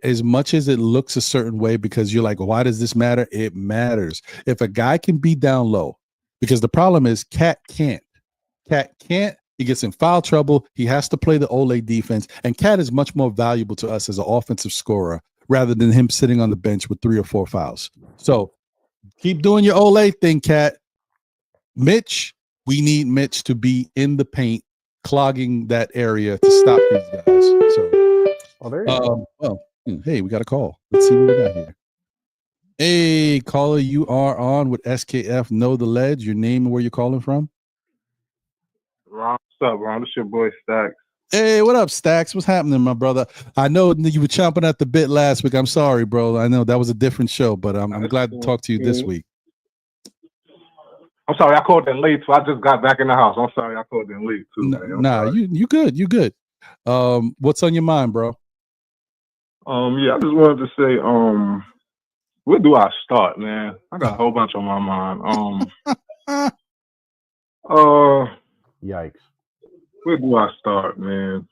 Speaker 1: as much as it looks a certain way, because you're like, why does this matter? It matters. If a guy can be down low, because the problem is Cat can't. He gets in foul trouble. He has to play the Ole defense. And Cat is much more valuable to us as an offensive scorer rather than him sitting on the bench with 3 or 4 fouls. So keep doing your Ole thing, Cat. Mitch, we need Mitch to be in the paint, clogging that area to stop these guys. So,
Speaker 5: there you go.
Speaker 1: Well, hey, we got a call. Let's see what we got here. Hey, caller, you are on with SKF Know the Ledge. Your name and where you're calling from?
Speaker 8: Ron, what's up, Ron? This your boy Stacks.
Speaker 1: Hey, what up, Stacks? What's happening, my brother? I know you were chomping at the bit last week. I'm sorry, bro. I know that was a different show, but I'm glad to talk to you this week.
Speaker 8: I'm sorry, I called in late, so I just got back in the house. I'm sorry, I called in late too.
Speaker 1: You good. You good. What's on your mind, bro?
Speaker 8: Yeah, I just wanted to say, where do I start, man? I got a whole bunch on my mind.
Speaker 5: Yikes.
Speaker 8: Where do I start, man?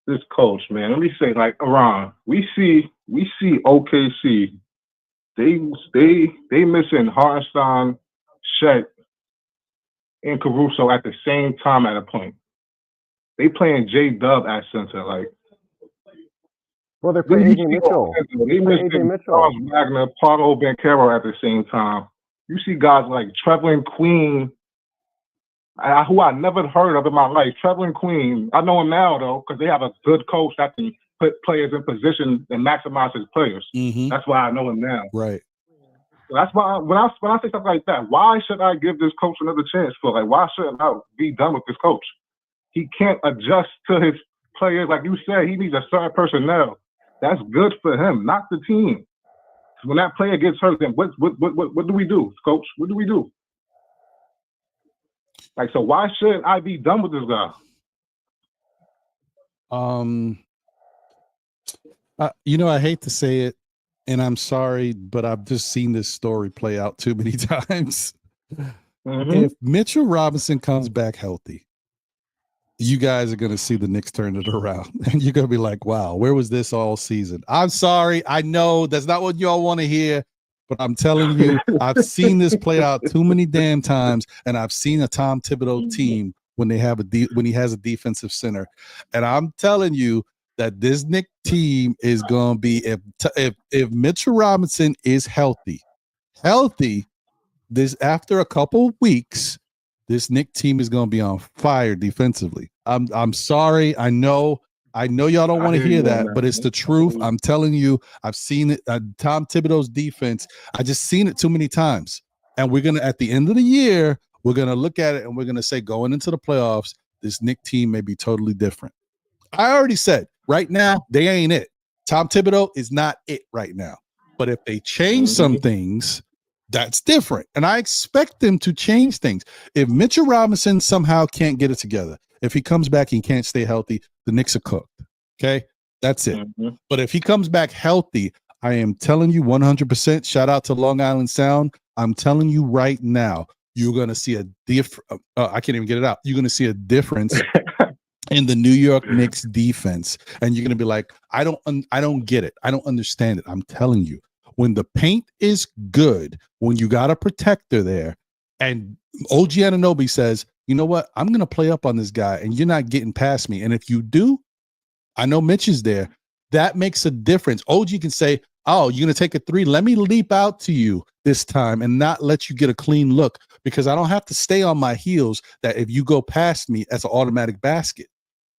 Speaker 8: This coach, man. Let me say, like, Ron, we see OKC. They missing Hartenstein, Shet, and Caruso at the same time at a point. They playing J-Dub at center, like.
Speaker 5: Well, they're playing AJ Mitchell.
Speaker 8: They missing Charles Wagner, Paulo Banchero at the same time. You see guys like Trevor Queen, who I never heard of in my life. Trevor Queen, I know him now though, because they have a good coach that can put players in position and maximize his players.
Speaker 1: Mm-hmm.
Speaker 8: That's why I know him now.
Speaker 1: Right.
Speaker 8: So that's why when I say stuff like that, why should I give this coach another chance for? Like, why shouldn't I be done with this coach? He can't adjust to his players, like you said. He needs a certain personnel. That's good for him, not the team. When that player gets hurt, then what do we do, coach? What do we do? Like, so why shouldn't I be done with this guy?
Speaker 1: I hate to say it, and I'm sorry, but I've just seen this story play out too many times. Mm-hmm. If Mitchell Robinson comes back healthy, you guys are going to see the Knicks turn it around. And you're going to be like, wow, where was this all season? I'm sorry. I know that's not what y'all want to hear, but I'm telling you, I've seen this play out too many damn times. And I've seen a Tom Thibodeau team when he has a defensive center. And I'm telling you that this Knicks team is going to be, if Mitchell Robinson is healthy, this after a couple weeks, this Knicks team is going to be on fire defensively. I'm sorry. I know y'all don't want to hear that, but it's the truth. I'm telling you, I've seen it. Tom Thibodeau's defense, I just seen it too many times. And we're going to, at the end of the year, we're going to look at it and we're going to say, going into the playoffs, this Knicks team may be totally different. I already said, right now, they ain't it. Tom Thibodeau is not it right now. But if they change some things, that's different. And I expect them to change things. If Mitchell Robinson somehow can't get it together, if he comes back and can't stay healthy, the Knicks are cooked. Okay? That's it. Mm-hmm. But if he comes back healthy, I am telling you 100%. Shout out to Long Island Sound. I'm telling you right now, you're going to see a I can't even get it out. You're going to see a difference in the New York Knicks defense, and you're going to be like, I don't get it. I don't understand it. I'm telling you, when the paint is good, when you got a protector there, and OG Anunoby says, you know what, I'm going to play up on this guy, and you're not getting past me. And if you do, I know Mitch is there. That makes a difference. OG can say, oh, you're going to take a three. Let me leap out to you this time and not let you get a clean look, because I don't have to stay on my heels that if you go past me, that's an automatic basket.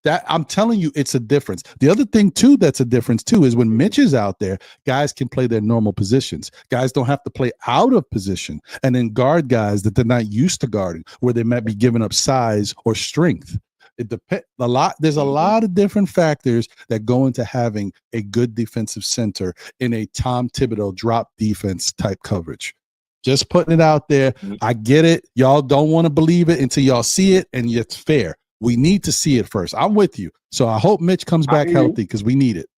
Speaker 1: That I'm telling you, it's a difference. The other thing too, that's a difference too, is when Mitch is out there, guys can play their normal positions. Guys don't have to play out of position and then guard guys that they're not used to guarding, where they might be giving up size or strength. It depends a lot. There's a lot of different factors that go into having a good defensive center in a Tom Thibodeau drop defense type coverage. Just putting it out there. I get it. Y'all don't want to believe it until y'all see it, and it's fair. We need to see it first. I'm with you. So I hope Mitch comes back healthy, because we need it.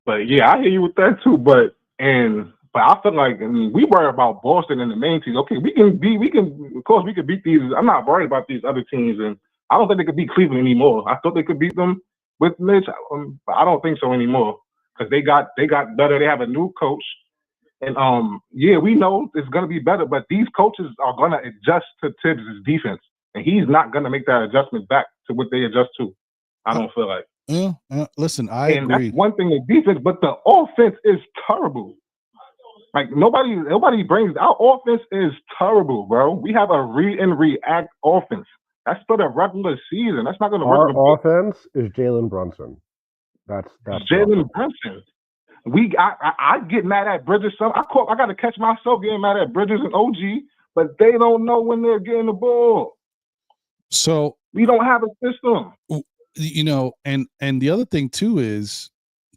Speaker 8: But yeah, I hear you with that too. But I feel like, I mean, we worry about Boston and the main teams. Okay, we can, of course, we can beat these. I'm not worried about these other teams, and I don't think they could beat Cleveland anymore. I thought they could beat them with Mitch, but I don't think so anymore, because they got better. They have a new coach, and yeah, we know it's gonna be better. But these coaches are gonna adjust to Tibbs' defense, and he's not gonna make that adjustment back to what they adjust to. I don't feel like.
Speaker 1: Yeah, listen, I agree.
Speaker 8: That's one thing, the defense, but the offense is terrible. Like nobody brings, our offense is terrible, bro. We have a read and react offense. That's for the regular season. That's not going to work.
Speaker 5: Our offense is Jalen Brunson. That's
Speaker 8: Jalen Brunson. I get mad at Bridges. I got to catch myself getting mad at Bridges and OG, but they don't know when they're getting the ball.
Speaker 1: So
Speaker 8: we don't have a system.
Speaker 1: You know, and the other thing too is,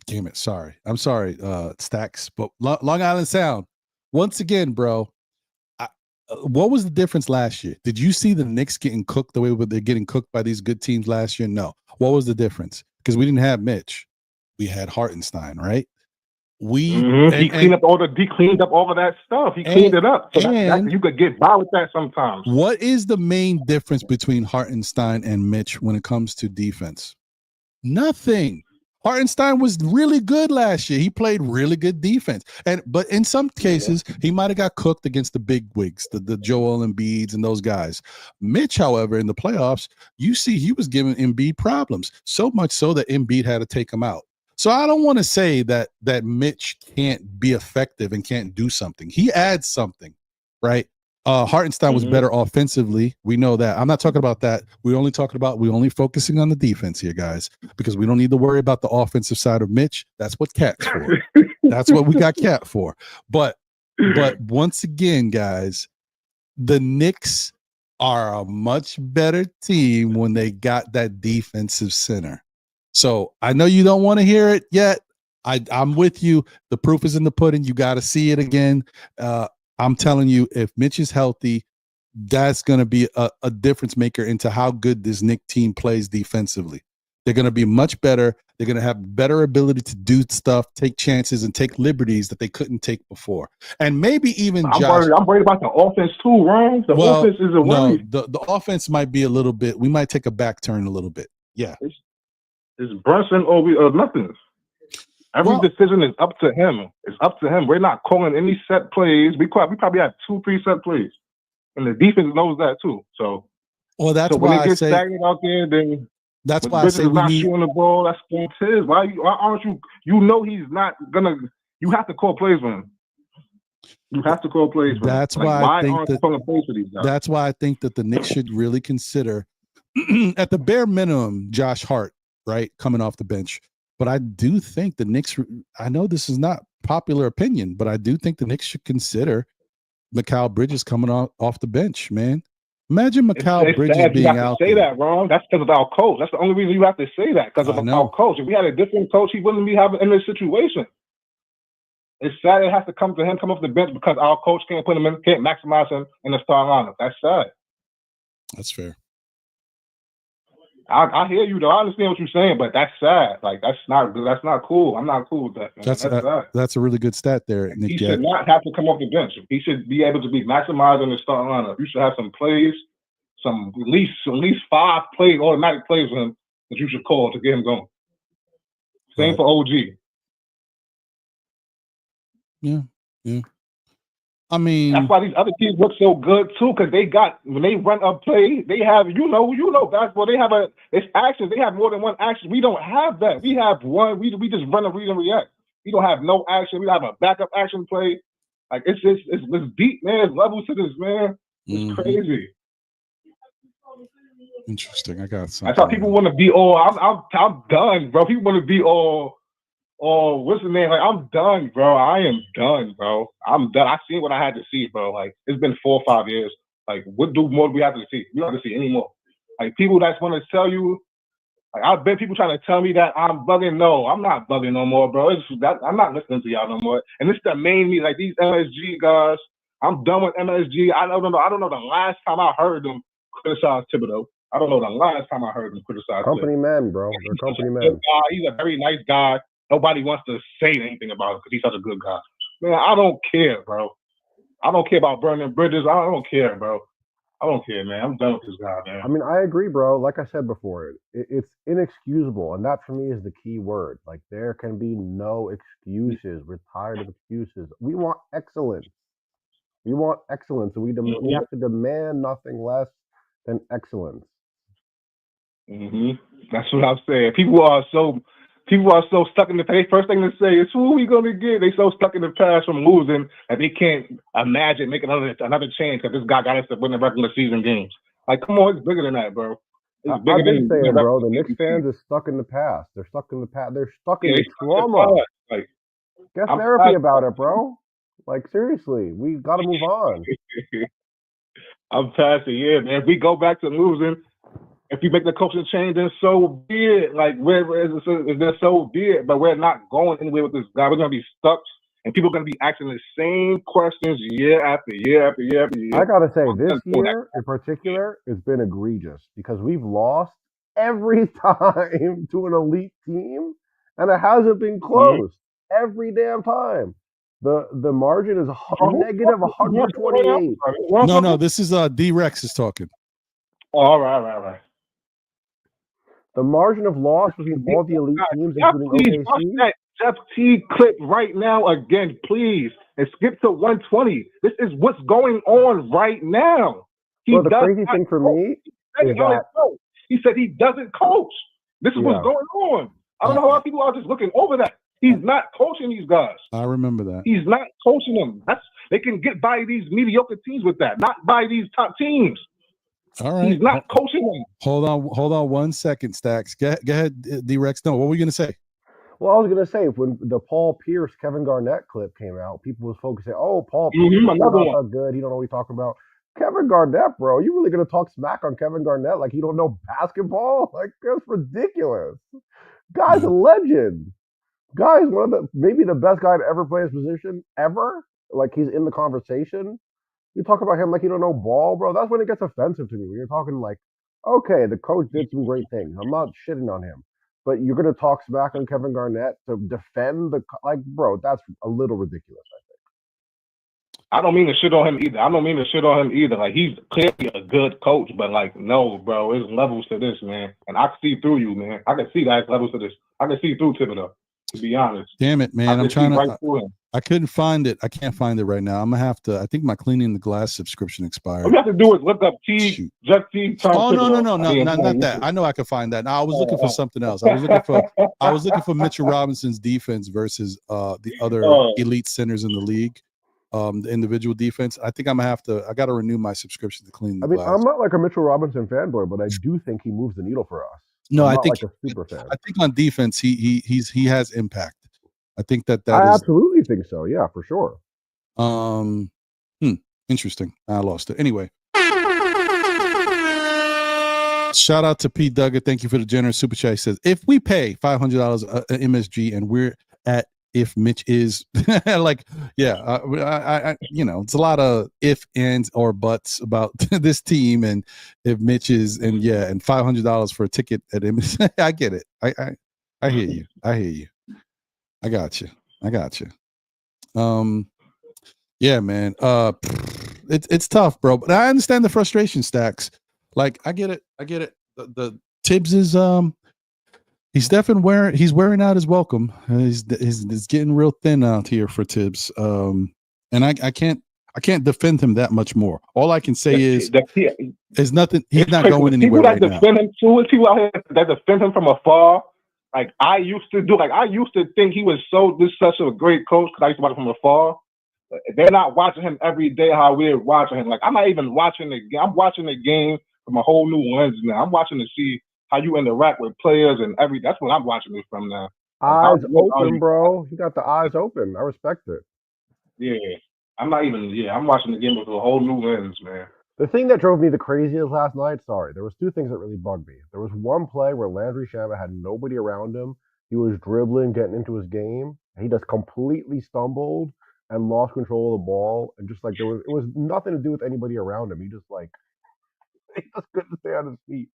Speaker 1: damn it, sorry. I'm sorry, Stacks, but Long Island Sound. Once again, bro, what was the difference last year? Did you see the Knicks getting cooked the way they're getting cooked by these good teams last year? No. What was the difference? Because we didn't have Mitch. We had Hartenstein, right? He
Speaker 8: cleaned up all of that stuff. He cleaned it up. So that you could get by with that sometimes.
Speaker 1: What is the main difference between Hartenstein and Mitch when it comes to defense? Nothing. Hartenstein was really good last year. He played really good defense. But in some cases, he might have got cooked against the big wigs, the Joel Embiids and those guys. Mitch, however, in the playoffs, you see he was giving Embiid problems, so much so that Embiid had to take him out. So I don't want to say that Mitch can't be effective and can't do something. He adds something, right? Hartenstein was better offensively. We know that. I'm not talking about that. We're only focusing on the defense here, guys, because we don't need to worry about the offensive side of Mitch. That's what Cat's for. That's what we got Cat for. But once again, guys, the Knicks are a much better team when they got that defensive center. So I know you don't want to hear it yet. I'm with you. The proof is in the pudding. You got to see it again. I'm telling you, if Mitch is healthy, that's going to be a difference maker into how good this Knicks team plays defensively. They're going to be much better. They're going to have better ability to do stuff, take chances, and take liberties that they couldn't take before. And maybe even
Speaker 8: I'm worried about the offense too, Ron. The offense is a worry.
Speaker 1: No, the offense might be a little bit. We might take a back turn a little bit. Yeah.
Speaker 8: It's Brunson or nothing. Every decision is up to him. It's up to him. We're not calling any set plays. We probably have 2-3 set plays, and the defense knows that too. So,
Speaker 1: that's
Speaker 8: when
Speaker 1: why
Speaker 8: it gets stagnant out there, then
Speaker 1: that's why I say we
Speaker 8: not shooting the ball. That's his. Why aren't you? You know he's not gonna. You have to call plays for him. You have to call plays for him.
Speaker 1: That's why I think that calling plays for these guys? That's why I think that the Knicks should really consider, at the bare minimum, Josh Hart, right, coming off the bench. But I do think the Knicks, I know this is not popular opinion, but I do think the Knicks should consider Mikal Bridges coming off the bench, man. Imagine Mikal Bridges being out there.
Speaker 8: Say that, Ron. That's because of our coach. That's the only reason you have to say that, because of our coach. If we had a different coach, he wouldn't be having in this situation. It's sad it has to come off the bench because our coach can't put him in, can't maximize him in the starting lineup. That's sad.
Speaker 1: That's fair.
Speaker 8: I hear you though. I understand what you're saying, but that's sad. Like that's not cool. I'm not cool with that. Man. That's sad.
Speaker 1: That's a really good stat there, Nick.
Speaker 8: He should not have to come off the bench. He should be able to be maximized in the starting lineup. You should have some plays, at least 5 plays, automatic plays for him that you should call to get him going. Same for OG.
Speaker 1: Yeah. I mean,
Speaker 8: that's why these other teams look so good too, because when they run a play, they have basketball. It's actions. They have more than one action. We don't have that. We have one. We just run a read and react. We don't have no action. We don't have a backup action play. Like it's deep, man. It's levels to this, man. It's crazy.
Speaker 1: Interesting. I got something.
Speaker 8: That's how people want to be all. I'm done, bro. People want to be all. Oh, what's the name? Like, I'm done, bro. I am done, bro. I'm done. I seen what I had to see, bro. Like, it's been 4 or 5 years. Like, what more do we have to see? We don't have to see anymore. Like, people that's want to tell you, like, I've been people trying to tell me that I'm bugging. No, I'm not bugging no more, bro. I'm not listening to y'all no more. And it's the main me, like these MSG guys. I'm done with MSG. I don't know the last time I heard them criticize Thibodeau. I don't know the last time I heard them criticize
Speaker 5: company
Speaker 8: Thibodeau.
Speaker 5: men, bro. They're company men.
Speaker 8: He's a very nice guy. Nobody wants to say anything about him because he's such a good guy. Man, I don't care, bro. I don't care about burning bridges. I don't care, bro. I don't care, man. I'm done with this guy, man.
Speaker 5: I mean, I agree, bro. Like I said before, it's inexcusable. And that, for me, is the key word. Like, there can be no excuses. We're tired of excuses. We want excellence. We want excellence. And we have to demand nothing less than excellence.
Speaker 8: That's what I'm saying. People are so stuck in the past. First thing to say is, who are we going to get? They so stuck in the past from losing that they can't imagine making another change because this guy got us to win the regular season games. Like, come on, it's bigger than that, bro.
Speaker 5: I've been saying, bro, the Knicks fans are stuck in the past. They're stuck in the past. They're stuck in trauma. Like, get therapy about it, bro. Like, seriously, we got to move on.
Speaker 8: I'm past it, yeah, man. If we go back to losing, if we make the coaching change, then so be it. Like, then so be it. But we're not going anywhere with this guy. We're going to be stuck, and people are going to be asking the same questions year after year after year after year.
Speaker 5: I got to say, this year in particular has been egregious because we've lost every time to an elite team, and it hasn't been close every damn time. The margin is negative 128.
Speaker 1: No, this is D-Rex is talking.
Speaker 8: Oh, all right.
Speaker 5: The margin of loss between all the elite teams, including
Speaker 8: watch
Speaker 5: OKC.
Speaker 8: That Jeff T clip right now again, please, and skip to 120. This is what's going on right now.
Speaker 5: Well, the crazy thing for me is that
Speaker 8: he said he doesn't coach. This is what's going on. I don't know how people are just looking over that. He's not coaching these guys.
Speaker 1: I remember that.
Speaker 8: He's not coaching them. They can get by these mediocre teams with that, not by these top teams.
Speaker 1: All right.
Speaker 8: He's not coaching them.
Speaker 1: Hold on 1 second, Stacks. Go ahead, D-Rex. No, what were you going to say?
Speaker 5: Well, I was going to say, when the Paul Pierce, Kevin Garnett clip came out, people was focusing, Paul Pierce, he's not good. He don't know what he's talking about. Kevin Garnett, bro, you really going to talk smack on Kevin Garnett like he don't know basketball? Like, that's ridiculous. Guy's a legend. Guy's maybe the best guy to ever play his position ever. Like, he's in the conversation. You talk about him like you don't know ball, bro. That's when it gets offensive to me. When you're talking like, okay, the coach did some great things. I'm not shitting on him. But you're going to talk smack on Kevin Garnett to defend bro, that's a little ridiculous, I think.
Speaker 8: I don't mean to shit on him either. Like, he's clearly a good coach, but like, no, bro, there's levels to this, man. And I can see through you, man. I can see that levels to this. I can see through Thibodeau, to be honest.
Speaker 1: Damn it, man. I'm trying to. I couldn't find it. I can't find it right now. I'm gonna have to. I think my Cleaning the Glass subscription expired.
Speaker 8: What you have to do is look up Jeff T.
Speaker 1: Oh no, not that. I know I could find that. Now I was looking for something else. I was looking for Mitchell Robinson's defense versus the other elite centers in the league. The individual defense. I think I'm gonna have to. I got to renew my subscription to Cleaning the Glass.
Speaker 5: I'm not like a Mitchell Robinson fanboy, but I do think he moves the needle for us.
Speaker 1: No,
Speaker 5: I
Speaker 1: think
Speaker 5: like a super fan.
Speaker 1: I think on defense he has impact. I think that is.
Speaker 5: I absolutely think so. Yeah, for sure.
Speaker 1: Interesting. I lost it. Anyway. Shout out to P. Duggar. Thank you for the generous super chat. He says, if we pay $500 MSG and we're at if Mitch is like, I it's a lot of if, ands, or buts about this team, and if Mitch is, and $500 for a ticket at him. I get it. I hear you. I got you. Yeah, man. It's tough, bro. But I understand the frustration, Stacks. Like, I get it. The Tibbs is he's definitely wearing out his welcome. He's getting real thin out here for Tibbs. And I can't defend him that much more. All I can say is there's nothing. He's not going anywhere right now.
Speaker 8: People that defend him too, people out here that defend him from afar. Like I used to do. Like I used to think he was such a great coach because I used to watch him from afar. They're not watching him every day how we're watching him. Like I'm not even watching the game. I'm watching the game from a whole new lens now. I'm watching to see how you interact with players and that's what I'm watching it from now.
Speaker 5: Eyes open, bro. You got the eyes open. I respect it.
Speaker 8: Yeah. I'm watching the game with a whole new lens, man.
Speaker 5: The thing that drove me the craziest last night, there was two things that really bugged me. There was one play where Landry Shamet had nobody around him. He was dribbling, getting into his game, and he just completely stumbled and lost control of the ball. And just like it was nothing to do with anybody around him. He just couldn't stay on his feet.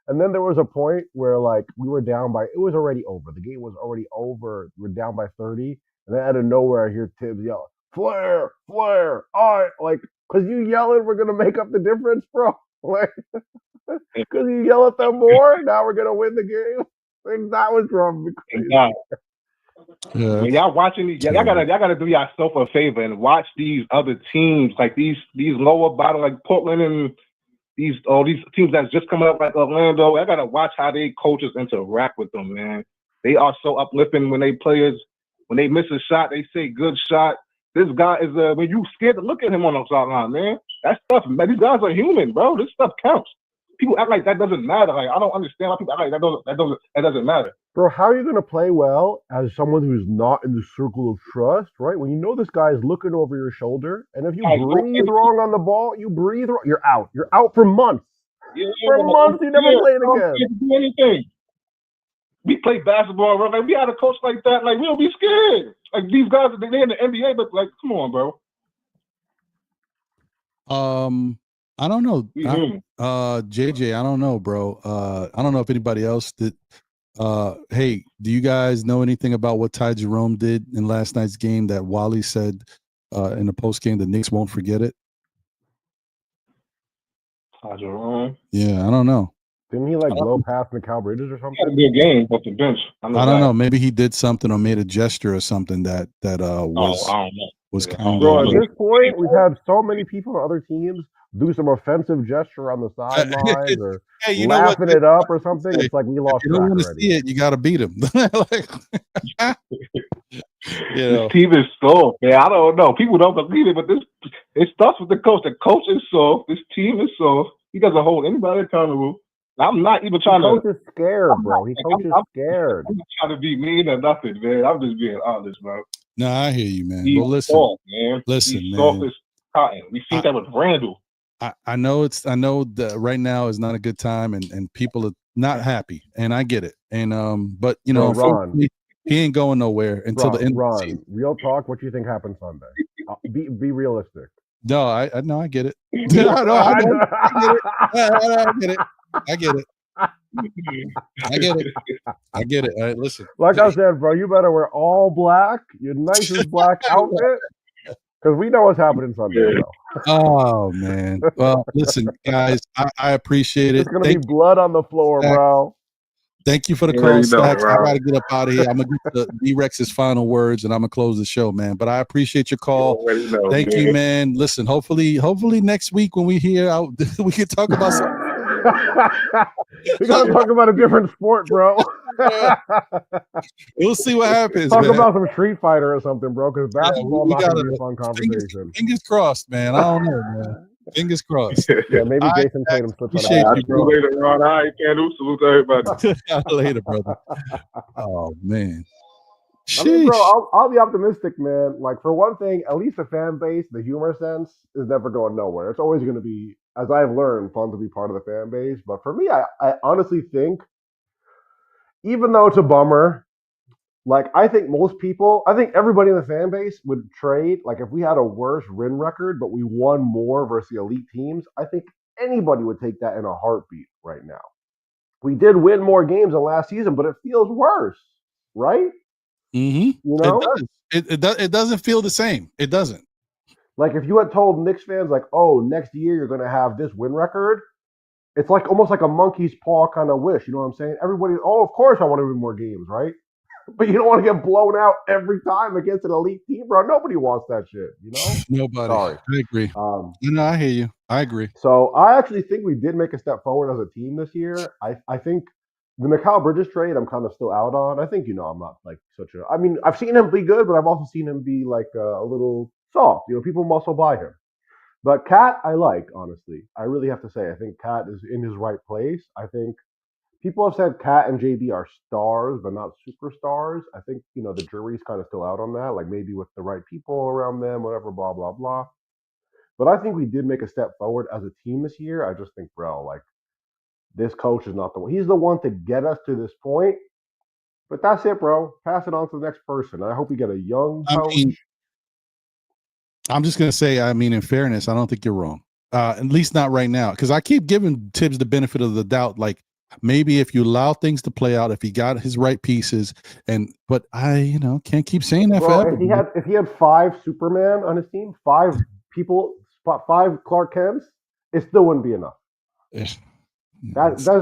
Speaker 5: And then there was a point where like we were down by, it was already over. The game was already over. We're down by 30. And then out of nowhere, I hear Tibbs yell, "Flair, Flair!" All right, like, because you yelling, we're gonna make up the difference, bro. Like, because you yell at them more, now we're gonna win the game. Like, that was driving me crazy.
Speaker 8: Yeah. When y'all watching these, y'all gotta do yourself a favor and watch these other teams, like these lower bottom, like Portland and these teams that's just coming up, like Orlando. I gotta watch how they coaches interact with them, man. They are so uplifting when they miss a shot, they say good shot. This guy is when you scared to look at him on the sideline, man. That stuff, man, these guys are human, bro. This stuff counts. People act like that doesn't matter. Like I don't understand why people act like that doesn't matter.
Speaker 5: Bro, how are you gonna play well as someone who's not in the circle of trust, right? When you know this guy is looking over your shoulder, and if you breathe wrong on the ball, you're out. You're out for months. For months, you never play it again.
Speaker 8: Can't do anything. We play basketball, bro. Like we had a coach like that. Like we don't be scared. Like these guys, they in the NBA, but like, come on, bro.
Speaker 1: I don't know. JJ, I don't know, bro. I don't know if anybody else did. Hey, do you guys know anything about what Ty Jerome did in last night's game that Wally said in the post game the Knicks won't forget it?
Speaker 8: Ty Jerome?
Speaker 1: Yeah, I don't know.
Speaker 5: Didn't he like blow past Mikal Bridges or something?
Speaker 8: He had a good game off the bench.
Speaker 1: I don't know. Maybe he did something or made a gesture or something that
Speaker 8: I don't know.
Speaker 1: Was counted.
Speaker 5: Bro, at this point, we've had so many people on other teams do some offensive gesture on the sidelines or laughing it up or something. It's like we lost.
Speaker 1: You don't want to see it. You got to beat him.
Speaker 8: This team is soft, man. I don't know. People don't believe it, but it starts with the coach. The coach is soft. This team is soft. He doesn't hold anybody accountable. I'm not even trying
Speaker 5: to. Coach is scared, bro. He coaches scared.
Speaker 8: I'm not trying to be mean or nothing, man. I'm just being honest, bro.
Speaker 1: No, I hear you, man.
Speaker 8: He's soft, man.
Speaker 1: Listen,
Speaker 8: He's
Speaker 1: man.
Speaker 8: Soft as cotton. We see that with Randall.
Speaker 1: I know that right now is not a good time, and people are not happy, and I get it. And but you know,
Speaker 5: Ron,
Speaker 1: he ain't going nowhere until the end.
Speaker 5: Ron, real talk. What do you think happens Sunday? Be realistic.
Speaker 1: No, I get it. I get it. All right, listen.
Speaker 5: Like I said, bro, you better wear all black, your nicest black outfit, because we know what's happening Sunday, bro.
Speaker 1: Oh man. Well, listen, guys, I appreciate it.
Speaker 5: It's gonna be blood on the floor, bro.
Speaker 1: Thank you for the call, Stacks. I gotta get up out of here. I'm gonna get to D-Rex's final words, and I'm gonna close the show, man. But I appreciate your call. Thank you, man. Listen, hopefully next week when we hear out, we can talk about something.
Speaker 5: We gotta talk about a different sport, bro.
Speaker 1: We'll see what happens.
Speaker 5: Talk about some Street Fighter or something, bro. Because basketball not gonna be a fun conversation.
Speaker 1: Fingers crossed, man. I don't know, man. Fingers crossed.
Speaker 5: Yeah, maybe Jason Tatum slips
Speaker 8: on it. Later, Ron. All right, Candle. Salute to everybody.
Speaker 1: Later, brother. Oh man.
Speaker 5: I mean, bro, I'll be optimistic, man. Like, for one thing, at least the fan base, the humor sense, is never going nowhere. It's always going to be, as I've learned, fun to be part of the fan base. But for me, I honestly think, even though it's a bummer, Like, I think everybody in the fan base would trade. Like, if we had a worse win record, but we won more versus the elite teams, I think anybody would take that in a heartbeat right now. We did win more games than last season, but it feels worse, right?
Speaker 1: Mm-hmm.
Speaker 5: You know?
Speaker 1: It does. It doesn't feel the same. It doesn't.
Speaker 5: Like, if you had told Knicks fans, like, oh, next year you're going to have this win record, it's like almost like a monkey's paw kind of wish. You know what I'm saying? Everybody, oh, of course I want to win more games, right? But you don't want to get blown out every time against an elite team, bro. Nobody wants that shit, you know?
Speaker 1: Nobody.
Speaker 5: Sorry.
Speaker 1: I agree. I hear you. I agree.
Speaker 5: So I actually think we did make a step forward as a team this year. I think the Mikal Bridges trade, I'm kind of still out on. I think, I'm not like I mean, I've seen him be good, but I've also seen him be like a little soft. People muscle by him. But Cat, I like, honestly. I really have to say, I think Cat is in his right place. I think people have said Cat and JB are stars, but not superstars. I think, the jury's kind of still out on that, like maybe with the right people around them, whatever, blah, blah, blah. But I think we did make a step forward as a team this year. I just think, bro, like, this coach is not the one. He's the one to get us to this point. But that's it, bro. Pass it on to the next person. I hope we get a young coach.
Speaker 1: I'm just going to say, in fairness, I don't think you're wrong. At least not right now. Because I keep giving Tibbs the benefit of the doubt. Like, maybe if you allow things to play out, if he got his right pieces, but I, can't keep saying that forever.
Speaker 5: If he had 5 Superman on his team, 5 people, 5 Clark Kents, it still wouldn't be enough. There's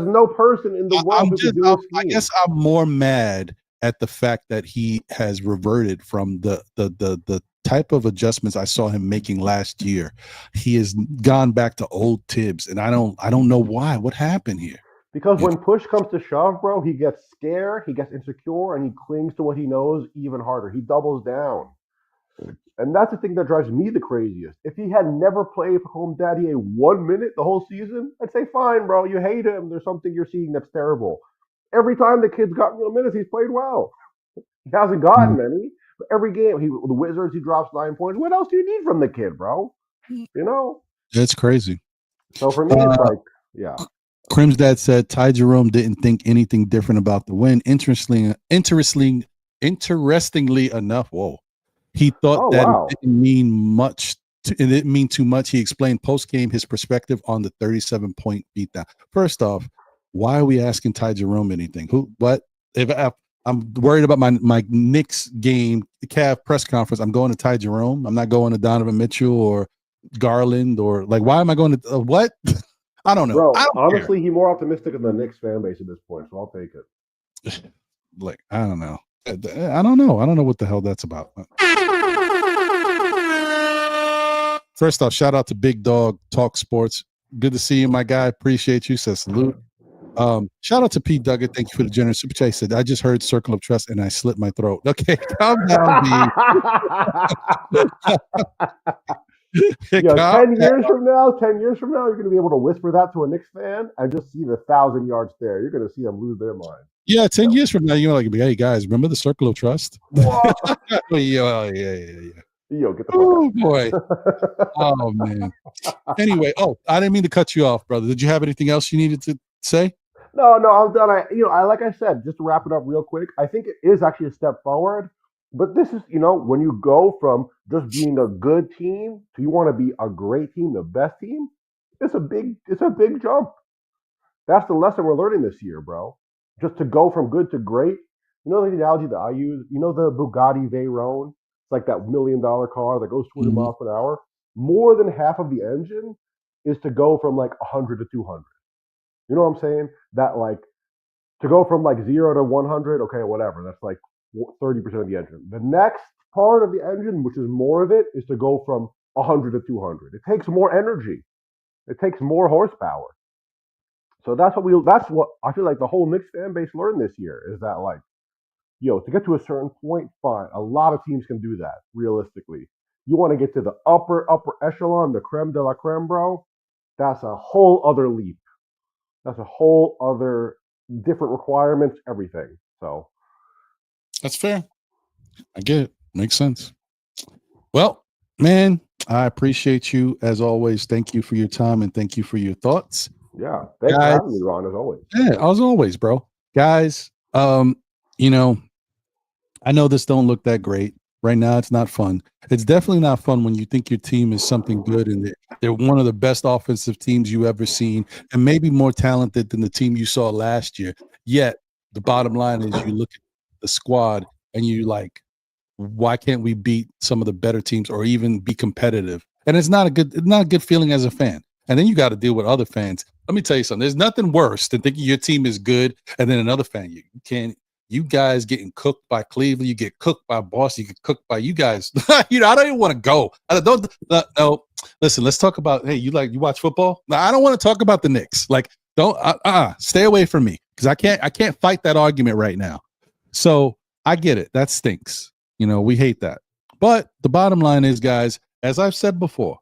Speaker 5: no person in the world who could do this.
Speaker 1: I guess I'm more mad at the fact that he has reverted from the type of adjustments I saw him making last year. He has gone back to old Tibbs, and I don't know why. What happened here?
Speaker 5: Because when push comes to shove, bro, he gets scared, he gets insecure, and he clings to what he knows even harder. He doubles down. And that's the thing that drives me the craziest. If he had never played for Home Daddy 1 minute the whole season, I'd say, fine, bro, you hate him. There's something you're seeing that's terrible. Every time the kid's got real minutes, he's played well. He hasn't gotten many, but every game, the Wizards, he drops 9 points. What else do you need from the kid, bro?
Speaker 1: It's crazy.
Speaker 5: So for me, it's like, yeah.
Speaker 1: Crim's dad said Ty Jerome didn't think anything different about the win. Interestingly enough, he thought it didn't mean much. It didn't mean too much. He explained post game his perspective on the 37-point beatdown. First off, why are we asking Ty Jerome anything? What? If I'm worried about my Knicks game, the Cavs press conference, I'm going to Ty Jerome. I'm not going to Donovan Mitchell or Garland or why am I going to what? I don't know.
Speaker 5: Bro, honestly, he's more optimistic than the Knicks fan base at this point, so I'll take it.
Speaker 1: I don't know. I don't know. I don't know what the hell that's about. First off, shout out to Big Dog Talk Sports. Good to see you, my guy. Appreciate you. Says salute. Shout out to Pete Duggan. Thank you for the generous super chat. He said, I just heard Circle of Trust and I slit my throat. Okay, calm down, B.
Speaker 5: 10 years from now, you're going to be able to whisper that to a Knicks fan and just see the 1,000 yards there. You're going to see them lose their mind.
Speaker 1: Yeah, 10 years from now, you're like, hey, guys, remember the Circle of Trust? Yeah.
Speaker 5: Yo, get the fuck
Speaker 1: out. Boy. Oh, man. Anyway, I didn't mean to cut you off, brother. Did you have anything else you needed to say?
Speaker 5: No, I'm done. Like I said, just to wrap it up real quick, I think it is actually a step forward. But this is, when you go from just being a good team to you want to be a great team, the best team, it's a big jump. That's the lesson we're learning this year, bro. Just to go from good to great. The analogy that I use, the Bugatti Veyron, it's like that $1 million car that goes 20 miles per hour. More than half of the engine is to go from like 100 to 200. You know what I'm saying? That like to go from like 0 to 100, okay, whatever. That's like 30% of the engine. The next part of the engine, which is more of it, is to go from 100 to 200. It takes more energy. It takes more horsepower. So that's what I feel like the whole Knicks fan base learned this year is that like, to get to a certain point, fine. A lot of teams can do that realistically. You want to get to the upper echelon, the creme de la creme, bro. That's a whole other leap. That's a whole other different requirements, everything. So
Speaker 1: that's fair. I get it. Makes sense. Well, man, I appreciate you as always. Thank you for your time and thank you for your thoughts.
Speaker 5: Yeah. Thanks for having me, Ron, as always.
Speaker 1: Yeah, as always, bro. Guys, I I know this don't look that great right now. It's not fun. It's definitely not fun when you think your team is something good and they're one of the best offensive teams you ever seen, and maybe more talented than the team you saw last year. Yet the bottom line is you look at the squad and you like, why can't we beat some of the better teams or even be competitive? And it's not a good feeling as a fan. And then you got to deal with other fans. Let me tell you something. There's nothing worse than thinking your team is good and then another fan you guys getting cooked by Cleveland, you get cooked by Boston, you get cooked by you guys. I don't even want to go. No. Listen, let's talk about. Hey, you watch football? No, I don't want to talk about the Knicks. Like, don't stay away from me because I can't fight that argument right now. So I get it. That stinks. We hate that. But the bottom line is, guys, as I've said before,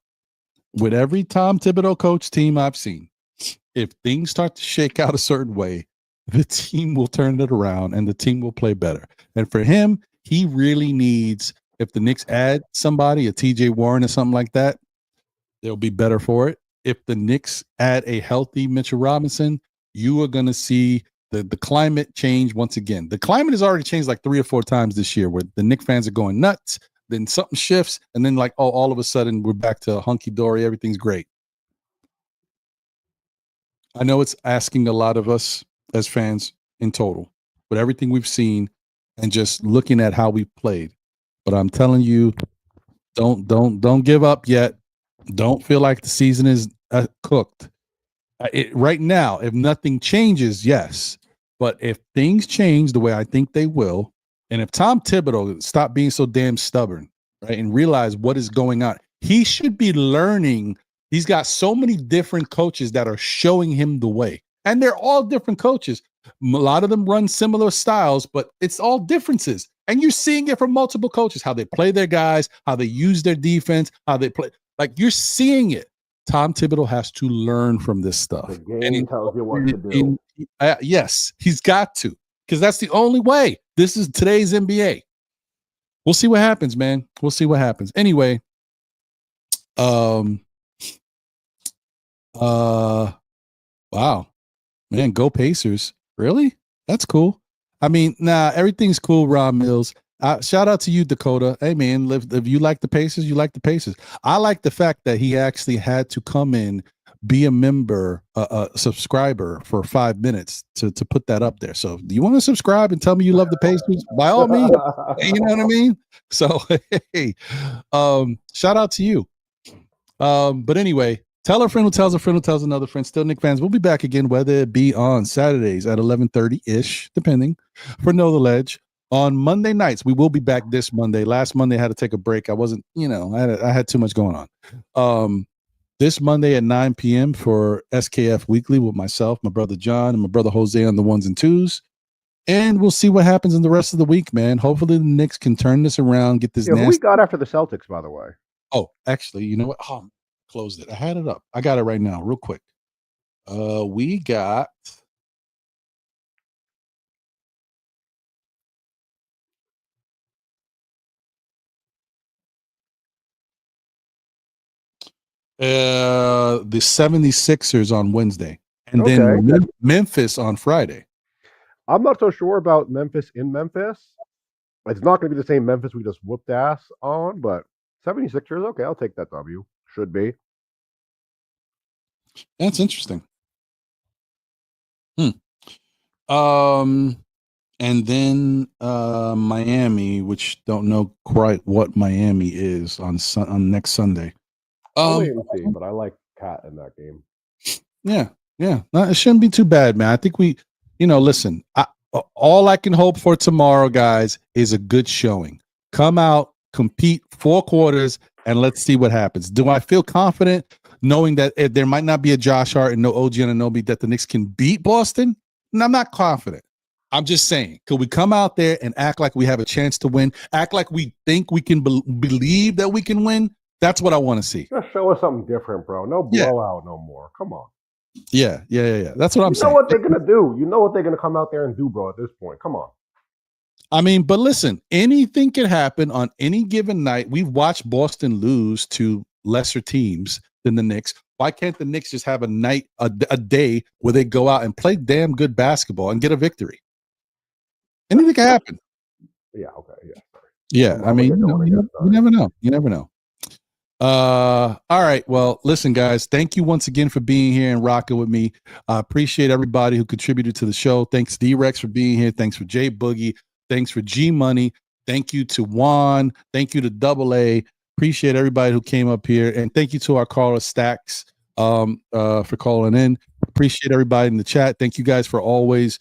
Speaker 1: with every Tom Thibodeau coach team I've seen, if things start to shake out a certain way, the team will turn it around and the team will play better. And for him, he really needs, if the Knicks add somebody, a TJ Warren or something like that, they'll be better for it. If the Knicks add a healthy Mitchell Robinson, you are going to see the climate change once again. The climate has already changed like 3 or 4 times this year where the Knicks fans are going nuts. Then something shifts, and then like, all of a sudden we're back to hunky-dory. Everything's great. I know it's asking a lot of us as fans in total, but everything we've seen and just looking at how we played. But I'm telling you, don't give up yet. Don't feel like the season is cooked. Right now, if nothing changes, yes. But if things change the way I think they will, and if Tom Thibodeau stop being so damn stubborn, right, and realize what is going on, he should be learning. He's got so many different coaches that are showing him the way. And they're all different coaches. A lot of them run similar styles, but it's all differences. And you're seeing it from multiple coaches, how they play their guys, how they use their defense, how they play. Like, you're seeing it. Tom Thibodeau has to learn from this stuff.
Speaker 5: The game tells you what to do.
Speaker 1: Yes, he's got to, because that's the only way. This is today's NBA. We'll see what happens, man. We'll see what happens. Anyway, wow, man, go Pacers. Really? That's cool. I mean, everything's cool, Ron Mills. Shout out to you, Dakota. Hey, man, if you like the Pacers, you like the Pacers. I like the fact that he actually had to come in, be a member, a subscriber for 5 minutes to put that up there. So do you want to subscribe and tell me you love the Pacers? By all means. You know what I mean? So, hey, shout out to you. But anyway, tell a friend who tells a friend who tells another friend. Still Knick fans. We'll be back again, whether it be on Saturdays at 11:30-ish, depending, for Know the Ledge. On Monday nights, we will be back this Monday. Last Monday, I had to take a break. I wasn't, I had too much going on. This Monday at 9 p.m. for SKF Weekly with myself, my brother John, and my brother Jose on the 1s and 2s. And we'll see what happens in the rest of the week, man. Hopefully the Knicks can turn this around, get this
Speaker 5: who we got after the Celtics, by the way?
Speaker 1: Oh, actually, you know what? Oh, closed it. I had it up. I got it right now, real quick. We got... the 76ers on Wednesday, and then Memphis on Friday.
Speaker 5: I'm not so sure about Memphis in Memphis. It's not going to be the same Memphis we just whooped ass on, but 76ers, okay, I'll take that W. Should be.
Speaker 1: That's interesting. And then Miami, which don't know quite what Miami is on next Sunday.
Speaker 5: I'll wait and see, but I like Cat in that game.
Speaker 1: Yeah. No, it shouldn't be too bad, man. I think we, listen, all I can hope for tomorrow, guys, is a good showing. Come out, compete 4 quarters, and let's see what happens. Do I feel confident knowing that there might not be a Josh Hart and no OG Anunoby that the Knicks can beat Boston? And I'm not confident. I'm just saying, could we come out there and act like we have a chance to win? Act like we think we can believe that we can win? That's what I want to see.
Speaker 5: Just show us something different, bro. No blowout no more. Come on.
Speaker 1: Yeah. That's what I'm saying.
Speaker 5: You know what they're going to do. You know what they're going to come out there and do, bro, at this point. Come on.
Speaker 1: I mean, but listen, anything can happen on any given night. We've watched Boston lose to lesser teams than the Knicks. Why can't the Knicks just have a day where they go out and play damn good basketball and get a victory? Anything can happen.
Speaker 5: Yeah. Okay. Yeah. Sorry.
Speaker 1: Yeah, I mean, you never know. You never know. All right. Well, listen, guys, thank you once again for being here and rocking with me. I appreciate everybody who contributed to the show. Thanks, D-Rex, for being here. Thanks for J Boogie. Thanks for G Money. Thank you to Juan. Thank you to Double A. Appreciate everybody who came up here. And thank you to our caller Stacks for calling in. Appreciate everybody in the chat. Thank you guys for always,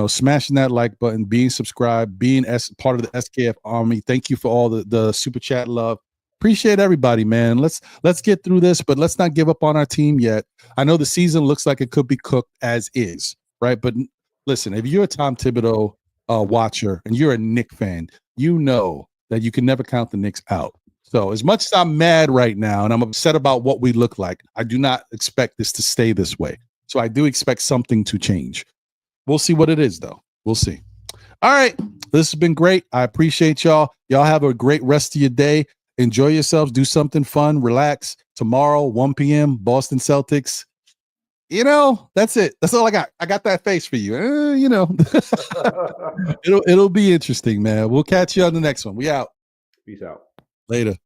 Speaker 1: smashing that like button, being subscribed, being part of the SKF army. Thank you for all the super chat love. Appreciate everybody, man. Let's get through this, but let's not give up on our team yet. I know the season looks like it could be cooked as is, right? But listen, if you're a Tom Thibodeau watcher and you're a Knicks fan, you know that you can never count the Knicks out. So as much as I'm mad right now and I'm upset about what we look like, I do not expect this to stay this way. So I do expect something to change. We'll see what it is, though. We'll see. All right. This has been great. I appreciate y'all. Y'all have a great rest of your day. Enjoy yourselves. Do something fun. Relax. Tomorrow, 1 p.m., Boston Celtics. That's it. That's all I got. I got that face for you. It'll be interesting, man. We'll catch you on the next one. We out.
Speaker 5: Peace out.
Speaker 1: Later.